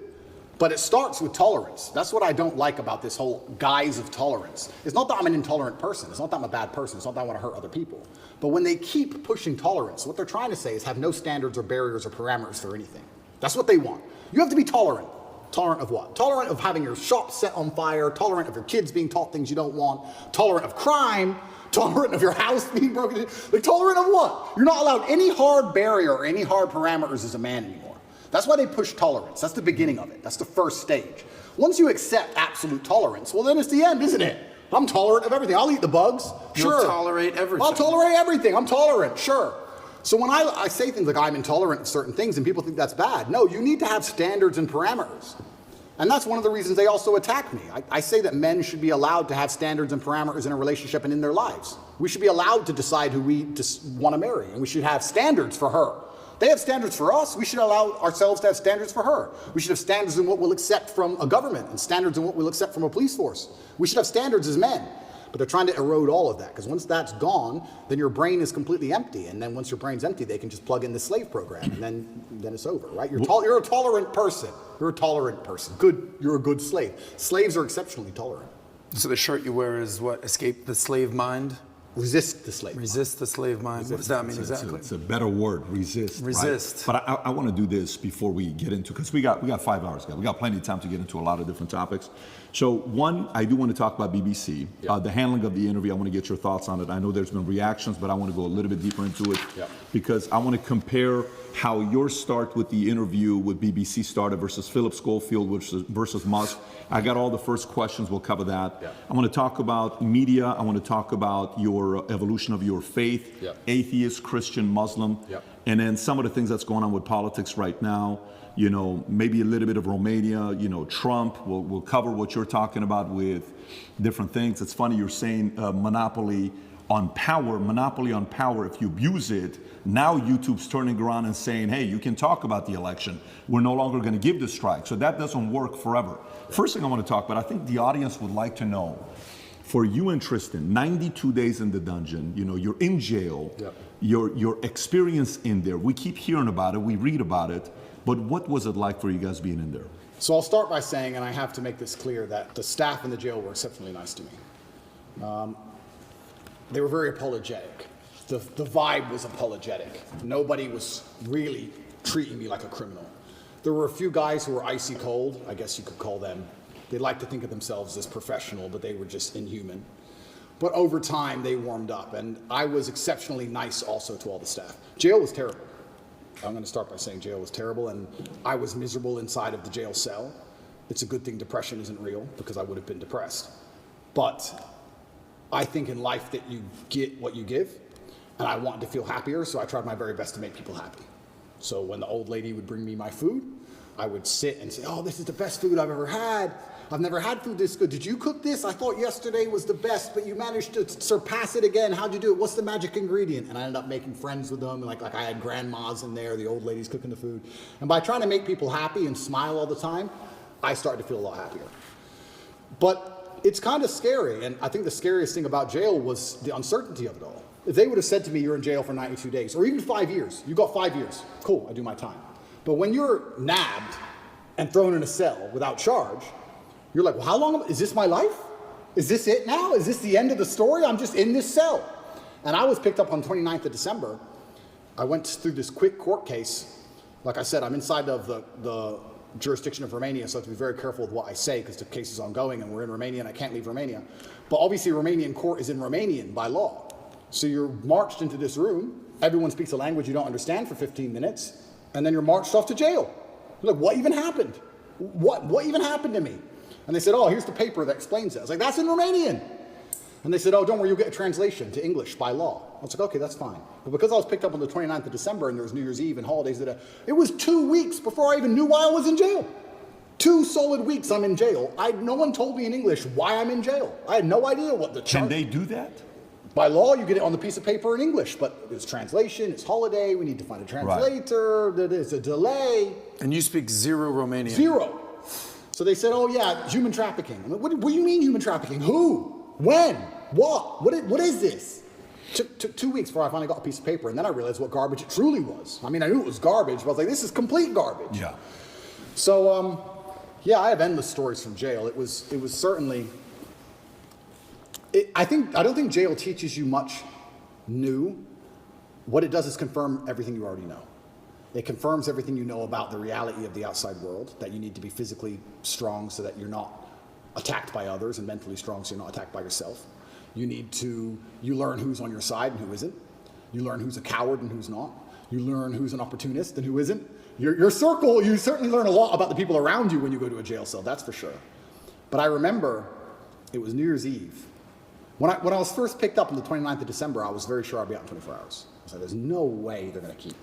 But it starts with tolerance. That's what I don't like about this whole guise of tolerance. It's not that I'm an intolerant person. It's not that I'm a bad person. It's not that I want to hurt other people. But when they keep pushing tolerance, what they're trying to say is have no standards or barriers or parameters for anything. That's what they want. You have to be tolerant. Tolerant of what? Tolerant of having your shop set on fire, tolerant of your kids being taught things you don't want, tolerant of crime, tolerant of your house being broken into. Like, tolerant of what? You're not allowed any hard barrier or any hard parameters as a man anymore. That's why they push tolerance. That's the beginning of it. That's the first stage. Once you accept absolute tolerance, well, then it's the end, isn't it? I'm tolerant of everything. I'll eat the bugs. Sure. You'll tolerate everything. I'll tolerate everything. I'm tolerant. Sure. So when I say things like I'm intolerant of certain things and people think that's bad, no, you need to have standards and parameters. And that's one of the reasons they also attack me. I say that men should be allowed to have standards and parameters in a relationship and in their lives. We should be allowed to decide who we just want to marry, and we should have standards for her. They have standards for us. We should allow ourselves to have standards for her. We should have standards in what we'll accept from a government and standards in what we'll accept from a police force. We should have standards as men. But they're trying to erode all of that, because once that's gone, then your brain is completely empty. And then once your brain's empty, they can just plug in the slave program, and then it's over, right? You're a tolerant person. You're a tolerant person. Good. You're a good slave. Slaves are exceptionally tolerant. So the shirt you wear is what? Escape the slave mind? Resist the slave mind. Resist the slave mind. What does that mean exactly? It's a better word, resist. Resist. Right? But I want to do this before we get into, because we got 5 hours, guys. We got plenty of time to get into a lot of different topics. So one, I do want to talk about BBC. The handling of the interview, I want to get your thoughts on it. I know there's been reactions, but I want to go a little bit deeper into it because I want to compare how your start with the interview with BBC started versus Philip Schofield versus Musk. I got all the first questions. We'll cover that. I want to talk about media. I want to talk about your evolution of your faith, atheist, Christian, Muslim, and then some of the things that's going on with politics right now. You know, maybe a little bit of Romania, you know, Trump. We'll cover what you're talking about with different things. It's funny you're saying monopoly on power. If you abuse it, now YouTube's turning around and saying, hey, you can talk about the election. We're no longer going to give the strike. So that doesn't work forever. First thing I want to talk about, I think the audience would like to know, for you and Tristan, 92 days in the dungeon, you know, you're in jail, your experience in there, we keep hearing about it, we read about it, but what was it like for you guys being in there? So I'll start by saying, and I have to make this clear, that the staff in the jail were exceptionally nice to me. They were very apologetic. The vibe was apologetic. Nobody was really treating me like a criminal. There were a few guys who were icy cold, I guess you could call them. They like to think of themselves as professional, but they were just inhuman. But over time, they warmed up, and I was exceptionally nice also to all the staff. Jail was terrible. I'm going to start by saying jail was terrible, and I was miserable inside of the jail cell. It's a good thing depression isn't real, because I would have been depressed. But I think in life that you get what you give, and I wanted to feel happier, so I tried my very best to make people happy. So when the old lady would bring me my food, I would sit and say, oh, this is the best food I've ever had. I've never had food this good. Did you cook this? I thought yesterday was the best, but you managed to surpass it again. How'd you do it? What's the magic ingredient? And I ended up making friends with them. Like I had grandmas in there, the old ladies cooking the food. And by trying to make people happy and smile all the time, I started to feel a lot happier. But it's kind of scary. And I think the scariest thing about jail was the uncertainty of it all. If they would have said to me, you're in jail for 92 days, or even 5 years, you got 5 years, cool, I do my time. But when you're nabbed and thrown in a cell without charge, you're like, well, how long, is this my life? Is this it now? Is this the end of the story? I'm just in this cell. And I was picked up on 29th of December. I went through this quick court case. Like I said, I'm inside of the jurisdiction of Romania, so I have to be very careful with what I say because the case is ongoing and we're in Romania and I can't leave Romania. But obviously Romanian court is in Romanian by law. So you're marched into this room, everyone speaks a language you don't understand for 15 minutes, and then you're marched off to jail. You're like, what even happened? What even happened to me? And they said, oh, here's the paper that explains it. I was like, that's in Romanian. And they said, oh, don't worry, you'll get a translation to English by law. I was like, okay, that's fine. But because I was picked up on the 29th of December and there was New Year's Eve and holidays, it was 2 weeks before I even knew why I was in jail. 2 solid weeks I'm in jail. No one told me in English why I'm in jail. I had no idea what the charge. Can they do that? By law, you get it on the piece of paper in English, but it's translation, it's holiday, we need to find a translator, there's a delay. And you speak zero Romanian? Zero. So they said, oh yeah, human trafficking. I'm like, what do you mean human trafficking? Who? When? What? What is this? Took 2 weeks before I finally got a piece of paper, and then I realized what garbage it truly was. I mean, I knew it was garbage, but I was like, this is complete garbage. Yeah. So, yeah, I have endless stories from jail. It was certainly... I don't think jail teaches you much new. What it does is confirm everything you already know. It confirms everything you know about the reality of the outside world, that you need to be physically strong so that you're not attacked by others, and mentally strong so you're not attacked by yourself. You learn who's on your side and who isn't. You learn who's a coward and who's not. You learn who's an opportunist and who isn't. Your circle, you certainly learn a lot about the people around you when you go to a jail cell, that's for sure. But I remember it was New Year's Eve. When I was first picked up on the 29th of December, I was very sure I'd be out in 24 hours. I was like, there's no way they're going to keep me.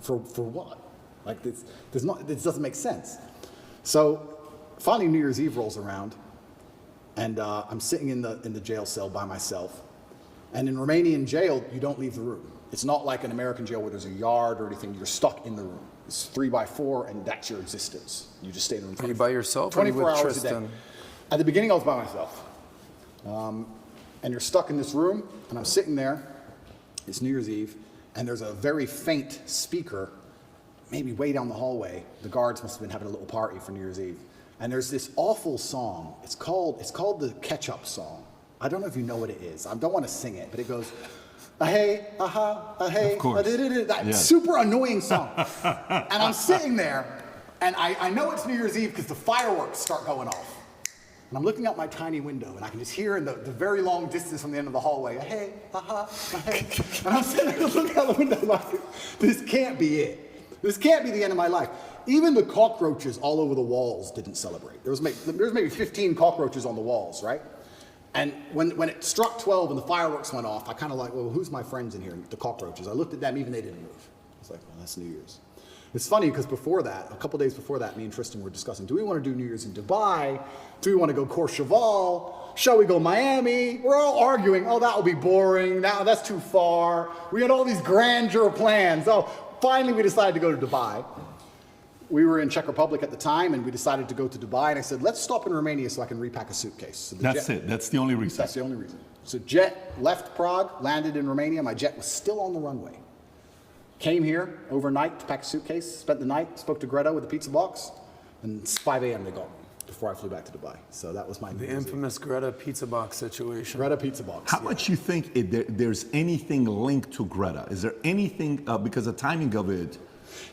For what? Like, this doesn't make sense. So finally New Year's Eve rolls around, and I'm sitting in the jail cell by myself. And in Romanian jail, you don't leave the room. It's not like an American jail where there's a yard or anything. You're stuck in the room. It's 3x4, and that's your existence. You just stay in the room. Are you by yourself? 24 or are you with hours Tristan? a day. At the beginning, I was by myself. And you're stuck in this room, and I'm sitting there. It's New Year's Eve, and there's a very faint speaker, maybe way down the hallway. The guards must have been having a little party for New Year's Eve. And there's this awful song. It's called the Ketchup song. I don't know if you know what it is. I don't want to sing it, but it goes, hey, hey, Of course. that Yeah. super annoying song. And I'm sitting there, and I know it's New Year's Eve because the fireworks start going off. And I'm looking out my tiny window, and I can just hear in the very long distance from the end of the hallway, hey, hey. And I'm sitting there looking out the window like, this can't be it. This can't be the end of my life. Even the cockroaches all over the walls didn't celebrate. There was maybe 15 cockroaches on the walls, right? And when it struck 12 and the fireworks went off, I kind of like, well, who's my friends in here? The cockroaches. I looked at them, even they didn't move. I was like, well, that's New Year's. It's funny because before that, a couple days before that, me and Tristan were discussing, do we want to do New Year's in Dubai? Do we want to go Courchevel? Shall we go Miami? We're all arguing, oh, that will be boring. That's too far. We had all these grandeur plans. Oh, finally we decided to go to Dubai. We were in Czech Republic at the time, and we decided to go to Dubai, and I said, let's stop in Romania so I can repack a suitcase. So That's it. That's the only reason. That's the only reason. So jet left Prague, landed in Romania. My jet was still on the runway. Came here overnight to pack a suitcase, spent the night, spoke to Greta with the pizza box, and it's 5 a.m. they got me before I flew back to Dubai. So that was my The infamous Greta pizza box situation. Greta pizza box. How much you think there's anything linked to Greta? Is there anything, because the timing of it?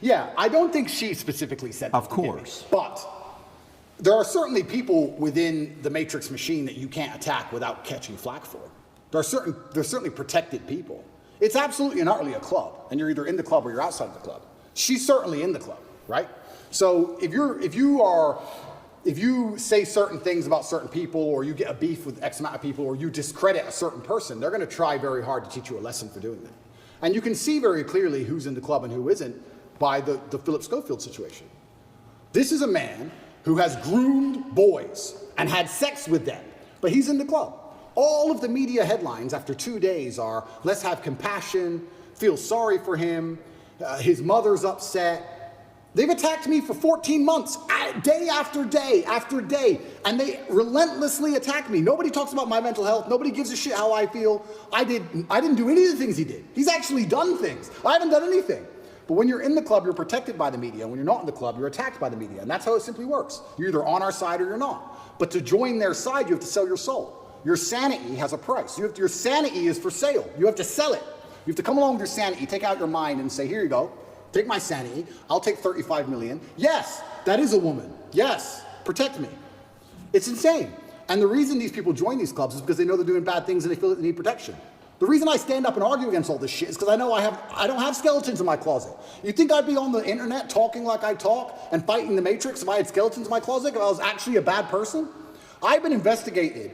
Yeah, I don't think she specifically said that. Of course. But there are certainly people within the Matrix machine that you can't attack without catching flack for. There's certainly protected people. It's absolutely and utterly a club, and you're either in the club or you're outside of the club. She's certainly in the club, right? So if you say certain things about certain people, or you get a beef with X amount of people, or you discredit a certain person, they're going to try very hard to teach you a lesson for doing that. And you can see very clearly who's in the club and who isn't by the Philip Schofield situation. This is a man who has groomed boys and had sex with them, but he's in the club. All of the media headlines after 2 days are, let's have compassion, feel sorry for him, his mother's upset. They've attacked me for 14 months, day after day after day, and they relentlessly attack me. Nobody talks about my mental health. Nobody gives a shit how I feel. I didn't do any of the things he did. He's actually done things. I haven't done anything. But when you're in the club, you're protected by the media. When you're not in the club, you're attacked by the media. And that's how it simply works. You're either on our side or you're not. But to join their side, you have to sell your soul. Your sanity has a price. Your sanity is for sale. You have to sell it. You have to come along with your sanity, take out your mind and say, here you go. Take my sanity. I'll take 35 million. Yes, that is a woman. Yes, protect me. It's insane. And the reason these people join these clubs is because they know they're doing bad things and they feel that they need protection. The reason I stand up and argue against all this shit is because I know I don't have skeletons in my closet. You think I'd be on the internet talking like I talk and fighting the Matrix if I had skeletons in my closet, if I was actually a bad person? I've been investigated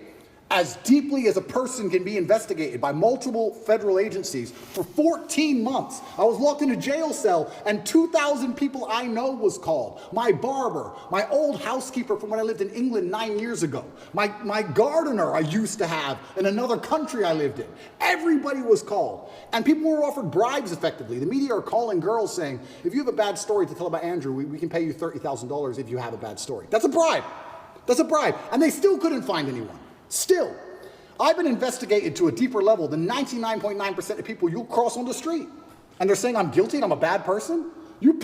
as deeply as a person can be investigated by multiple federal agencies for 14 months. I was locked in a jail cell, and 2,000 people I know was called. My barber, my old housekeeper from when I lived in England 9 years ago, my gardener I used to have in another country I lived in. Everybody was called. And people were offered bribes effectively. The media are calling girls saying, if you have a bad story to tell about Andrew, we can pay you $30,000 if you have a bad story. That's a bribe. That's a bribe. And they still couldn't find anyone. Still, I've been investigated to a deeper level than 99.9% of people you'll cross on the street. And they're saying I'm guilty and I'm a bad person? You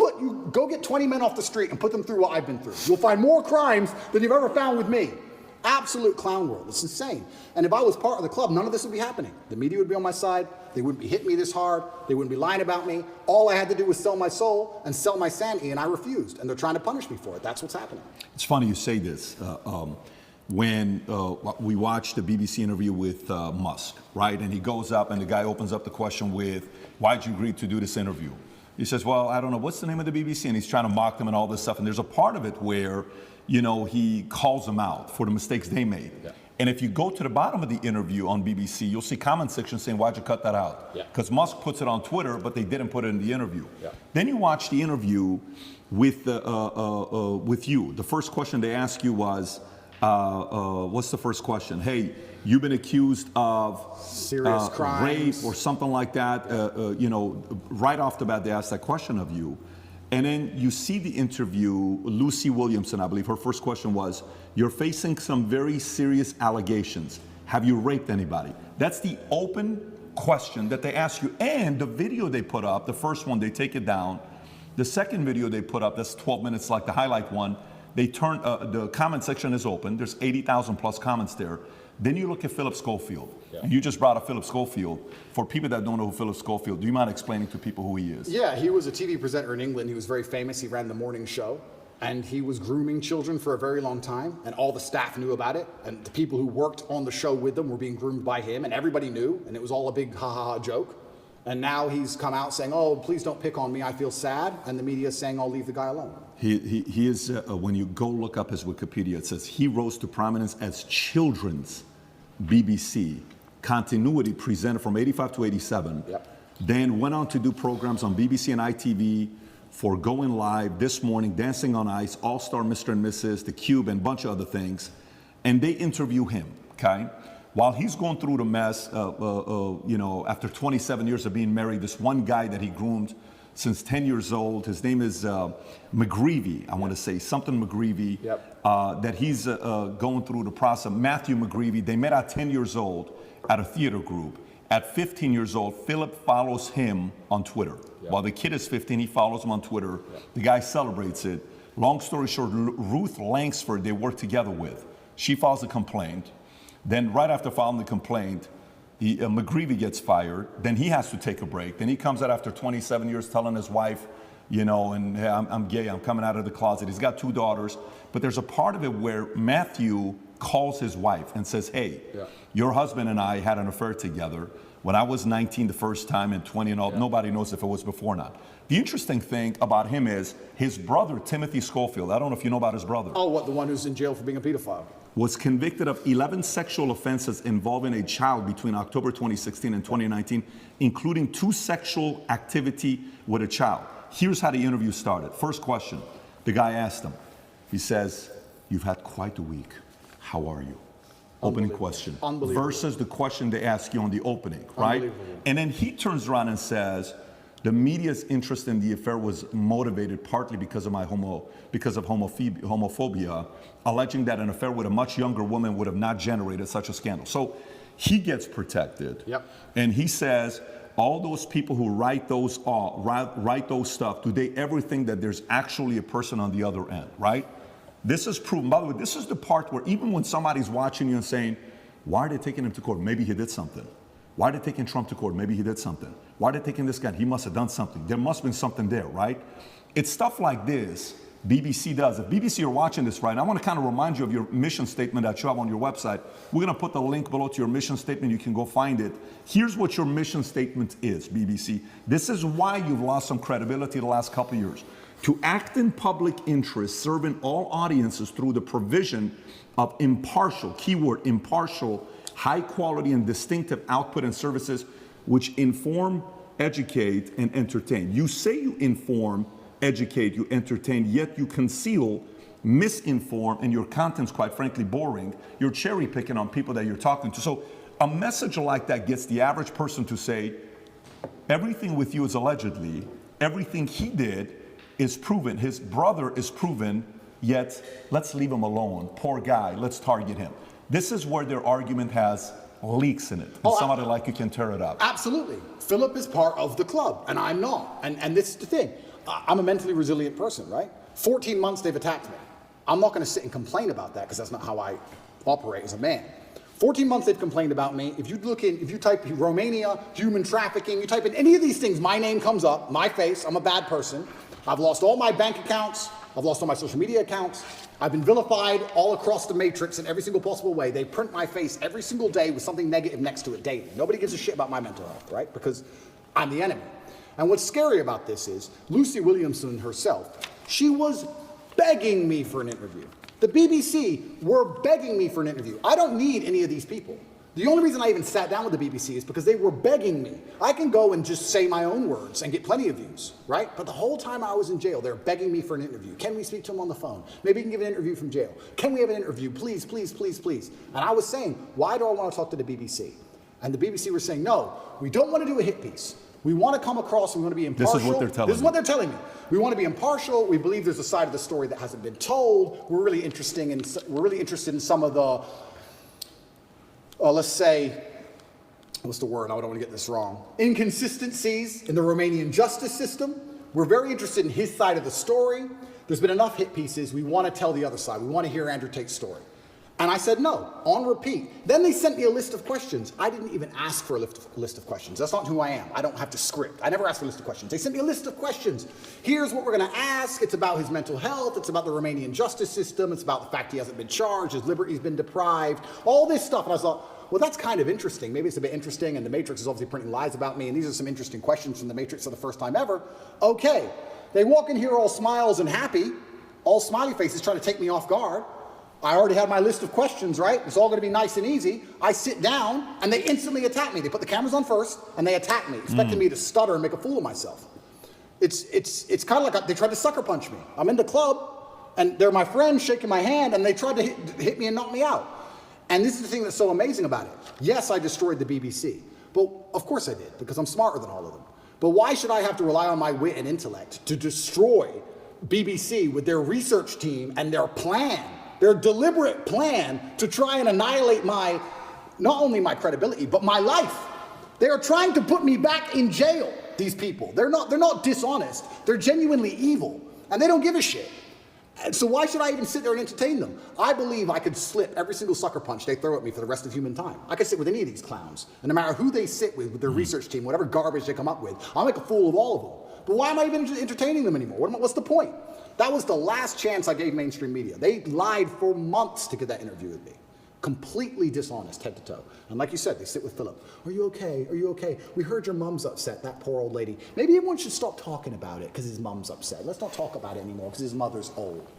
go get 20 men off the street and put them through what I've been through. You'll find more crimes than you've ever found with me. Absolute clown world. It's insane. And if I was part of the club, none of this would be happening. The media would be on my side. They wouldn't be hitting me this hard. They wouldn't be lying about me. All I had to do was sell my soul and sell my sanity, and I refused. And they're trying to punish me for it. That's what's happening. It's funny you say this. When we watched the BBC interview with Musk, right? And he goes up and the guy opens up the question with, why'd you agree to do this interview? He says, well, I don't know, what's the name of the BBC? And he's trying to mock them and all this stuff. And there's a part of it where, he calls them out for the mistakes they made. Yeah. And if you go to the bottom of the interview on BBC, you'll see comment section saying, why'd you cut that out? Because Musk puts it on Twitter, but they didn't put it in the interview. Then you watch the interview with you. The first question they ask you was, what's the first question? Hey, you've been accused of serious crimes, rape or something like that. You know, right off the bat, they asked that question of you. And then you see the interview, Lucy Williamson, I believe, her first question was, you're facing some very serious allegations. Have you raped anybody? That's the open question that they ask you. And the video they put up, the first one, they take it down. The second video they put up, that's 12 minutes like the highlight one, they turn, the comment section is open. There's 80,000 plus comments there. Then you look at Philip Schofield. And you just brought up Philip Schofield. For people that don't know who Philip Schofield, do you mind explaining to people who he is? Yeah, he was a TV presenter in England. He was very famous. He ran the morning show. And he was grooming children for a very long time. And all the staff knew about it. And the people who worked on the show with them were being groomed by him. And everybody knew. And it was all a big ha-ha-ha joke. And now he's come out saying, oh, please don't pick on me. I feel sad. And the media is saying, I'll leave the guy alone. He is, when you go look up his Wikipedia, it says he rose to prominence as children's BBC continuity presenter from 85 to 87. Then went on to do programs on BBC and ITV for Going Live, This Morning, Dancing on Ice, All-Star Mr. and Mrs., The Cube, and a bunch of other things. And they interview him, okay? While he's going through the mess, you know, after 27 years of being married, this one guy that he groomed since 10 years old, his name is McGreevy, I want to say, something McGreevy, that he's going through the process. Matthew McGreevy, they met at 10 years old at a theater group. At 15 years old, Philip follows him on Twitter. While the kid is 15, he follows him on Twitter. The guy celebrates it. Long story short, Ruth Langsford, they work together with. She files a complaint. Then right after filing the complaint, McGreevy gets fired. Then he has to take a break. Then he comes out after 27 years telling his wife, you know, and hey, I'm gay, I'm coming out of the closet. He's got 2 daughters. But there's a part of it where Matthew calls his wife and says, hey, your husband and I had an affair together when I was 19 the first time and 20 and all. Nobody knows if it was before or not. The interesting thing about him is his brother, Timothy Schofield, I don't know if you know about his brother. Oh, what, the one who's in jail for being a pedophile? Was convicted of 11 sexual offenses involving a child between October 2016 and 2019, including 2 sexual activity with a child. Here's how the interview started. First question, the guy asked him, he says, you've had quite a week. How are you? Opening question. Versus the question they ask you on the opening, right? And then he turns around and says, the media's interest in the affair was motivated partly because of homophobia, alleging that an affair with a much younger woman would have not generated such a scandal. So he gets protected. And he says, all those people who write those stuff, do they ever think that there's actually a person on the other end, right? This is proven. By the way, this is the part where even when somebody's watching you and saying, why are they taking him to court? Maybe he did something. Why are they taking Trump to court? Maybe he did something. Why are they taking this guy? He must have done something. There must have been something there, right? It's stuff like this BBC does. If BBC are watching this right now, I want to kind of remind you of your mission statement that you have on your website. We're going to put the link below to your mission statement. You can go find it. Here's what your mission statement is, BBC. This is why you've lost some credibility the last couple of years. To act in public interest, serving all audiences through the provision of impartial, keyword impartial, high quality and distinctive output and services which inform, educate, and entertain. You say you inform, educate, you entertain, yet you conceal, misinform, and your content's quite frankly boring. You're cherry picking on people that you're talking to. So a message like that gets the average person to say, everything with you is allegedly, everything he did is proven, his brother is proven, yet let's leave him alone. Poor guy, let's target him. This is where their argument has leaks in it. And somebody like you can tear it up. Absolutely. Philip is part of the club, and I'm not. And this is the thing. I'm a mentally resilient person, right? 14 months they've attacked me. I'm not going to sit and complain about that because that's not how I operate as a man. 14 months they've complained about me. If you type Romania, human trafficking, you type in any of these things, my name comes up, my face, I'm a bad person. I've lost all my bank accounts. I've lost all my social media accounts. I've been vilified all across the matrix in every single possible way. They print my face every single day with something negative next to it daily. Nobody gives a shit about my mental health, right? Because I'm the enemy. And what's scary about this is Lucy Williamson herself, she was begging me for an interview. The BBC were begging me for an interview. I don't need any of these people. The only reason I even sat down with the BBC is because they were begging me. I can go and just say my own words and get plenty of views, right? But the whole time I was in jail, they're begging me for an interview. Can we speak to him on the phone? Maybe you can give an interview from jail. Can we have an interview? Please, please, please, please. And I was saying, why do I want to talk to the BBC? And the BBC were saying, no, we don't want to do a hit piece. We want to come across, we want to be impartial. This is what they're telling me. This is what they're telling me. We want to be impartial. We believe there's a side of the story that hasn't been told. We're really interested in some of the, let's say, what's the word? I don't want to get this wrong. Inconsistencies in the Romanian justice system. We're very interested in his side of the story. There's been enough hit pieces. We want to tell the other side. We want to hear Andrew Tate's story. And I said no, on repeat. Then they sent me a list of questions. I didn't even ask for a list of questions. That's not who I am. I don't have to script. I never ask for a list of questions. They sent me a list of questions. Here's what we're going to ask. It's about his mental health. It's about the Romanian justice system. It's about the fact he hasn't been charged. His liberty's been deprived. All this stuff. And I thought, well, that's kind of interesting. Maybe it's a bit interesting. And the Matrix is obviously printing lies about me. And these are some interesting questions from the Matrix for the first time ever. Okay. They walk in here all smiles and happy, all smiley faces trying to take me off guard. I already had my list of questions, right? It's all going to be nice and easy. I sit down, and they instantly attack me. They put the cameras on first, and they attack me, expecting me to stutter and make a fool of myself. It's kind of like they tried to sucker punch me. I'm in the club, and they're my friends shaking my hand, and they tried to hit me and knock me out. And this is the thing that's so amazing about it. Yes, I destroyed the BBC. But of course I did, because I'm smarter than all of them. But why should I have to rely on my wit and intellect to destroy BBC with their research team and their plan? Their deliberate plan to try and annihilate not only my credibility, but my life. They are trying to put me back in jail, these people. They're not dishonest. They're genuinely evil, and they don't give a shit. And so why should I even sit there and entertain them? I believe I could slip every single sucker punch they throw at me for the rest of human time. I could sit with any of these clowns, and no matter who they sit with their research team, whatever garbage they come up with, I'll make a fool of all of them. But why am I even entertaining them anymore? What's the point? That was the last chance I gave mainstream media. They lied for months to get that interview with me. Completely dishonest, head to toe. And like you said, they sit with Philip. Are you okay? Are you okay? We heard your mom's upset, that poor old lady. Maybe everyone should stop talking about it because his mom's upset. Let's not talk about it anymore because his mother's old.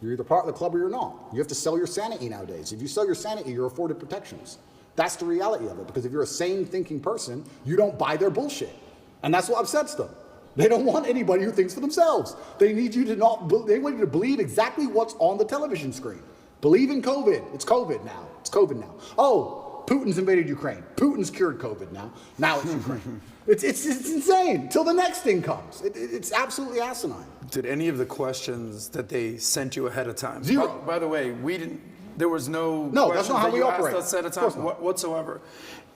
You're either part of the club or you're not. You have to sell your sanity nowadays. If you sell your sanity, you're afforded protections. That's the reality of it, because if you're a sane thinking person, you don't buy their bullshit. And that's what upsets them. They don't want anybody who thinks for themselves. They need you to they want you to believe exactly what's on the television screen. Believe in COVID. It's COVID now. It's COVID now. Oh, Putin's invaded Ukraine. Putin's cured COVID now. Now it's Ukraine. It's insane. Till the next thing comes. It's absolutely asinine. Did any of the questions that they sent you ahead of time? Zero. By the way, we didn't. There was no. No, that's not how we operate. Asked us ahead of time whatsoever.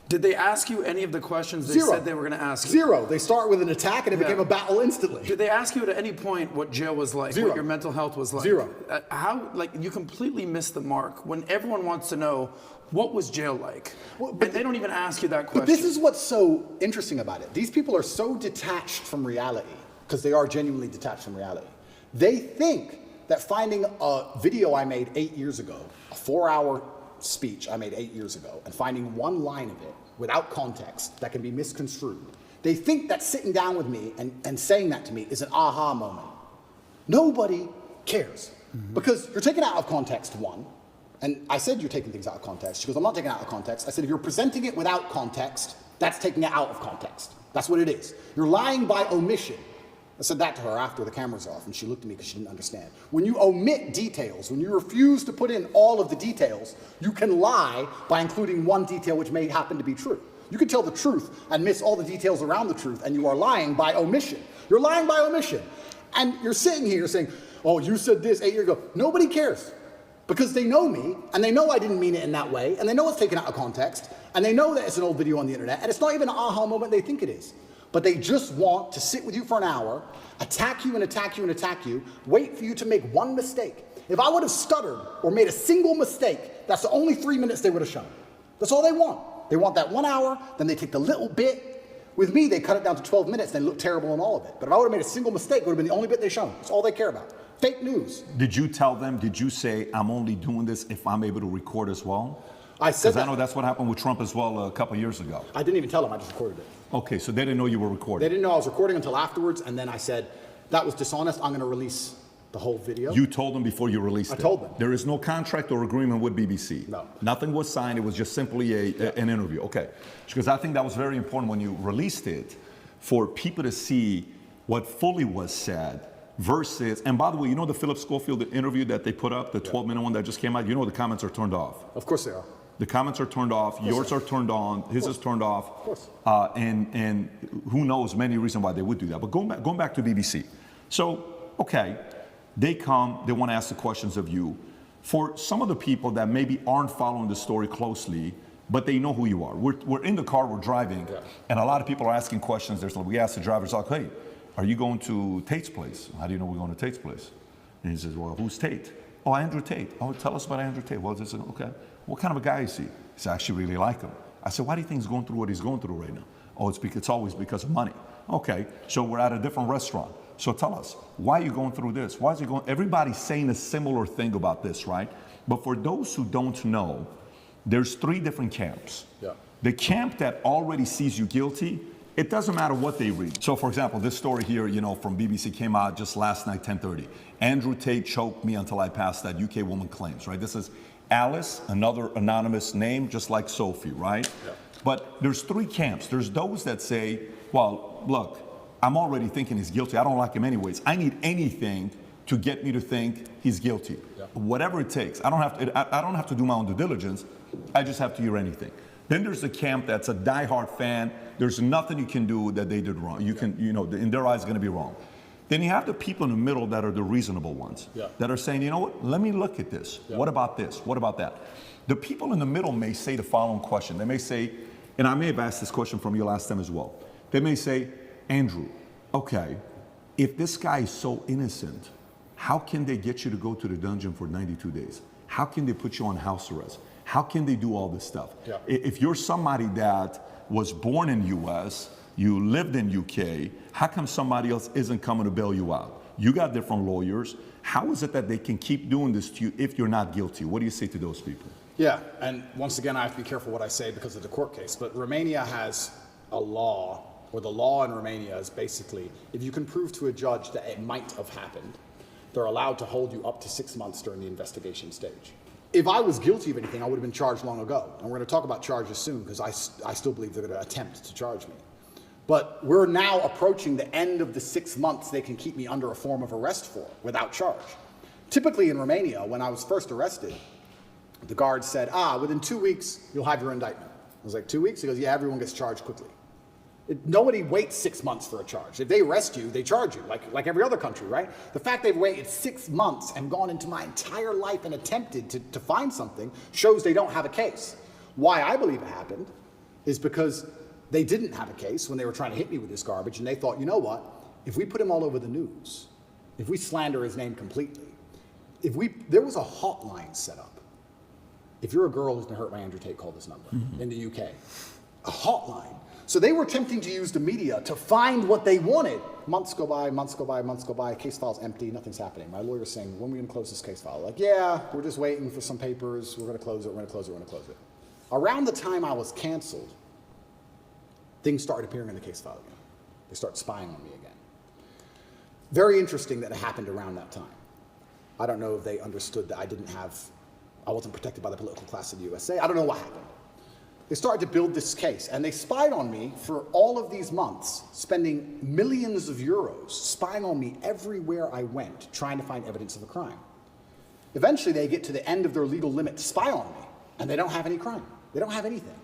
Did they ask you any of the questions they Zero. said they were going to ask you? Zero. They start with an attack and it became a battle instantly. Did they ask you at any point what jail was like? Zero. What your mental health was like? Zero. How, you completely missed the mark when everyone wants to know what was jail like. And they don't even ask you that question. But this is what's so interesting about it. These people are so detached from reality, because they are genuinely detached from reality. They think that finding a video I made 8 years ago, a 4-hour speech I made 8 years ago, and finding one line of it without context that can be misconstrued, they think that sitting down with me and saying that to me is an aha moment. Nobody cares. Because you're taken out of context, one. And I said you're taking things out of context. She goes, I'm not taking it out of context. I said, if you're presenting it without context, that's taking it out of context. That's what it is. You're lying by omission. I said that to her after the camera's off, and she looked at me because she didn't understand. When you omit details, when you refuse to put in all of the details, you can lie by including one detail which may happen to be true. You can tell the truth and miss all the details around the truth, and you are lying by omission. You're lying by omission. And you're sitting here saying, oh, you said this 8 years ago. Nobody cares. Because they know me, and they know I didn't mean it in that way, and they know it's taken out of context, and they know that it's an old video on the internet, and it's not even an aha moment they think it is. But they just want to sit with you for an hour, attack you and attack you and attack you, wait for you to make one mistake. If I would have stuttered or made a single mistake, that's the only 3 minutes they would have shown. That's all they want. They want that 1 hour, then they take the little bit. With me, they cut it down to 12 minutes, then look terrible in all of it. But if I would have made a single mistake, it would have been the only bit they shown. That's all they care about. Fake news. Did you tell them, did you say, I'm only doing this if I'm able to record as well? I said that. Because I know that's what happened with Trump as well a couple of years ago. I didn't even tell them, I just recorded it. Okay, so they didn't know you were recording. They didn't know I was recording until afterwards, and then I said, that was dishonest, I'm going to release The whole video? You told them before you released it? I told them. There is no contract or agreement with BBC? No. Nothing was signed, it was just simply an interview, okay. Because I think that was very important when you released it, for people to see what fully was said versus, and by the way, you know the Philip Schofield interview that they put up, the 12-minute one that just came out, you know the comments are turned off. Of course they are. The comments are turned off, yours are turned on, his is turned off. Of course. And who knows many reasons why they would do that. But going back to BBC. So, okay, they come, they want to ask the questions of you. For some of the people that maybe aren't following the story closely, but they know who you are. We're in the car, we're driving, and a lot of people are asking questions. We ask the drivers, like, hey, are you going to Tate's place? How do you know we're going to Tate's place? And he says, well, who's Tate? Oh, Andrew Tate. Oh, tell us about Andrew Tate. Well, this is, okay. What kind of a guy is he? He said, I actually really like him. I said, why do you think he's going through what he's going through right now? Oh, it's always because of money. Okay, so we're at a different restaurant. So tell us, why are you going through this? Why is he going? Everybody's saying a similar thing about this, right? But for those who don't know, there's 3 different camps. Yeah. The camp that already sees you guilty, it doesn't matter what they read. So for example, this story here, you know, from BBC came out just last night, 10:30. Andrew Tate choked me until I passed, that UK woman claims, right? This is Alice, another anonymous name, just like Sophie, right? Yeah. But there's 3 camps. There's those that say, well, look, I'm already thinking he's guilty. I don't like him anyways. I need anything to get me to think he's guilty. Yeah. Whatever it takes. I don't have to do my own due diligence. I just have to hear anything. Then there's the camp that's a diehard fan. There's nothing you can do that they did wrong. You can, you know, in their eyes, it's going to be wrong. Then you have the people in the middle that are the reasonable ones, that are saying, you know what, let me look at this. What about this? What about that? The people in the middle may say the following question. They may say, and I may have asked this question from you last time as well. They may say, Andrew, okay, if this guy is so innocent, how can they get you to go to the dungeon for 92 days? How can they put you on house arrest? How can they do all this stuff? Yeah. If you're somebody that was born in US, you lived in UK, how come somebody else isn't coming to bail you out? You got different lawyers. How is it that they can keep doing this to you if you're not guilty? What do you say to those people? Yeah, and once again, I have to be careful what I say because of the court case, but Romania has a law, or the law in Romania is basically, if you can prove to a judge that it might have happened, they're allowed to hold you up to 6 months during the investigation stage. If I was guilty of anything, I would have been charged long ago. And we're going to talk about charges soon because I still believe they're going to attempt to charge me. But we're now approaching the end of the 6 months they can keep me under a form of arrest for without charge. Typically in Romania, when I was first arrested, the guard said, within 2 weeks, you'll have your indictment. I was like, 2 weeks? He goes, yeah, everyone gets charged quickly. Nobody waits 6 months for a charge. If they arrest you, they charge you, like every other country, right? The fact they've waited 6 months and gone into my entire life and attempted to find something shows they don't have a case. Why I believe it happened is because they didn't have a case when they were trying to hit me with this garbage, and they thought, you know what? If we put him all over the news, if we slander his name completely, there was a hotline set up. If you're a girl who's been hurt by Andrew Tate, call this number in the UK. A hotline. So they were attempting to use the media to find what they wanted. Months go by, months go by, months go by, case file's empty, nothing's happening. My lawyer's saying, when are we gonna close this case file? Like, yeah, we're just waiting for some papers, we're gonna close it, we're gonna close it, we're gonna close it. Around the time I was canceled, things started appearing in the case file again. They started spying on me again. Very interesting that it happened around that time. I don't know if they understood that I wasn't protected by the political class of the USA. I don't know what happened. They started to build this case, and they spied on me for all of these months, spending millions of euros, spying on me everywhere I went, trying to find evidence of a crime. Eventually, they get to the end of their legal limit to spy on me, and they don't have any crime. They don't have anything.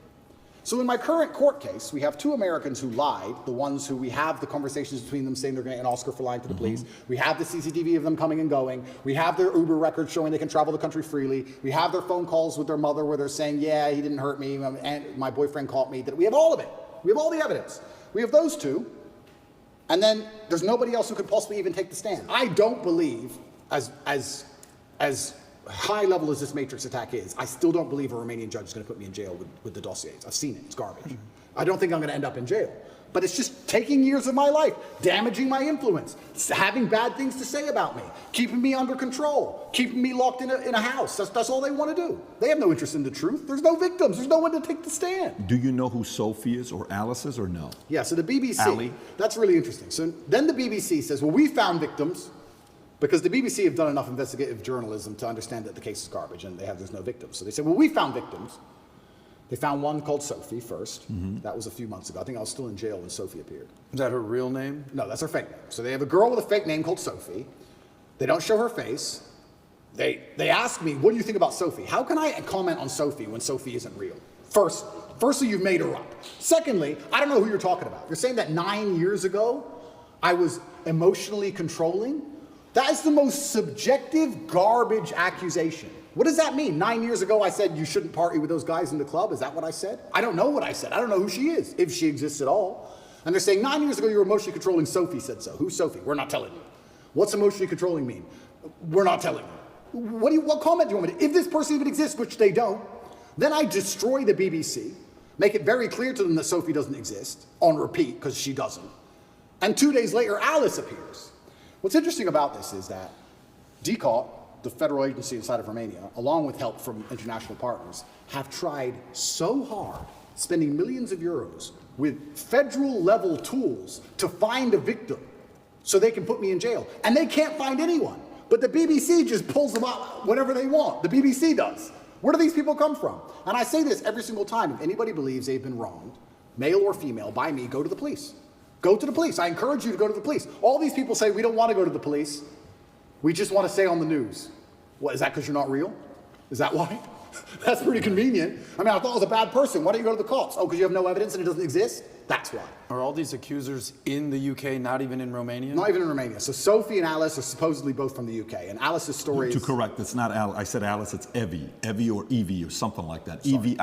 So in my current court case, we have 2 Americans who lied, the ones who we have the conversations between them saying they're going to get an Oscar for lying to the police. We have the CCTV of them coming and going. We have their Uber records showing they can travel the country freely. We have their phone calls with their mother where they're saying, yeah, he didn't hurt me, and my boyfriend caught me. We have all of it. We have all the evidence. We have those 2. And then there's nobody else who could possibly even take the stand. I don't believe, as high level as this Matrix attack is, I still don't believe a Romanian judge is going to put me in jail with the dossiers. I've seen it. It's garbage. I don't think I'm going to end up in jail. But it's just taking years of my life, damaging my influence, having bad things to say about me, keeping me under control, keeping me locked in a house. That's all they want to do. They have no interest in the truth. There's no victims. There's no one to take the stand. Do you know who Sophie is or Alice is or no? Yeah, so the BBC, Ali? that's really interesting. So then the BBC says, well, we found victims, Because the BBC have done enough investigative journalism to understand that the case is garbage and there's no victims. So they said, well, we found victims. They found one called Sophie first. That was a few months ago. I think I was still in jail when Sophie appeared. Is that her real name? No, that's her fake name. So they have a girl with a fake name called Sophie. They don't show her face. They ask me, what do you think about Sophie? How can I comment on Sophie when Sophie isn't real? Firstly, you've made her up. Secondly, I don't know who you're talking about. You're saying that 9 years ago, I was emotionally controlling? That is the most subjective garbage accusation. What does that mean? 9 years ago, I said you shouldn't party with those guys in the club. Is that what I said? I don't know what I said. I don't know who she is, if she exists at all. And they're saying 9 years ago, you were emotionally controlling. Sophie said so. Who's Sophie? We're not telling you. What's emotionally controlling mean? We're not telling you. What comment do you want me to? If this person even exists, which they don't, then I destroy the BBC, make it very clear to them that Sophie doesn't exist, on repeat, because she doesn't. And 2 days later, Alice appears. What's interesting about this is that DCOT, the federal agency inside of Romania, along with help from international partners, have tried so hard, spending millions of euros with federal level tools to find a victim so they can put me in jail. And they can't find anyone. But the BBC just pulls them out whenever they want. The BBC does. Where do these people come from? And I say this every single time. If anybody believes they've been wronged, male or female, by me, go to the police. Go to the police. I encourage you to go to the police. All these people say, we don't want to go to the police. We just want to stay on the news. What, is that because you're not real? Is that why? That's pretty convenient. I mean, I thought I was a bad person. Why don't you go to the cops? Oh, because you have no evidence and it doesn't exist? That's why. Are all these accusers in the UK, not even in Romania? Not even in Romania. So Sophie and Alice are supposedly both from the UK. And Alice's story To correct, it's not Alice. I said Alice, it's Evie. Evie or Evie or something like that. Evie.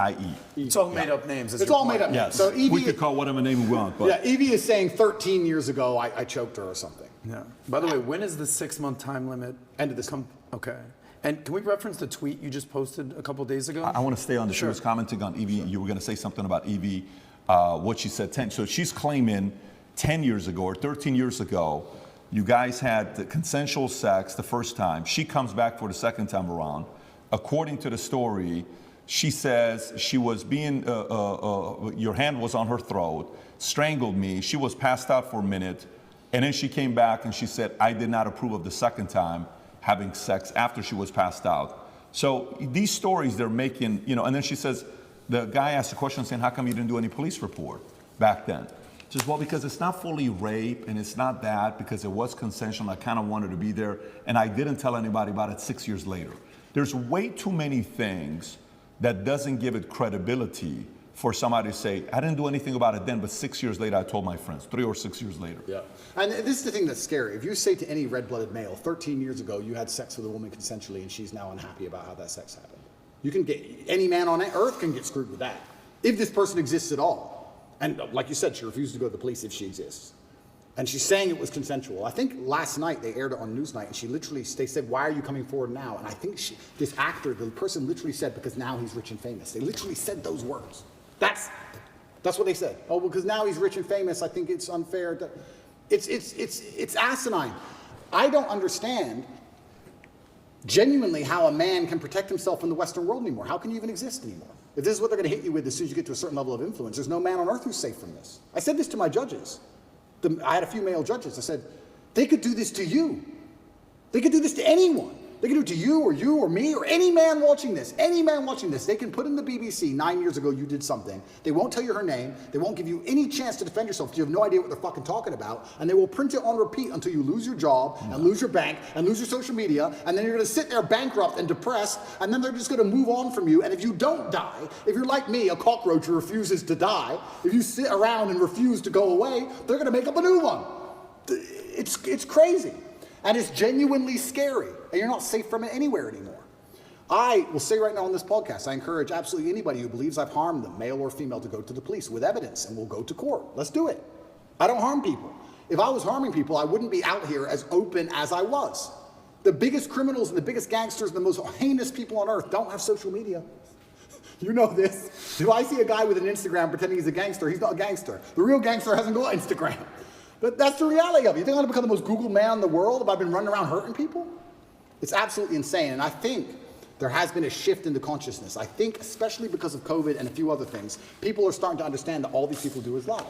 It's all made up names. It's all made up names. Yes. So Evie, we could call whatever name we want. But yeah, Evie is saying 13 years ago I choked her or something. Yeah. By the way, when is the 6-month time limit? End of this month. Okay. And can we reference the tweet you just posted a couple days ago? I want to stay on this. Sure. She was commenting on Evie. You were going to say something about Evie, what she said 10. So she's claiming 10 years ago or 13 years ago, you guys had the consensual sex the first time. She comes back for the second time around. According to the story, she says she was being, your hand was on her throat, strangled me. She was passed out for a minute. And then she came back and she said, I did not approve of the second time having sex after she was passed out. So these stories they're making, you know, and then she says, the guy asked a question saying, how come you didn't do any police report back then? She says, well, because it's not fully rape and it's not that, because it was consensual. I kind of wanted to be there and I didn't tell anybody about it 6 years later. There's way too many things that doesn't give it credibility for somebody to say, I didn't do anything about it then, but 6 years later, I told my friends, 3 or 6 years later. Yeah. And this is the thing that's scary. If you say to any red-blooded male, 13 years ago, you had sex with a woman consensually and she's now unhappy about how that sex happened. You can get, any man on earth can get screwed with that. If this person exists at all. And like you said, she refused to go to the police if she exists. And she's saying it was consensual. I think last night they aired it on Newsnight and she literally, they said, why are you coming forward now? And I think this actor, the person literally said, because now he's rich and famous. They literally said those words. That's what they said. Oh, because now he's rich and famous, I think it's unfair. It's asinine. I don't understand genuinely how a man can protect himself in the Western world anymore. How can you even exist anymore? If this is what they're going to hit you with as soon as you get to a certain level of influence, there's no man on earth who's safe from this. I said this to my judges. I had a few male judges. I said, they could do this to you. They could do this to anyone. They can do it to you or me or any man watching this. Any man watching this. They can put in the BBC 9 years ago you did something. They won't tell you her name. They won't give you any chance to defend yourself because you have no idea what they're fucking talking about. And they will print it on repeat until you lose your job and lose your bank and lose your social media. And then you're going to sit there bankrupt and depressed. And then they're just going to move on from you. And if you don't die, if you're like me, a cockroach who refuses to die, if you sit around and refuse to go away, they're going to make up a new one. It's crazy. And it's genuinely scary. And you're not safe from it anywhere anymore. I will say right now on this podcast, I encourage absolutely anybody who believes I've harmed them, male or female, to go to the police with evidence and we'll go to court. Let's do it. I don't harm people. If I was harming people, I wouldn't be out here as open as I was. The biggest criminals and the biggest gangsters and the most heinous people on earth don't have social media. You know this. If I see a guy with an Instagram pretending he's a gangster, he's not a gangster. The real gangster hasn't got Instagram. But that's the reality of it. You think I'm going to become the most Googled man in the world if I've been running around hurting people? It's absolutely insane. And I think there has been a shift in the consciousness. I think, especially because of COVID and a few other things, people are starting to understand that all these people do is lie.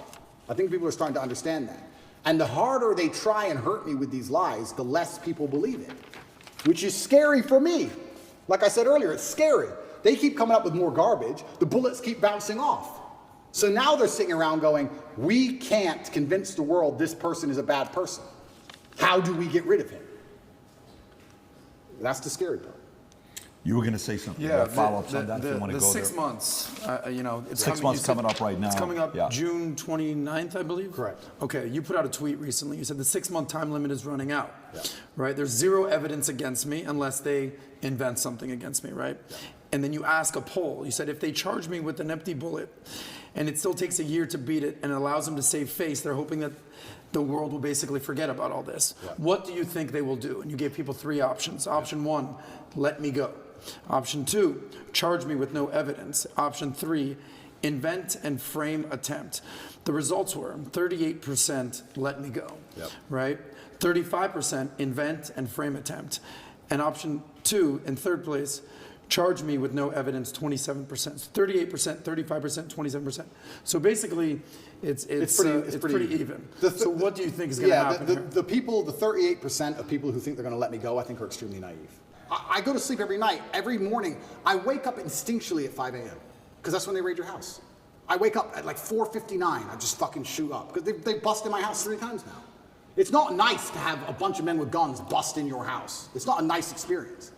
I think people are starting to understand that. And the harder they try and hurt me with these lies, the less people believe it, which is scary for me. Like I said earlier, it's scary. They keep coming up with more garbage. The bullets keep bouncing off. So now they're sitting around going, we can't convince the world this person is a bad person. How do we get rid of him? That's the scary part. You were going to say something. Yeah, Follow-ups on that if you want to go there. 6 months, you know, it's 6 months coming up right now. It's coming up Yeah. June 29th, I believe. Correct. Okay, you put out a tweet recently. You said the 6-month time limit is running out. Yeah. Right? There's zero evidence against me unless they invent something against me, right? Yeah. And then you ask a poll. You said if they charge me with an empty bullet and it still takes a year to beat it and it allows them to save face, they're hoping that the world will basically forget about all this. Yeah. What do you think they will do? And you gave people 3 options. Option 1, let me go. Option 2, charge me with no evidence. Option 3, invent and frame attempt. The results were 38% let me go, right? 35% invent and frame attempt. And option 2, in third place, charge me with no evidence, 27%. 38%, 35%, 27%. So basically, it's pretty even. So what do you think is going to happen here? The people, the 38% of people who think they're going to let me go, I think are extremely naive. I go to sleep every night. Every morning, I wake up instinctually at 5 a.m. because that's when they raid your house. I wake up at like 4:59. I just fucking shoot up because they busted my house 3 times now. It's not nice to have a bunch of men with guns bust in your house. It's not a nice experience.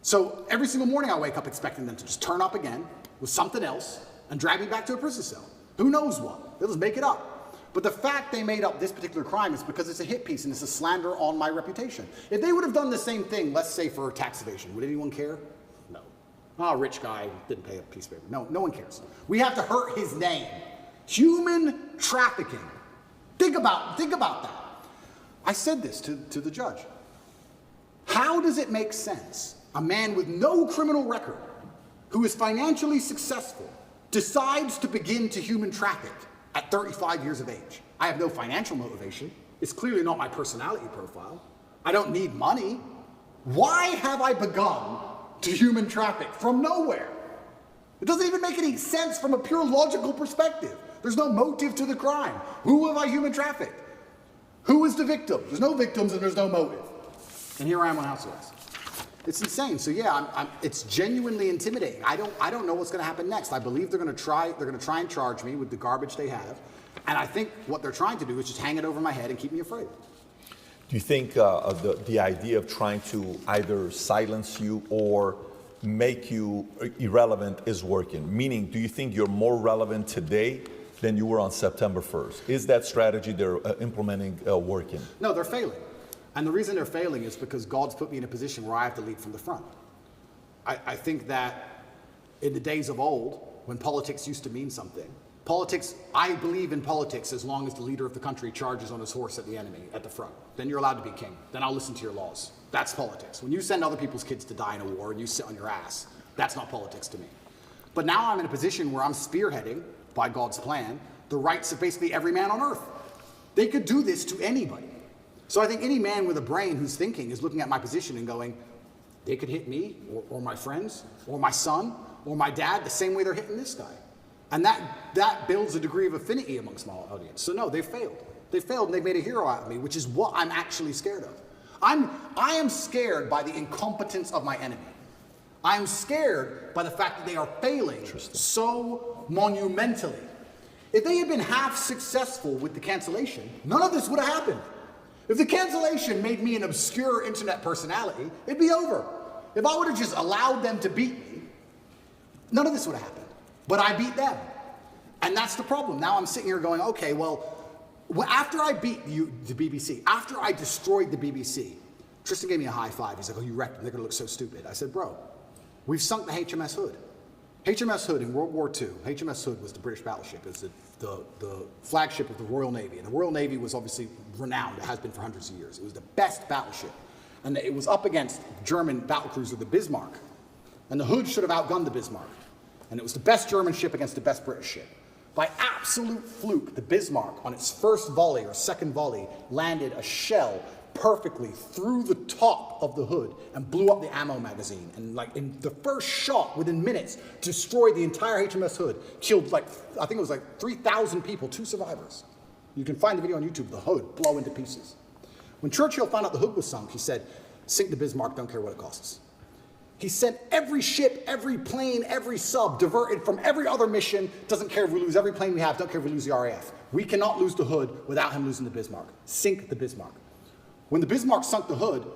So every single morning I wake up expecting them to just turn up again with something else and drag me back to a prison cell. Who knows what? They'll just make it up. But the fact they made up this particular crime is because it's a hit piece and it's a slander on my reputation. If they would have done the same thing, let's say for tax evasion, would anyone care? No. Oh, rich guy didn't pay a piece of paper. No, no one cares. We have to hurt his name. Human trafficking. Think about that. I said this to the judge. How does it make sense? A man with no criminal record, who is financially successful, decides to begin to human traffic at 35 years of age. I have no financial motivation. It's clearly not my personality profile. I don't need money. Why have I begun to human traffic from nowhere? It doesn't even make any sense from a pure logical perspective. There's no motive to the crime. Who have I human trafficked? Who is the victim? There's no victims and there's no motive. And here I am on house arrest. It's insane. So yeah, it's genuinely intimidating. I don't know what's going to happen next. I believe they're going to try and charge me with the garbage they have, and I think what they're trying to do is just hang it over my head and keep me afraid. Do you think the idea of trying to either silence you or make you irrelevant is working? Meaning, do you think you're more relevant today than you were on September 1st? Is that strategy they're implementing working? No, they're failing. And the reason they're failing is because God's put me in a position where I have to lead from the front. I think that in the days of old, when politics used to mean something, I believe in politics as long as the leader of the country charges on his horse at the enemy at the front. Then you're allowed to be king. Then I'll listen to your laws. That's politics. When you send other people's kids to die in a war and you sit on your ass, that's not politics to me. But now I'm in a position where I'm spearheading, by God's plan, the rights of basically every man on earth. They could do this to anybody. So I think any man with a brain who's thinking is looking at my position and going, they could hit me or my friends or my son or my dad the same way they're hitting this guy. And that builds a degree of affinity amongst my audience. So no, they failed. They failed and they made a hero out of me, which is what I'm actually scared of. I am scared by the incompetence of my enemy. I am scared by the fact that they are failing so monumentally. If they had been half successful with the cancellation, none of this would have happened. If the cancellation made me an obscure internet personality, it'd be over. If I would have just allowed them to beat me, none of this would have happened. But I beat them. And that's the problem. Now I'm sitting here going, okay, well, after I beat the BBC, after I destroyed the BBC, Tristan gave me a high five. He's like, oh, you wrecked them. They're going to look so stupid. I said, bro, we've sunk the HMS Hood. HMS Hood in World War II, HMS Hood was the British battleship. It was the flagship of the Royal Navy. And the Royal Navy was obviously renowned. It has been for hundreds of years. It was the best battleship. And it was up against German battlecruiser, the Bismarck. And the Hood should have outgunned the Bismarck. And it was the best German ship against the best British ship. By absolute fluke, the Bismarck, on its first volley or second volley, landed a shell perfectly through the top of the Hood and blew up the ammo magazine. And like in the first shot, within minutes, destroyed the entire HMS Hood, killed like, I think it was like 3,000 people, 2 survivors. You can find the video on YouTube, the hood blow into pieces. When Churchill found out the hood was sunk, he said, sink the Bismarck, don't care what it costs. He sent every ship, every plane, every sub diverted from every other mission, doesn't care if we lose every plane we have, don't care if we lose the RAF. We cannot lose the hood without him losing the Bismarck. Sink the Bismarck. When the Bismarck sunk the hood,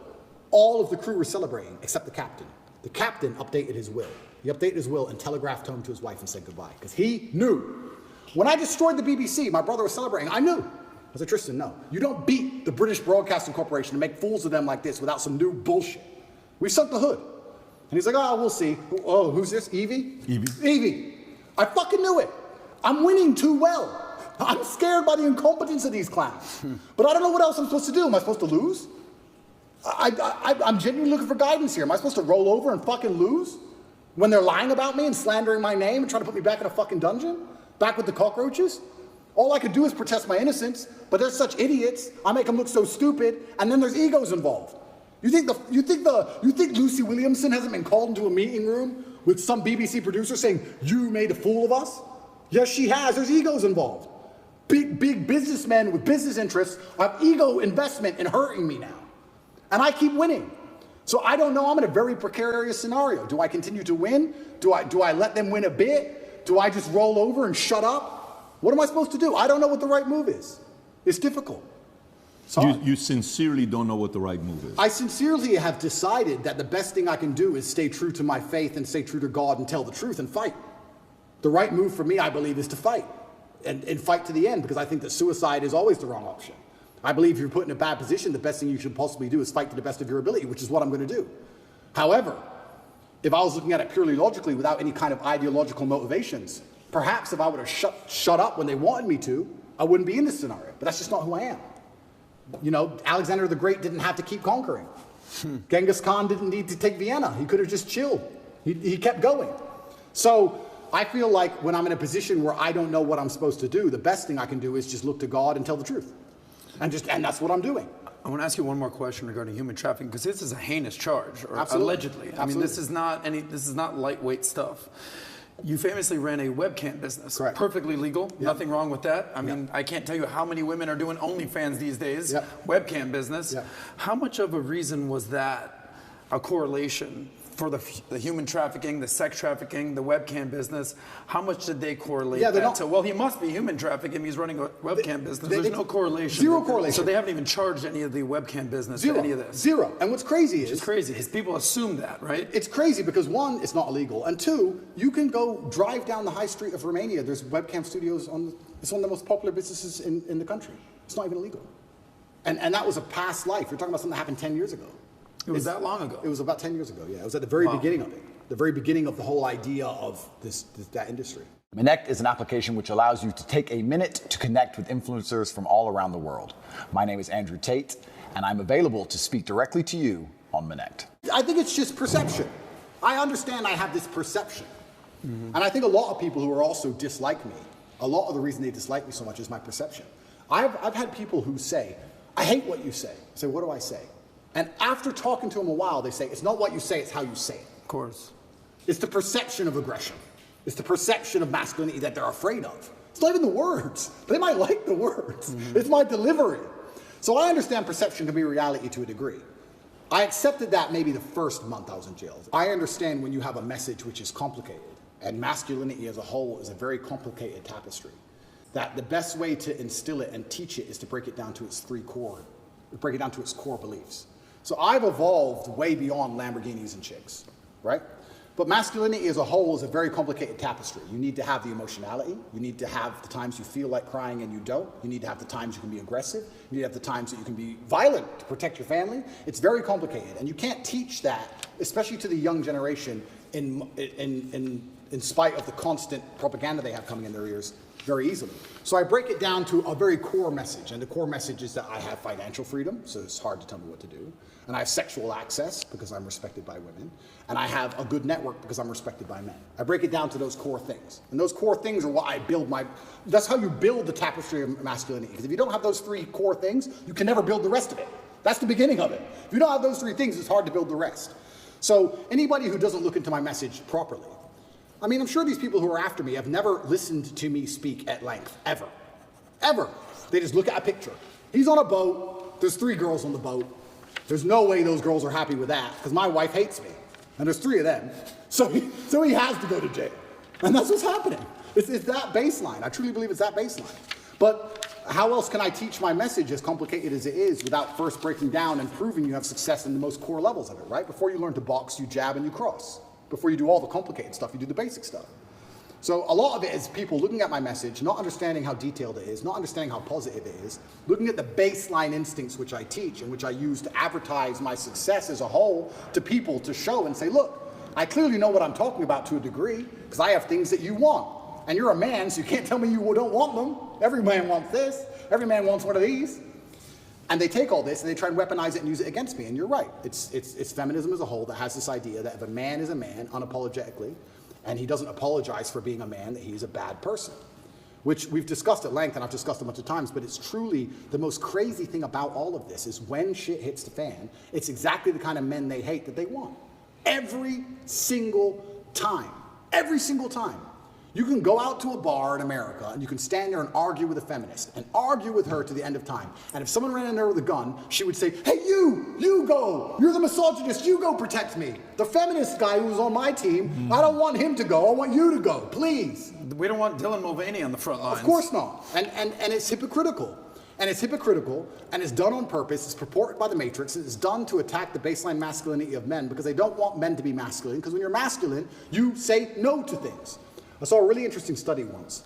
all of the crew were celebrating, except the captain. The captain updated his will. He updated his will and telegraphed home to his wife and said goodbye, because he knew. When I destroyed the BBC, my brother was celebrating, I knew. I said, Tristan, no. You don't beat the British Broadcasting Corporation and make fools of them like this without some new bullshit. We sunk the hood. And he's like, oh, we'll see. Oh, who's this? Evie? Evie. I fucking knew it. I'm winning too well. I'm scared by the incompetence of these clowns. But I don't know what else I'm supposed to do. Am I supposed to lose? I'm genuinely looking for guidance here. Am I supposed to roll over and fucking lose? When they're lying about me and slandering my name and trying to put me back in a fucking dungeon? Back with the cockroaches? All I could do is protest my innocence, but they're such idiots, I make them look so stupid, and then there's egos involved. You think Lucy Williamson hasn't been called into a meeting room with some BBC producer saying, you made a fool of us? Yes, she has. There's egos involved. Big businessmen with business interests have ego investment in hurting me now. And I keep winning. So I don't know, I'm in a very precarious scenario. Do I continue to win? Do I let them win a bit? Do I just roll over and shut up? What am I supposed to do? I don't know what the right move is. It's difficult. You sincerely don't know what the right move is. I sincerely have decided that the best thing I can do is stay true to my faith and stay true to God and tell the truth and fight. The right move for me, I believe, is to fight and fight to the end, because I think that suicide is always the wrong option. I believe if you're put in a bad position, the best thing you should possibly do is fight to the best of your ability, which is what I'm going to do. However, if I was looking at it purely logically without any kind of ideological motivations, perhaps if I would have shut up when they wanted me to, I wouldn't be in this scenario. But that's just not who I am. You know, Alexander the Great didn't have to keep conquering. Genghis Khan didn't need to take Vienna. He could have just chilled. He kept going. So I feel like when I'm in a position where I don't know what I'm supposed to do, the best thing I can do is just look to God and tell the truth. And that's what I'm doing. I want to ask you one more question regarding human trafficking, because this is a heinous charge, or Absolutely. allegedly. Absolutely. I mean, this is not lightweight stuff. You famously ran a webcam business. Correct. Perfectly legal. Yep. Nothing wrong with that. I mean, I can't tell you how many women are doing OnlyFans these days. Yep. Webcam business. Yep. How much of a reason was that a correlation for the human trafficking, the sex trafficking, the webcam business? How much did they correlate that to? Well, he must be human trafficking. He's running a webcam business. There's no correlation. Zero correlation. So they haven't even charged any of the webcam business to any of this. Zero. And what's crazy is... It's crazy. People assume that, right? It's crazy because, one, it's not illegal. And two, you can go drive down the high street of Romania. There's webcam studios it's one of the most popular businesses in the country. It's not even illegal. And that was a past life. You're talking about something that happened 10 years ago. It was that long ago? It was about 10 years ago, yeah. It was at the very beginning of it. The very beginning of the whole idea of that industry. Connect is an application which allows you to take a minute to connect with influencers from all around the world. My name is Andrew Tate, and I'm available to speak directly to you on Connect. I think it's just perception. I understand I have this perception. Mm-hmm. And I think a lot of people who are also dislike me, a lot of the reason they dislike me so much is my perception. I've had people who say, I hate what you say. I say, what do I say? And after talking to them a while, they say, it's not what you say, it's how you say it. Of course. It's the perception of aggression. It's the perception of masculinity that they're afraid of. It's not even the words. They might like the words. Mm-hmm. It's my delivery. So I understand perception can be reality to a degree. I accepted that maybe the first month I was in jail. I understand when you have a message which is complicated, and masculinity as a whole is a very complicated tapestry, that the best way to instill it and teach it is to break it down to its core beliefs. So I've evolved way beyond Lamborghinis and chicks, right? But masculinity as a whole is a very complicated tapestry. You need to have the emotionality. You need to have the times you feel like crying and you don't. You need to have the times you can be aggressive. You need to have the times that you can be violent to protect your family. It's very complicated. And you can't teach that, especially to the young generation, in spite of the constant propaganda they have coming in their ears, very easily. So I break it down to a very core message. And the core message is that I have financial freedom, so it's hard to tell me what to do. And I have sexual access because I'm respected by women. And I have a good network because I'm respected by men. I break it down to those core things. And those core things are what I build that's how you build the tapestry of masculinity. Because if you don't have those three core things, you can never build the rest of it. That's the beginning of it. If you don't have those three things, it's hard to build the rest. So anybody who doesn't look into my message properly, I mean, I'm sure these people who are after me have never listened to me speak at length, ever. ever. They just look at a picture. He's on a boat. There's 3 girls on the boat. There's no way those girls are happy with that because my wife hates me. And there's 3 of them. So he has to go to jail. And that's what's happening. It's that baseline. I truly believe it's that baseline. But how else can I teach my message, as complicated as it is, without first breaking down and proving you have success in the most core levels of it, right? Before you learn to box, you jab and you cross. Before you do all the complicated stuff, you do the basic stuff. So a lot of it is people looking at my message, not understanding how detailed it is, not understanding how positive it is, looking at the baseline instincts which I teach and which I use to advertise my success as a whole to people to show and say, look, I clearly know what I'm talking about to a degree because I have things that you want. And you're a man, so you can't tell me you don't want them. Every man wants this. Every man wants one of these. And they take all this and they try and weaponize it and use it against me. And you're right. It's feminism as a whole that has this idea that if a man is a man, unapologetically, and he doesn't apologize for being a man, that he's a bad person. Which we've discussed at length, and I've discussed a bunch of times, but it's truly the most crazy thing about all of this is when shit hits the fan, it's exactly the kind of men they hate that they want. Every single time. Every single time. You can go out to a bar in America and you can stand there and argue with a feminist and argue with her to the end of time. And if someone ran in there with a gun, she would say, hey, you go. You're the misogynist. You go protect me. The feminist guy who's on my team, I don't want him to go. I want you to go, please. We don't want Dylan Mulvaney on the front lines. Of course not. And it's hypocritical. And it's hypocritical, and it's done on purpose. It's purported by the Matrix. It's done to attack the baseline masculinity of men because they don't want men to be masculine. Because when you're masculine, you say no to things. I saw a really interesting study once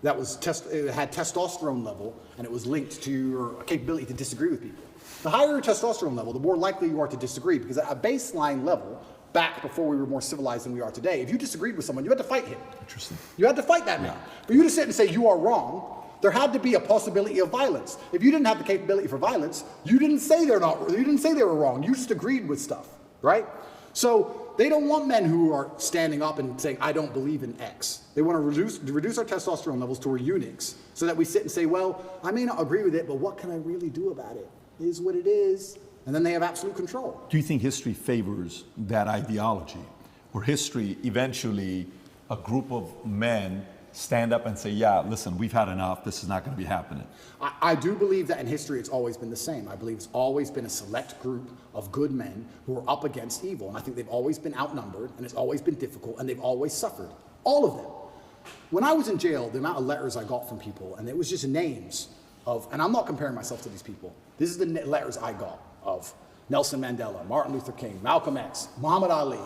that was it had testosterone level, and it was linked to your capability to disagree with people. The higher your testosterone level, the more likely you are to disagree, because at a baseline level, back before we were more civilized than we are today, if you disagreed with someone, you had to fight him. Interesting. You had to fight that man. For you to sit and say you are wrong, there had to be a possibility of violence. If you didn't have the capability for violence, you didn't say you didn't say they were wrong. You just agreed with stuff, right? So they don't want men who are standing up and saying, I don't believe in X. They want to reduce our testosterone levels to our eunuchs so that we sit and say, well, I may not agree with it, but what can I really do about it? It is what it is. And then they have absolute control. Do you think history favors that ideology? Where history, eventually, a group of men stand up and say, yeah, listen, we've had enough. This is not going to be happening. I do believe that in history it's always been the same. I believe it's always been a select group of good men who are up against evil. And I think they've always been outnumbered, and it's always been difficult, and they've always suffered. All of them. When I was in jail, the amount of letters I got from people, and it was just names of, and I'm not comparing myself to these people. This is the letters I got of Nelson Mandela, Martin Luther King, Malcolm X, Muhammad Ali,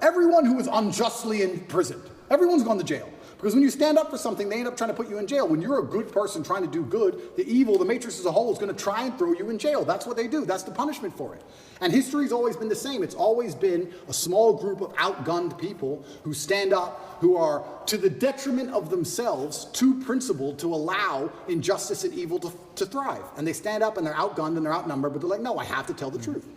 everyone who was unjustly imprisoned. Everyone's gone to jail. Because when you stand up for something, they end up trying to put you in jail. When you're a good person trying to do good, the evil, the matrix as a whole, is going to try and throw you in jail. That's what they do. That's the punishment for it. And history's always been the same. It's always been a small group of outgunned people who stand up, who are, to the detriment of themselves, too principled to allow injustice and evil to thrive. And they stand up and they're outgunned and they're outnumbered, but they're like, no, I have to tell the truth.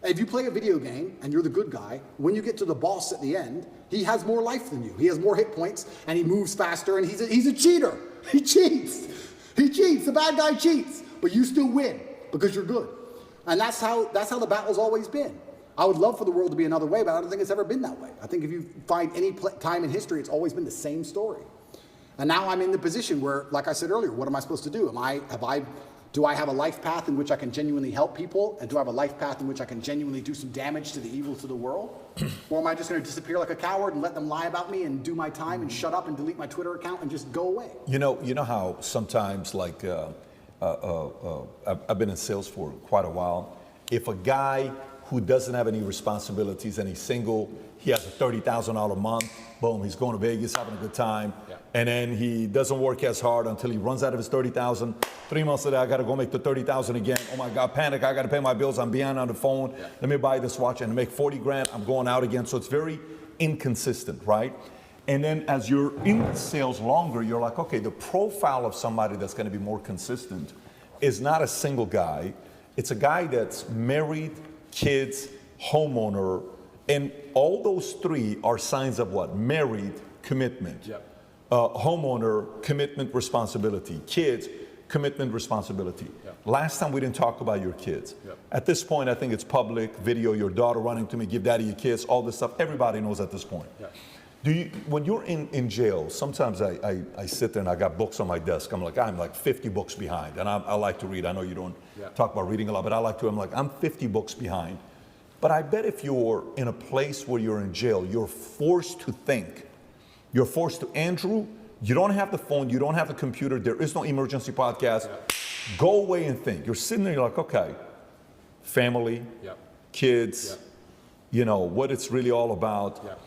If you play a video game and you're the good guy, when you get to the boss at the end, he has more life than you. He has more hit points and he moves faster and he's a cheater. He cheats. He cheats. The bad guy cheats. But you still win because you're good. And that's how the battle's always been. I would love for the world to be another way, but I don't think it's ever been that way. I think if you find any time in history, it's always been the same story. And now I'm in the position where, like I said earlier, what am I supposed to do? Do I have a life path in which I can genuinely help people? And do I have a life path in which I can genuinely do some damage to the evil to the world? Or am I just going to disappear like a coward and let them lie about me and do my time and shut up and delete my Twitter account and just go away? You know how sometimes, like, I've been in sales for quite a while. If a guy who doesn't have any responsibilities and he's single, he has a $30,000 a month, boom, he's going to Vegas, having a good time. Yeah. And then he doesn't work as hard until he runs out of his $30,000. 3 months later, I got to go make the $30,000 again. Oh my God, panic, I got to pay my bills. I'm behind on the phone. Yeah. Let me buy this watch and make 40 grand. I'm going out again. So it's very inconsistent, right? And then as you're in sales longer, you're like, okay, the profile of somebody that's going to be more consistent is not a single guy. It's a guy that's married, kids, homeowner, and all those three are signs of what? Married, commitment. Yep. Homeowner, commitment, responsibility. Kids, commitment, responsibility. Yep. Last time we didn't talk about your kids. Yep. At this point, I think it's public video, your daughter running to me, give daddy your kids, all this stuff. Everybody knows at this point. Yep. When you're in jail, sometimes I sit there and I got books on my desk. I'm like 50 books behind, and I like to read. I know you don't talk about reading a lot, but I like to. I'm 50 books behind. But I bet if you're in a place where you're in jail, you're forced to think. You're forced to, Andrew, you don't have the phone, you don't have the computer, there is no emergency podcast. Go away and think. You're sitting there, you're like, okay, family, kids, you know, what it's really all about.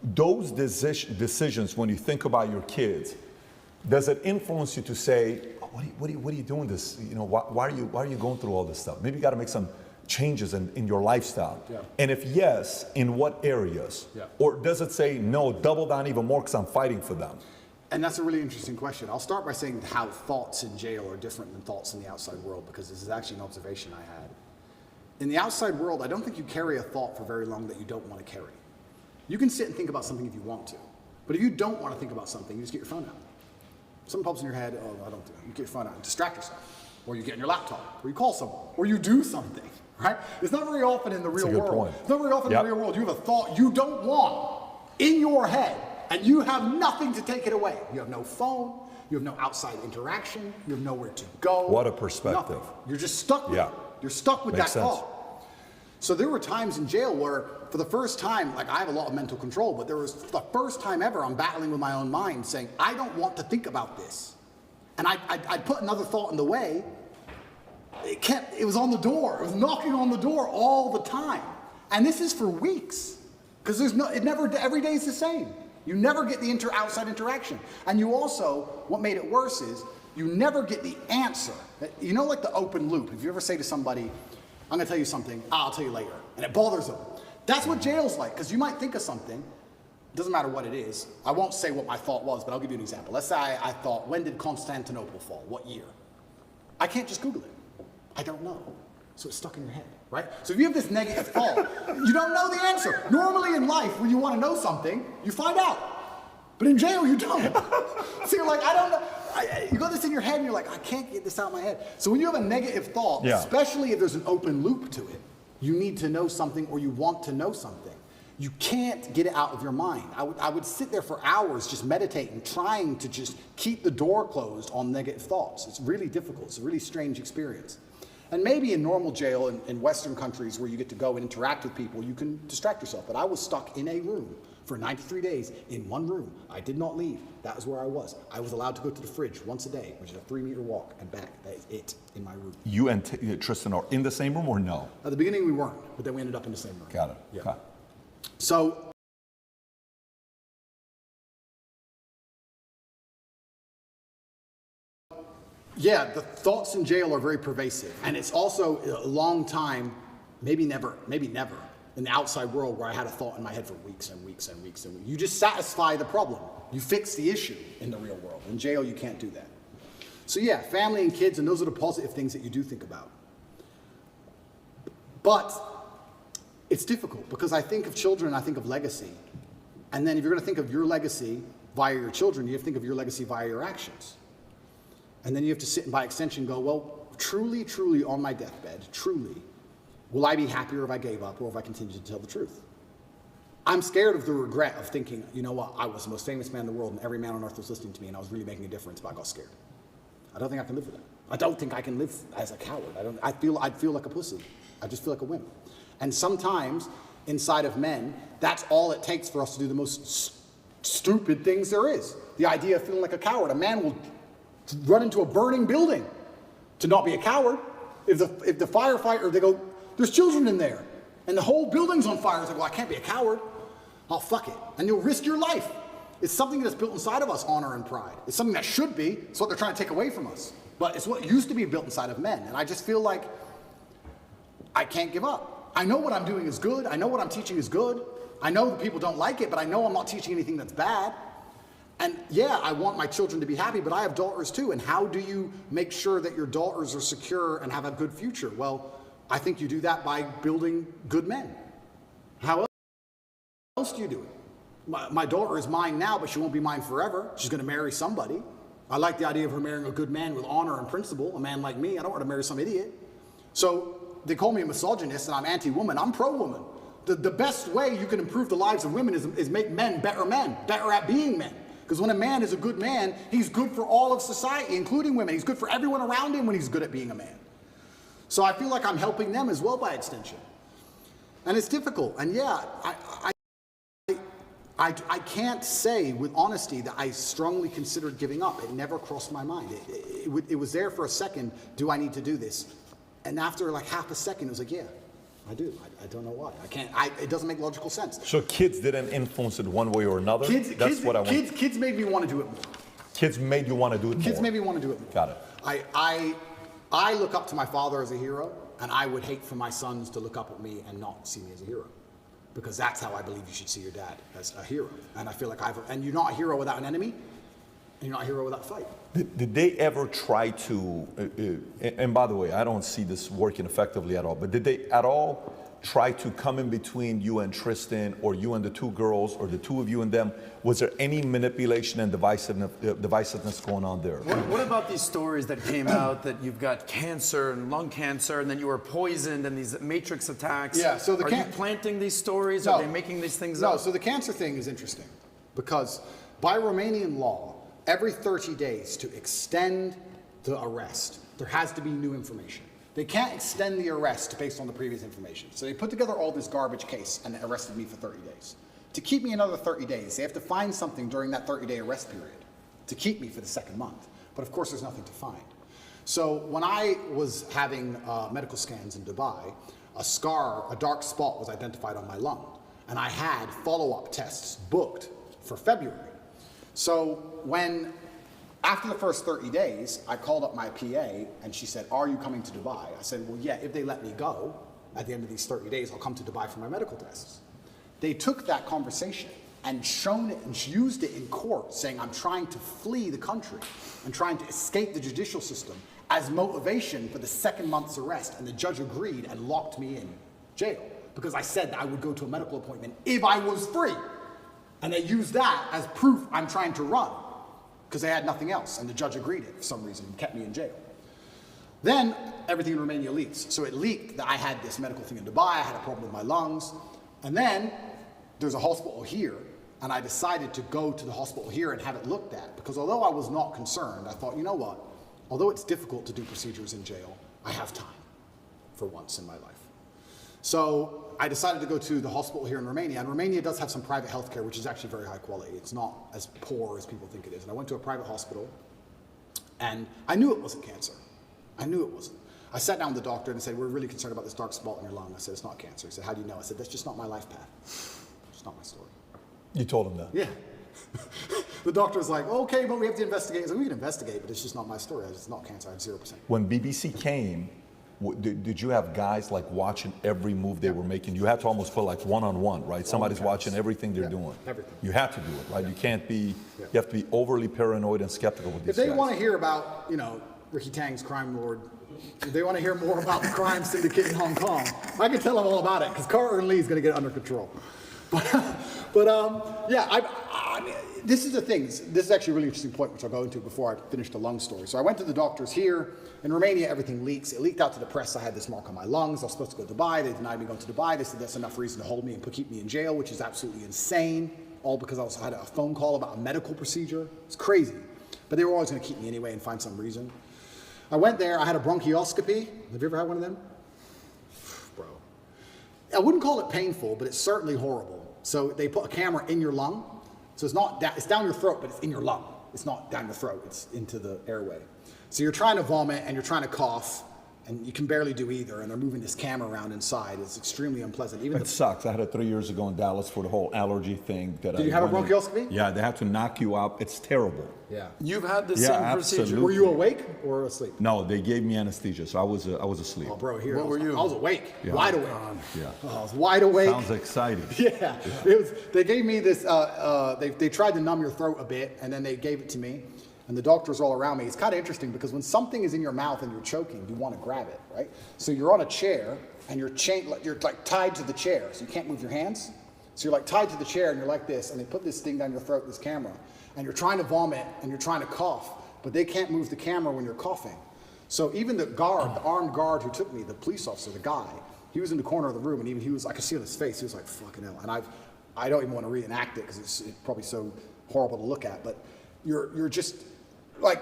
Those decisions, when you think about your kids, does it influence you to say, oh, what are you doing this? You know, why are you going through all this stuff? Maybe you got to make some changes in your lifestyle. And if yes, in what areas? Or does it say, no, double down even more because I'm fighting for them? And that's a really interesting question. I'll start by saying how thoughts in jail are different than thoughts in the outside world, because this is actually an observation I had. In the outside world, I don't think you carry a thought for very long that you don't want to carry. You can sit and think about something if you want to, but if you don't want to think about something, you just get your phone out. Something pops in your head, oh, I don't do it. You get your phone out and distract yourself. Or you get on your laptop, or you call someone, or you do something, right? It's not very often in the real world. It's not very often in the real world you have a thought you don't want in your head, and you have nothing to take it away. You have no phone, you have no outside interaction, you have nowhere to go. What a perspective. Nothing. You're just stuck with it. You're stuck with that thought. So there were times in jail where, for the first time, like I have a lot of mental control, but there was the first time ever I'm battling with my own mind saying, I don't want to think about this. And I'd put another thought in the way. It was on the door. It was knocking on the door all the time. And this is for weeks. Because every day is the same. You never get the outside interaction. And you also, what made it worse is, you never get the answer. You know, like the open loop. If you ever say to somebody, I'm gonna tell you something, I'll tell you later. And it bothers them. That's what jail's like, because you might think of something, doesn't matter what it is. I won't say what my thought was, but I'll give you an example. Let's say I thought, when did Constantinople fall? What year? I can't just Google it. I don't know. So it's stuck in your head, right? So if you have this negative thought, you don't know the answer. Normally in life, when you want to know something, you find out. But in jail, you don't. So you're like, I don't know. You got this in your head and you're like, I can't get this out of my head. So when you have a negative thought, especially if there's an open loop to it, you need to know something or you want to know something. You can't get it out of your mind. I would sit there for hours just meditating, trying to just keep the door closed on negative thoughts. It's really difficult. It's a really strange experience. And maybe in normal jail in Western countries where you get to go and interact with people, you can distract yourself. But I was stuck in a room for 93 days in one room. I did not leave. That was where I was. I was allowed to go to the fridge once a day, which is a 3-meter walk and back. That is it in my room. You and Tristan are in the same room or no? At the beginning we weren't, but then we ended up in the same room. Got it. Yeah. Okay. So yeah, the thoughts in jail are very pervasive. And it's also a long time, maybe never, in the outside world where I had a thought in my head for weeks and weeks and weeks and weeks. You just satisfy the problem. You fix the issue in the real world. In jail, you can't do that. So yeah, family and kids, and those are the positive things that you do think about. But it's difficult because I think of children, I think of legacy. And then if you're going to think of your legacy via your children, you have to think of your legacy via your actions. And then you have to sit and by extension go, well, truly, truly on my deathbed, truly, will I be happier if I gave up or if I continued to tell the truth? I'm scared of the regret of thinking, you know what, I was the most famous man in the world and every man on earth was listening to me and I was really making a difference, but I got scared. I don't think I can live with that. I don't think I can live as a coward. I'd feel like a pussy. I just feel like a wimp. And sometimes inside of men, that's all it takes for us to do the most stupid things there is. The idea of feeling like a coward. A man will run into a burning building to not be a coward. If the firefighter, they go, there's children in there, and the whole building's on fire. It's like, well, I can't be a coward. Oh, fuck it. And you'll risk your life. It's something that's built inside of us, honor and pride. It's something that should be. It's what they're trying to take away from us. But it's what used to be built inside of men. And I just feel like I can't give up. I know what I'm doing is good. I know what I'm teaching is good. I know that people don't like it, but I know I'm not teaching anything that's bad. And yeah, I want my children to be happy, but I have daughters too. And how do you make sure that your daughters are secure and have a good future? Well, I think you do that by building good men. How else do you do it? My daughter is mine now, but she won't be mine forever. She's going to marry somebody. I like the idea of her marrying a good man with honor and principle, a man like me. I don't want to marry some idiot. So they call me a misogynist and I'm anti-woman. I'm pro-woman. The best way you can improve the lives of women is make men, better at being men. Because when a man is a good man, he's good for all of society, including women. He's good for everyone around him when he's good at being a man. So I feel like I'm helping them as well by extension. And it's difficult. And yeah, I can't say with honesty that I strongly considered giving up. It never crossed my mind. It was there for a second. Do I need to do this? And after like half a second, it was like, yeah, I do. I don't know why. I can't. It doesn't make logical sense. So kids didn't influence it one way or another? Kids made me want to do it more. Kids made you want to do it more? Kids made me want to do it more. Got it. I look up to my father as a hero, and I would hate for my sons to look up at me and not see me as a hero. Because that's how I believe you should see your dad, as a hero. And I feel like and you're not a hero without an enemy, and you're not a hero without a fight. Did they ever try to, and by the way, I don't see this working effectively at all, but did they at all try to come in between you and Tristan, or you and the two girls, or the two of you and them? Was there any manipulation and divisiveness going on there? What about these stories that came out that you've got cancer and lung cancer, and then you were poisoned, and these matrix attacks? Yeah, so are you planting these stories? Are they making these things up? No, so the cancer thing is interesting, because by Romanian law, every 30 days to extend the arrest, there has to be new information. They can't extend the arrest based on the previous information. So they put together all this garbage case and arrested me for 30 days. To keep me another 30 days, they have to find something during that 30-day arrest period to keep me for the second month. But of course, there's nothing to find. So when I was having medical scans in Dubai, a dark spot was identified on my lung. And I had follow-up tests booked for February. So after the first 30 days, I called up my PA and she said, "Are you coming to Dubai?" I said, "Well, yeah, if they let me go at the end of these 30 days, I'll come to Dubai for my medical tests." They took that conversation and shown it and used it in court, saying I'm trying to flee the country and trying to escape the judicial system as motivation for the second month's arrest. And the judge agreed and locked me in jail because I said that I would go to a medical appointment if I was free. And they used that as proof I'm trying to run, because they had nothing else, and the judge agreed it for some reason and kept me in jail. Then everything in Romania leaks. So it leaked that I had this medical thing in Dubai, I had a problem with my lungs, and then there's a hospital here, and I decided to go to the hospital here and have it looked at, because although I was not concerned, I thought, you know what, although it's difficult to do procedures in jail, I have time for once in my life. So I decided to go to the hospital here in Romania, and Romania does have some private healthcare, which is actually very high quality. It's not as poor as people think it is. And I went to a private hospital, and I knew it wasn't cancer. I knew it wasn't. I sat down with the doctor and said, "We're really concerned about this dark spot in your lung." I said, "It's not cancer." He said, "How do you know?" I said, "That's just not my life path. It's not my story." You told him that? Yeah. The doctor was like, "Okay, but we have to investigate." I said, "We can investigate, but it's just not my story. It's not cancer. I have 0%. When BBC came, did you have guys like watching every move they were making? You had to almost feel like one-on-one, right? Somebody's watching everything they're doing. Everything. You have to do it, right? You can't be, you have to be overly paranoid and skeptical with these guys. If they guys. want to hear about, Ricky Tang's crime lord, if they want to hear more about the crime syndicate in Hong Kong, I can tell them all about it, because Carter and Lee's going to get it under control. I mean, this is the thing. This is actually a really interesting point, which I'll go into before I finish the lung story. So I went to the doctors here. In Romania, everything leaks. It leaked out to the press. I had this mark on my lungs. I was supposed to go to Dubai. They denied me going to Dubai. They said that's enough reason to hold me and keep me in jail, which is absolutely insane, all because I had a phone call about a medical procedure. It's crazy. But they were always going to keep me anyway and find some reason. I went there. I had a bronchioscopy. Have you ever had one of them? Bro. I wouldn't call it painful, but it's certainly horrible. So they put a camera in your lung. So it's down your throat, but it's in your lung. It's not down your throat, it's into the airway. So you're trying to vomit and you're trying to cough, and you can barely do either, and they're moving this camera around inside. It's extremely unpleasant. It sucks. I had it 3 years ago in Dallas for the whole allergy thing. Did you have a bronchioscopy? Yeah, they have to knock you out. It's terrible. Yeah. You've had the same procedure. Were you awake or asleep? No, they gave me anesthesia, so I was asleep. Oh, bro, here. What were you? I was awake, wide awake. Yeah. Oh, I was wide awake. Sounds exciting. Yeah. They gave me this, they tried to numb your throat a bit, and then they gave it to me. And the doctors all around me. It's kind of interesting because when something is in your mouth and you're choking, you want to grab it, right? So you're on a chair and you're like tied to the chair, so you can't move your hands. So you're like tied to the chair and you're like this, and they put this thing down your throat, this camera, and you're trying to vomit and you're trying to cough, but they can't move the camera when you're coughing. So even the armed guard who took me, the police officer, the guy, He was in the corner of the room, and even he was, I could see on his face, he was like, fucking hell. And I don't even want to reenact it because it's probably so horrible to look at, but you're just like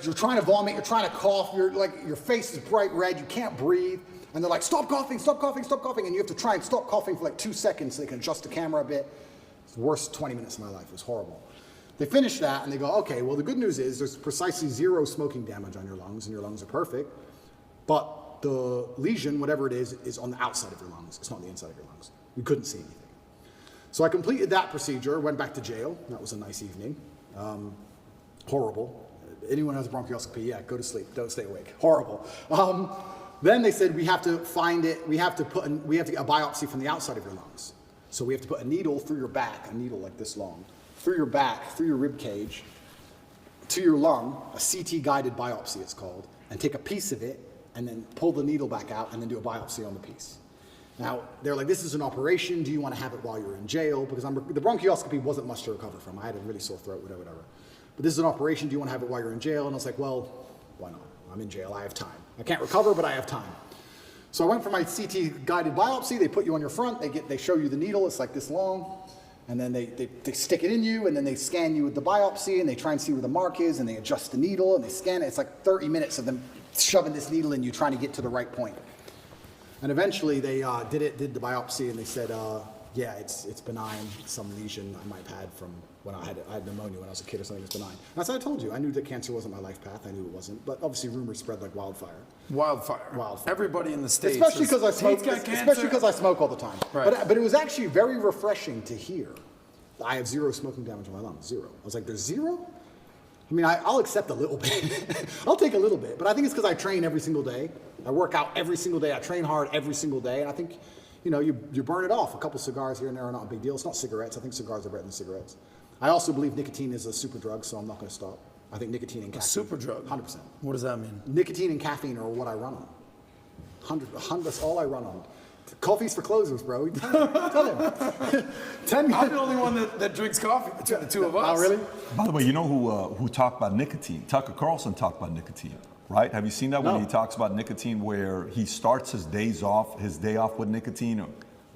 you're trying to vomit, you're trying to cough, you're like, your face is bright red, you can't breathe. And they're like, stop coughing, stop coughing, stop coughing. And you have to try and stop coughing for like 2 seconds so they can adjust the camera a bit. It's the worst 20 minutes of my life. It was horrible. They finish that and they go, okay, well, the good news is there's precisely 0 smoking damage on your lungs, and your lungs are perfect. But the lesion, whatever it is on the outside of your lungs. It's not the inside of your lungs. We couldn't see anything. So I completed that procedure, went back to jail. That was a nice evening. Horrible. Anyone who has a bronchioscopy, yeah, go to sleep. Don't stay awake. Horrible. Then they said we have to find it. We have to get a biopsy from the outside of your lungs. So we have to put a needle through your back, a needle like this long, through your back, through your rib cage, to your lung, a CT guided biopsy it's called, and take a piece of it and then pull the needle back out and then do a biopsy on the piece. Now, they're like, this is an operation. Do you want to have it while you're in jail? Because the bronchioscopy wasn't much to recover from. I had a really sore throat, whatever. But this is an operation. Do you want to have it while you're in jail? And I was like, well, why not? I'm in jail. I have time. I can't recover, but I have time. So I went for my CT guided biopsy. They put you on your front. They show you the needle. It's like this long. And then they stick it in you, and then they scan you with the biopsy, and they try and see where the mark is, and they adjust the needle, and they scan it. It's like 30 minutes of them shoving this needle in you, trying to get to the right point. And eventually they did the biopsy, and they said, yeah, it's benign. Some lesion I might have had from when I had pneumonia when I was a kid or something. It's benign. And as I told you, I knew that cancer wasn't my life path. I knew it wasn't. But obviously rumors spread like wildfire. Wildfire. Everybody in the States. Especially because I smoke all the time. Right. But it was actually very refreshing to hear that I have 0 smoking damage on my lungs. 0. I was like, there's 0? I mean, I'll accept a little bit. I'll take a little bit. But I think it's because I train every single day. I work out every single day. I train hard every single day. And I think, you burn it off. A couple cigars here and there are not a big deal. It's not cigarettes. I think cigars are better than cigarettes. I also believe nicotine is a super drug, so I'm not going to stop. I think nicotine and caffeine. A super drug? 100%. What does that mean? Nicotine and caffeine are what I run on. 100, that's all I run on. Coffee's for closers, bro. Tell him. I'm the only one that drinks coffee between the two of us. Oh, really? By the way, you know who talked about nicotine? Tucker Carlson talked about nicotine, right? Have you seen that when he talks about nicotine, where he starts his day off with nicotine?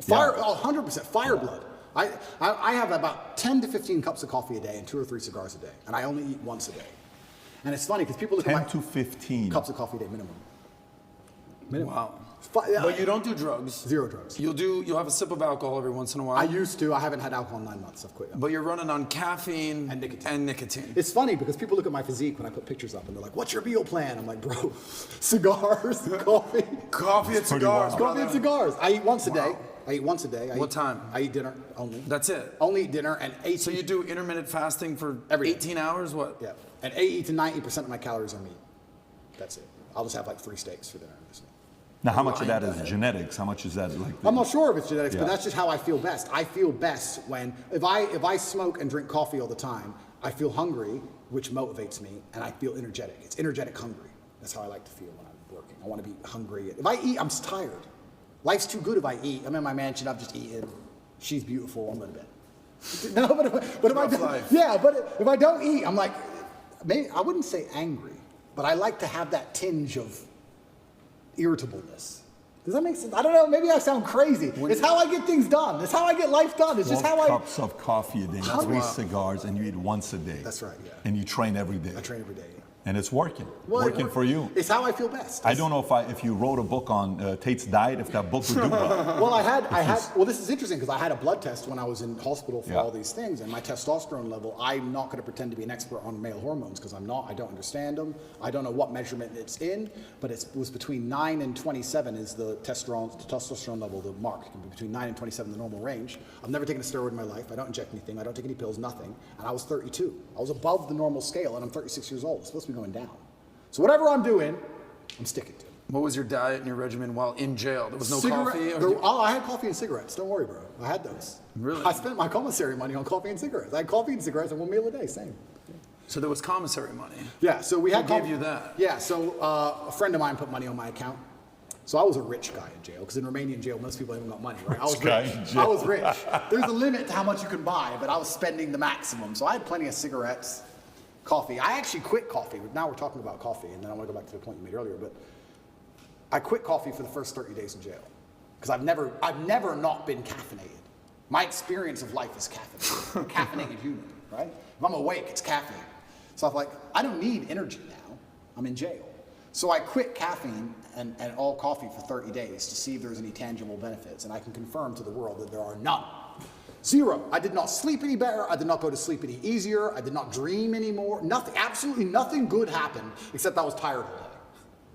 Fire, 100%. Fire blood. I have about 10 to 15 cups of coffee a day and 2 or 3 cigars a day, and I only eat once a day. And it's funny because people look at my 10 to 15 cups of coffee a day minimum. Wow. But you don't do drugs. 0 drugs. You'll have a sip of alcohol every once in a while. I used to. I haven't had alcohol in 9 months. I've quit. But you're running on caffeine and nicotine. It's funny because people look at my physique when I put pictures up and they're like, what's your meal plan? I'm like, bro, cigars, coffee. Coffee and cigars. Coffee and cigars. I eat once a day. What time? I eat dinner only. That's it? Only eat dinner and 18. So you do intermittent fasting for 18 hours? What? Yeah. And 80 to 90% of my calories are meat. That's it. I'll just have like 3 steaks for dinner. Now, how much of that is genetics? How much is that like? I'm not sure if it's genetics, but that's just how I feel best. I feel best when, if I smoke and drink coffee all the time, I feel hungry, which motivates me, and I feel energetic. It's energetic hungry. That's how I like to feel when I'm working. I want to be hungry. If I eat, I'm tired. Life's too good if I eat. I'm in my mansion, I've just eaten. She's beautiful, I'm going to bed. No, but if I don't, yeah, but if I don't eat, I'm like, maybe I wouldn't say angry, but I like to have that tinge of irritableness. Does that make sense? I don't know. Maybe I sound crazy. It's how I get things done. It's how I get life done. It's just how 12 cups of coffee a day, 3 cigars, and you eat once a day. That's right, yeah. And you train every day. I train every day, yeah. And it's working. Working for you. It's how I feel best. I don't know if you wrote a book on Tate's diet, if that book would do well. Well, this is interesting because I had a blood test when I was in hospital for all these things, and my testosterone level, I'm not going to pretend to be an expert on male hormones because I'm not. I don't understand them. I don't know what measurement it's in, but it was between 9 and 27 is the testosterone level, the mark. It can be between 9 and 27, the normal range. I've never taken a steroid in my life. I don't inject anything. I don't take any pills, nothing. And I was 32. I was above the normal scale, and I'm 36 years old. It's supposed to be going down. So whatever I'm doing, I'm sticking to. What was your diet and your regimen while in jail? There was no coffee? I had coffee and cigarettes. Don't worry, bro. I had those. Really? I spent my commissary money on coffee and cigarettes. I had coffee and cigarettes and 1 meal a day, same. So there was commissary money? Yeah, so we had... Who gave you that? Yeah, so a friend of mine put money on my account. So I was a rich guy in jail, because in Romanian jail, most people haven't got money, right? I was rich. I was rich. There's a limit to how much you can buy, but I was spending the maximum. So I had plenty of cigarettes, coffee. I actually quit coffee. Now we're talking about coffee, and then I want to go back to the point you made earlier, but I quit coffee for the first 30 days in jail. because I've never not been caffeinated. My experience of life is caffeinated. I'm a caffeinated human, right? If I'm awake, it's caffeine. So I'm like, I don't need energy now. I'm in jail. So I quit caffeine and all coffee for 30 days to see if there's any tangible benefits, and I can confirm to the world that there are none. Zero. I did not sleep any better. I did not go to sleep any easier. I did not dream anymore. Nothing, absolutely nothing good happened except I was tired all day.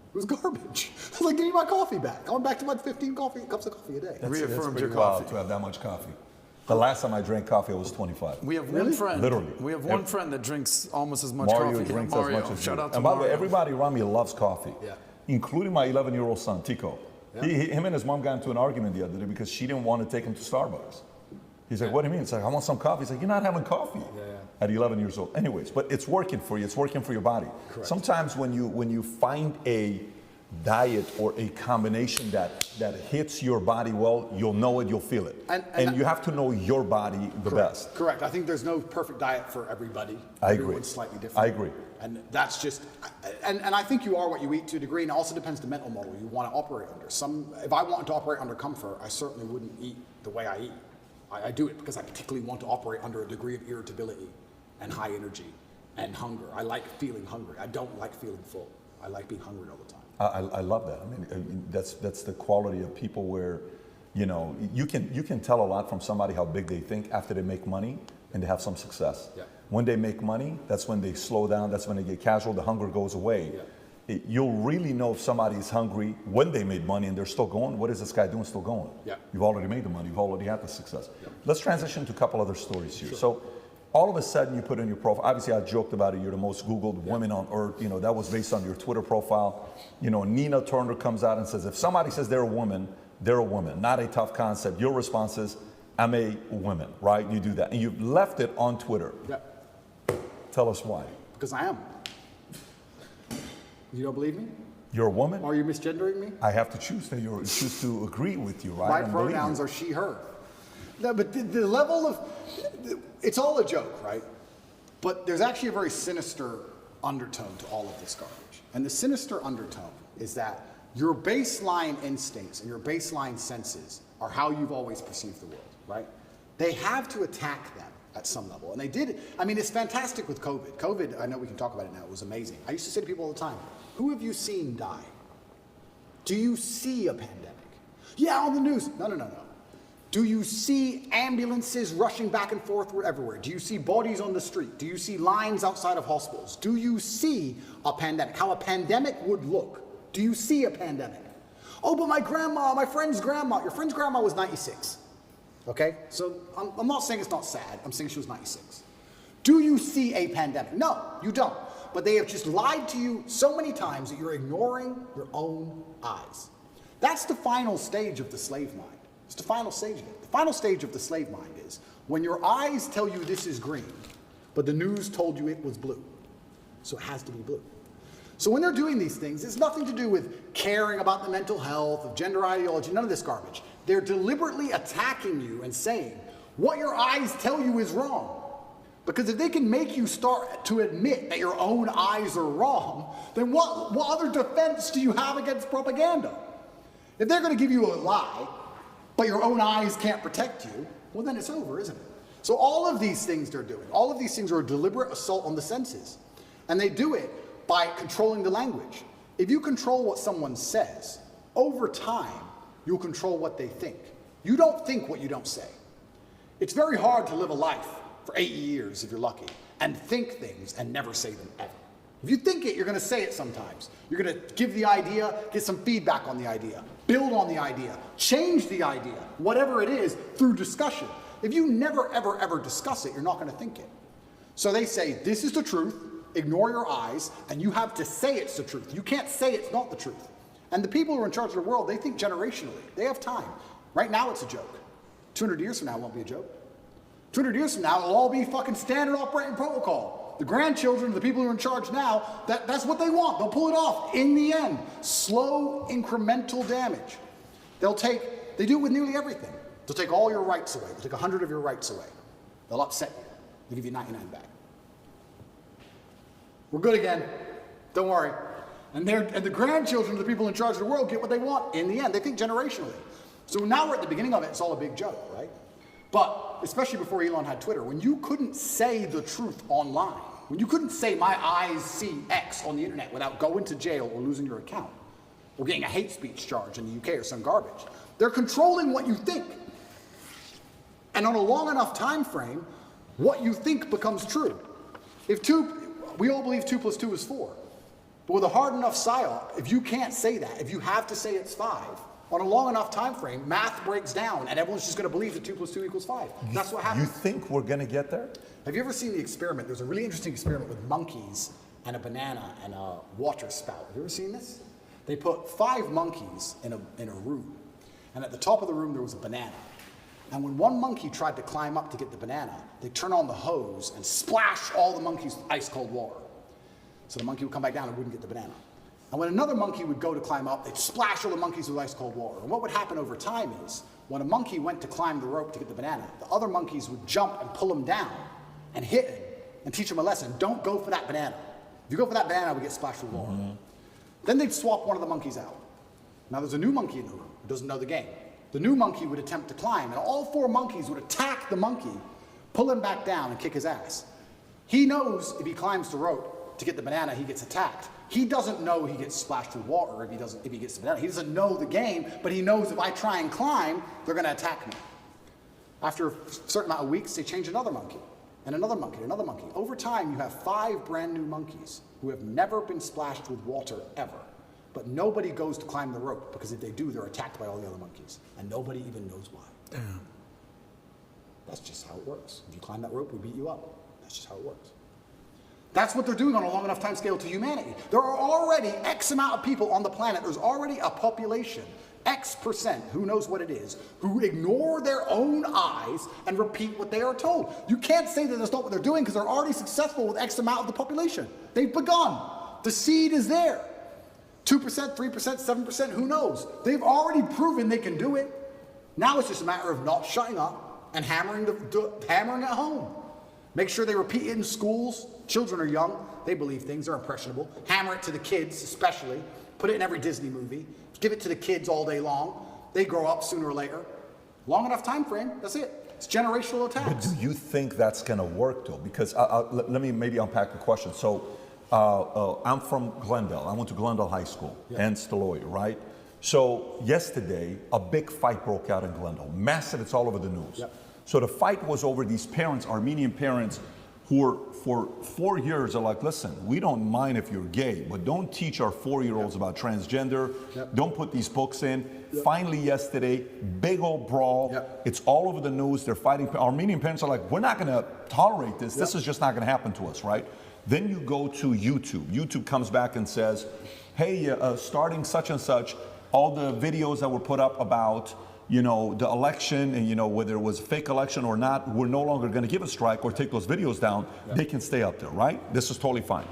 It was garbage. I was like, give me my coffee back. I went back to my 15 cups of coffee a day. That's pretty wild to have that much coffee. The last time I drank coffee, I was 25. We have one friend. Literally. We have one friend that drinks almost as much Mario coffee. drinks Mario. as much as Shout you. out to And by the way, Mario. everybody around me loves coffee, including my 11-year-old son, Tico. Yeah. Him and his mom got into an argument the other day because she didn't want to take him to Starbucks. He's like, what do you mean? It's like, I want some coffee. He's like, you're not having coffee at 11 years old. Anyways, but it's working for you. It's working for your body. Correct. Sometimes when you find a diet or a combination that hits your body well, you'll know it, you'll feel it. And you have to know your body the best. Correct. I think there's no perfect diet for everybody. I agree. Everyone's slightly different. I agree. And that's just, and I think you are what you eat to a degree, and it also depends the mental model you want to operate under. If I wanted to operate under comfort, I certainly wouldn't eat the way I eat. I do it because I particularly want to operate under a degree of irritability and high energy and hunger. I like feeling hungry. I don't like feeling full. I like being hungry all the time. I love that. I mean, that's the quality of people where, you know, you can tell a lot from somebody how big they think after they make money and they have some success. Yeah. When they make money, that's when they slow down. That's when they get casual. The hunger goes away. Yeah. You'll really know if somebody's hungry when they made money and they're still going. What is this guy doing still going? Yeah. You've already made the money. You've already had the success. Yeah. Let's transition to a couple other stories here. Sure. So all of a sudden you put in your profile, obviously I joked about it, you're the most Googled women on earth, you know, that was based on your Twitter profile. You know, Nina Turner comes out and says, if somebody says they're a woman, not a tough concept. Your response is, I'm a woman, right? You do that. And you've left it on Twitter. Yeah. Tell us why. Because I am. You don't believe me? You're a woman? Are you misgendering me? I have to choose to agree with you, right? My pronouns are she, her. No, but the level of, it's all a joke, right? But there's actually a very sinister undertone to all of this garbage. And the sinister undertone is that your baseline instincts and your baseline senses are how you've always perceived the world, right? They have to attack them at some level. And they did, I mean, it's fantastic with COVID. COVID, I know we can talk about it now, it was amazing. I used to say to people all the time, who have you seen die? Do you see a pandemic? Yeah, on the news. No. Do you see ambulances rushing back and forth everywhere? Do you see bodies on the street? Do you see lines outside of hospitals? Do you see a pandemic? How a pandemic would look? Do you see a pandemic? Oh, but my friend's grandma, your friend's grandma was 96. Okay? So I'm not saying it's not sad. I'm saying she was 96. Do you see a pandemic? No, you don't. But they have just lied to you so many times that you're ignoring your own eyes. That's the final stage of the slave mind. It's the final stage of it. The final stage of the slave mind is when your eyes tell you this is green, but the news told you it was blue. So it has to be blue. So when they're doing these things, it's nothing to do with caring about the mental health, of gender ideology, none of this garbage. They're deliberately attacking you and saying, what your eyes tell you is wrong. Because if they can make you start to admit that your own eyes are wrong, then what other defense do you have against propaganda? If they're going to give you a lie, but your own eyes can't protect you, well then it's over, isn't it? So all of these things they're doing, all of these things are a deliberate assault on the senses. And they do it by controlling the language. If you control what someone says, over time, you'll control what they think. You don't think what you don't say. It's very hard to live a life for 8 years, if you're lucky, and think things and never say them ever. If you think it, you're going to say it sometimes. You're going to give the idea, get some feedback on the idea, build on the idea, change the idea, whatever it is, through discussion. If you never, ever, ever discuss it, you're not going to think it. So they say, this is the truth, ignore your eyes, and you have to say it's the truth. You can't say it's not the truth. And the people who are in charge of the world, they think generationally. They have time. Right now, it's a joke. 200 years from now, it won't be a joke. 200 years from now, it'll all be fucking standard operating protocol. The grandchildren of the people who are in charge now, that's what they want. They'll pull it off in the end. Slow, incremental damage. They do it with nearly everything. They'll take all your rights away. They'll take 100 of your rights away. They'll upset you. They'll give you 99 back. We're good again. Don't worry. And the grandchildren of the people in charge of the world get what they want in the end. They think generationally. So now we're at the beginning of it, it's all a big joke, right? But especially before Elon had Twitter, when you couldn't say the truth online, when you couldn't say my eyes see X on the internet without going to jail or losing your account, or getting a hate speech charge in the UK or some garbage, they're controlling what you think. And on a long enough time frame, what you think becomes true. We all believe 2 + 2 is 4. But with a hard enough psyop, if you can't say that, if you have to say it's 5, on a long enough time frame, math breaks down and everyone's just going to believe that 2 + 2 = 5. That's what happens. You think we're going to get there? Have you ever seen the experiment? There's a really interesting experiment with monkeys and a banana and a water spout. Have you ever seen this? They put 5 monkeys in a room. And at the top of the room, there was a banana. And when one monkey tried to climb up to get the banana, they turn on the hose and splash all the monkeys with ice cold water. So the monkey would come back down and wouldn't get the banana. And when another monkey would go to climb up, they'd splash all the monkeys with ice cold water. And what would happen over time is, when a monkey went to climb the rope to get the banana, the other monkeys would jump and pull him down and hit him and teach him a lesson. Don't go for that banana. If you go for that banana, we get splashed with water. Then they'd swap one of the monkeys out. Now there's a new monkey in the room who doesn't know the game. The new monkey would attempt to climb, and all 4 monkeys would attack the monkey, pull him back down, and kick his ass. He knows if he climbs the rope to get the banana, he gets attacked. He doesn't know he gets splashed with water if he gets the banana. He doesn't know the game, but he knows if I try and climb, they're going to attack me. After a certain amount of weeks, they change another monkey, and another monkey, and another monkey. Over time, you have 5 brand new monkeys who have never been splashed with water ever. But nobody goes to climb the rope, because if they do, they're attacked by all the other monkeys. And nobody even knows why. Damn. That's just how it works. If you climb that rope, we beat you up. That's just how it works. That's what they're doing on a long enough time scale to humanity. There are already X amount of people on the planet. There's already a population, X%, who knows what it is, who ignore their own eyes and repeat what they are told. You can't say that that's not what they're doing, because they're already successful with X amount of the population. They've begun. The seed is there. 2%, 3%, 7%, who knows? They've already proven they can do it. Now it's just a matter of not shutting up and hammering at home. Make sure they repeat it in schools. Children are young. They believe things. They're impressionable. Hammer it to the kids, especially. Put it in every Disney movie. Give it to the kids all day long. They grow up sooner or later. Long enough time frame, that's it. It's generational attacks. But do you think that's going to work, though? Because let me maybe unpack the question. So I'm from Glendale. I went to Glendale High School and Staloy, right? So yesterday, a big fight broke out in Glendale. Massive, it's all over the news. Yep. So the fight was over these parents, Armenian parents, who were for 4 years are like, listen, we don't mind if you're gay, but don't teach our 4-year-olds about transgender. Don't put these books in. Finally yesterday, big old brawl. It's all over the news. They're fighting. Armenian parents are like, we're not going to tolerate this. This is just not going to happen to us, right? Then you go to YouTube. YouTube comes back and says, hey, starting such and such, all the videos that were put up about, you know, the election and, you know, whether it was a fake election or not, we're no longer going to give a strike or take those videos down. They can stay up there, right? This is totally fine.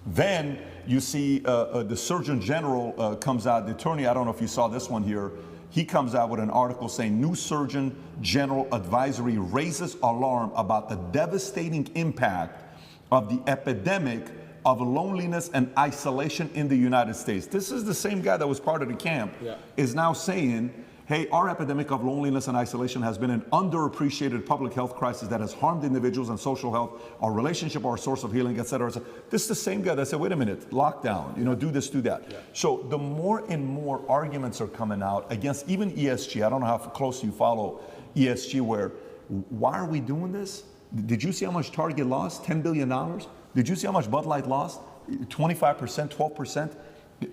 Then you see the Surgeon General comes out, the attorney, I don't know if you saw this one here, he comes out with an article saying new Surgeon General advisory raises alarm about the devastating impact of the epidemic of loneliness and isolation in the United States. This is the same guy that was part of the camp, is now saying, hey, our epidemic of loneliness and isolation has been an underappreciated public health crisis that has harmed individuals and social health, our relationship, our source of healing, et cetera. This is the same guy that said, wait a minute, lockdown, you know, do this, do that. So the more and more arguments are coming out against even ESG. I don't know how close you follow ESG, where why are we doing this? Did you see how much Target lost? $10 billion? Did you see how much Bud Light lost? 25%, 12%?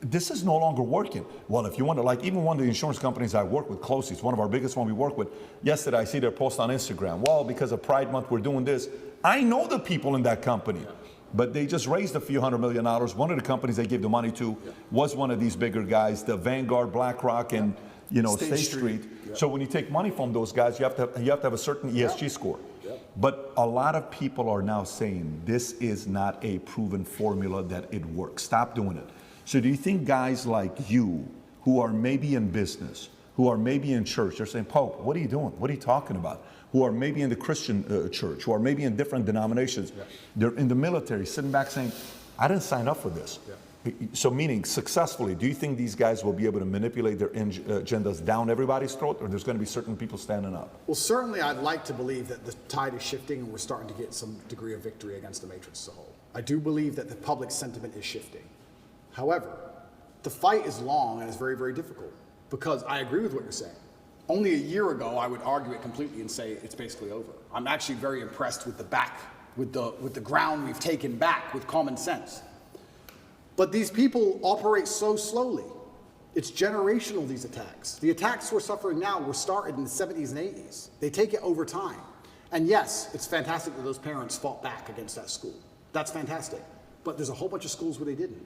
This is no longer working. Well, if you want to, like even one of the insurance companies I work with closely, it's one of our biggest one we work with. Yesterday, I see their post on Instagram. Well, because of Pride Month, we're doing this. I know the people in that company, but they just raised a few $100 million. One of the companies they gave the money to was one of these bigger guys, the Vanguard, BlackRock, and you know, State Street. So when you take money from those guys, you have to have a certain ESG score. But a lot of people are now saying this is not a proven formula that it works. Stop doing it. So do you think guys like you, who are maybe in business, who are maybe in church, they're saying, Pope, what are you doing? What are you talking about? Who are maybe in the Christian church, who are maybe in different denominations, they're in the military, sitting back saying, I didn't sign up for this. So meaning successfully, do you think these guys will be able to manipulate their agendas down everybody's throat, or there's going to be certain people standing up? Well, certainly I'd like to believe that the tide is shifting and we're starting to get some degree of victory against the matrix as a whole. I do believe that the public sentiment is shifting. However, the fight is long and it's very, very difficult, because I agree with what you're saying. Only a year ago, I would argue it completely and say it's basically over. I'm actually very impressed with the ground we've taken back with common sense. But these people operate so slowly. It's generational, these attacks. The attacks we're suffering now were started in the 70s and 80s. They take it over time. And yes, it's fantastic that those parents fought back against that school. That's fantastic. But there's a whole bunch of schools where they didn't.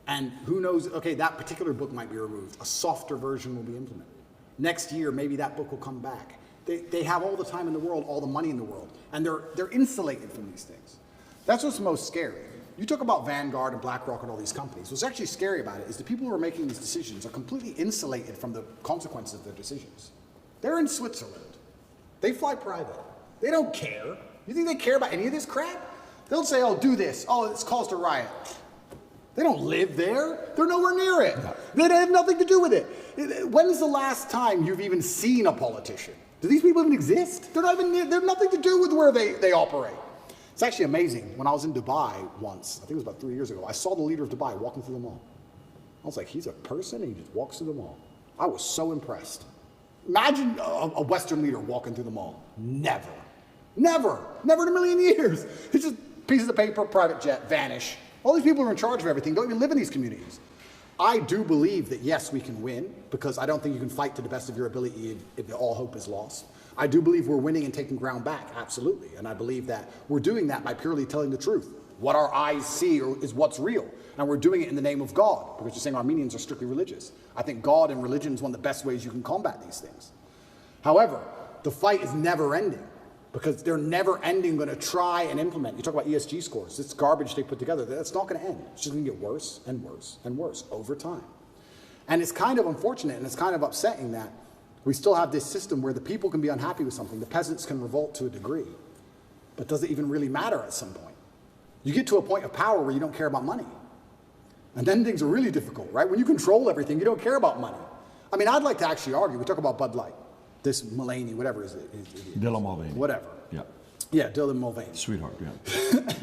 And who knows, okay, that particular book might be removed. A softer version will be implemented. Next year, maybe that book will come back. They have all the time in the world, all the money in the world, and they're insulated from these things. That's what's most scary. You talk about Vanguard and BlackRock and all these companies. What's actually scary about it is the people who are making these decisions are completely insulated from the consequences of their decisions. They're in Switzerland. They fly private. They don't care. You think they care about any of this crap? They'll say, oh, do this. Oh, it's caused a riot. They don't live there. They're nowhere near it. They have nothing to do with it. When's the last time you've even seen a politician? Do these people even exist? They have nothing to do with where they operate. It's actually amazing. When I was in Dubai once, I think it was about 3 years ago, I saw the leader of Dubai walking through the mall. I was like, he's a person and he just walks through the mall. I was so impressed. Imagine a Western leader walking through the mall. Never. Never. Never in a million years. It's just pieces of paper, private jet, vanish. All these people who are in charge of everything don't even live in these communities. I do believe that, yes, we can win, because I don't think you can fight to the best of your ability if all hope is lost. I do believe we're winning and taking ground back, absolutely. And I believe that we're doing that by purely telling the truth. What our eyes see is what's real. And we're doing it in the name of God, because you're saying Armenians are strictly religious. I think God and religion is one of the best ways you can combat these things. However, the fight is never ending, because they're never ending going to try and implement. You talk about ESG scores. This garbage they put together, that's not going to end. It's just going to get worse and worse and worse over time. And it's kind of unfortunate and it's kind of upsetting that we still have this system where the people can be unhappy with something, the peasants can revolt to a degree, but does it even really matter at some point? You get to a point of power where you don't care about money. And then things are really difficult, right? When you control everything, you don't care about money. I mean, I'd like to actually argue, we talk about Bud Light. This Mulaney, whatever is it? Dylan Mulvaney. Whatever. Yeah. Yeah, Dylan Mulvaney. Sweetheart, yeah.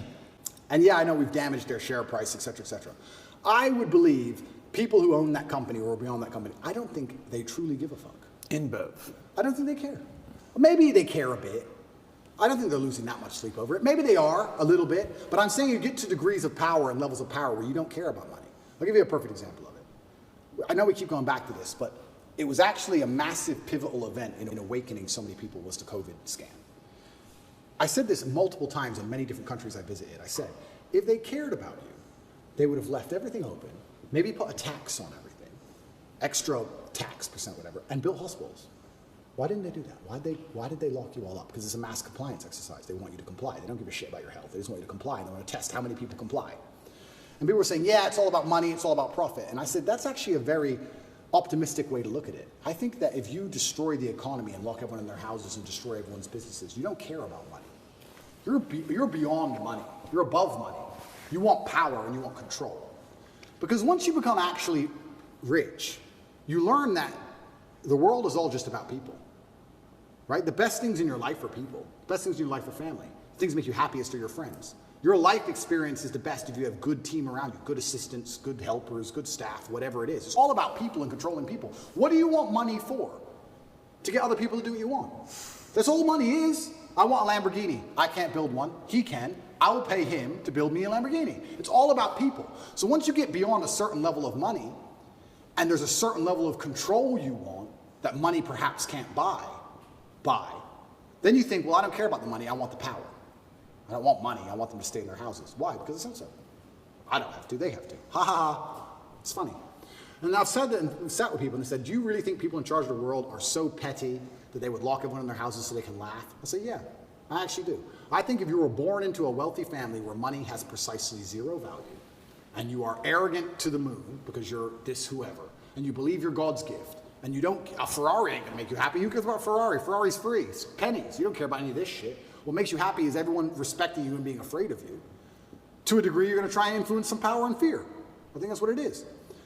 And yeah, I know we've damaged their share price, et cetera, et cetera. I would believe people who own that company or beyond that company, I don't think they truly give a fuck. InBev. I don't think they care. Maybe they care a bit. I don't think they're losing that much sleep over it. Maybe they are, a little bit. But I'm saying you get to degrees of power and levels of power where you don't care about money. I'll give you a perfect example of it. I know we keep going back to this, but it was actually a massive pivotal event in awakening so many people was the COVID scam. I said this multiple times in many different countries I visited. I said, if they cared about you, they would have left everything open, maybe put a tax on everything, extra tax percent, whatever, and built hospitals. Why didn't they do that? Why did they lock you all up? Because it's a mass compliance exercise. They want you to comply. They don't give a shit about your health. They just want you to comply, and they want to test how many people comply. And people were saying, yeah, it's all about money, it's all about profit. And I said, that's actually a very optimistic way to look at it. I think that if you destroy the economy and lock everyone in their houses and destroy everyone's businesses, you don't care about money. You're beyond money. You're above money. You want power and you want control. Because once you become actually rich, you learn that the world is all just about people, right? The best things in your life are people. The best things in your life are family. The things that make you happiest are your friends. Your life experience is the best if you have a good team around you, good assistants, good helpers, good staff, whatever it is. It's all about people and controlling people. What do you want money for? To get other people to do what you want. That's all money is. I want a Lamborghini. I can't build one. He can. I will pay him to build me a Lamborghini. It's all about people. So once you get beyond a certain level of money, and there's a certain level of control you want that money perhaps can't buy, then you think, well, I don't care about the money. I want the power. I don't want money. I want them to stay in their houses. Why? Because it says so. I don't have to. They have to. Ha ha ha. It's funny. And I've said that and sat with people and said, do you really think people in charge of the world are so petty that they would lock everyone in their houses so they can laugh? I say, yeah, I actually do. I think if you were born into a wealthy family where money has precisely zero value, and you are arrogant to the moon because you're this whoever, and you believe you're God's gift, and you don't, a Ferrari ain't gonna make you happy. Who cares about Ferrari? Ferrari's free. It's pennies. You don't care about any of this shit. What makes you happy is everyone respecting you and being afraid of you. To a degree, you're going to try and influence some power and fear. I think that's what it is.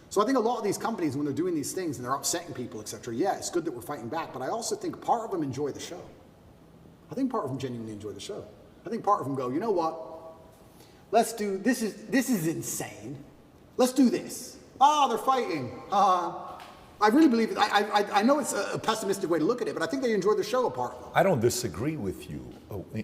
So I think a lot of these companies, when they're doing these things and they're upsetting people, etc., yeah, it's good that we're fighting back, but I also think part of them enjoy the show. I think part of them genuinely enjoy the show. I think part of them go, you know what? Let's do, this is insane. Let's do this. Oh, they're fighting. I really believe it. I know it's a pessimistic way to look at it, but I think they enjoy the show apart from. I don't disagree with you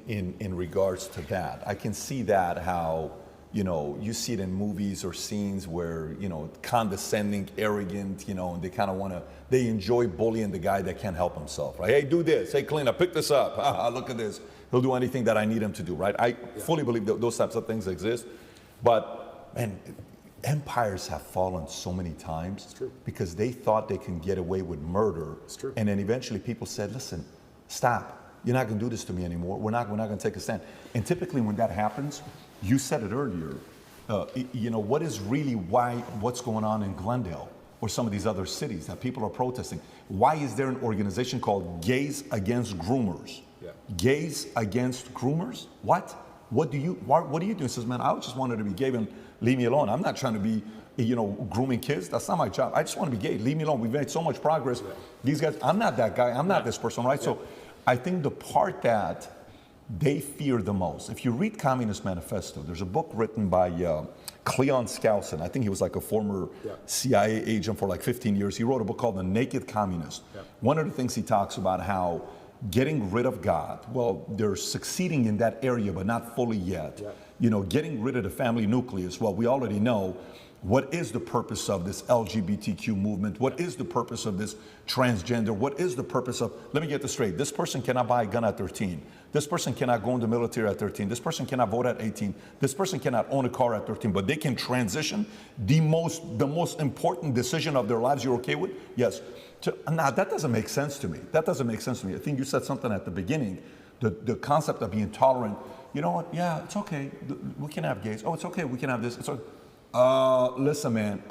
in regards to that. I can see that how, you know, you see it in movies or scenes where, you know, condescending, arrogant, you know, and they kind of want to, they enjoy bullying the guy that can't help himself, right? Hey, do this. Hey, clean up, pick this up. Look at this. He'll do anything that I need him to do, right? I fully believe that those types of things exist. But, man, empires have fallen so many times because they thought they can get away with murder. And then eventually people said, listen, stop. You're not going to do this to me anymore. We're not going to take a stand. And typically when that happens, you said it earlier, you know, what's going on in Glendale or some of these other cities that people are protesting? Why is there an organization called Gays Against Groomers? Gays Against Groomers? What? What are you doing? He says, man, I just wanted to be gay and leave me alone. I'm not trying to be, you know, grooming kids. That's not my job. I just want to be gay. Leave me alone. We've made so much progress. These guys, I'm not that guy. I'm not this person, right? So I think the part that they fear the most, if you read Communist Manifesto, there's a book written by Cleon Skousen. I think he was like a former CIA agent for like 15 years. He wrote a book called The Naked Communist. One of the things he talks about how getting rid of God, well, they're succeeding in that area, but not fully yet. You know, getting rid of the family nucleus, well, we already know what is the purpose of this LGBTQ movement? What is the purpose of this transgender? What is the purpose of, let me get this straight, this person cannot buy a gun at 13. This person cannot go in the military at 13. This person cannot vote at 18. This person cannot own a car at 13, but they can transition. The most important decision of their lives you're okay with? Yes. Now, that doesn't make sense to me. That doesn't make sense to me. I think you said something at the beginning, the concept of being tolerant. You know what? Yeah, it's okay. We can have gays. Oh, it's okay. We can have this. It's okay. Listen, man.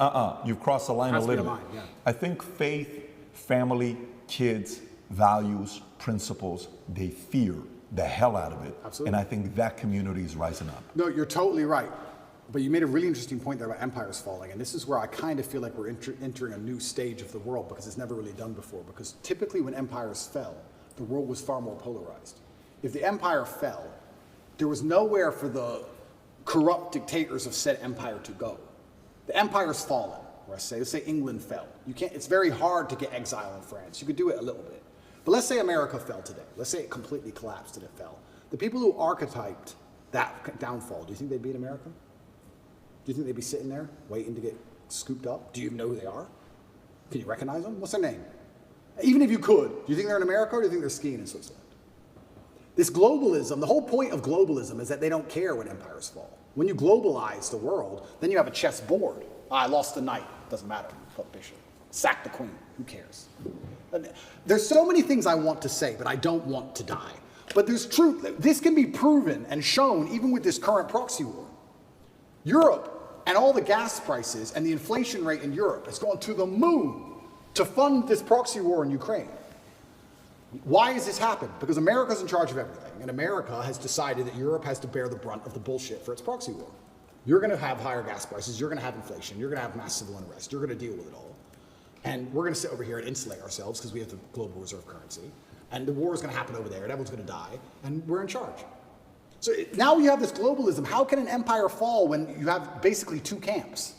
You've crossed the line a little bit. I think faith, family, kids, values, principles, they fear the hell out of it. Absolutely. And I think that community is rising up. No, you're totally right. But you made a really interesting point there about empires falling. And this is where I kind of feel like we're entering a new stage of the world because it's never really done before. Because typically when empires fell, the world was far more polarized. If the empire fell, there was nowhere for the corrupt dictators of said empire to go. The empire's fallen, or let's say England fell. It's very hard to get exile in France. You could do it a little bit. But let's say America fell today. Let's say it completely collapsed and it fell. The people who archetyped that downfall, do you think they'd be in America? Do you think they'd be sitting there waiting to get scooped up? Do you even know who they are? Can you recognize them? What's their name? Even if you could, do you think they're in America or do you think they're skiing in Switzerland? This globalism, the whole point of globalism is that they don't care when empires fall. When you globalize the world, then you have a chessboard. I lost the knight. Doesn't matter. Put the bishop. Sack the queen. Who cares? There's so many things I want to say, but I don't want to die. But there's truth. This can be proven and shown even with this current proxy war. Europe and all the gas prices and the inflation rate in Europe has gone to the moon to fund this proxy war in Ukraine. Why has this happened? Because America's in charge of everything, and America has decided that Europe has to bear the brunt of the bullshit for its proxy war. You're going to have higher gas prices, you're going to have inflation, you're going to have mass civil unrest, you're going to deal with it all. And we're going to sit over here and insulate ourselves because we have the global reserve currency, and the war is going to happen over there, and everyone's going to die, and we're in charge. So now we have this globalism. How can an empire fall when you have basically two camps?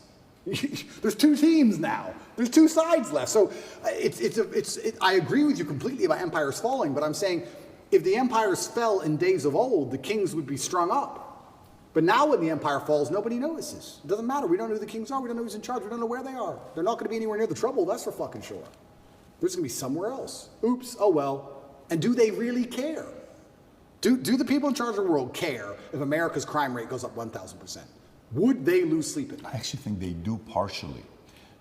There's two teams now. There's two sides left. So I agree with you completely about empires falling, but I'm saying if the empires fell in days of old, the kings would be strung up. But now when the empire falls, nobody notices. It doesn't matter. We don't know who the kings are. We don't know who's in charge. We don't know where they are. They're not going to be anywhere near the trouble. That's for fucking sure. They're just going to be somewhere else. Oops. Oh, well. And do they really care? Do the people in charge of the world care if America's crime rate goes up 1,000%? Would they lose sleep at night? I actually think they do partially.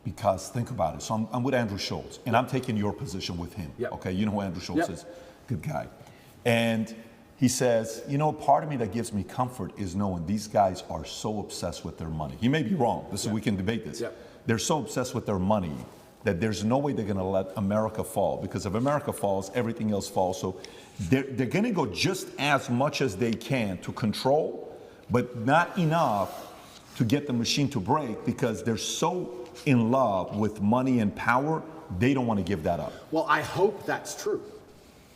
Because think about it. So I'm with Andrew Schultz, and I'm taking your position with him. Okay, you know who Andrew Schultz is? Good guy. And he says, you know, part of me that gives me comfort is knowing these guys are so obsessed with their money. He may be wrong. We can debate this. They're so obsessed with their money that there's no way they're going to let America fall. Because if America falls, everything else falls. So they're going to go just as much as they can to control, but not enough to get the machine to break because they're so in love with money and power, they don't want to give that up. Well, I hope that's true.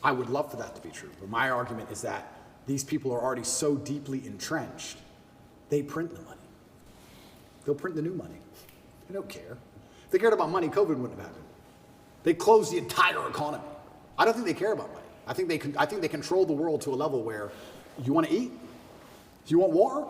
I would love for that to be true. But my argument is that these people are already so deeply entrenched, they print the money. They'll print the new money. They don't care. If they cared about money, COVID wouldn't have happened. They closed the entire economy. I don't think they care about money. I think they control the world to a level where you want to eat? You want water?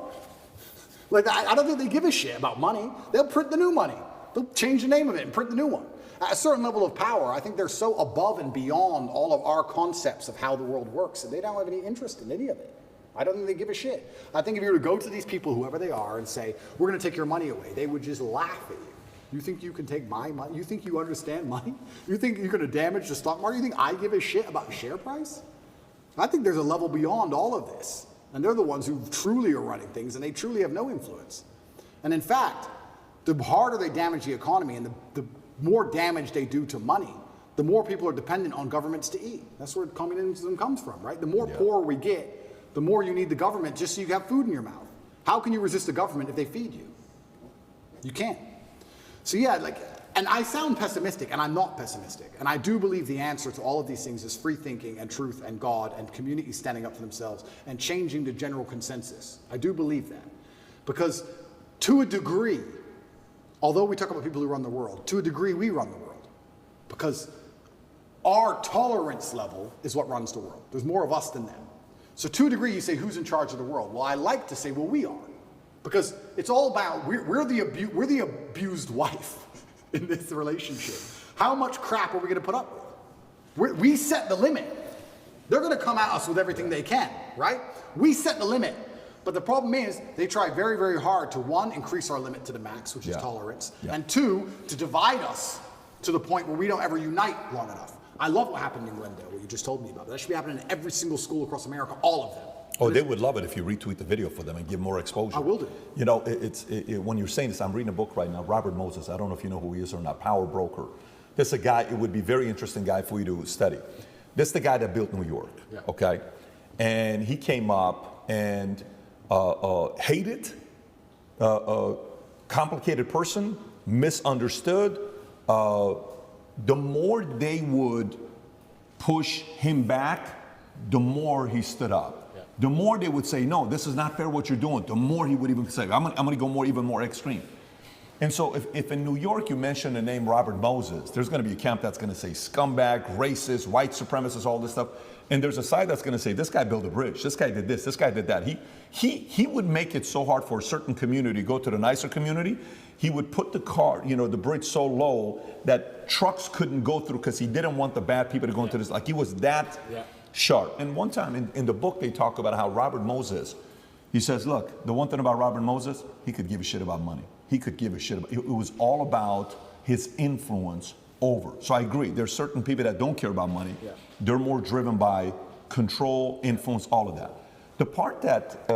Like, I don't think they give a shit about money. They'll print the new money. They'll change the name of it and print the new one. At a certain level of power, I think they're so above and beyond all of our concepts of how the world works that they don't have any interest in any of it. I don't think they give a shit. I think if you were to go to these people, whoever they are, and say, we're going to take your money away, they would just laugh at you. You think you can take my money? You think you understand money? You think you're going to damage the stock market? You think I give a shit about share price? I think there's a level beyond all of this. And they're the ones who truly are running things, and they truly have no influence. And in fact, the harder they damage the economy and the more damage they do to money, the more people are dependent on governments to eat. That's where communism comes from, right? The more poor we get, the more you need the government just so you have food in your mouth. How can you resist the government if they feed you? You can't. So yeah, and I sound pessimistic, and I'm not pessimistic. And I do believe the answer to all of these things is free thinking and truth and God and communities standing up for themselves and changing the general consensus. I do believe that. Because to a degree, although we talk about people who run the world, to a degree we run the world. Because our tolerance level is what runs the world. There's more of us than them. So to a degree you say, who's in charge of the world? Well, I like to say, well, we are. Because it's all about, we're the abused wife in this relationship. How much crap are we going to put up with? We set the limit. They're going to come at us with everything they can, right? We set the limit. But the problem is, they try very, very hard to, one, increase our limit to the max, which is tolerance, and two, to divide us to the point where we don't ever unite long enough. I love what happened in Glendale, what you just told me about. That should be happening in every single school across America, all of them. Oh, they would love it if you retweet the video for them and give more exposure. I will do. You know, when you're saying this, I'm reading a book right now, Robert Moses. I don't know if you know who he is or not, Power Broker. This is a guy, it would be a very interesting guy for you to study. This is the guy that built New York, okay? And he came up and hated, complicated person, misunderstood. The more they would push him back, the more he stood up. The more they would say, no, this is not fair what you're doing, the more he would even say, I'm gonna go even more extreme. And so if in New York you mention the name Robert Moses, there's gonna be a camp that's gonna say scumbag, racist, white supremacist, all this stuff. And there's a side that's gonna say, this guy built a bridge, this guy did this guy did that. He would make it so hard for a certain community to go to the nicer community. He would put the the bridge so low that trucks couldn't go through because he didn't want the bad people to go into this. Like he was that sharp. And one time in the book, they talk about how Robert Moses, he says, look, the one thing about Robert Moses, he could give a shit about money. He could give a shit about, it was all about his influence over. So I agree, there's certain people that don't care about money. They're more driven by control, influence, all of that. The part that,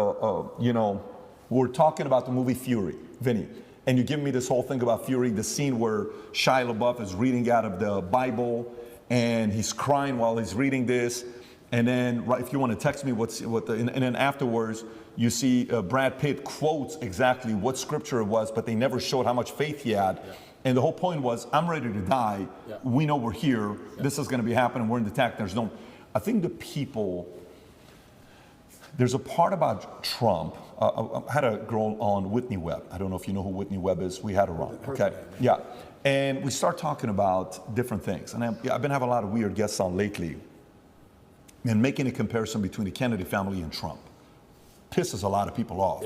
we're talking about the movie Fury, Vinny, and you give me this whole thing about Fury, the scene where Shia LaBeouf is reading out of the Bible and he's crying while he's reading this. And then, if you want to text me and then afterwards, you see Brad Pitt quotes exactly what scripture it was, but they never showed how much faith he had. And the whole point was, I'm ready to die. We know we're here. This is going to be happening. We're in the attack. I think the people, there's a part about Trump. I had a girl on, Whitney Webb. I don't know if you know who Whitney Webb is. We had her on, okay? Yeah. And we start talking about different things. And I've been having a lot of weird guests on lately. And making a comparison between the Kennedy family and Trump pisses a lot of people off.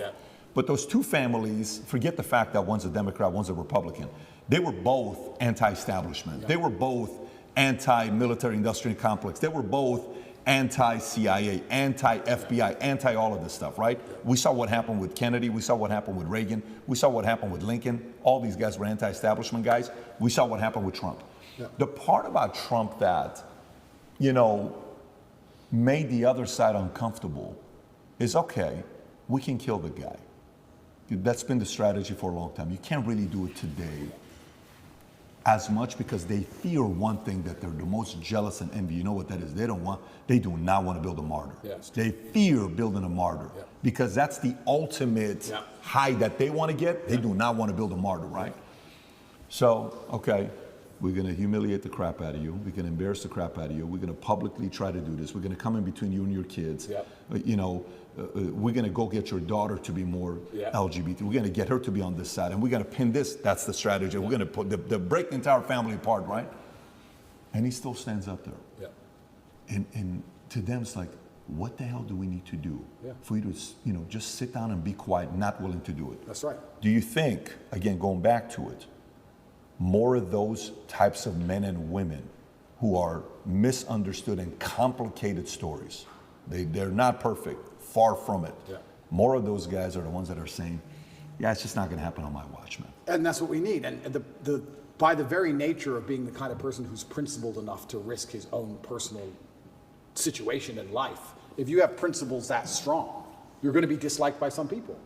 But those two families, forget the fact that one's a Democrat, one's a Republican. They were both anti-establishment. They were both anti-military industrial complex. They were both anti-CIA, anti-FBI, anti-all of this stuff, right? We saw what happened with Kennedy. We saw what happened with Reagan. We saw what happened with Lincoln. All these guys were anti-establishment guys. We saw what happened with Trump. The part about Trump that, made the other side uncomfortable is, okay, we can kill the guy. That's been the strategy for a long time. You can't really do it today. as much because they fear one thing that they're the most jealous and envy. You know what that is? They do not want to build a martyr. Yes. They fear building a martyr because that's the ultimate high that they want to get. They do not want to build a martyr, right? So, okay, we're going to humiliate the crap out of you. We're going to embarrass the crap out of you. We're going to publicly try to do this. We're going to come in between you and your kids. You know, we're going to go get your daughter to be more LGBT. We're going to get her to be on this side, and we're going to pin this. That's the strategy. We're going to put the break the entire family apart, right? And he still stands up there. And to them, it's like, what the hell do we need to do for you to, you know, just sit down and be quiet, not willing to do it? That's right. Do you think, again, going back to it, more of those types of men and women who are misunderstood and complicated stories, they're not perfect, far from it. More of those guys are the ones that are saying, yeah, it's just not going to happen on my watch, man. And that's what we need. And by the very nature of being the kind of person who's principled enough to risk his own personal situation in life, if you have principles that strong, you're going to be disliked by some people.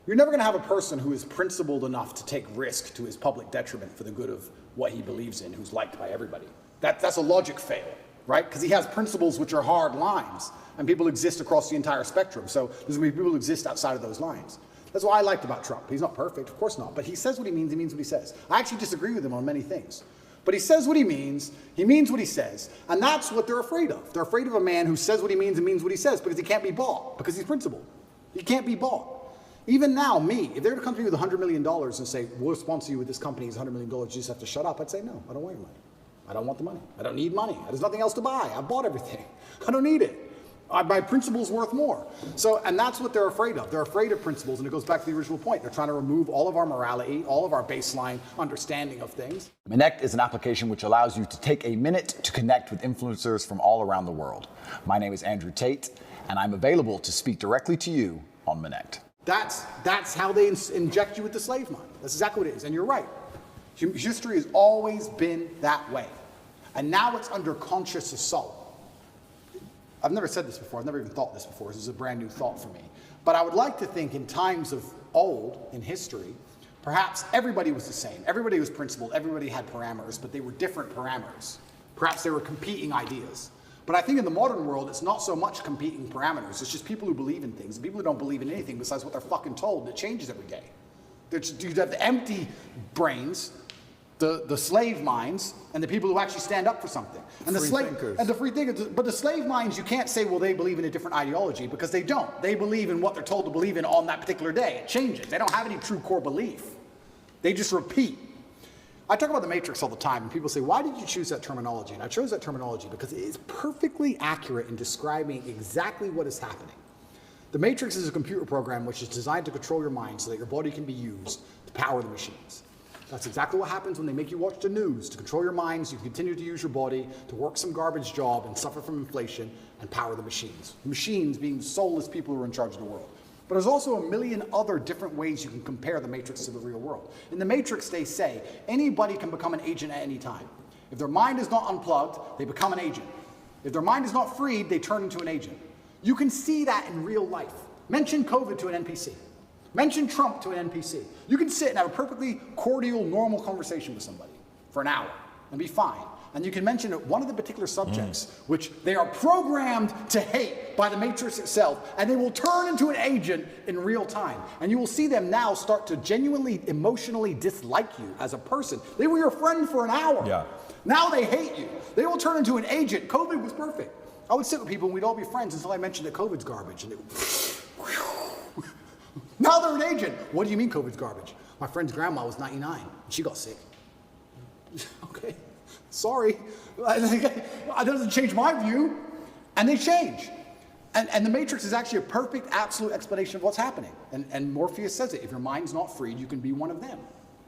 You're never going to have a person who is principled enough to take risk to his public detriment for the good of what he believes in, who's liked by everybody. That's a logic fail, right? Because he has principles which are hard lines, and people exist across the entire spectrum. So there's going to be people who exist outside of those lines. That's what I liked about Trump. He's not perfect, of course not, but he says what he means what he says. I actually disagree with him on many things. But he says what he means what he says, and that's what they're afraid of. They're afraid of a man who says what he means and means what he says because he can't be bought, because he's principled. He can't be bought. Even now, me, if they were to come to me with $100 million and say, we'll sponsor you with this company, it's $100 million, you just have to shut up, I'd say, no, I don't want your money. I don't want the money. I don't need money. There's nothing else to buy. I bought everything. I don't need it. My principle's worth more. So, and that's what they're afraid of. They're afraid of principles, and it goes back to the original point. They're trying to remove all of our morality, all of our baseline understanding of things. Connect is an application which allows you to take a minute to connect with influencers from all around the world. My name is Andrew Tate, and I'm available to speak directly to you on Connect. That's how they inject you with the slave mind. That's exactly what it is. And you're right. History has always been that way. And now it's under conscious assault. I've never said this before. I've never even thought this before. This is a brand new thought for me. But I would like to think in times of old, in history, perhaps everybody was the same. Everybody was principled. Everybody had parameters, but they were different parameters. Perhaps they were competing ideas. But I think in the modern world, it's not so much competing parameters. It's just people who believe in things and people who don't believe in anything besides what they're fucking told. It changes every day. You have the empty brains, the slave minds, and the people who actually stand up for something. And the free thinkers. But the slave minds, you can't say, well, they believe in a different ideology, because they don't. They believe in what they're told to believe in on that particular day. It changes. They don't have any true core belief. They just repeat. I talk about the Matrix all the time, and people say, why did you choose that terminology? And I chose that terminology because it is perfectly accurate in describing exactly what is happening. The Matrix is a computer program which is designed to control your mind so that your body can be used to power the machines. That's exactly what happens when they make you watch the news, to control your mind so you continue to use your body, to work some garbage job and suffer from inflation and power the machines. The machines being soulless people who are in charge of the world. But there's also a million other different ways you can compare the Matrix to the real world. In the Matrix, they say anybody can become an agent at any time. If their mind is not unplugged, they become an agent. If their mind is not freed, they turn into an agent. You can see that in real life. Mention COVID to an NPC. Mention Trump to an NPC. You can sit and have a perfectly cordial, normal conversation with somebody for an hour and be fine. And you can mention one of the particular subjects which they are programmed to hate by the Matrix itself, and they will turn into an agent in real time. And you will see them now start to genuinely, emotionally dislike you as a person. They were your friend for an hour. Yeah. Now they hate you. They will turn into an agent. COVID was perfect. I would sit with people and we'd all be friends until I mentioned that COVID's garbage. And now they're an agent. What do you mean COVID's garbage? My friend's grandma was 99 and she got sick. Okay. Sorry, that doesn't change my view. And they change. And the Matrix is actually a perfect, absolute explanation of what's happening. And Morpheus says it, if your mind's not freed, you can be one of them.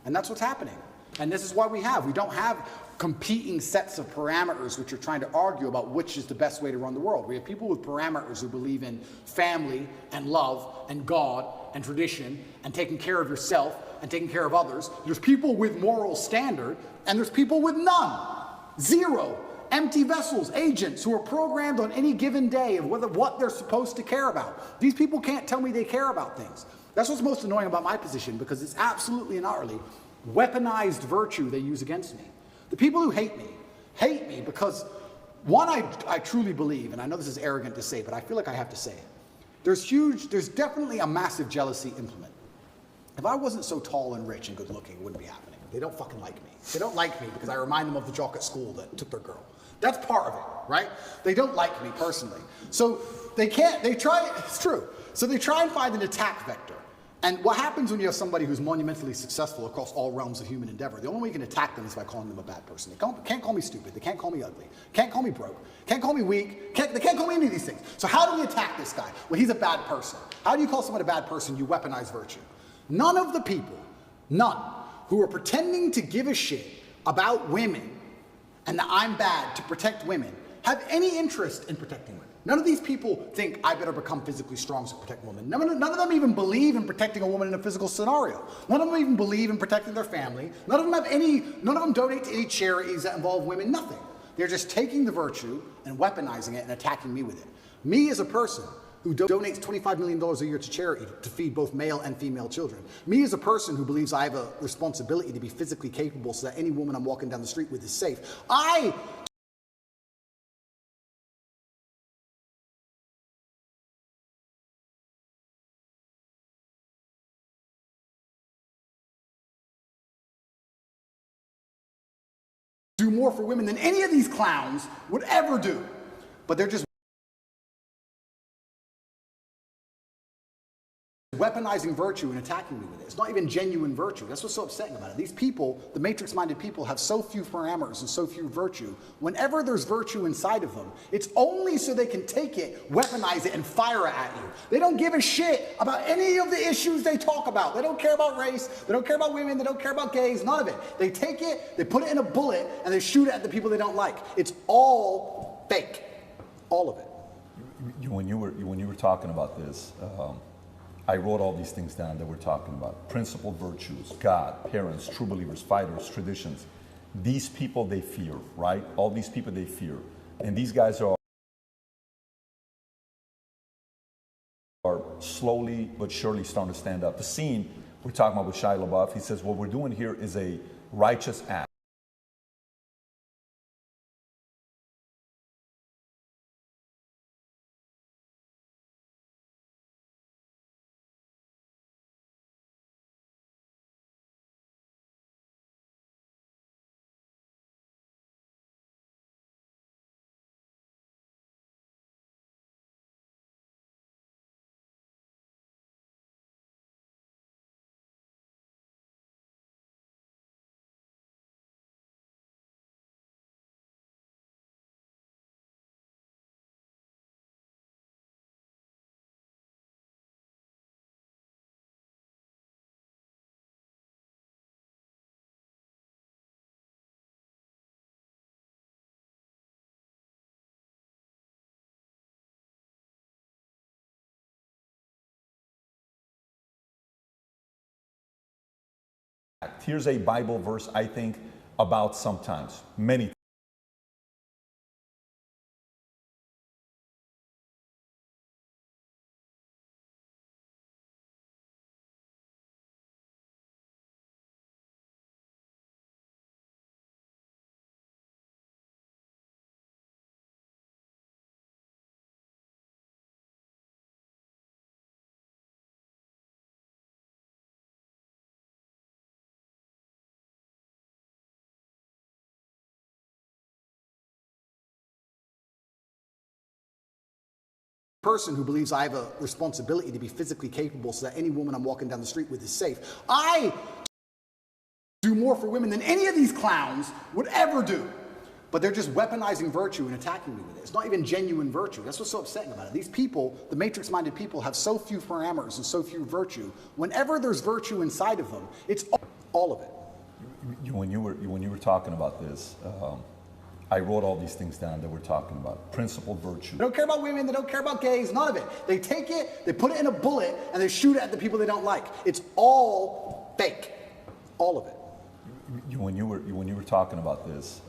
And that's what's happening. And this is why we don't have competing sets of parameters which are trying to argue about which is the best way to run the world. We have people with parameters who believe in family and love and God and tradition and taking care of yourself and taking care of others. There's people with moral standard, and there's people with none. Zero. Empty vessels, agents who are programmed on any given day of what they're supposed to care about. These people can't tell me they care about things. That's what's most annoying about my position, because it's absolutely and utterly weaponized virtue they use against me. The people who hate me because, one, I truly believe, and I know this is arrogant to say, but I feel like I have to say it. There's definitely a massive jealousy implement. If I wasn't so tall and rich and good looking, it wouldn't be happening. They don't fucking like me. They don't like me because I remind them of the jock at school that took their girl. That's part of it, right? They don't like me personally. So it's true. So they try and find an attack vector. And what happens when you have somebody who's monumentally successful across all realms of human endeavor, the only way you can attack them is by calling them a bad person. They can't call me stupid, they can't call me ugly, can't call me broke, can't call me weak, they can't call me any of these things. So how do we attack this guy? Well, he's a bad person. How do you call someone a bad person? You weaponize virtue. None of the people, none, who are pretending to give a shit about women and that I'm bad to protect women have any interest in protecting women. None of these people think I better become physically strong to protect women. None of them even believe in protecting a woman in a physical scenario. None of them even believe in protecting their family. None of them donate to any charities that involve women, nothing. They're just taking the virtue and weaponizing it and attacking me with it. Me as a person who donates $25 million a year to charity to feed both male and female children. Me as a person who believes I have a responsibility to be physically capable so that any woman I'm walking down the street with is safe. I do more for women than any of these clowns would ever do. But they're just weaponizing virtue and attacking me with it. It's not even genuine virtue. That's what's so upsetting about it. These people, the matrix-minded people, have so few parameters and so few virtue. Whenever there's virtue inside of them, it's only so they can take it, weaponize it, and fire it at you. They don't give a shit about any of the issues they talk about. They don't care about race, they don't care about women, they don't care about gays, none of it. They take it, they put it in a bullet, and they shoot it at the people they don't like. It's all fake. All of it. When you were talking about this, I wrote all these things down that we're talking about. Principled virtues, God, parents, true believers, fighters, traditions. These people they fear, right? All these people they fear. And these guys are slowly but surely starting to stand up. The scene we're talking about with Shia LaBeouf, he says, what we're doing here is a righteous act. Here's a Bible verse I think about sometimes, many person who believes I have a responsibility to be physically capable so that any woman I'm walking down the street with is safe. I do more for women than any of these clowns would ever do. But they're just weaponizing virtue and attacking me with it. It's not even genuine virtue. That's what's so upsetting about it. These people, the matrix-minded people, have so few parameters and so few virtue. Whenever there's virtue inside of them, it's all of it. When you were talking about this, I wrote all these things down that we're talking about. Principled virtue. They don't care about women, they don't care about gays, none of it. They take it, they put it in a bullet, and they shoot it at the people they don't like. It's all fake. All of it. When you were talking about this,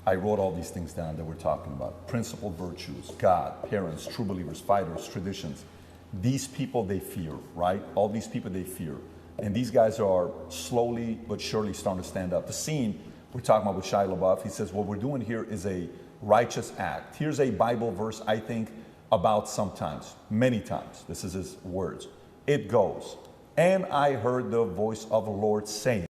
I wrote all these things down that we're talking about. Principled virtues, God, parents, true believers, fighters, traditions. These people they fear, right? All these people they fear. And these guys are slowly but surely starting to stand up. The scene We're talking about with Shia LaBeouf. He says, what we're doing here is a righteous act. Here's a Bible verse, I think, about sometimes, many times. This is his words. It goes, and I heard the voice of the Lord saying.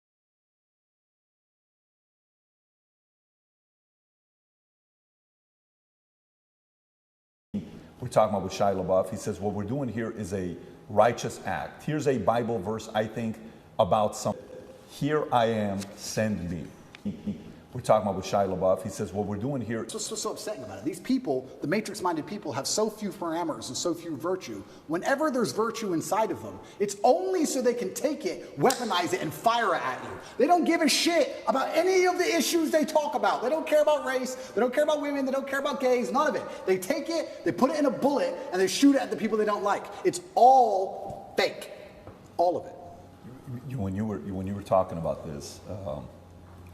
We're talking about with Shia LaBeouf. He says, what we're doing here is a righteous act. Here's a Bible verse, I think, about some. Here I am, send me. We're talking about with Shia LaBeouf. He says, what we're doing here. What's so upsetting about it? These people, the matrix-minded people, have so few parameters and so few virtue. Whenever there's virtue inside of them, it's only so they can take it, weaponize it, and fire it at you. They don't give a shit about any of the issues they talk about. They don't care about race. They don't care about women. They don't care about gays. None of it. They take it, they put it in a bullet, and they shoot it at the people they don't like. It's all fake. All of it. When you were talking about this,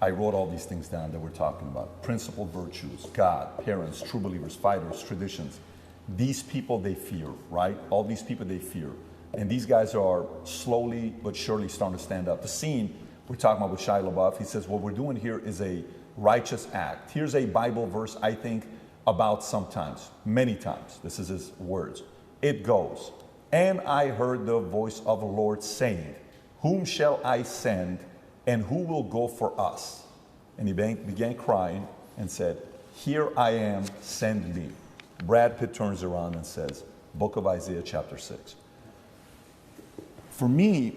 I wrote all these things down that we're talking about. Principal virtues, God, parents, true believers, fighters, traditions. These people they fear, right? All these people they fear. And these guys are slowly but surely starting to stand up. The scene we're talking about with Shia LaBeouf, he says, what we're doing here is a righteous act. Here's a Bible verse, I think, about sometimes, many times. This is his words. It goes, and I heard the voice of the Lord saying, whom shall I send, and who will go for us? And he began crying and said, here I am, send me. Brad Pitt turns around and says, Book of Isaiah chapter 6. For me,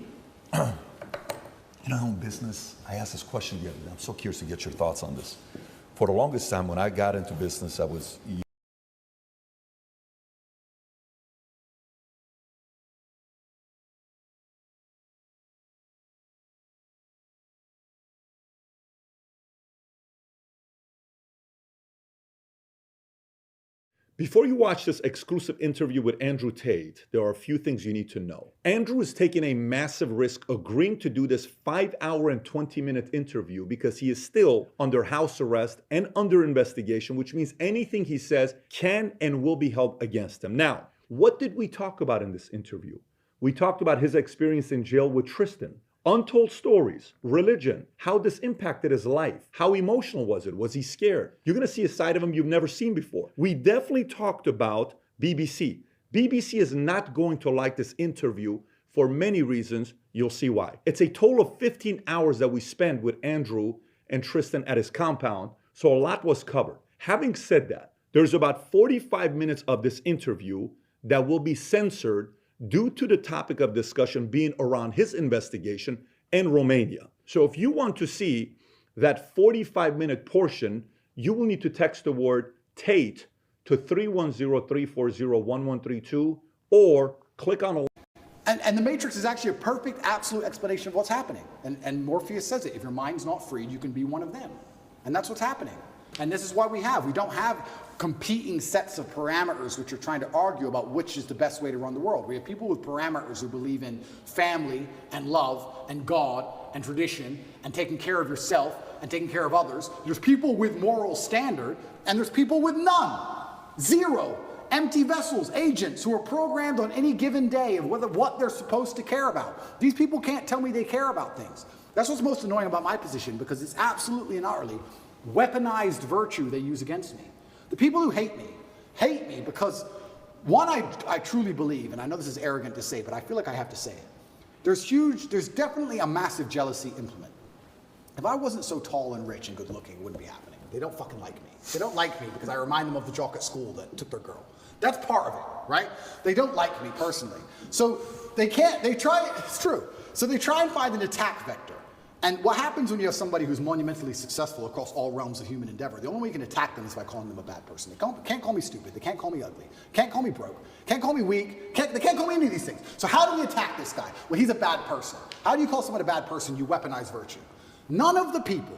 in business, I asked this question the other day. I'm so curious to get your thoughts on this. For the longest time, when I got into business, I was Before you watch this exclusive interview with Andrew Tate, there are a few things you need to know. Andrew is taking a massive risk agreeing to do this 5-hour and 20-minute interview because he is still under house arrest and under investigation, which means anything he says can and will be held against him. Now, what did we talk about in this interview? We talked about his experience in jail with Tristan, untold stories, religion, how this impacted his life. How emotional was it? Was he scared? You're going to see a side of him you've never seen before. We definitely talked about BBC. BBC is not going to like this interview for many reasons. You'll see why. It's a total of 15 hours that we spent with Andrew and Tristan at his compound, so a lot was covered. Having said that, there's about 45 minutes of this interview that will be censored due to the topic of discussion being around his investigation in Romania. So if you want to see that 45-minute portion, you will need to text the word Tate to 310-340-1132 or click on a... And the Matrix is actually a perfect, absolute explanation of what's happening. And Morpheus says it, if your mind's not freed, you can be one of them. And that's what's happening. And this is why we don't have competing sets of parameters which are trying to argue about which is the best way to run the world. We have people with parameters who believe in family and love and God and tradition and taking care of yourself and taking care of others. There's people with moral standard and there's people with none. Zero. Empty vessels, agents who are programmed on any given day of what they're supposed to care about. These people can't tell me they care about things. That's what's most annoying about my position, because it's absolutely and utterly weaponized virtue they use against me. The people who hate me because, one, I truly believe, and I know this is arrogant to say, but I feel like I have to say it. There's definitely a massive jealousy implement. If I wasn't so tall and rich and good looking, it wouldn't be happening. They don't fucking like me. They don't like me because I remind them of the jock at school that took their girl. That's part of it, right? They don't like me personally. So it's true. So they try and find an attack vector. And what happens when you have somebody who's monumentally successful across all realms of human endeavor? The only way you can attack them is by calling them a bad person. They can't call me stupid. They can't call me ugly. Can't call me broke. Can't call me weak. They can't call me any of these things. So how do we attack this guy? Well, he's a bad person. How do you call someone a bad person? You weaponize virtue. None of the people,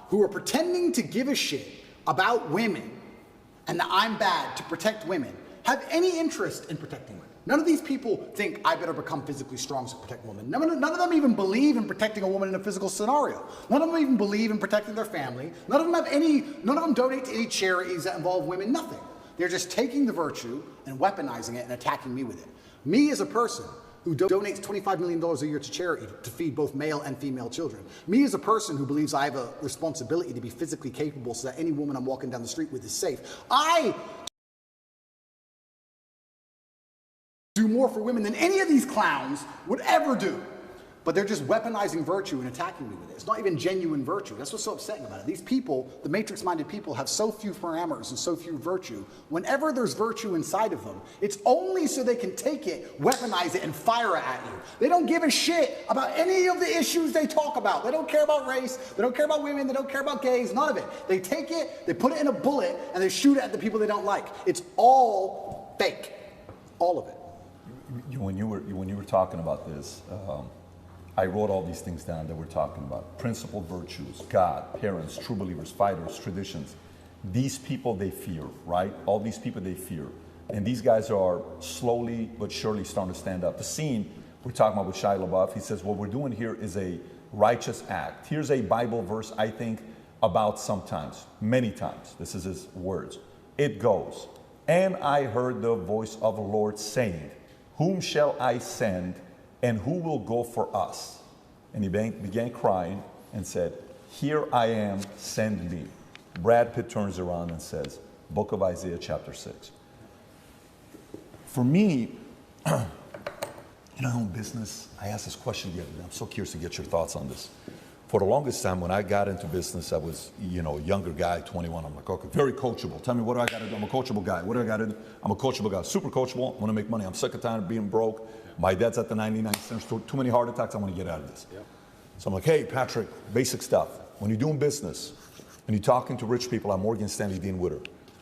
who are pretending to give a shit about women and that I'm bad to protect women have any interest in protecting women. None of these people think I better become physically strong to protect women. None of them even believe in protecting a woman in a physical scenario. None of them even believe in protecting their family. None of them donate to any charities that involve women, nothing. They're just taking the virtue and weaponizing it and attacking me with it. Me as a person, who donates $25 million a year to charity to feed both male and female children. Me as a person who believes I have a responsibility to be physically capable so that any woman I'm walking down the street with is safe. I do more for women than any of these clowns would ever do. But they're just weaponizing virtue and attacking me with it. It's not even genuine virtue. That's what's so upsetting about it. These people, the matrix-minded people, have so few parameters and so few virtue. Whenever there's virtue inside of them, it's only so they can take it, weaponize it, and fire it at you. They don't give a shit about any of the issues they talk about. They don't care about race. They don't care about women. They don't care about gays. None of it. They take it, they put it in a bullet, and they shoot it at the people they don't like. It's all fake. All of it. When you were talking about this, I wrote all these things down that we're talking about. Principled virtues, God, parents, true believers, fighters, traditions. These people they fear, right? All these people they fear. And these guys are slowly but surely starting to stand up. The scene we're talking about with Shia LaBeouf, he says, what we're doing here is a righteous act. Here's a Bible verse I think about sometimes, many times. This is his words. It goes, and I heard the voice of the Lord saying, whom shall I send? And who will go for us? And he began crying and said, here I am, send me. Brad Pitt turns around and says, Book of Isaiah chapter 6. For me, in business, I asked this question the other day. I'm so curious to get your thoughts on this. For the longest time, when I got into business, I was, a younger guy, 21. I'm like, okay, very coachable. Tell me, what do I got to do? I'm a coachable guy. What do I got to do? I'm a coachable guy, super coachable. I want to make money. I'm sick of tired of being broke. My dad's at the 99 cents, too many heart attacks. I want to get out of this. Yep. So I'm like, hey, Patrick, basic stuff. When you're doing business and you're talking to rich people, I'm Morgan Stanley Dean Witter.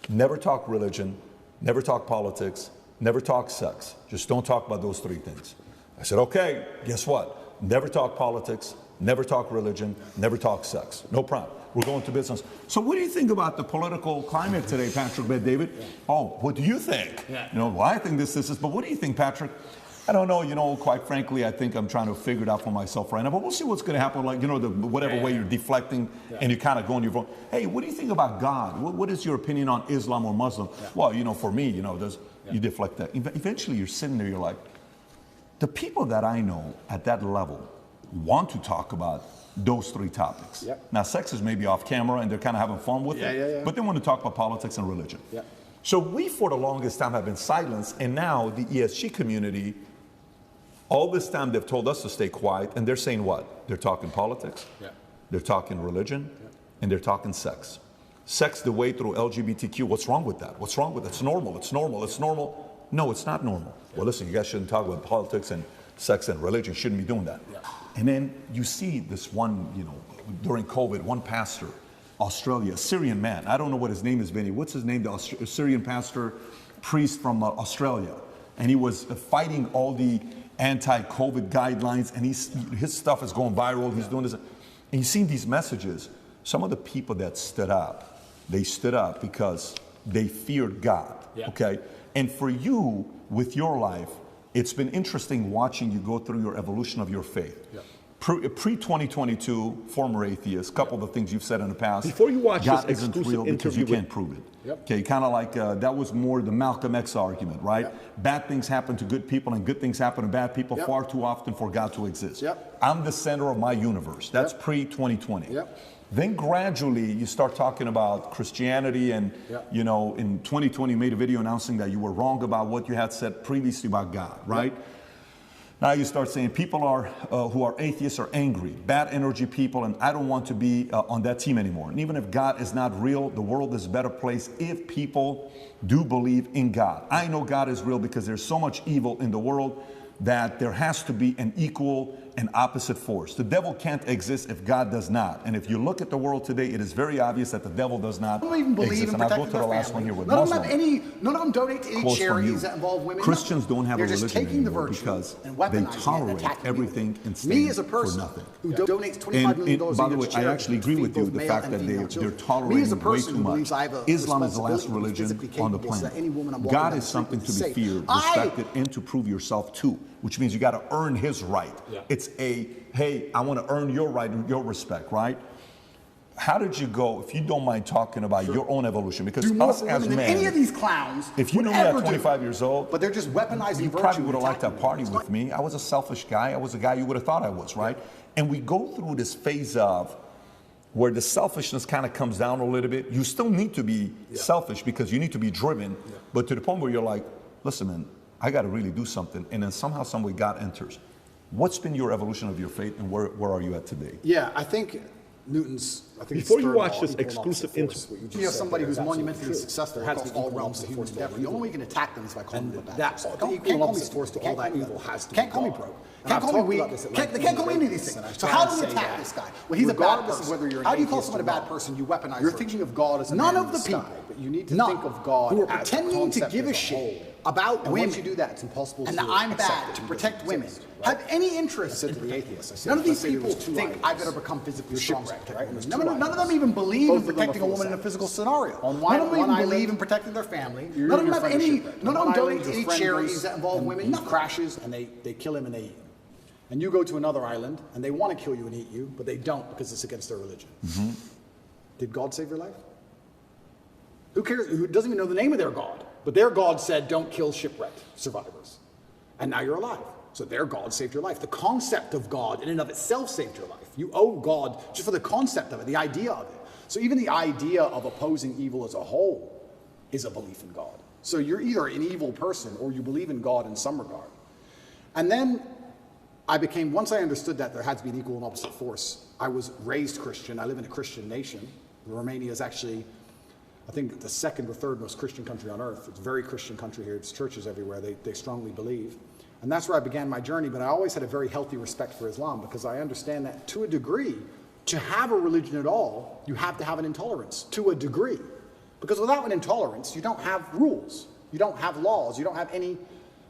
Never talk religion, never talk politics, never talk sex. Just don't talk about those three things. I said, okay, guess what? Never talk politics, never talk religion, never talk sex. No problem. We're going to business. So what do you think about the political climate today, Patrick, David? Yeah. Oh, what do you think? Yeah. Well, I think this is, but what do you think, Patrick? I don't know, quite frankly, I think I'm trying to figure it out for myself right now, but we'll see what's going to happen, whatever way you're deflecting and you kind of go on your phone. Hey, what do you think about God? What is your opinion on Islam or Muslim? Yeah. Well, for me, you deflect that. Eventually you're sitting there, you're like, the people that I know at that level want to talk about those three topics. Yep. Now, sex is maybe off camera and they're kind of having fun with it, but they want to talk about politics and religion. Yep. So we, for the longest time, have been silenced, and now the ESG community, all this time they've told us to stay quiet, and they're saying what? They're talking politics, they're talking religion, and they're talking sex. Sex the way through LGBTQ. What's wrong with that? What's wrong with it? It's normal, it's normal, it's normal. No, it's not normal. Well, listen, you guys shouldn't talk about politics and sex and religion. You shouldn't be doing that. And then you see this one, during COVID, one pastor, Australia, a Syrian man. I don't know what his name is, Vinny. What's his name? The Syrian pastor, priest from Australia. And he was fighting all the anti-COVID guidelines, and his stuff is going viral. He's doing this. And you've seen these messages. Some of the people that stood up, they stood up because they feared God, okay? And for you, with your life, it's been interesting watching you go through your evolution of your faith. Pre-2022, former atheist, couple of the things you've said in the past. Before you watch God this isn't real because you can't prove it. Okay, kind of like that was more the Malcolm X argument, right? Bad things happen to good people and good things happen to bad people far too often for God to exist. I'm the center of my universe. That's pre-2020. Then gradually you start talking about Christianity and, in 2020 you made a video announcing that you were wrong about what you had said previously about God, right? Now you start saying people who are atheists are angry, bad energy people, and I don't want to be on that team anymore. And even if God is not real, the world is a better place if people do believe in God. I know God is real because there's so much evil in the world that there has to be an equal and opposite force. The devil can't exist if God does not. And if you look at the world today, it is very obvious that the devil does not exist. And I'll go to the last one here with Muslims. None of them donate to any charities that involve women. Christians don't have a religion anymore because they tolerate everything and stand for nothing. Who donates $25 million and by the way, I actually agree with you, the fact that they're tolerating way too much. Islam is the last religion on the planet. God is something to be feared, respected, and to prove yourself to, which means you got to earn his right. It's a, hey, I want to earn your right and your respect, right? how did you go, if you don't mind talking about your own evolution? Because Do more us for as women than men, any of these clowns if you would knew me at ever do. 25 years old, But they're just weaponizing you virtue. probably would have and liked to attacking party women. with me. I was a selfish guy. I was a guy you would have thought I was, right? And we go through this phase of where the selfishness kind of comes down a little bit. You still need to be selfish because you need to be driven, but to the point where you're like, listen, man, I got to really do something. And then somehow, some way, God enters. What's been your evolution of your faith, and where are you at today? Yeah, I think Newton's. I think Before it's you third watch law, this equal and exclusive opposite force. interview, You have somebody who's monumentally true. successful There has across to be all equal realms of and human opposite endeavor. force. The only way you can attack them is by calling them a bad That's person. the Don't- equal can't and call me opposite force to all can't that call me evil evil. has to Can't be call me God. broke. And Can't I've call me talked weak. about this at They length can't call me in any of these Vegas, and things. I So try how to do you say attack that this guy? Well, he's a bad regardless of person. whether you're an How do you call atheist someone a or bad not. person? You weaponize You're virtue. thinking of God as a None man of in the sky, people but you need to None think of God who are as a pretending to concept give a as a shit whole. about And women. once you do that, it's impossible and to I'm accept bad that to he protect doesn't women. exist, right? Have any interest? I said to the atheists, I said, None of let's these say there people was two think items. I better become physically You're strong. shipwrecked, Right? right? And there's None two of them items. even believe Both in of them are protecting a full of woman in a sex. physical scenario. On None of them even island, believe in protecting their family. you None of and them your have friend are any. shipwrecked. None On of one them island, donate your any friend charities goes that involve and women. he Nothing. crashes and they kill him and they eat him. And you go to another island and they want to kill you and eat you, but they don't because it's against their religion. Did God save your life? Who cares? Who doesn't even know the name of their God? But their God said, don't kill shipwrecked survivors. And now you're alive. So their God saved your life. The concept of God in and of itself saved your life. You owe God just for the concept of it, the idea of it. So even the idea of opposing evil as a whole is a belief in God. So you're either an evil person or you believe in God in some regard. And then once I understood that there had to be an equal and opposite force, I was raised Christian. I live in a Christian nation. Romania is actually, I think, the second or third most Christian country on earth. It's a very Christian country here. It's churches everywhere. They strongly believe. And that's where I began my journey, but I always had a very healthy respect for Islam because I understand that to a degree, to have a religion at all, you have to have an intolerance, to a degree. Because without an intolerance, you don't have rules. You don't have laws. You don't have any,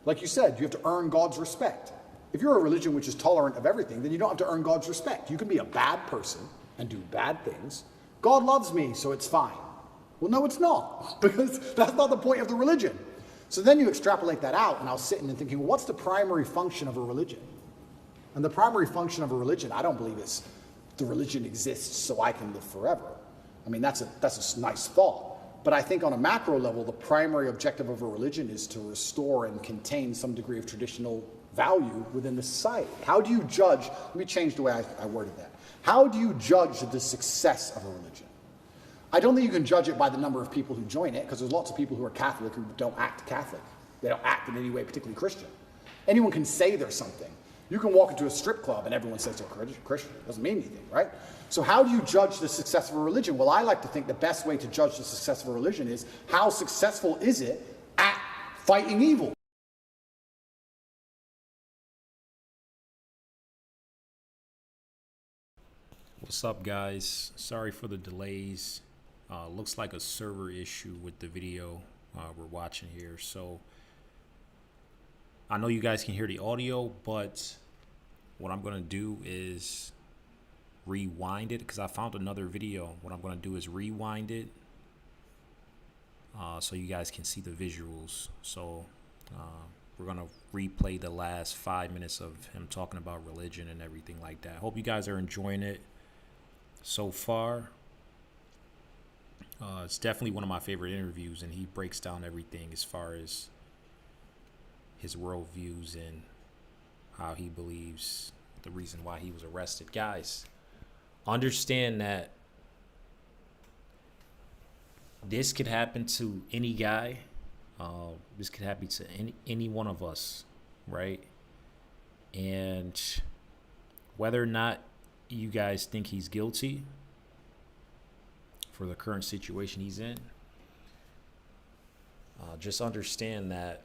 like you said, you have to earn God's respect. If you're a religion which is tolerant of everything, then you don't have to earn God's respect. You can be a bad person and do bad things. God loves me, so it's fine. Well, no, it's not, because that's not the point of the religion. So then you extrapolate that out, and I was sitting and thinking, well, what's the primary function of a religion? And the primary function of a religion, I don't believe is the religion exists so I can live forever. I mean, that's a nice thought. But I think on a macro level, the primary objective of a religion is to restore and contain some degree of traditional value within the society. How do you judge, let me change the way I worded that. How do you judge the success of a religion? I don't think you can judge it by the number of people who join it, because there's lots of people who are Catholic who don't act Catholic. They don't act in any way particularly Christian. Anyone can say they're something. You can walk into a strip club and everyone says they're Christian. It doesn't mean anything, right? So how do you judge the success of a religion? Well, I like to think the best way to judge the success of a religion is how successful is it at fighting evil? What's up, guys? Sorry for the delays. Looks like a server issue with the video we're watching here. So I know you guys can hear the audio, but what I'm going to do is rewind it because I found another video. What I'm going to do is rewind it so you guys can see the visuals. So we're going to replay the last 5 minutes of him talking about religion and everything like that. Hope you guys are enjoying it so far. It's definitely one of my favorite interviews, and he breaks down everything as far as his worldviews and how he believes the reason why he was arrested. Guys, understand that this could happen to any guy. This could happen to any one of us, right? And whether or not you guys think he's guilty for the current situation he's in, just understand that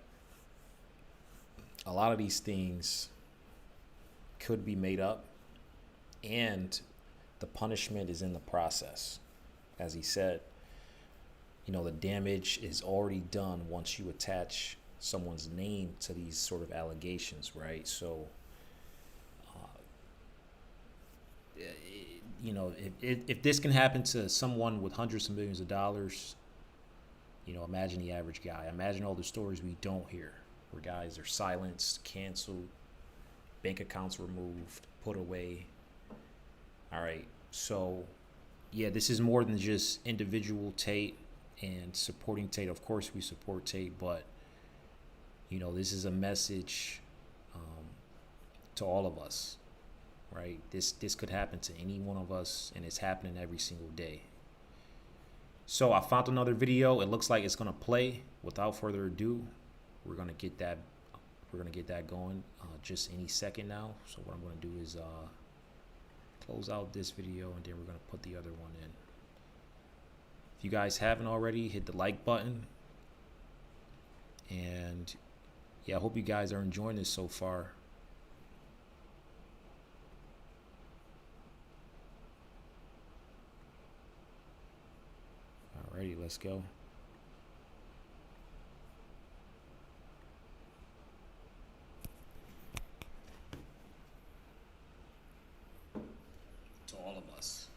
a lot of these things could be made up, and the punishment is in the process. As he said, you know, the damage is already done once you attach someone's name to these sort of allegations, right? So you know, if this can happen to someone with hundreds of millions of dollars, you know, imagine the average guy. Imagine all the stories we don't hear where guys are silenced, canceled, bank accounts removed, put away. All right, so yeah, this is more than just individual Tate and supporting Tate. Of course, we support Tate, but you know, this is a message to all of us, right? This could happen to any one of us, and it's happening every single day. So I found another video. It looks like it's gonna play. Without further ado, we're gonna get that going just any second now. So what I'm gonna do is close out this video, and then we're gonna put the other one in. If you guys haven't already, hit the like button. And yeah, I hope you guys are enjoying this so far. Alrighty, let's go. To all of us,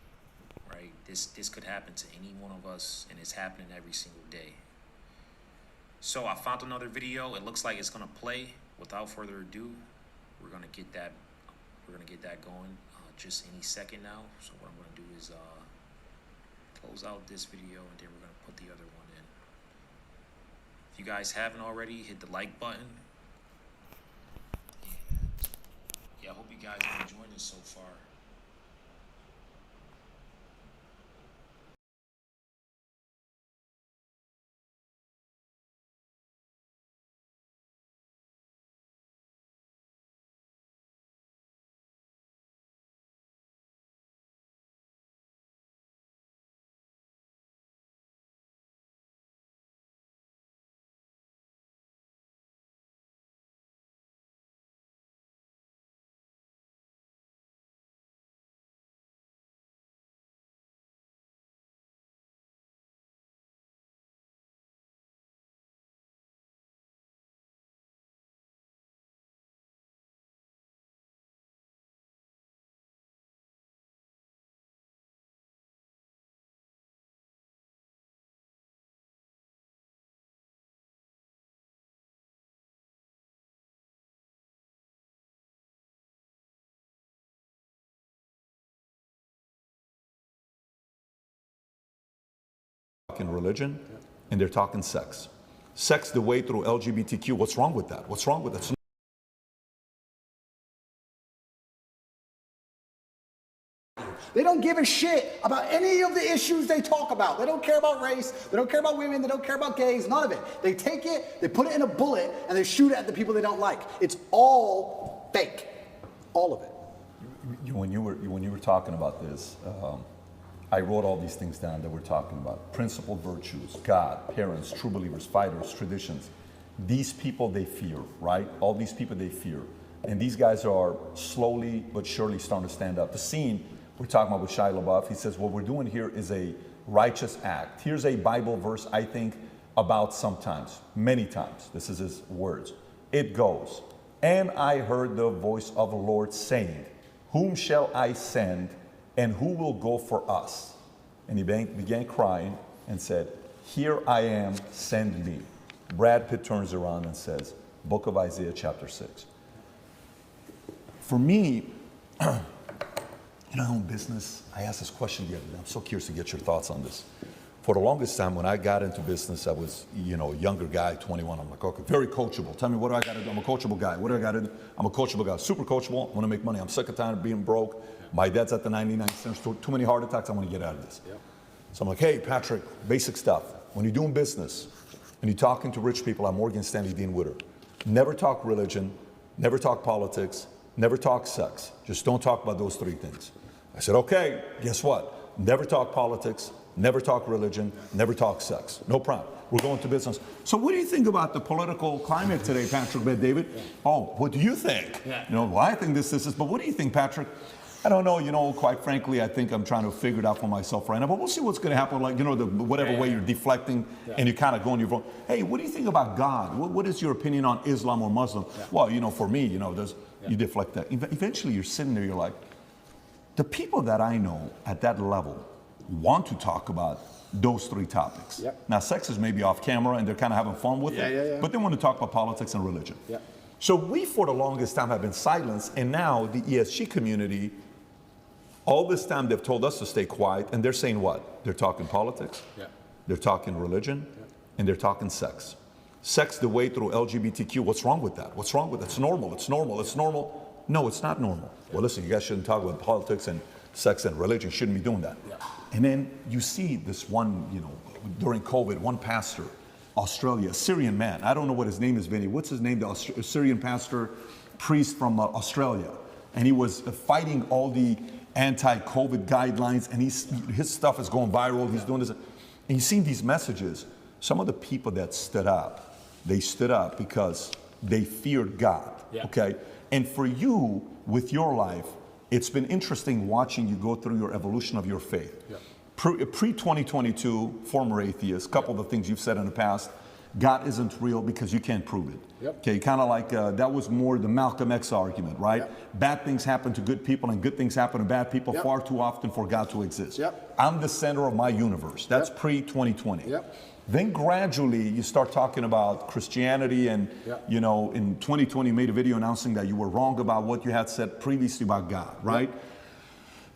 right? This could happen to any one of us, and it's happening every single day. So I found another video. It looks like it's gonna play. Without further ado, we're gonna get that going just any second now. So what I'm gonna do is close out this video, and then we're gonna put the other one in. If you guys haven't already, hit the like button. And yeah, I hope you guys are enjoying this so far. In religion, and they're talking sex. Sex the way through LGBTQ. What's wrong with that? What's wrong with that? They don't give a shit about any of the issues they talk about. They don't care about race. They don't care about women. They don't care about gays. None of it. They take it, they put it in a bullet, and they shoot it at the people they don't like. It's all fake. All of it. When you were talking about this, I wrote all these things down that we're talking about. Principled virtues, God, parents, true believers, fighters, traditions. These people they fear, right? All these people they fear. And these guys are slowly but surely starting to stand up. The scene we're talking about with Shia LaBeouf, he says, what we're doing here is a righteous act. Here's a Bible verse I think about sometimes, many times. This is his words. It goes, and I heard the voice of the Lord saying, whom shall I send? And who will go for us? And he began crying and said, here I am, send me. Brad Pitt turns around and says, Book of Isaiah chapter 6. For me, in business, I asked this question the other day. I'm so curious to get your thoughts on this. For the longest time, when I got into business, I was, a younger guy, 21. I'm like, okay, very coachable. Tell me, what do I got to do? I'm a coachable guy. What do I got to do? I'm a coachable guy. Super coachable. I want to make money. I'm sick and tired of being broke. My dad's at the 99 cents. Too many heart attacks. I want to get out of this. Yep. So I'm like, hey, Patrick, basic stuff. When you're doing business and you're talking to rich people, I'm Morgan Stanley Dean Witter. Never talk religion. Never talk politics. Never talk sex. Just don't talk about those three things. I said, okay, guess what? Never talk politics. Never talk religion, never talk sex. No problem. We're going to business. So what do you think about the political climate today, Patrick, David? Yeah. Oh, what do you think? Yeah. Well, I think this is, but what do you think, Patrick? I don't know, quite frankly, I think I'm trying to figure it out for myself right now, but we'll see what's going to happen, whatever way you're deflecting and you kind of go on your phone. Hey, what do you think about God? What is your opinion on Islam or Muslim? Yeah. Well, for me, you deflect that. Eventually you're sitting there, you're like, the people that I know at that level want to talk about those three topics. Yep. Now, sex is maybe off camera and they're kind of having fun with it, but they want to talk about politics and religion. Yep. So we, for the longest time, have been silenced, and now the ESG community All this time they've told us to stay quiet, and they're saying what? They're talking politics, they're talking religion, and they're talking sex. Sex the way through LGBTQ, what's wrong with that? What's wrong with it? It's normal, it's normal, it's normal. No, it's not normal. Well, listen, you guys shouldn't talk about politics and sex and religion, shouldn't be doing that. And then you see this one, you know, during COVID, one pastor, Australia, a Syrian man, I don't know what his name is, Vinny. What's his name? The Syrian pastor, priest from Australia. And he was fighting all the anti-COVID guidelines, and his stuff is going viral. He's doing this. And you've seen these messages. Some of the people that stood up, they stood up because they feared God, okay? And for you, with your life, it's been interesting watching you go through your evolution of your faith. Pre-2022, former atheist, couple of the things you've said in the past, God isn't real because you can't prove it. Okay, kind of like that was more the Malcolm X argument, right? Bad things happen to good people and good things happen to bad people far too often for God to exist. I'm the center of my universe. That's pre-2020. Then gradually you start talking about Christianity, and you know, in 2020 you made a video announcing that you were wrong about what you had said previously about God, right?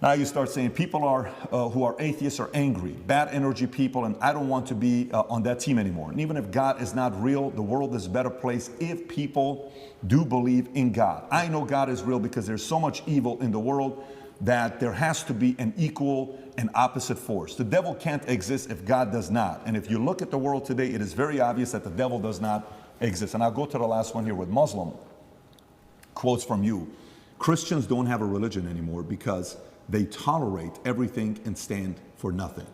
Now you start saying people are who are atheists are angry, bad energy people, and I don't want to be on that team anymore. And even if God is not real, the world is a better place if people do believe in God. I know God is real because there's so much evil in the world that there has to be an equal and opposite force. The devil can't exist if God does not. And if you look at the world today, it is very obvious that the devil does not exist. And I'll go to the last one here with Muslim. Quotes from you. Christians don't have a religion anymore because they tolerate everything and stand for nothing.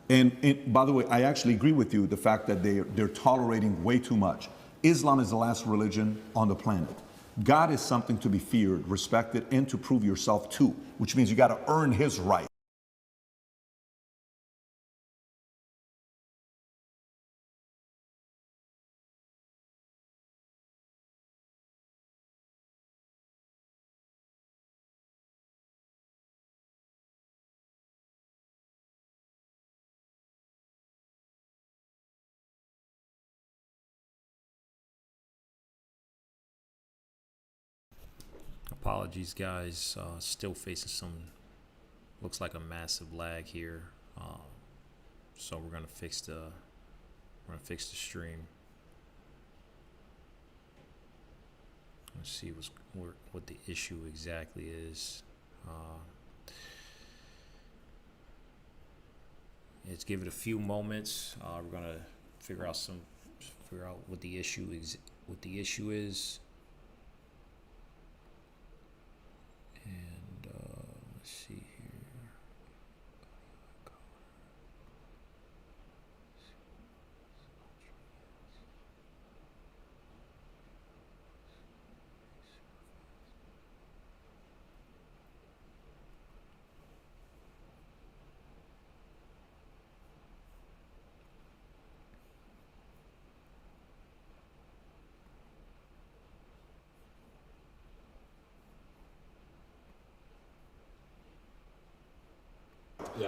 And by the way, I actually agree with you, the fact that they're tolerating way too much. Islam is the last religion on the planet. God is something to be feared, respected, and to prove yourself to, which means you got to earn his right. Apologies, guys. Still facing some, looks like a massive lag here. So we're gonna fix the stream. Let's see what the issue exactly is. Let's give it a few moments. We're gonna figure out what the issue is. And let's see here.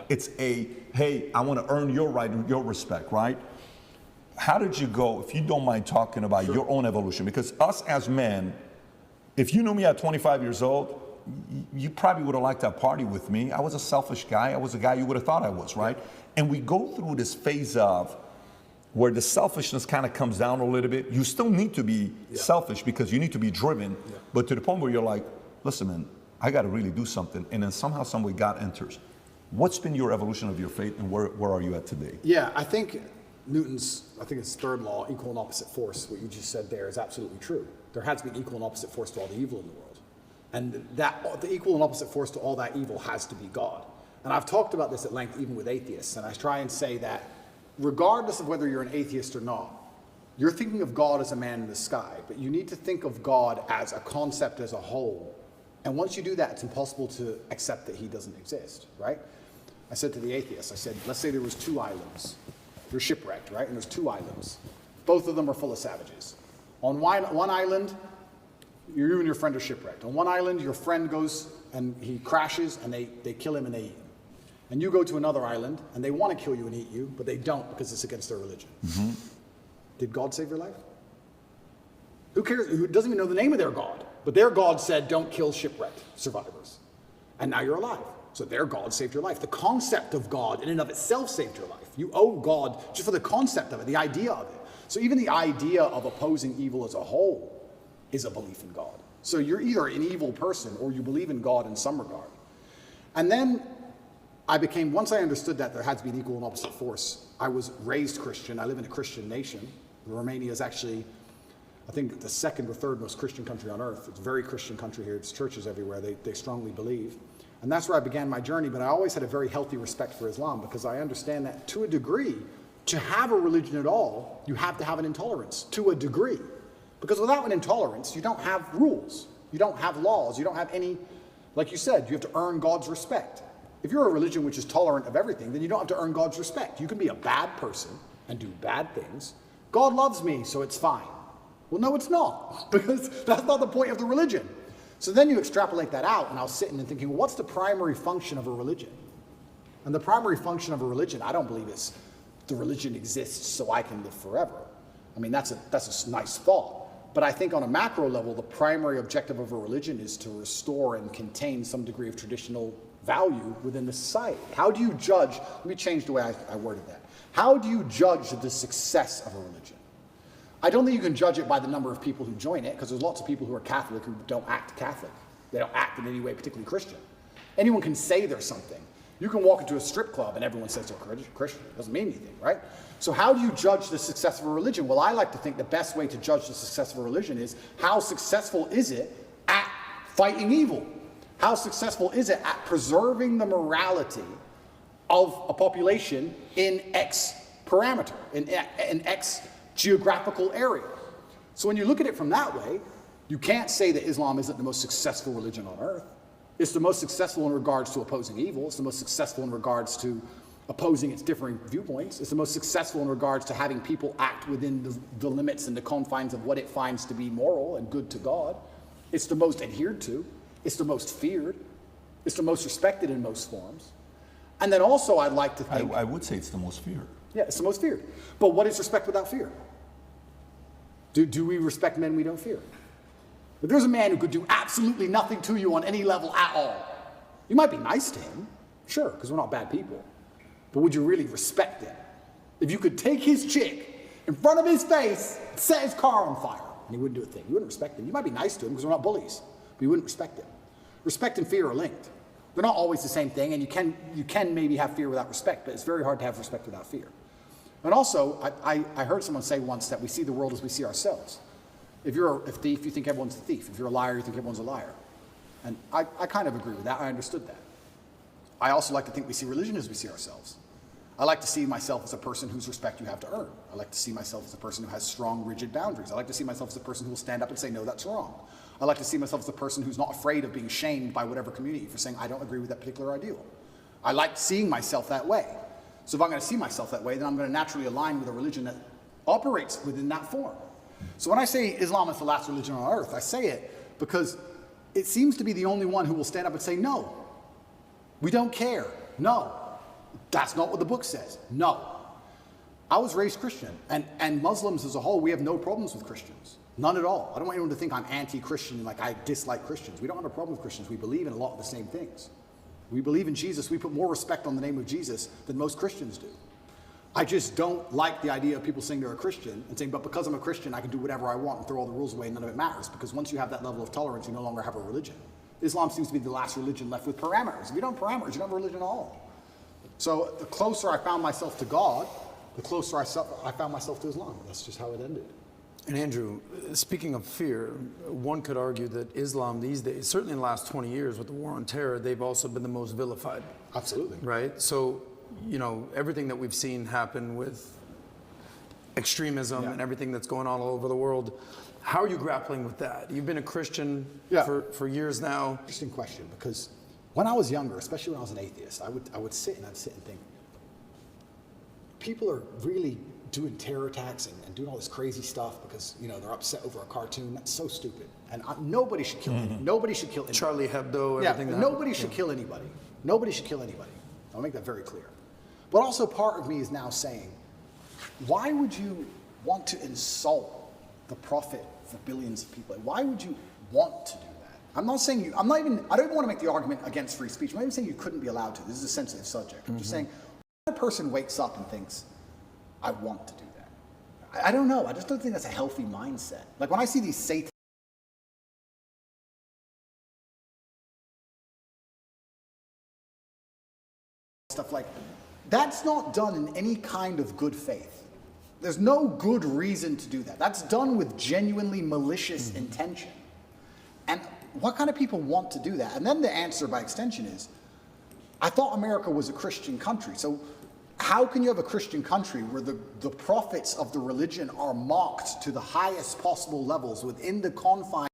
It's hey, I want to earn your right, your respect, right? How did you go, if you don't mind talking about your own evolution? Because us as men, if you knew me at 25 years old, you probably would have liked to party with me. I was a selfish guy. I was a guy you would have thought I was, right? And we go through this phase of where the selfishness kind of comes down a little bit. You still need to be selfish because you need to be driven, but to the point where you're like, listen, man, I got to really do something. And then somehow, some way, God enters. What's been your evolution of your faith, and where are you at today? Yeah, I think Newton's, it's third law, equal and opposite force, what you just said there is absolutely true. There has to be an equal and opposite force to all the evil in the world. And that the equal and opposite force to all that evil has to be God. And I've talked about this at length even with atheists, and I try and say that regardless of whether you're an atheist or not, you're thinking of God as a man in the sky, but you need to think of God as a concept as a whole. And once you do that, it's impossible to accept that he doesn't exist, right? I said to the atheists, I said, let's say there was 2 islands. You're shipwrecked, right? And there's 2 islands. Both of them are full of savages. On one island, you and your friend are shipwrecked. On one island, your friend goes and he crashes and they kill him and they eat him. And you go to another island and they want to kill you and eat you, but they don't because it's against their religion. Mm-hmm. Did God save your life? Who cares? Who doesn't even know the name of their God? But their God said, don't kill shipwrecked survivors. And now you're alive. So their God saved your life. The concept of God in and of itself saved your life. You owe God just for the concept of it, the idea of it. So even the idea of opposing evil as a whole is a belief in God. So you're either an evil person or you believe in God in some regard. And then once I understood that there had to be an equal and opposite force, I was raised Christian. I live in a Christian nation. Romania is actually, I think, the second or third most Christian country on earth. It's a very Christian country here. It's churches everywhere. They strongly believe. And that's where I began my journey, but I always had a very healthy respect for Islam because I understand that to a degree, to have a religion at all, you have to have an intolerance, to a degree. Because without an intolerance, you don't have rules. You don't have laws. You don't have any, like you said, you have to earn God's respect. If you're a religion which is tolerant of everything, then you don't have to earn God's respect. You can be a bad person and do bad things. God loves me, so it's fine. Well, no, it's not, because that's not the point of the religion. So then you extrapolate that out, and I was sitting and thinking, well, what's the primary function of a religion? And the primary function of a religion, I don't believe is the religion exists so I can live forever. I mean, that's a nice thought. But I think on a macro level, the primary objective of a religion is to restore and contain some degree of traditional value within the society. How do you judge, let me change the way I worded that. How do you judge the success of a religion? I don't think you can judge it by the number of people who join it, because there's lots of people who are Catholic who don't act Catholic. They don't act in any way particularly Christian. Anyone can say they're something. You can walk into a strip club and everyone says they're Christian. It doesn't mean anything, right? So how do you judge the success of a religion? Well, I like to think the best way to judge the success of a religion is how successful is it at fighting evil? How successful is it at preserving the morality of a population in X parameter, in X geographical area? So when you look at it from that way, you can't say that Islam isn't the most successful religion on earth. It's the most successful in regards to opposing evil. It's the most successful in regards to opposing its differing viewpoints. It's the most successful in regards to having people act within the limits and the confines of what it finds to be moral and good to God. It's the most adhered to. It's the most feared. It's the most respected in most forms. And then also I'd like to think... I would say it's the most feared. Yeah, it's the most feared. But what is respect without fear? Do we respect men we don't fear? If there's a man who could do absolutely nothing to you on any level at all, you might be nice to him, sure, because we're not bad people. But would you really respect him? If you could take his chick in front of his face, set his car on fire, and he wouldn't do a thing, you wouldn't respect him. You might be nice to him because we're not bullies, but you wouldn't respect him. Respect and fear are linked. They're not always the same thing, and you can maybe have fear without respect, but it's very hard to have respect without fear. And also, I heard someone say once that we see the world as we see ourselves. If you're a thief, you think everyone's a thief. If you're a liar, you think everyone's a liar. And I kind of agree with that. I understood that. I also like to think we see religion as we see ourselves. I like to see myself as a person whose respect you have to earn. I like to see myself as a person who has strong, rigid boundaries. I like to see myself as a person who will stand up and say, no, that's wrong. I like to see myself as a person who's not afraid of being shamed by whatever community for saying, I don't agree with that particular ideal. I like seeing myself that way. So if I'm going to see myself that way, then I'm going to naturally align with a religion that operates within that form. So when I say Islam is the last religion on earth, I say it because it seems to be the only one who will stand up and say, no, we don't care. No, that's not what the book says. No. I was raised Christian, and Muslims as a whole, we have no problems with Christians. None at all. I don't want anyone to think I'm anti-Christian, like I dislike Christians. We don't have a problem with Christians. We believe in a lot of the same things. We believe in Jesus. We put more respect on the name of Jesus than most Christians do. I just don't like the idea of people saying they're a Christian and saying, but because I'm a Christian, I can do whatever I want and throw all the rules away and none of it matters. Because once you have that level of tolerance, you no longer have a religion. Islam seems to be the last religion left with parameters. If you don't have parameters, you don't have a religion at all. So the closer I found myself to God, the closer I found myself to Islam. That's just how it ended. And Andrew, speaking of fear, one could argue that Islam these days, certainly in the last 20 years with the war on terror, they've also been the most vilified. Absolutely. Right? So, you know, everything that we've seen happen with extremism and everything that's going on all over the world, how are you grappling with that? You've been a Christian for years now. Interesting question, because when I was younger, especially when I was an atheist, I would sit and think, people are really doing terror attacks and doing all this crazy stuff because, you know, they're upset over a cartoon. That's so stupid. And nobody should kill anybody. Nobody should kill anybody. Charlie Hebdo, everything. Nobody should kill anybody. Nobody should kill anybody. I'll make that very clear. But also part of me is now saying, why would you want to insult the prophet for billions of people? Why would you want to do that? I'm not saying you, I don't even want to make the argument against free speech. I'm not even saying you couldn't be allowed to. This is a sensitive subject. I'm just saying, when a person wakes up and thinks, I want to do that. I don't know. I just don't think that's a healthy mindset. Like when I see these Satan stuff, like that's not done in any kind of good faith. There's no good reason to do that. That's done with genuinely malicious intention. And what kind of people want to do that? And then the answer by extension is, I thought America was a Christian country. So how can you have a Christian country where the prophets of the religion are mocked to the highest possible levels within the confines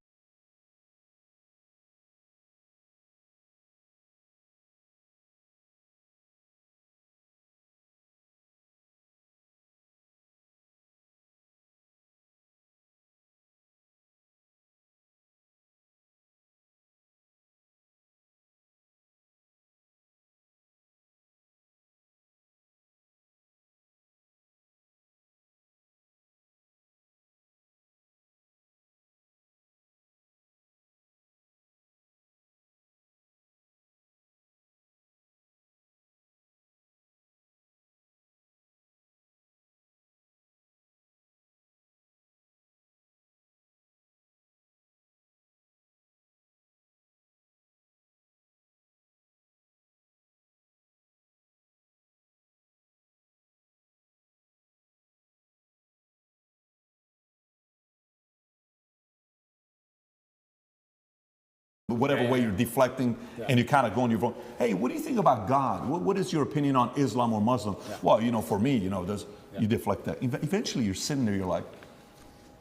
whatever way you're deflecting and you kind of go on your phone. Hey, what do you think about God? What is your opinion on Islam or Muslim? Well, you know, for me, you know, you deflect that. Eventually you're sitting there, you're like,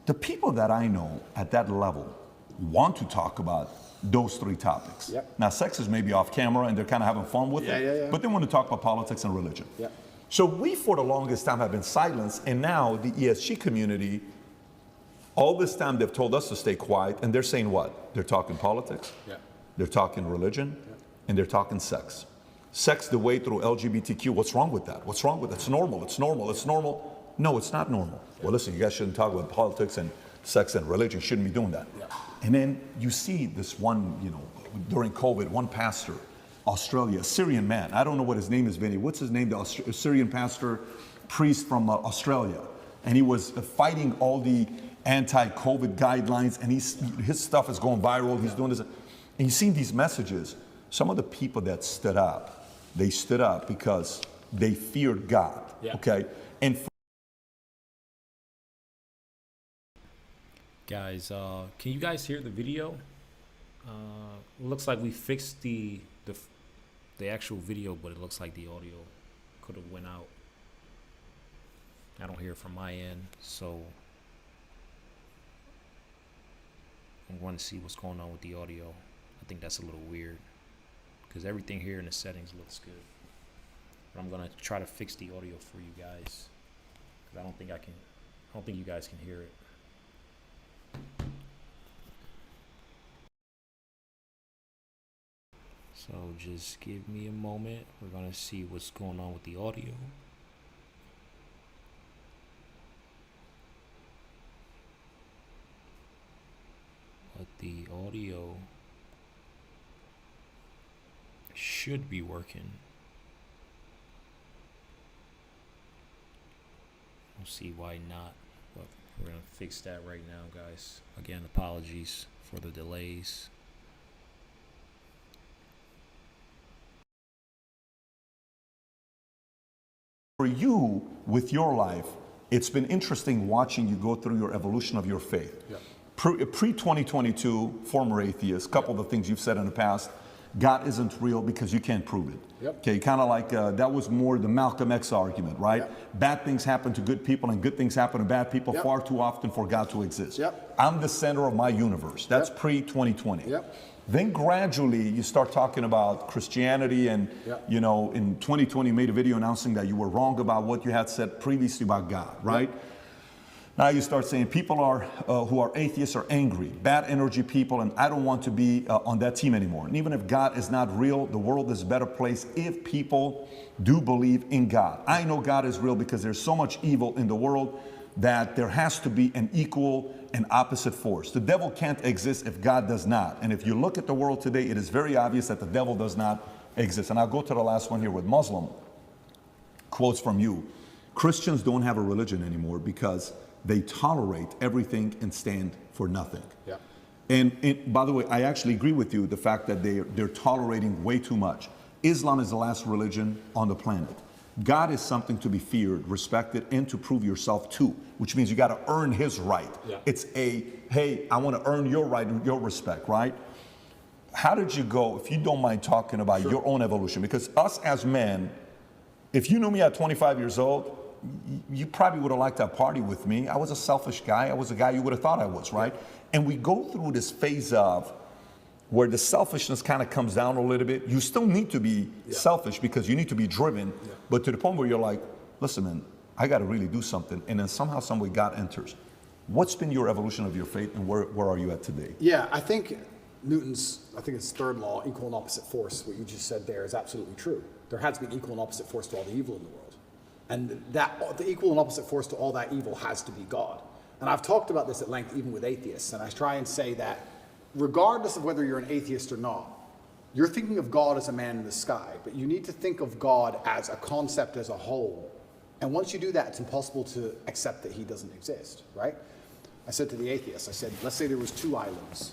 the people that I know at that level want to talk about those three topics. Now, sex is maybe off camera and they're kind of having fun with it, but they want to talk about politics and religion. So we, for the longest time, have been silenced, and now the ESG community, all this time they've told us to stay quiet, and they're saying what? They're talking politics, they're talking religion, and they're talking sex. Sex the way through LGBTQ, what's wrong with that? What's wrong with it? It's normal, it's normal, it's normal. No, it's not normal. Well, listen, you guys shouldn't talk about politics and sex and religion, shouldn't be doing that. And then you see this one, you know, during COVID, one pastor, Australia, a Syrian man, I don't know what his name is, Vinny, what's his name? The Syrian pastor, priest from Australia. And he was fighting all the anti-COVID guidelines, and his stuff is going viral, he's doing this. And you've seen these messages. Some of the people that stood up, they stood up because they feared God, okay? And guys, can you guys hear the video? Looks like we fixed the actual video, but it looks like the audio could have went out. I don't hear it from my end, so I'm going to see what's going on with the audio. I think that's a little weird because everything here in the settings looks good, but I'm going to try to fix the audio for you guys because I don't think you guys can hear it. So just give me a moment. We're going to see what's going on with the audio. But the audio should be working. We'll see why not, but we're going to fix that right now, guys. Again, apologies for the delays. for you, with your life, it's been interesting watching you go through your evolution of your faith. Pre-2022, former atheist, couple of the things you've said in the past, God isn't real because you can't prove it. Okay, kind of like that was more the Malcolm X argument, right? Bad things happen to good people and good things happen to bad people far too often for God to exist. I'm the center of my universe. That's pre-2020. Then gradually you start talking about Christianity and, you know, in 2020 you made a video announcing that you were wrong about what you had said previously about God, right? Now you start saying people are who are atheists are angry, bad energy people, and I don't want to be on that team anymore. And even if God is not real, the world is a better place if people do believe in God. I know God is real because there's so much evil in the world. that there has to be an equal and opposite force. The devil can't exist if God does not. And if you look at the world today, it is very obvious that the devil does not exist. And I'll go to the last one here with Muslim. Quotes from you. Christians don't have a religion anymore because they tolerate everything and stand for nothing. Yeah. And by the way, I actually agree with you, the fact that they're tolerating way too much. Islam is the last religion on the planet. God is something to be feared, respected, and to prove yourself to, which means you got to earn his right. Yeah. It's hey, I want to earn your right and your respect, right? How did you go, if you don't mind talking about your own evolution? Because us as men, if you knew me at 25 years old, you probably would have liked to party with me. I was a selfish guy. I was a guy you would have thought I was, right? And we go through this phase of where the selfishness kind of comes down a little bit. You still need to be selfish because you need to be driven, but to the point where you're like, listen, man, I got to really do something. And then somehow, some way, God enters. What's been your evolution of your faith, and where are you at today? Yeah, I think Newton's, it's third law, equal and opposite force, what you just said there is absolutely true. There has to be an equal and opposite force to all the evil in the world. And that the equal and opposite force to all that evil has to be God. And I've talked about this at length even with atheists, and I try and say that regardless of whether you're an atheist or not, you're thinking of God as a man in the sky, but you need to think of God as a concept as a whole. And once you do that, it's impossible to accept that he doesn't exist, right? I said to the atheists, I said, let's say there was 2 islands.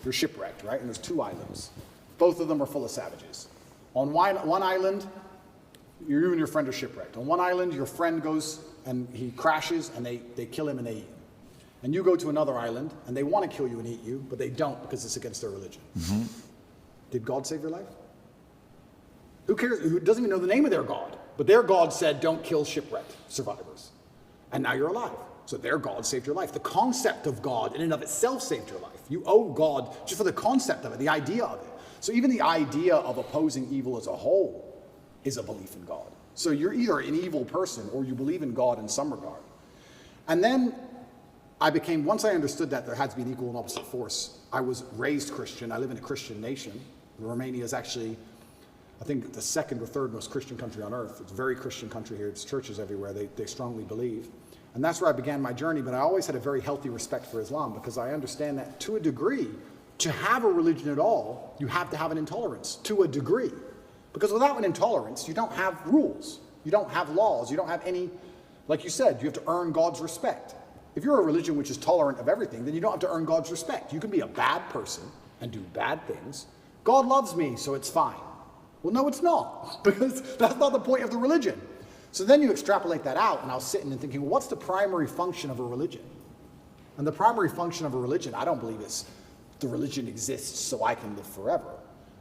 You're shipwrecked, right? And there's 2 islands. Both of them are full of savages. On one island, you and your friend are shipwrecked. On one island, your friend goes and he crashes and they kill him and they eat him. And you go to another island and they want to kill you and eat you, but they don't because it's against their religion. Mm-hmm. Did God save your life? Who cares? Who doesn't even know the name of their God? But their God said, don't kill shipwrecked survivors. And now you're alive. So their God saved your life. The concept of God in and of itself saved your life. You owe God just for the concept of it, the idea of it. So even the idea of opposing evil as a whole is a belief in God. So you're either an evil person or you believe in God in some regard. And then once I understood that there had to be an equal and opposite force, I was raised Christian. I live in a Christian nation. Romania is actually, I think, the second or third most Christian country on earth. It's a very Christian country here. It's churches everywhere. They strongly believe. And that's where I began my journey, but I always had a very healthy respect for Islam because I understand that to a degree, to have a religion at all, you have to have an intolerance, to a degree. Because without an intolerance, you don't have rules. You don't have laws. You don't have any, like you said, you have to earn God's respect. If you're a religion which is tolerant of everything, then you don't have to earn God's respect. You can be a bad person and do bad things. God loves me, so it's fine. Well, no, it's not, because that's not the point of the religion. So then you extrapolate that out, and I was sitting and thinking, well, what's the primary function of a religion? And the primary function of a religion, I don't believe is the religion exists so I can live forever.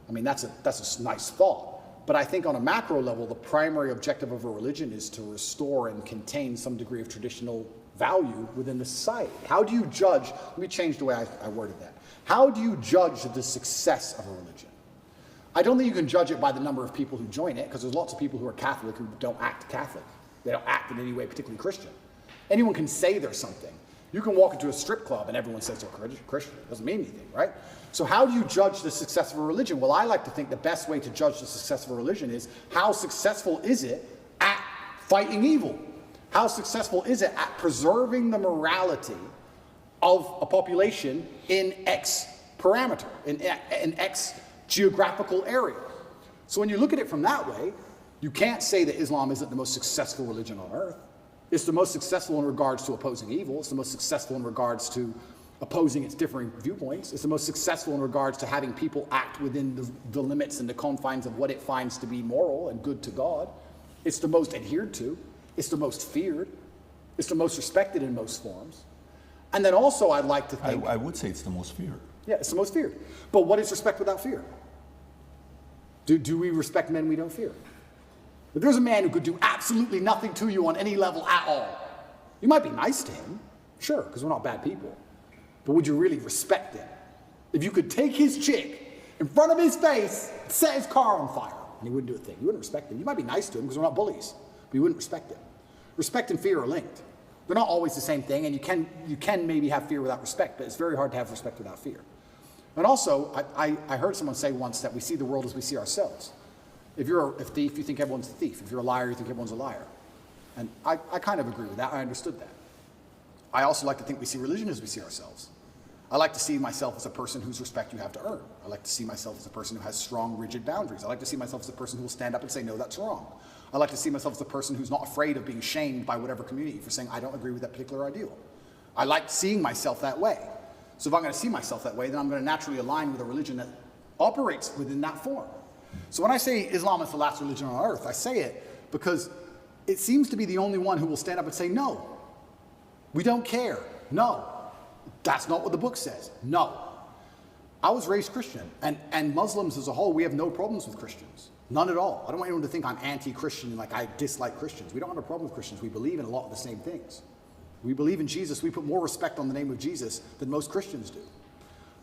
I mean, that's a nice thought. But I think on a macro level, the primary objective of a religion is to restore and contain some degree of traditional value within the society. How do you judge, let me change the way I worded that. How do you judge the success of a religion? I don't think you can judge it by the number of people who join it, because there's lots of people who are Catholic who don't act Catholic. They don't act in any way particularly Christian. Anyone can say they're something. You can walk into a strip club and everyone says they're Christian. It doesn't mean anything, right? So how do you judge the success of a religion? Well, I like to think the best way to judge the success of a religion is how successful is it at fighting evil? How successful is it at preserving the morality of a population in X parameter, in X geographical area? So when you look at it from that way, you can't say that Islam isn't the most successful religion on earth. It's the most successful in regards to opposing evil. It's the most successful in regards to opposing its differing viewpoints. It's the most successful in regards to having people act within the limits and the confines of what it finds to be moral and good to God. It's the most adhered to. It's the most feared. It's the most respected in most forms. And then also I'd like to think... I would say it's the most feared. Yeah, it's the most feared. But what is respect without fear? Do we respect men we don't fear? If there's a man who could do absolutely nothing to you on any level at all, you might be nice to him, sure, because we're not bad people. But would you really respect him? If you could take his chick in front of his face, set his car on fire, and he wouldn't do a thing, you wouldn't respect him. You might be nice to him because we're not bullies, but you wouldn't respect him. Respect and fear are linked. They're not always the same thing, and you can maybe have fear without respect, but it's very hard to have respect without fear. And also, I heard someone say once that we see the world as we see ourselves. If you're a thief, you think everyone's a thief. If you're a liar, you think everyone's a liar. And I kind of agree with that. I understood that. I also like to think we see religion as we see ourselves. I like to see myself as a person whose respect you have to earn. I like to see myself as a person who has strong, rigid boundaries. I like to see myself as a person who will stand up and say, no, that's wrong. I like to see myself as a person who's not afraid of being shamed by whatever community for saying, I don't agree with that particular ideal. I like seeing myself that way. So if I'm going to see myself that way, then I'm going to naturally align with a religion that operates within that form. So when I say Islam is the last religion on earth, I say it because it seems to be the only one who will stand up and say, no, we don't care. No, that's not what the book says. No. I was raised Christian, and Muslims as a whole, we have no problems with Christians. None at all. I don't want anyone to think I'm anti-Christian and like I dislike Christians. We don't have a problem with Christians. We believe in a lot of the same things. We believe in Jesus. We put more respect on the name of Jesus than most Christians do.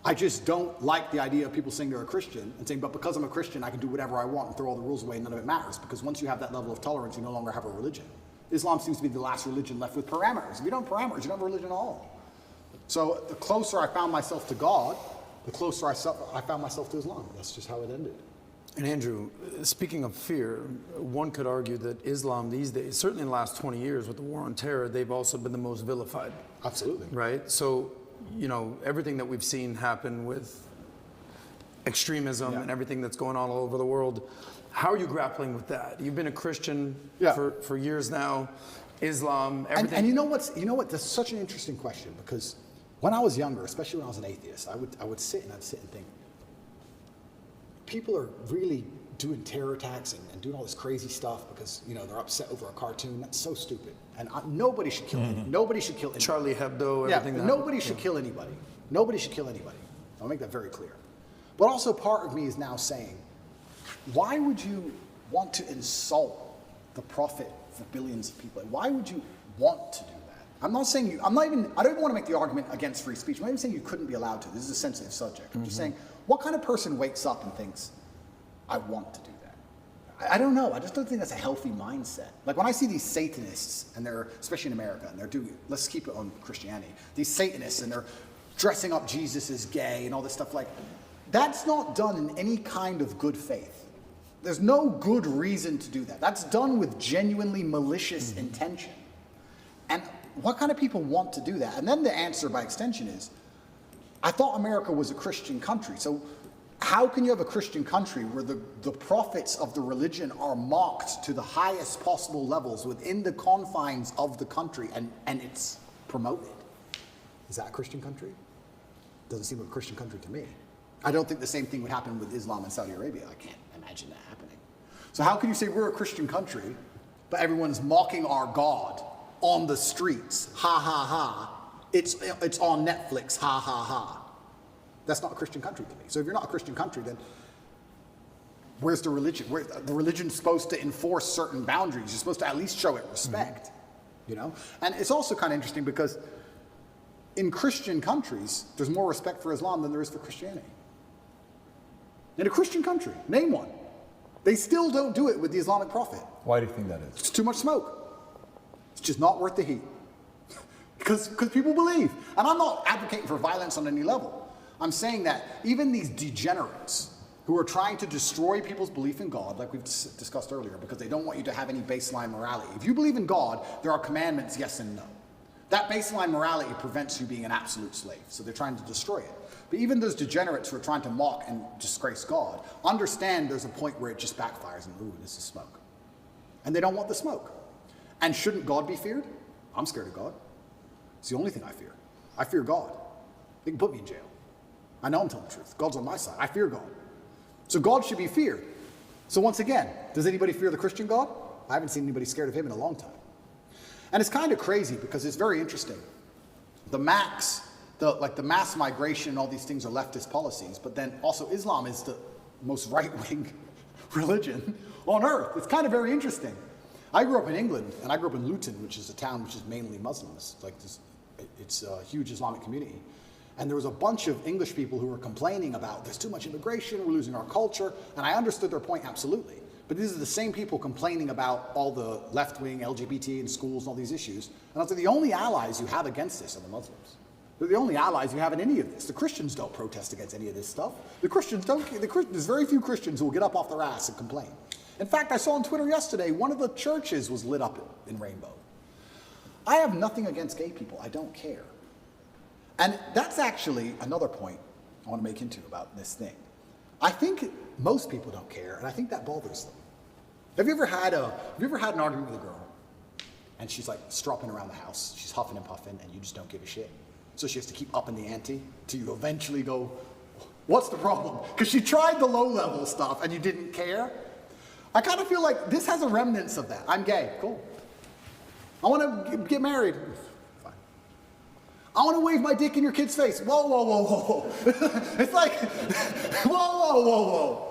I just don't like the idea of people saying they're a Christian and saying, but because I'm a Christian, I can do whatever I want and throw all the rules away and none of it matters. Because once you have that level of tolerance, you no longer have a religion. Islam seems to be the last religion left with parameters. If you don't have parameters, you don't have a religion at all. So the closer I found myself to God, the closer I found myself to Islam. That's just how it ended. And Andrew, speaking of fear, one could argue that Islam these days, certainly in the last 20 years with the war on terror, they've also been the most vilified. Absolutely. Right? So, you know, everything that we've seen happen with extremism and everything that's going on all over the world, how are you grappling with that? You've been a Christian for years now, Islam, everything. And you know what, that's such an interesting question, because when I was younger, especially when I was an atheist, I would sit and think, people are really doing terror attacks and doing all this crazy stuff because, you know, they're upset over a cartoon. That's so stupid. And nobody should kill anybody. Nobody should kill anybody. Charlie Hebdo, everything. Nobody should kill anybody. Nobody should kill anybody. I'll make that very clear. But also part of me is now saying, why would you want to insult the prophet for billions of people? Why would you want to do that? I don't even want to make the argument against free speech. I'm not even saying you couldn't be allowed to. This is a sensitive subject. I'm just saying, what kind of person wakes up and thinks, I want to do that? I don't know. I just don't think that's a healthy mindset. Like when I see these Satanists, and they're, especially in America, and they're doing, let's keep it on Christianity, these Satanists, and they're dressing up Jesus as gay and all this stuff, like, that's not done in any kind of good faith. There's no good reason to do that. That's done with genuinely malicious intention. And what kind of people want to do that? And then the answer by extension is, I thought America was a Christian country. So how can you have a Christian country where the prophets of the religion are mocked to the highest possible levels within the confines of the country and it's promoted? Is that a Christian country? Doesn't seem like a Christian country to me. I don't think the same thing would happen with Islam in Saudi Arabia. I can't imagine that happening. So how can you say we're a Christian country, but everyone's mocking our God on the streets? Ha, ha, ha. It's on Netflix, ha, ha, ha. That's not a Christian country to me. So if you're not a Christian country, then where's the religion? The religion's supposed to enforce certain boundaries. You're supposed to at least show it respect, you know? And it's also kind of interesting because in Christian countries, there's more respect for Islam than there is for Christianity. In a Christian country, name one. They still don't do it with the Islamic prophet. Why do you think that is? It's too much smoke. It's just not worth the heat. Because people believe. And I'm not advocating for violence on any level. I'm saying that even these degenerates who are trying to destroy people's belief in God, like we've discussed earlier, because they don't want you to have any baseline morality. If you believe in God, there are commandments, yes and no. That baseline morality prevents you being an absolute slave. So they're trying to destroy it. But even those degenerates who are trying to mock and disgrace God, understand there's a point where it just backfires and, ooh, this is smoke. And they don't want the smoke. And shouldn't God be feared? I'm scared of God. It's the only thing I fear. I fear God. They can put me in jail. I know I'm telling the truth. God's on my side. I fear God. So God should be feared. So once again, does anybody fear the Christian God? I haven't seen anybody scared of him in a long time. And it's kind of crazy because it's very interesting. The mass migration and all these things are leftist policies, but then also Islam is the most right-wing religion on earth. It's kind of very interesting. I grew up in England, and I grew up in Luton, which is a town which is mainly Muslims. It's a huge Islamic community. And there was a bunch of English people who were complaining about there's too much immigration, we're losing our culture, and I understood their point absolutely. But these are the same people complaining about all the left-wing LGBT in schools and all these issues. And I was like, the only allies you have against this are the Muslims. They're the only allies you have in any of this. The Christians don't protest against any of this stuff. There's very few Christians who will get up off their ass and complain. In fact, I saw on Twitter yesterday, one of the churches was lit up in rainbow. I have nothing against gay people. I don't care. And that's actually another point I want to make into about this thing. I think most people don't care, and I think that bothers them. Have you ever had an argument with a girl, and she's like stropping around the house, she's huffing and puffing, and you just don't give a shit? So she has to keep upping the ante till you eventually go, what's the problem? Because she tried the low-level stuff and you didn't care. I kind of feel like this has a remnants of that. I'm gay, cool. I want to get married. Fine. I want to wave my dick in your kid's face. Whoa, whoa, whoa, whoa. It's like, whoa, whoa, whoa, whoa.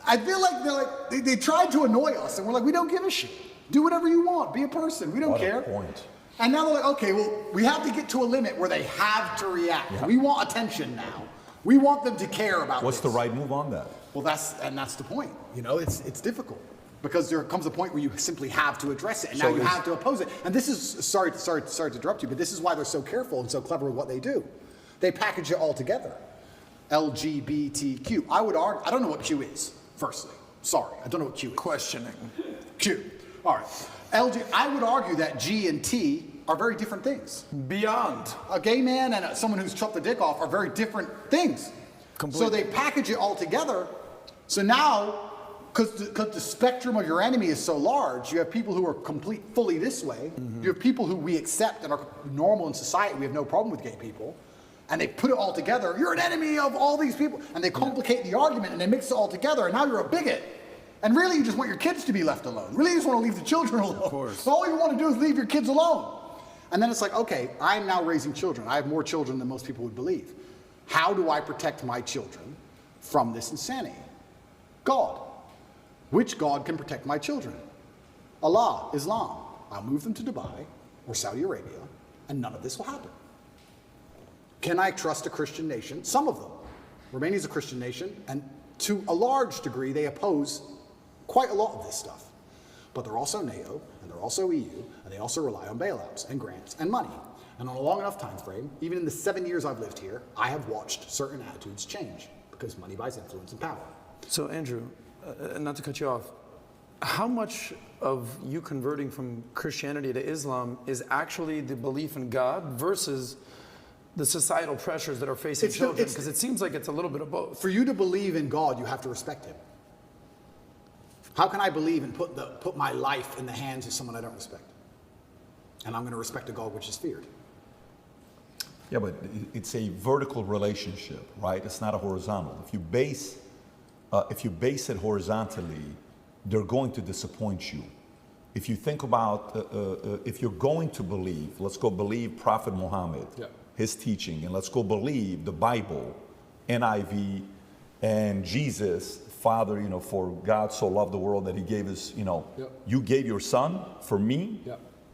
I feel like they tried to annoy us, and we're like, we don't give a shit. Do whatever you want. Be a person. We don't care. What a point. And now they're like, okay, well, we have to get to a limit where they have to react. Yeah. We want attention now. We want them to care about What's this. the right move on that? Well, that's the point. You know, it's difficult because there comes a point where you simply have to address it, and now you have to oppose it. And this is sorry to interrupt you, but this is why they're so careful and so clever with what they do. They package it all together. LGBTQ. I would argue. I don't know what Q is. Firstly, sorry, I don't know what Q is. Questioning. Q. All right. I would argue that G and T are very different things. Beyond. A gay man and someone who's chopped the dick off are very different things. Completely. So they package it all together. So now, because the spectrum of your enemy is so large, you have people who are fully this way. Mm-hmm. You have people who we accept and are normal in society. We have no problem with gay people. And they put it all together. You're an enemy of all these people. And they complicate the argument and they mix it all together. And now you're a bigot. And really, you just want your kids to be left alone. Really, you just want to leave the children alone. Of course. So all you want to do is leave your kids alone. And then it's like, okay, I'm now raising children. I have more children than most people would believe. How do I protect my children from this insanity? God. Which God can protect my children? Allah, Islam. I'll move them to Dubai or Saudi Arabia, and none of this will happen. Can I trust a Christian nation? Some of them. Romania is a Christian nation, and to a large degree, they oppose quite a lot of this stuff. But they're also NATO, and they're also EU, and they also rely on bailouts and grants and money. And on a long enough time frame, even in the 7 years I've lived here, I have watched certain attitudes change because money buys influence and power. So Andrew, not to cut you off, how much of you converting from Christianity to Islam is actually the belief in God versus the societal pressures that are facing children? Because it seems like it's a little bit of both. For you to believe in God, you have to respect him. How can I believe and put my life in the hands of someone I don't respect? And I'm going to respect a God which is feared. Yeah, but it's a vertical relationship, right? It's not a horizontal. If you base it horizontally, they're going to disappoint you. If you think about, if you're going to believe, let's go believe Prophet Muhammad, his teaching, and let's go believe the Bible, NIV, and Jesus, Father, for God so loved the world that he gave his, you gave your son for me.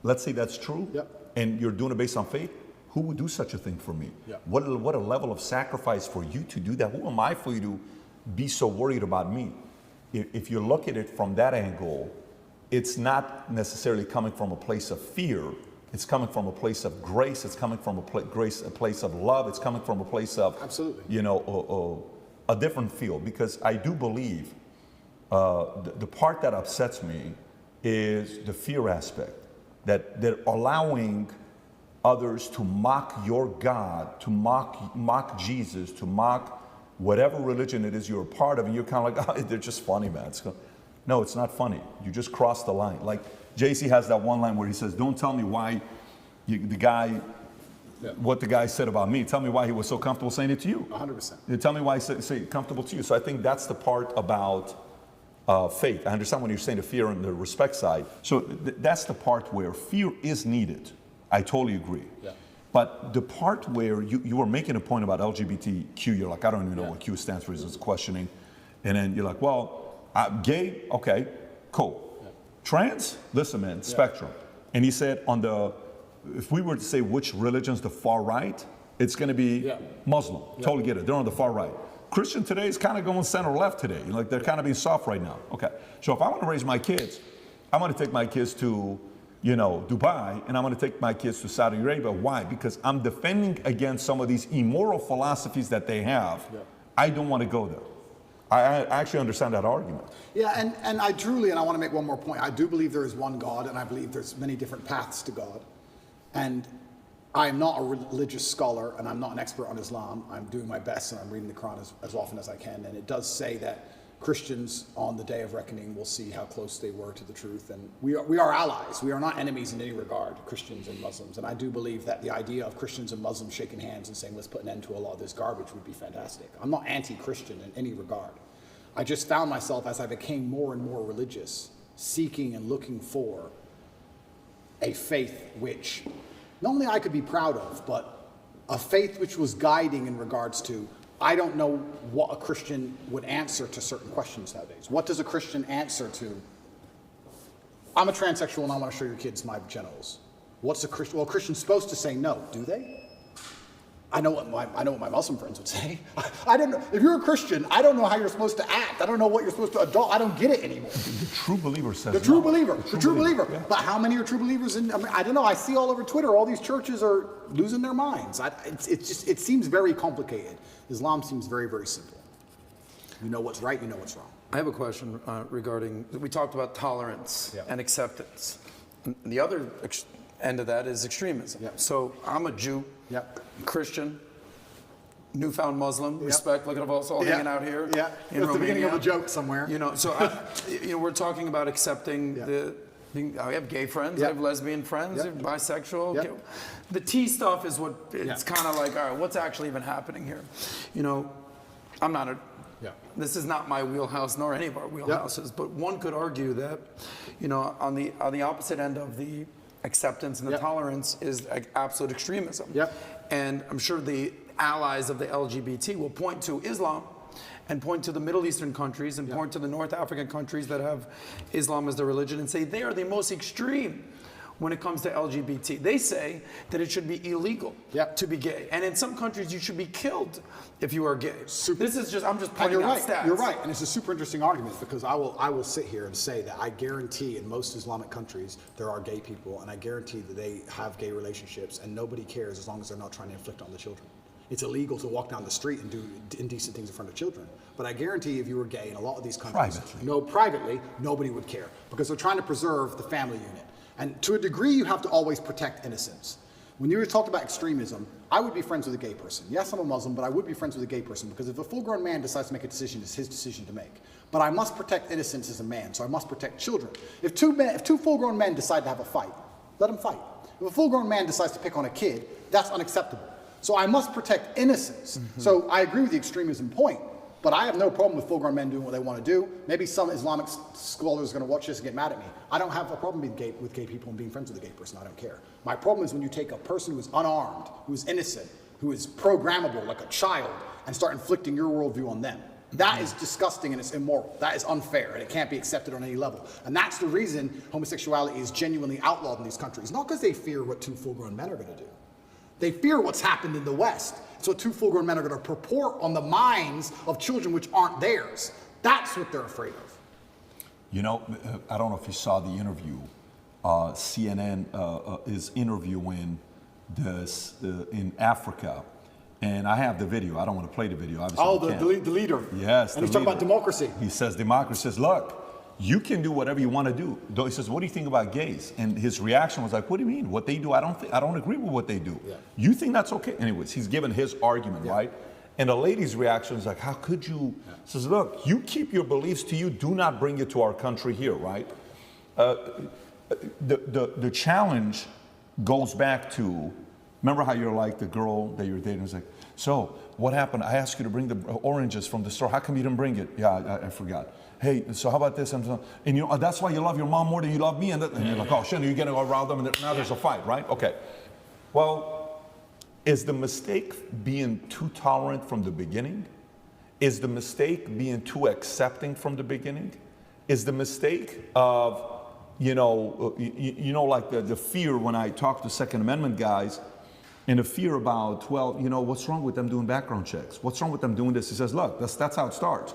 Let's say that's true. And you're doing it based on faith. Who would do such a thing for me? What a level of sacrifice for you to do that. Who am I for you to be so worried about me? If you look at it from that angle, it's not necessarily coming from a place of fear. It's coming from a place of grace. It's coming from a place of love. It's coming from a place of, absolutely, a different feel. Because I do believe the part that upsets me is the fear aspect, that they're allowing others to mock your God, to mock Jesus, to mock whatever religion it is you're a part of, and you're kind of like, oh, they're just funny, man. No, it's not funny. You just crossed the line. Like JC has that one line where he says, don't tell me why what the guy said about me. Tell me why he was so comfortable saying it to you. 100%. Tell me why he said comfortable to you. So I think that's the part about faith. I understand when you're saying the fear and the respect side. So that's the part where fear is needed. I totally agree. But the part where you were making a point about LGBTQ, you're like, I don't even know what Q stands for, it's questioning. And then you're like, well, gay, okay, cool. Trans, listen, man, spectrum. And he said if we were to say which religion's the far right, it's going to be Muslim. Totally get it. They're on the far right. Christian today is kind of going center left today. Like they're kind of being soft right now. Okay. So if I want to raise my kids, I'm going to take my kids to Dubai, and I'm going to take my kids to Saudi Arabia. Why? Because I'm defending against some of these immoral philosophies that they have. I don't want to go there. I actually understand that argument. Yeah, and I want to make one more point. I do believe there is one God, and I believe there's many different paths to God. And I'm not a religious scholar, and I'm not an expert on Islam. I'm doing my best, and I'm reading the Quran as often as I can. And it does say that Christians on the day of reckoning will see how close they were to the truth. And we are allies. We are not enemies in any regard, Christians and Muslims. And I do believe that the idea of Christians and Muslims shaking hands and saying, let's put an end to a lot of this garbage would be fantastic. I'm not anti-Christian in any regard. I just found myself, as I became more and more religious, seeking and looking for a faith which not only I could be proud of, but a faith which was guiding in regards to, I don't know what a Christian would answer to certain questions nowadays. What does a Christian answer to, I'm a transsexual and I want to show your kids my genitals? What's a Christian? Well, a Christian's supposed to say no, do they? I know what my Muslim friends would say. I don't know. If you're a Christian, I don't know how you're supposed to act. I don't know what you're supposed to adult. I don't get it anymore. The true believer says the true no. believer. The true believer. Yeah. But how many are true believers? I don't know. I see all over Twitter, all these churches are losing their minds. It seems very complicated. Islam seems very, very simple. You know what's right, you know what's wrong. I have a question regarding, we talked about tolerance and acceptance. The other end of that is extremism. So I'm a Jew, Christian, newfound Muslim, respect, look at us all hanging out here. Yeah, that's the beginning of a joke somewhere. You know, so we're talking about accepting I have gay friends, I have lesbian friends, I have bisexual. The T stuff is what, it's kind of like, all right, what's actually even happening here? You know, I'm not a, this is not my wheelhouse nor any of our wheelhouses, but one could argue that, you know, on the opposite end of the acceptance and the tolerance is absolute extremism. And I'm sure the allies of the LGBT will point to Islam and point to the Middle Eastern countries and point to the North African countries that have Islam as their religion and say they are the most extreme when it comes to LGBT. They say that it should be illegal to be gay. And in some countries you should be killed if you are gay. This is just, I'm just pointing out stats. You're right, and it's a super interesting argument because I will sit here and say that I guarantee in most Islamic countries there are gay people, and I guarantee that they have gay relationships and nobody cares as long as they're not trying to inflict on the children. It's illegal to walk down the street and do indecent things in front of children. But I guarantee if you were gay in a lot of these countries, privately, nobody would care because they're trying to preserve the family unit. And to a degree, you have to always protect innocence. When you were talking about extremism, I would be friends with a gay person. Yes, I'm a Muslim, but I would be friends with a gay person because if a full-grown man decides to make a decision, it's his decision to make. But I must protect innocence as a man, so I must protect children. If two full-grown men decide to have a fight, let them fight. If a full-grown man decides to pick on a kid, that's unacceptable. So I must protect innocence. So I agree with the extremism point, but I have no problem with full-grown men doing what they want to do. Maybe some Islamic scholars are going to watch this and get mad at me. I don't have a problem with gay people and being friends with a gay person. I don't care. My problem is when you take a person who is unarmed, who is innocent, who is programmable like a child, and start inflicting your worldview on them. That is disgusting and it's immoral. That is unfair and it can't be accepted on any level. And that's the reason homosexuality is genuinely outlawed in these countries. Not because they fear what two full-grown men are going to do. They fear what's happened in the West. It's what two full-grown men are going to purport on the minds of children which aren't theirs. That's what they're afraid of. You know, I don't know if you saw the interview. CNN is interviewing this in Africa. And I have the video. I don't want to play the video. Obviously, the leader. Yes. And he's talking about democracy. He says democracy says, look, you can do whatever you want to do. He says, what do you think about gays? And his reaction was like, what do you mean? What they do, I don't agree with what they do. You think that's okay? Anyways, he's given his argument, right? And the lady's reaction is like, how could you? Says, look, you keep your beliefs to you. Do not bring it to our country here, right? The challenge goes back to, remember how you're like the girl that you're dating is like, so what happened? I asked you to bring the oranges from the store. How come you didn't bring it? Yeah, I forgot. Hey, so how about this? And you know, that's why you love your mom more than you love me. And you're like, oh, shit, you're getting around them. And now there's a fight, right? Okay. Well, is the mistake being too tolerant from the beginning? Is the mistake being too accepting from the beginning? Is the mistake of, like the fear when I talk to Second Amendment guys, and the fear about, well, what's wrong with them doing background checks? What's wrong with them doing this? He says, look, that's how it starts.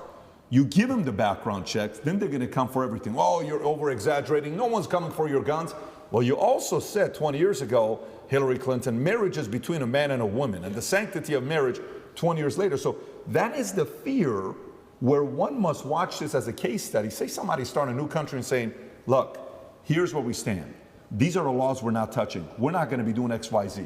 You give them the background checks, then they're going to come for everything. Oh, you're over-exaggerating. No one's coming for your guns. Well, you also said 20 years ago, Hillary Clinton, marriage is between a man and a woman, and the sanctity of marriage 20 years later. So that is the fear where one must watch this as a case study. Say somebody start a new country and saying, look, here's where we stand. These are the laws we're not touching. We're not going to be doing X, Y, Z.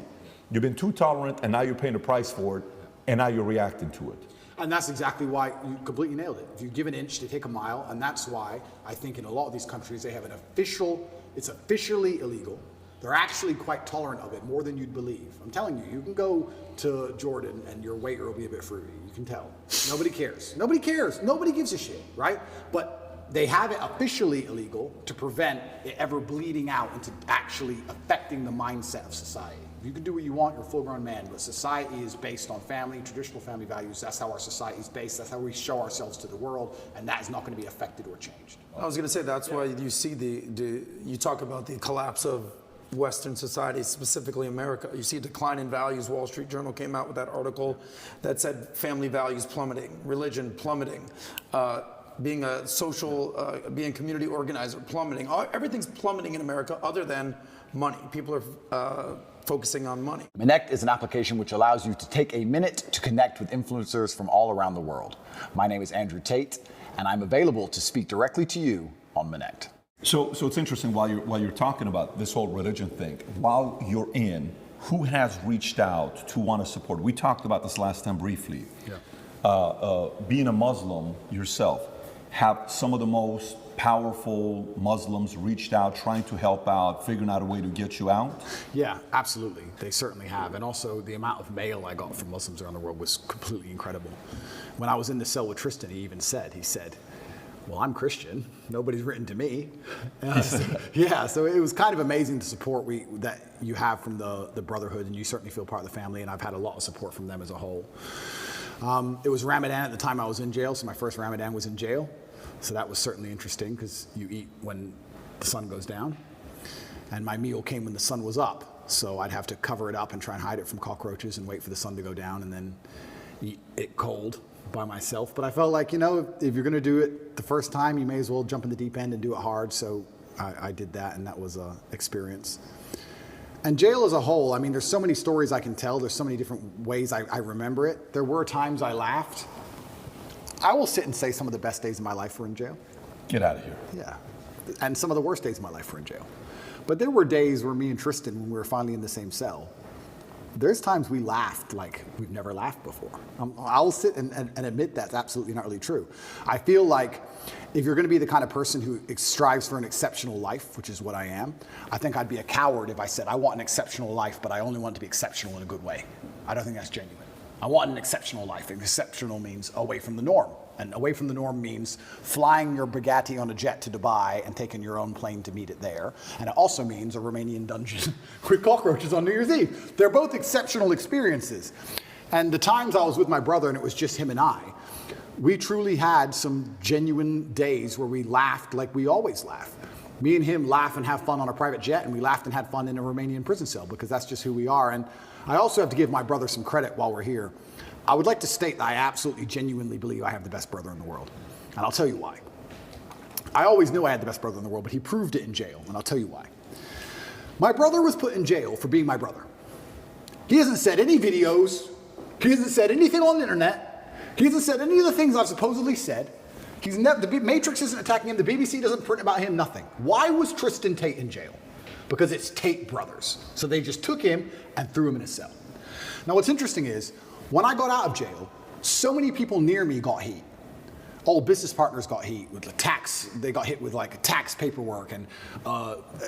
You've been too tolerant, and now you're paying the price for it, and now you're reacting to it. And that's exactly why you completely nailed it. If you give an inch, they take a mile, and that's why I think in a lot of these countries they have an official, it's officially illegal. They're actually quite tolerant of it, more than you'd believe. I'm telling you, you can go to Jordan and your waiter will be a bit fruity. You can tell. Nobody cares. Nobody cares. Nobody gives a shit, right? But they have it officially illegal to prevent it ever bleeding out into actually affecting the mindset of society. You can do what you want, you're a full-grown man, but society is based on family, traditional family values. That's how our society is based. That's how we show ourselves to the world, and that is not going to be affected or changed. I was going to say that's why you see you talk about the collapse of Western society, specifically America. You see a decline in values. Wall Street Journal came out with that article that said family values plummeting, religion plummeting, being a social, being a community organizer plummeting. Everything's plummeting in America other than money. People are focusing on money. Connect is an application which allows you to take a minute to connect with influencers from all around the world. My name is Andrew Tate, and I'm available to speak directly to you on Connect. So it's interesting while you're talking about this whole religion thing, while you're in, who has reached out to want to support? We talked about this last time briefly. Yeah. Being a Muslim yourself, have some of the most powerful Muslims reached out, trying to help out, figuring out a way to get you out? Yeah, absolutely. They certainly have. And also the amount of mail I got from Muslims around the world was completely incredible. When I was in the cell with Tristan, he said, well, I'm Christian. Nobody's written to me. Yeah, so it was kind of amazing the support that you have from the Brotherhood, and you certainly feel part of the family, and I've had a lot of support from them as a whole. It was Ramadan at the time I was in jail, so my first Ramadan was in jail. So that was certainly interesting because you eat when the sun goes down. And my meal came when the sun was up. So I'd have to cover it up and try and hide it from cockroaches and wait for the sun to go down and then eat it cold by myself. But I felt like, if you're going to do it the first time, you may as well jump in the deep end and do it hard. So I did that, and that was an experience. And jail as a whole, I mean, there's so many stories I can tell. There's so many different ways I remember it. There were times I laughed. I will sit and say some of the best days of my life were in jail. Get out of here. Yeah. And some of the worst days of my life were in jail. But there were days where me and Tristan, when we were finally in the same cell, there's times we laughed like we've never laughed before. I'll sit and admit that's absolutely not really true. I feel like if you're going to be the kind of person who strives for an exceptional life, which is what I am, I think I'd be a coward if I said I want an exceptional life, but I only want it to be exceptional in a good way. I don't think that's genuine. I want an exceptional life. And exceptional means away from the norm. And away from the norm means flying your Bugatti on a jet to Dubai and taking your own plane to meet it there. And it also means a Romanian dungeon with cockroaches on New Year's Eve. They're both exceptional experiences. And the times I was with my brother and it was just him and I, we truly had some genuine days where we laughed like we always laugh. Me and him laugh and have fun on a private jet, and we laughed and had fun in a Romanian prison cell because that's just who we are. And I also have to give my brother some credit while we're here. I would like to state that I absolutely, genuinely believe I have the best brother in the world. And I'll tell you why. I always knew I had the best brother in the world, but he proved it in jail, and I'll tell you why. My brother was put in jail for being my brother. He hasn't said any videos. He hasn't said anything on the internet. He hasn't said any of the things I've supposedly said. The Matrix isn't attacking him. The BBC doesn't print about him, nothing. Why was Tristan Tate in jail? Because it's Tate brothers. So they just took him and threw him in a cell. Now what's interesting is, when I got out of jail, so many people near me got heat. Old business partners got heat with the tax. They got hit with like tax paperwork, and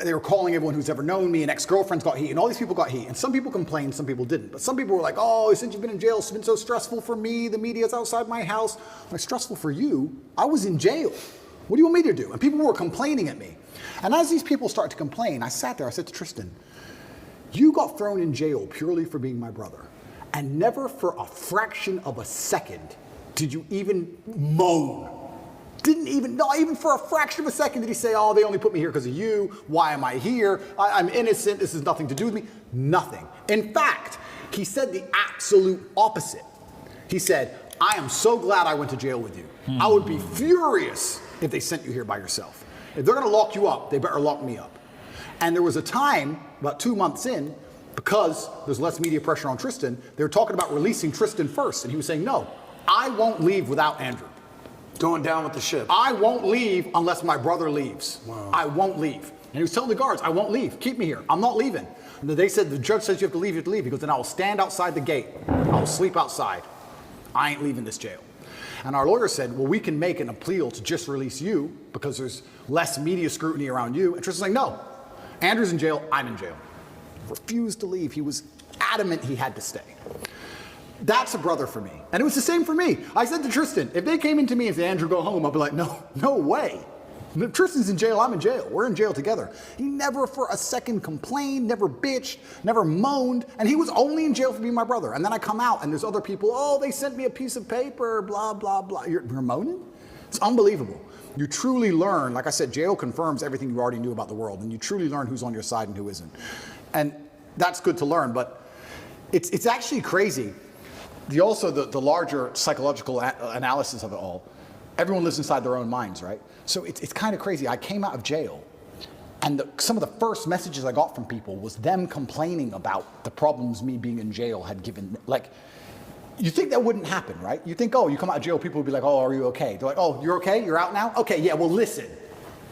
they were calling everyone who's ever known me, and ex-girlfriends got heat, and all these people got heat. And some people complained, some people didn't. But some people were like, oh, since you've been in jail, it's been so stressful for me. The media's outside my house. I'm like, stressful for you? I was in jail. What do you want me to do? And people were complaining at me. And as these people started to complain, I sat there, I said to Tristan, you got thrown in jail purely for being my brother. And never for a fraction of a second did you even moan. Not even for a fraction of a second did he say, oh, they only put me here because of you. Why am I here? I'm innocent. This has nothing to do with me. Nothing. In fact, he said the absolute opposite. He said, I am so glad I went to jail with you. I would be furious if they sent you here by yourself. If they're going to lock you up, they better lock me up. And there was a time, about 2 months in, because there's less media pressure on Tristan, they were talking about releasing Tristan first. And he was saying, no, I won't leave without Andrew. Going down with the ship. I won't leave unless my brother leaves. Wow. I won't leave. And he was telling the guards, I won't leave. Keep me here. I'm not leaving. And they said, the judge says you have to leave, you have to leave. He goes, then I will stand outside the gate. I will sleep outside. I ain't leaving this jail. And our lawyer said, well, we can make an appeal to just release you because there's less media scrutiny around you. And Tristan's like, no, Andrew's in jail, I'm in jail. Refused to leave. He was adamant he had to stay. That's a brother for me. And it was the same for me. I said to Tristan, if they came into me and said, Andrew, go home, I'd be like, no way. If Tristan's in jail, I'm in jail. We're in jail together. He never for a second complained, never bitched, never moaned. And he was only in jail for being my brother. And then I come out and there's other people, oh, they sent me a piece of paper, blah, blah, blah. You're moaning? It's unbelievable. You truly learn, like I said, jail confirms everything you already knew about the world. And you truly learn who's on your side and who isn't. And that's good to learn, but it's actually crazy. The larger psychological analysis of it all, everyone lives inside their own minds, right? So it's kind of crazy. I came out of jail, and some of the first messages I got from people was them complaining about the problems me being in jail had given. Like, you think that wouldn't happen, right? You think, oh, you come out of jail, people would be like, oh, are you okay? They're like, oh, you're okay? You're out now? Okay, yeah, well, listen,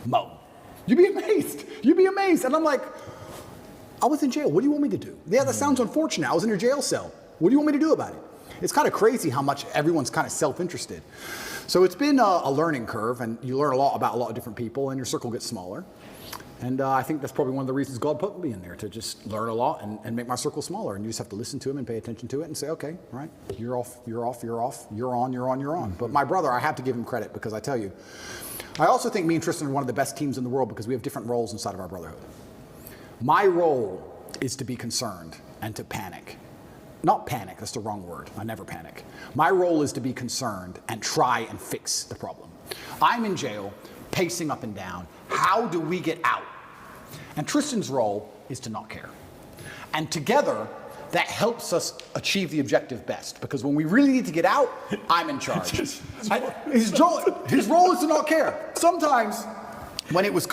Mo. You'd be amazed. You'd be amazed. And I'm like, I was in jail. What do you want me to do? Yeah, that sounds unfortunate. I was in a jail cell. What do you want me to do about it? It's kind of crazy how much everyone's kind of self-interested. So it's been a learning curve, and you learn a lot about a lot of different people, and your circle gets smaller. And I think that's probably one of the reasons God put me in there, to just learn a lot and make my circle smaller. And you just have to listen to him and pay attention to it and say, okay, all right, you're off, you're off, you're off, you're on, you're on, you're on. But my brother, I have to give him credit, because I tell you, I also think me and Tristan are one of the best teams in the world because we have different roles inside of our brotherhood. My role is to be concerned and to panic. Not panic, that's the wrong word. I never panic. My role is to be concerned and try and fix the problem. I'm in jail, pacing up and down. How do we get out? And Tristan's role is to not care. And together, that helps us achieve the objective best, because when we really need to get out, I'm in charge. His role is to not care. Sometimes, when it was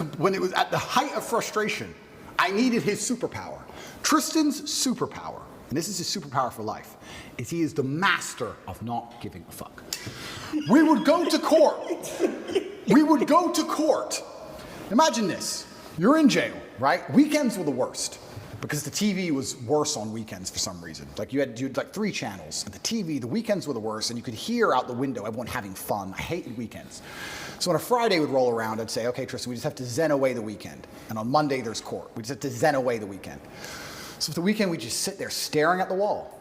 at the height of frustration, I needed his superpower. Tristan's superpower, and this is his superpower for life, is he is the master of not giving a fuck. We would go to court. We would go to court. Imagine this. You're in jail, right? Weekends were the worst, because the TV was worse on weekends for some reason. Like you had like 3 channels, and the TV, the weekends were the worst, and you could hear out the window everyone having fun. I hated weekends. So when a Friday would roll around, I'd say, okay, Tristan, we just have to zen away the weekend. And on Monday, there's court. We just have to zen away the weekend. So for the weekend, we just sit there staring at the wall.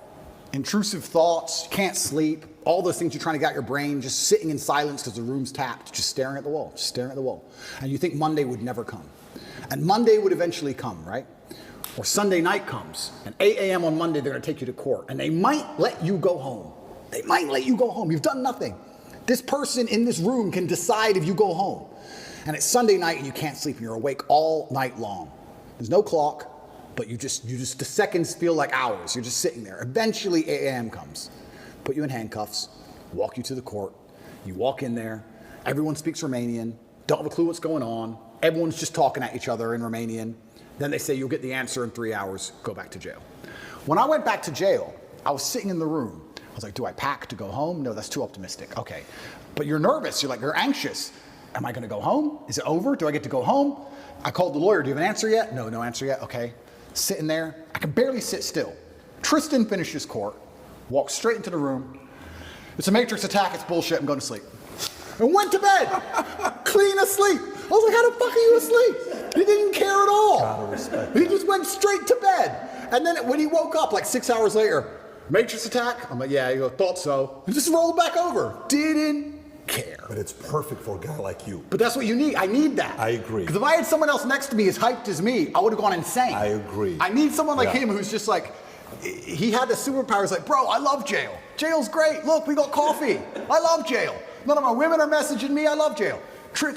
Intrusive thoughts, can't sleep, all those things you're trying to get out your brain, just sitting in silence because the room's tapped, just staring at the wall, just staring at the wall. And you think Monday would never come. And Monday would eventually come, right? Or Sunday night comes, and 8 a.m. on Monday, they're gonna take you to court, and they might let you go home. They might let you go home. You've done nothing. This person in this room can decide if you go home. And it's Sunday night and you can't sleep and you're awake all night long. There's no clock, but the seconds feel like hours. You're just sitting there. Eventually 8 a.m. comes. Put you in handcuffs, walk you to the court. You walk in there, everyone speaks Romanian, don't have a clue what's going on. Everyone's just talking at each other in Romanian. Then they say you'll get the answer in 3 hours, go back to jail. When I went back to jail, I was sitting in the room. I was like, do I pack to go home? No, that's too optimistic. Okay. But you're nervous. You're anxious. Am I going to go home? Is it over? Do I get to go home? I called the lawyer. Do you have an answer yet? No, no answer yet. Okay. Sitting there. I can barely sit still. Tristan finishes court, walks straight into the room. It's a matrix attack. It's bullshit. I'm going to sleep. And went to bed. Clean asleep. I was like, how the fuck are you asleep? He didn't care at all. He just went straight to bed. And then when he woke up like 6 hours later, matrix attack? I'm like, yeah, you go, thought so. And just rolled back over. Didn't care. But it's perfect for a guy like you. But that's what you need. I need that. I agree. Because if I had someone else next to me as hyped as me, I would have gone insane. I agree. I need someone like him who's just like, he had the superpowers like, bro, I love jail. Jail's great. Look, we got coffee. I love jail. None of my women are messaging me. I love jail.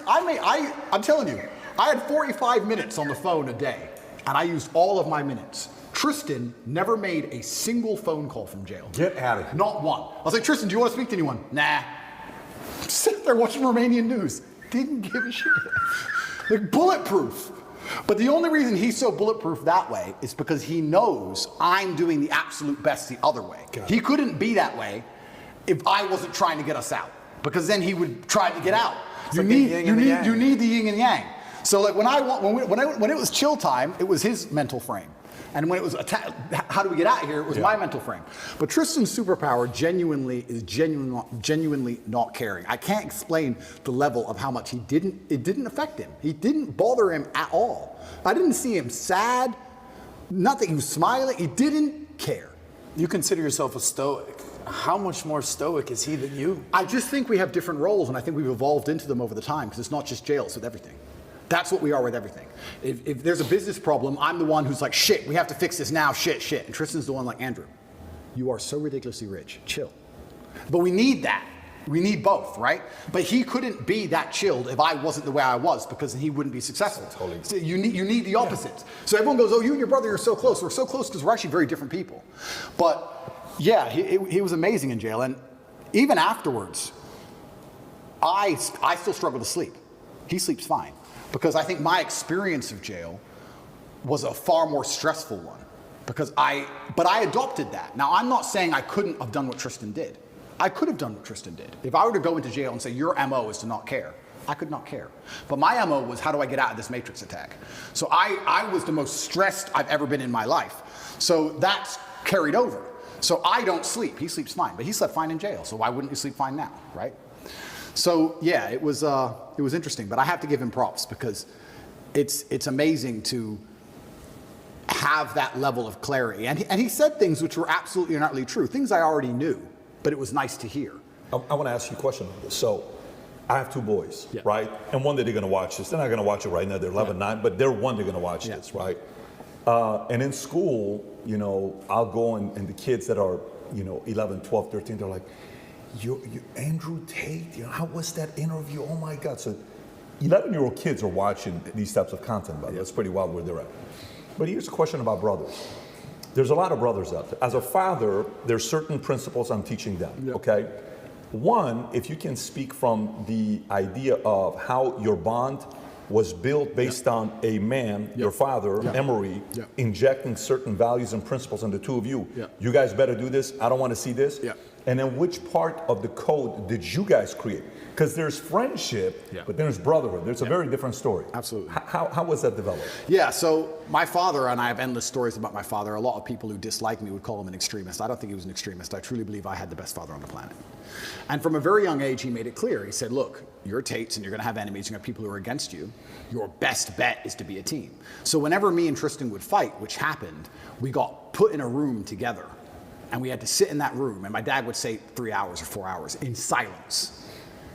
I'm telling you, I had 45 minutes on the phone a day, and I used all of my minutes. Tristan never made a single phone call from jail. Get out of here. Not one. I was like, Tristan, do you want to speak to anyone? Nah. Sit there watching Romanian news. Didn't give a shit. Like bulletproof. But the only reason he's so bulletproof that way is because he knows I'm doing the absolute best the other way. He couldn't be that way if I wasn't trying to get us out, because then he would try to get out. You need the yin and yang. So like when it was chill time, it was his mental frame. And when it was how do we get out of here, it was my mental frame. But Tristan's superpower is genuinely not caring. I can't explain the level of how much it didn't affect him. He didn't bother him at all. I didn't see him sad, nothing. He was smiling. He didn't care. You consider yourself a stoic. How much more stoic is he than you? I just think we have different roles, and I think we've evolved into them over the time, because it's not just jail, it's with everything. That's what we are with everything. If there's a business problem, I'm the one who's like, shit, we have to fix this now, shit. And Tristan's the one like, Andrew, you are so ridiculously rich, chill. But we need that. We need both, right? But he couldn't be that chilled if I wasn't the way I was, because he wouldn't be successful. Totally. So you need the opposites. Yeah. So everyone goes, oh, you and your brother are so close. We're so close because we're actually very different people. But yeah, he was amazing in jail. And even afterwards, I still struggle to sleep. He sleeps fine. Because I think my experience of jail was a far more stressful one. But I adopted that. Now, I'm not saying I couldn't have done what Tristan did. I could have done what Tristan did. If I were to go into jail and say, your MO is to not care, I could not care. But my MO was, how do I get out of this matrix attack? So I was the most stressed I've ever been in my life. So that's carried over. So I don't sleep. He sleeps fine. But he slept fine in jail. So why wouldn't he sleep fine now, right? So yeah, it was interesting, but I have to give him props, because it's amazing to have that level of clarity. And he said things which were absolutely and utterly true, things I already knew, but it was nice to hear. I want to ask you a question on this. So I have two boys, right? And one day they're going to watch this. They're not going to watch it right now. They're 11, 9, but they're going to watch this, right? And in school, you know, I'll go and the kids that are, you know, 11, 12, 13, they're like, you Andrew Tate, you know, how was that interview? Oh my God. So 11-year-old kids are watching these types of content, by the way. That's pretty wild where they're at. But here's a question about brothers. There's a lot of brothers out there. As a father, there's certain principles I'm teaching them, okay? One, if you can speak from the idea of how your bond was built based on a man, your father, Emery, injecting certain values and principles in the two of you. You guys better do this. I don't want to see this. And then which part of the code did you guys create? Because there's friendship, but there's brotherhood. There's a very different story. Absolutely. How was that developed? Yeah, so my father, and I have endless stories about my father. A lot of people who dislike me would call him an extremist. I don't think he was an extremist. I truly believe I had the best father on the planet. And from a very young age, he made it clear. He said, look, you're Tates and you're going to have enemies. You're going to have people who are against you. Your best bet is to be a team. So whenever me and Tristan would fight, which happened, we got put in a room together. And we had to sit in that room, and my dad would say 3 hours or 4 hours in silence.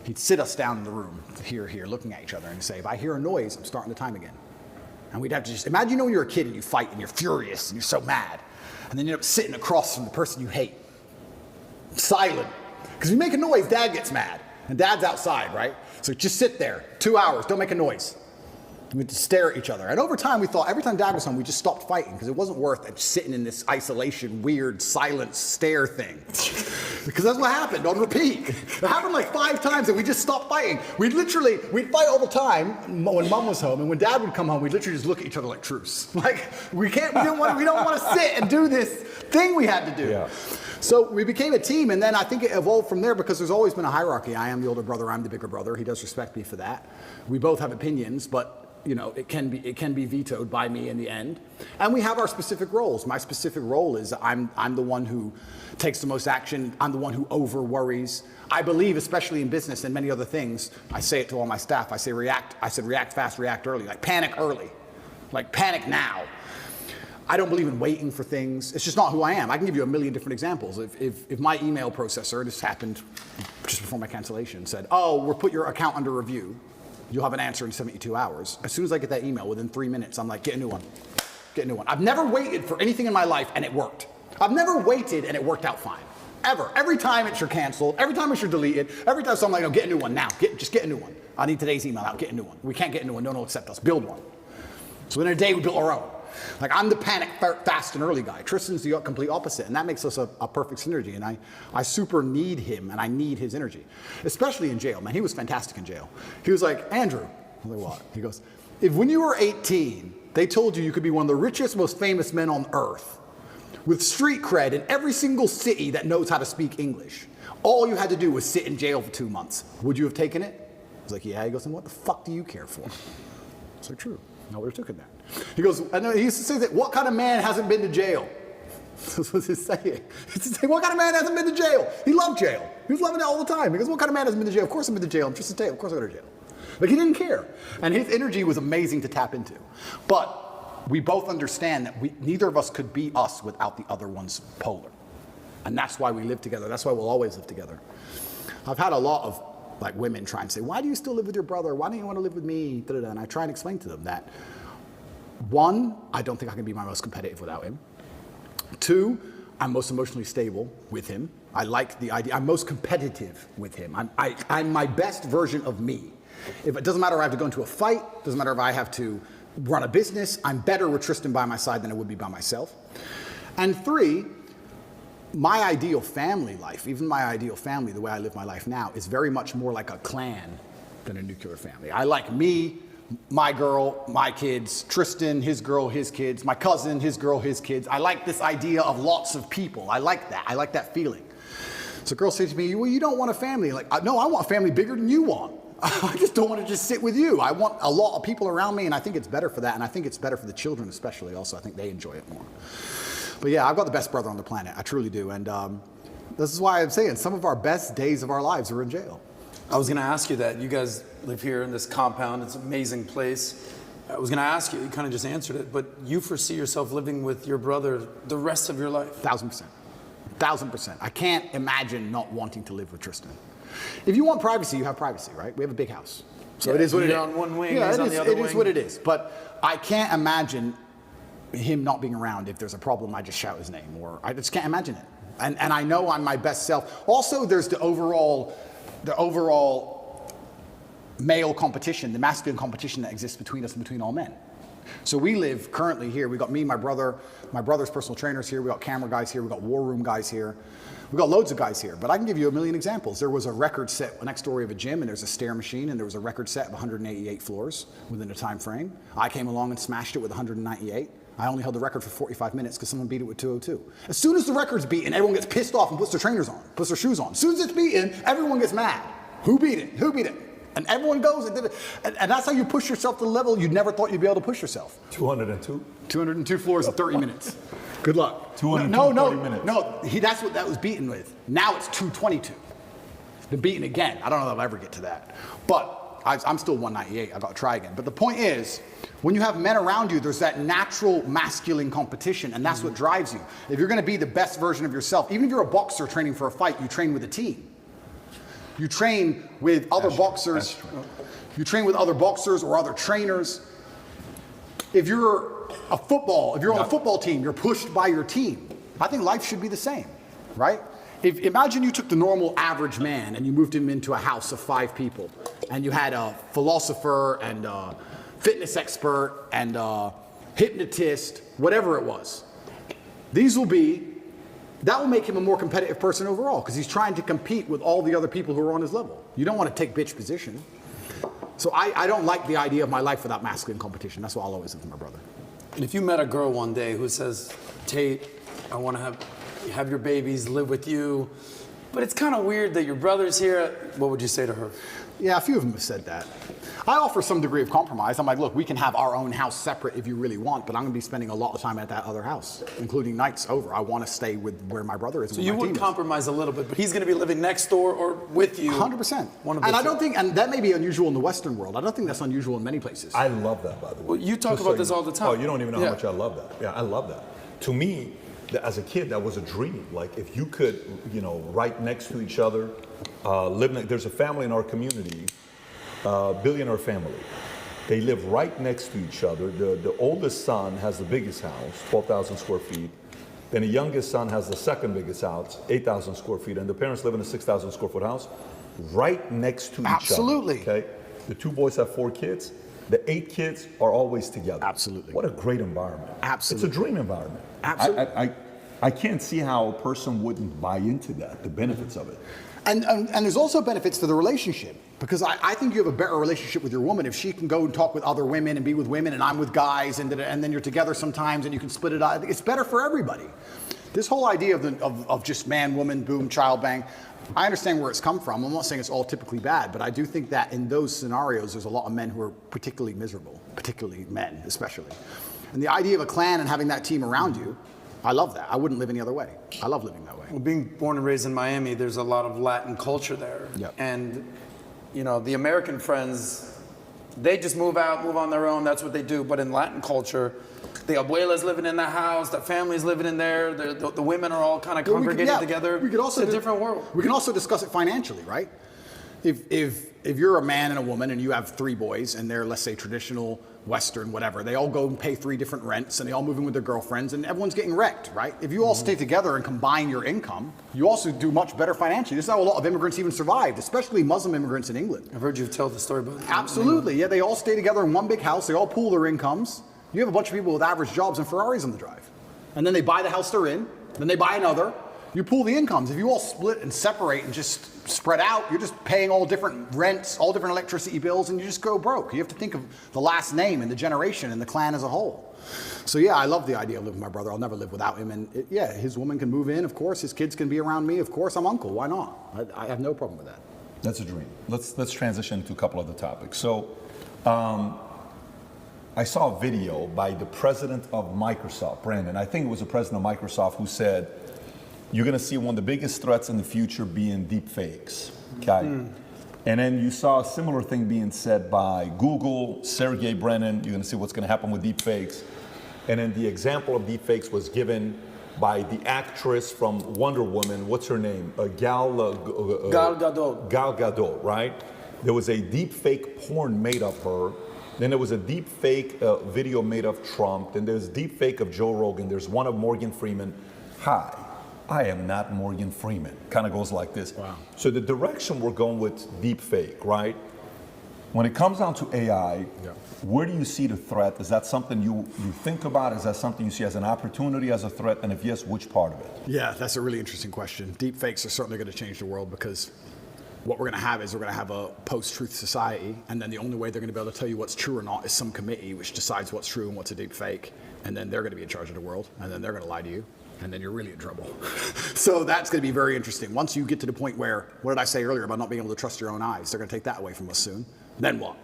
He'd sit us down in the room, here, looking at each other, and say, if I hear a noise, I'm starting the time again. And we'd have to just, imagine, you know, when you're a kid and you fight and you're furious and you're so mad, and then you end up sitting across from the person you hate, silent. Because if you make a noise, Dad gets mad, and Dad's outside, right? So just sit there, 2 hours, don't make a noise. We'd stare at each other. And over time, we thought, every time Dad was home, we just stopped fighting, because it wasn't worth it sitting in this isolation, weird, silent stare thing. Because that's what happened on repeat. It happened like 5 times, and we just stopped fighting. We'd fight all the time when Mom was home, and when Dad would come home, we'd literally just look at each other like truce. Like, we don't want to sit and do this thing we had to do. Yeah. So we became a team, and then I think it evolved from there, because there's always been a hierarchy. I am the older brother, I'm the bigger brother. He does respect me for that. We both have opinions, but you know, it can be vetoed by me in the end. And we have our specific roles. My specific role is I'm the one who takes the most action. I'm the one who over worries. I believe, especially in business and many other things, I say it to all my staff. I said react fast, react early. Like panic early, like panic now. I don't believe in waiting for things. It's just not who I am. I can give you a million different examples. If my email processor, this happened just before my cancellation, said, oh, we'll put your account under review. You'll have an answer in 72 hours. As soon as I get that email, within 3 minutes, I'm like, get a new one. Get a new one. I've never waited for anything in my life and it worked. I've never waited and it worked out fine. Ever. Every time it's your canceled, every time it's your deleted, every time, so I'm like, no, get a new one now. Just get a new one. I need today's email out, get a new one. We can't get a new one, no one will accept us. Build one. So within a day, we built our own. Like, I'm the panic fast and early guy. Tristan's the complete opposite, and that makes us a perfect synergy, and I super need him, and I need his energy. Especially in jail, man. He was fantastic in jail. He was like, Andrew, I'm like, what? He goes, if when you were 18, they told you could be one of the richest, most famous men on earth, with street cred in every single city that knows how to speak English, all you had to do was sit in jail for 2 months, would you have taken it? I was like, yeah. He goes, and what the fuck do you care for? So true. Nobody took it that. He goes, I know he used to say that, what kind of man hasn't been to jail? That's what he's saying. He used to say, what kind of man hasn't been to jail? He loved jail. He was loving it all the time. He goes, what kind of man hasn't been to jail? Of course I've been to jail. I'm just a Tate. Of course I go to jail. Like, he didn't care. And his energy was amazing to tap into. But we both understand that neither of us could be us without the other one's polar. And that's why we live together. That's why we'll always live together. I've had a lot of like women try and say, why do you still live with your brother? Why don't you want to live with me? Da-da-da. And I try and explain to them that, one, I don't think I can be my most competitive without him. Two, I'm most emotionally stable with him. I like the idea. I'm most competitive with him. I'm my best version of me. If it doesn't matter if I have to go into a fight, doesn't matter if I have to run a business, I'm better with Tristan by my side than I would be by myself. And three, my ideal family life, even my ideal family, the way I live my life now, is very much more like a clan than a nuclear family. I like me, my girl, my kids, Tristan, his girl, his kids, my cousin, his girl, his kids. I like this idea of lots of people. I like that. I like that feeling. So girls say to me, well, you don't want a family. Like, no, I want a family bigger than you want. I just don't want to just sit with you. I want a lot of people around me, and I think it's better for that, and I think it's better for the children especially also. I think they enjoy it more. But yeah, I've got the best brother on the planet. I truly do. And this is why I'm saying some of our best days of our lives are in jail. I was going to ask you that. You guys live here in this compound. It's an amazing place. I was going to ask you, you kind of just answered it, but you foresee yourself living with your brother the rest of your life? 1,000%. 1,000%. I can't imagine not wanting to live with Tristan. If you want privacy, you have privacy, right? We have a big house. So it is what it is. You're on one wing, yeah, he's on the other wing. It is what it is. But I can't imagine him not being around. If there's a problem, I just shout his name, or I just can't imagine it. And I know I'm my best self. Also, there's the overall male competition, the masculine competition that exists between us and between all men. So we live currently here. We got me, my brother's personal trainers here. We got camera guys here. We got war room guys here. We got loads of guys here. But I can give you a million examples. There was a record set next door of a gym, and there's a stair machine, and there was a record set of 188 floors within a time frame. I came along and smashed it with 198. I only held the record for 45 minutes because someone beat it with 202. As soon as the record's beaten, everyone gets pissed off and puts their trainers on, puts their shoes on. As soon as it's beaten, everyone gets mad. Who beat it? Who beat it? And everyone goes and did it. And that's how you push yourself to the level you never thought you'd be able to push yourself. 202? 202 floors in 30 minutes. Good luck. 230 minutes. No, that's what that was beaten with. Now it's 222. It's been beaten again. I don't know if I'll ever get to that. But I'm still 198. I've got to try again. But the point is, when you have men around you, there's that natural masculine competition, and that's what drives you. If you're going to be the best version of yourself, even if you're a boxer training for a fight, you train with a team. You train with other boxers. You train with other boxers or other trainers. If you're on a football team, you're pushed by your team. I think life should be the same, right? Imagine you took the normal average man and you moved him into a house of 5 people, and you had a philosopher and a fitness expert and a hypnotist, whatever it was. That will make him a more competitive person overall, because he's trying to compete with all the other people who are on his level. You don't want to take bitch position. So I don't like the idea of my life without masculine competition. That's why I'll always live with my brother. And if you met a girl one day who says, Tate, I want to have your babies, live with you, but it's kind of weird that your brother's here, what would you say to her? Yeah, a few of them have said that. I offer some degree of compromise. I'm like, look, we can have our own house separate if you really want, but I'm going to be spending a lot of time at that other house, including nights over. I want to stay with where my brother is. So you would compromise a little bit, but he's going to be living next door or with you. 100%. And I don't think, and that may be unusual in the Western world. I don't think that's unusual in many places. I love that, by the way. Well, you talk about this all the time. Oh, you don't even know how much I love that. Yeah, I love that. To me, as a kid, that was a dream. Like, if you could, right next to each other, there's a family in our community, billionaire family. They live right next to each other. The oldest son has the biggest house, 12,000 square feet. Then the youngest son has the second biggest house, 8,000 square feet. And the parents live in a 6,000 square foot house right next to each other. Absolutely. Okay? The 2 boys have 4 kids. The 8 kids are always together. Absolutely. What a great environment. Absolutely. It's a dream environment. Absolutely. I can't see how a person wouldn't buy into that, the benefits of it. And there's also benefits to the relationship, because I think you have a better relationship with your woman if she can go and talk with other women and be with women and I'm with guys, and then you're together sometimes and you can split it out. It's better for everybody. This whole idea of just man, woman, boom, child bang, I understand where it's come from. I'm not saying it's all typically bad, but I do think that in those scenarios, there's a lot of men who are particularly miserable, particularly men especially. And the idea of a clan and having that team around you, I love that. I wouldn't live any other way. I love living that way. Well, being born and raised in Miami, there's a lot of Latin culture there. Yep. And, you know, the American friends, they just move out, move on their own. That's what they do. But in Latin culture, the abuela's living in the house, the family's living in there, the women are all kind of congregating together. We could also it's a different world. We can also discuss it financially, right? If you're a man and a woman and you have 3 boys and they're, let's say, traditional, Western, whatever, they all go and pay 3 different rents and they all move in with their girlfriends and everyone's getting wrecked, right? If you all stay together and combine your income, you also do much better financially. This is how a lot of immigrants even survived, especially Muslim immigrants in England. I've heard you tell the story about that. Absolutely, yeah, they all stay together in one big house, they all pool their incomes. You have a bunch of people with average jobs and Ferraris on the drive. And then they buy the house they're in, then they buy another. You pool the incomes. If you all split and separate and just spread out, you're just paying all different rents, all different electricity bills, and you just go broke. You have to think of the last name and the generation and the clan as a whole. So yeah, I love the idea of living with my brother. I'll never live without him. And yeah, his woman can move in, of course. His kids can be around me, of course. I'm uncle. Why not? I have no problem with that. That's a dream. Let's transition to a couple other topics. So, I saw a video by the president of Microsoft, Brandon. I think it was the president of Microsoft who said, you're going to see one of the biggest threats in the future being deep fakes, okay? And then you saw a similar thing being said by Google, Sergey Brin. You're going to see what's going to happen with deep fakes. And then the example of deep fakes was given by the actress from Wonder Woman. What's her name? Gal Gadot. Gal Gadot, right? There was a deep fake porn made of her. Then there was a deep fake video made of Trump. Then there's deep fake of Joe Rogan. There's one of Morgan Freeman. Hi, I am not Morgan Freeman. Kind of goes like this. Wow. So the direction we're going with deep fake, right? When it comes down to AI, where do you see the threat? Is that something you think about? Is that something you see as an opportunity, as a threat? And if yes, which part of it? Yeah, that's a really interesting question. Deep fakes are certainly going to change the world, because what we're going to have is we're going to have a post-truth society, and then the only way they're going to be able to tell you what's true or not is some committee which decides what's true and what's a deep fake, and then they're going to be in charge of the world, and then they're going to lie to you, and then you're really in trouble. So that's going to be very interesting. Once you get to the point where, what did I say earlier about not being able to trust your own eyes? They're going to take that away from us soon. Then what?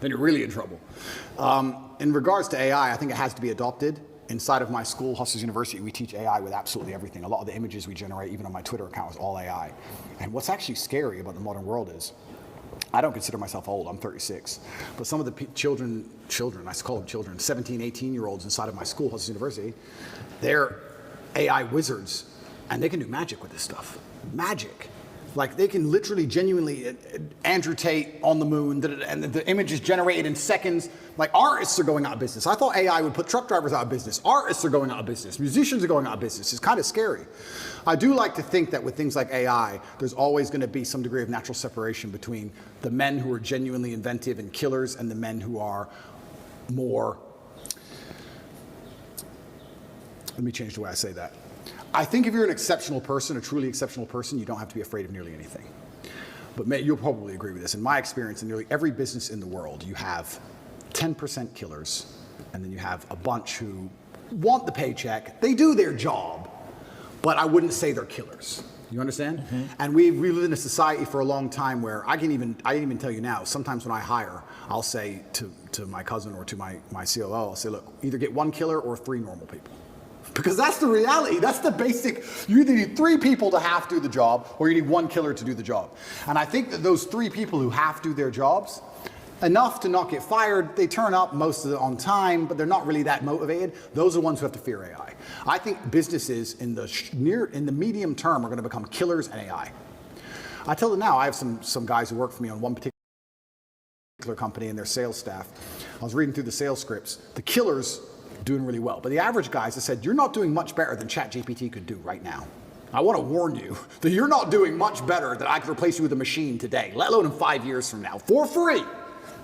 Then you're really in trouble. In regards to AI, I think it has to be adopted. Inside of my school, Hustlers University, we teach AI with absolutely everything. A lot of the images we generate, even on my Twitter account, is all AI. And what's actually scary about the modern world is, I don't consider myself old, I'm 36, but some of the children, I call them children, 17, 18-year-olds inside of my school, Hustlers University, they're AI wizards, and they can do magic with this stuff. Magic. Like, they can literally, genuinely, Andrew Tate on the moon, and the image is generated in seconds. Like, artists are going out of business. I thought AI would put truck drivers out of business. Artists are going out of business. Musicians are going out of business. It's kind of scary. I do like to think that with things like AI, there's always going to be some degree of natural separation between the men who are genuinely inventive and killers and the men who are more, let me change the way I say that. I think if you're an exceptional person, a truly exceptional person, you don't have to be afraid of nearly anything. But you'll probably agree with this. In my experience, in nearly every business in the world, you have 10% killers, and then you have a bunch who want the paycheck. They do their job, but I wouldn't say they're killers. You understand? Mm-hmm. And we live in a society for a long time where I can even tell you now, sometimes when I hire, I'll say to my cousin or to my COO, I'll say, look, either get 1 killer or 3 normal people. Because that's the reality. That's the basic. You either need 3 people to half do the job, or you need 1 killer to do the job. And I think that those 3 people who half do their jobs, enough to not get fired, they turn up most of it on time, but they're not really that motivated. Those are the ones who have to fear AI. I think businesses in the medium term are going to become killers and AI. I tell them now, I have some guys who work for me on one particular company and their sales staff. I was reading through the sales scripts. The killers doing really well. But the average guys, I said, you're not doing much better than ChatGPT could do right now. I want to warn you that you're not doing much better than I could replace you with a machine today, let alone in 5 years from now, for free.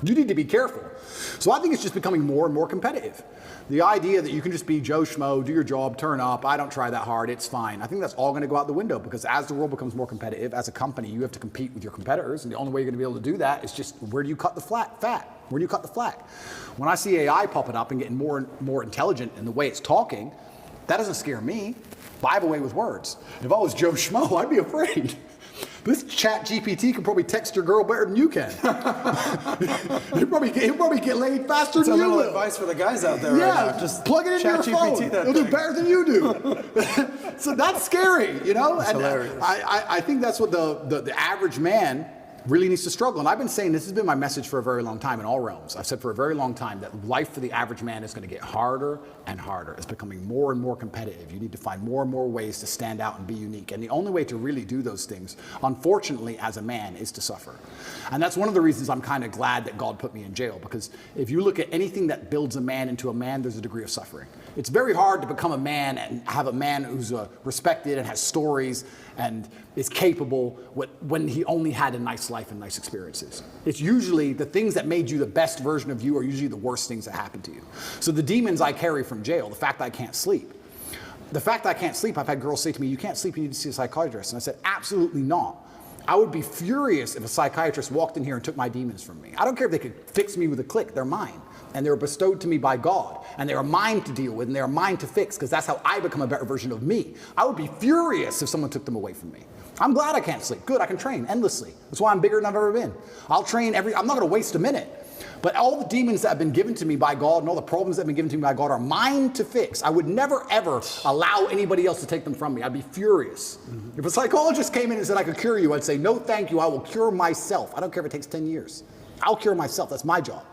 You need to be careful. So I think it's just becoming more and more competitive. The idea that you can just be Joe Schmo, do your job, turn up, I don't try that hard, it's fine. I think that's all going to go out the window because as the world becomes more competitive, as a company, you have to compete with your competitors. And the only way you're going to be able to do that is just where do you cut the fat? Where do you cut the slack? When I see AI popping up and getting more and more intelligent in the way it's talking, that doesn't scare me. But I have a way with words. If I was Joe Schmo, I'd be afraid. This chat GPT can probably text your girl better than you can. he'll probably get laid faster That's than you a little will. advice for the guys out there yeah, right now. Just plug it into your phone. It'll do better than you do. So that's scary, you know? That's hilarious. I think that's what the average man really needs to struggle. And I've been saying this has been my message for a very long time in all realms. I've said for a very long time that life for the average man is going to get harder and harder. It's becoming more and more competitive. You need to find more and more ways to stand out and be unique. And the only way to really do those things, unfortunately, as a man, is to suffer. And that's one of the reasons I'm kind of glad that God put me in jail, because if you look at anything that builds a man into a man, there's a degree of suffering. It's very hard to become a man and have a man who's respected and has stories and is capable when he only had a nice life and nice experiences. It's usually the things that made you the best version of you are usually the worst things that happen to you. So the demons I carry from jail, the fact that I can't sleep. The fact that I can't sleep, I've had girls say to me, you can't sleep, you need to see a psychiatrist. And I said, absolutely not. I would be furious if a psychiatrist walked in here and took my demons from me. I don't care if they could fix me with a click, they're mine. And they were bestowed to me by God. And they are mine to deal with, and they are mine to fix, because that's how I become a better version of me. I would be furious if someone took them away from me. I'm glad I can't sleep. Good, I can train endlessly. That's why I'm bigger than I've ever been. I'll train I'm not gonna waste a minute. But all the demons that have been given to me by God and all the problems that have been given to me by God are mine to fix. I would never, ever allow anybody else to take them from me. I'd be furious. Mm-hmm. If a psychologist came in and said I could cure you, I'd say, no, thank you, I will cure myself. I don't care if it takes 10 years. I'll cure myself, that's my job.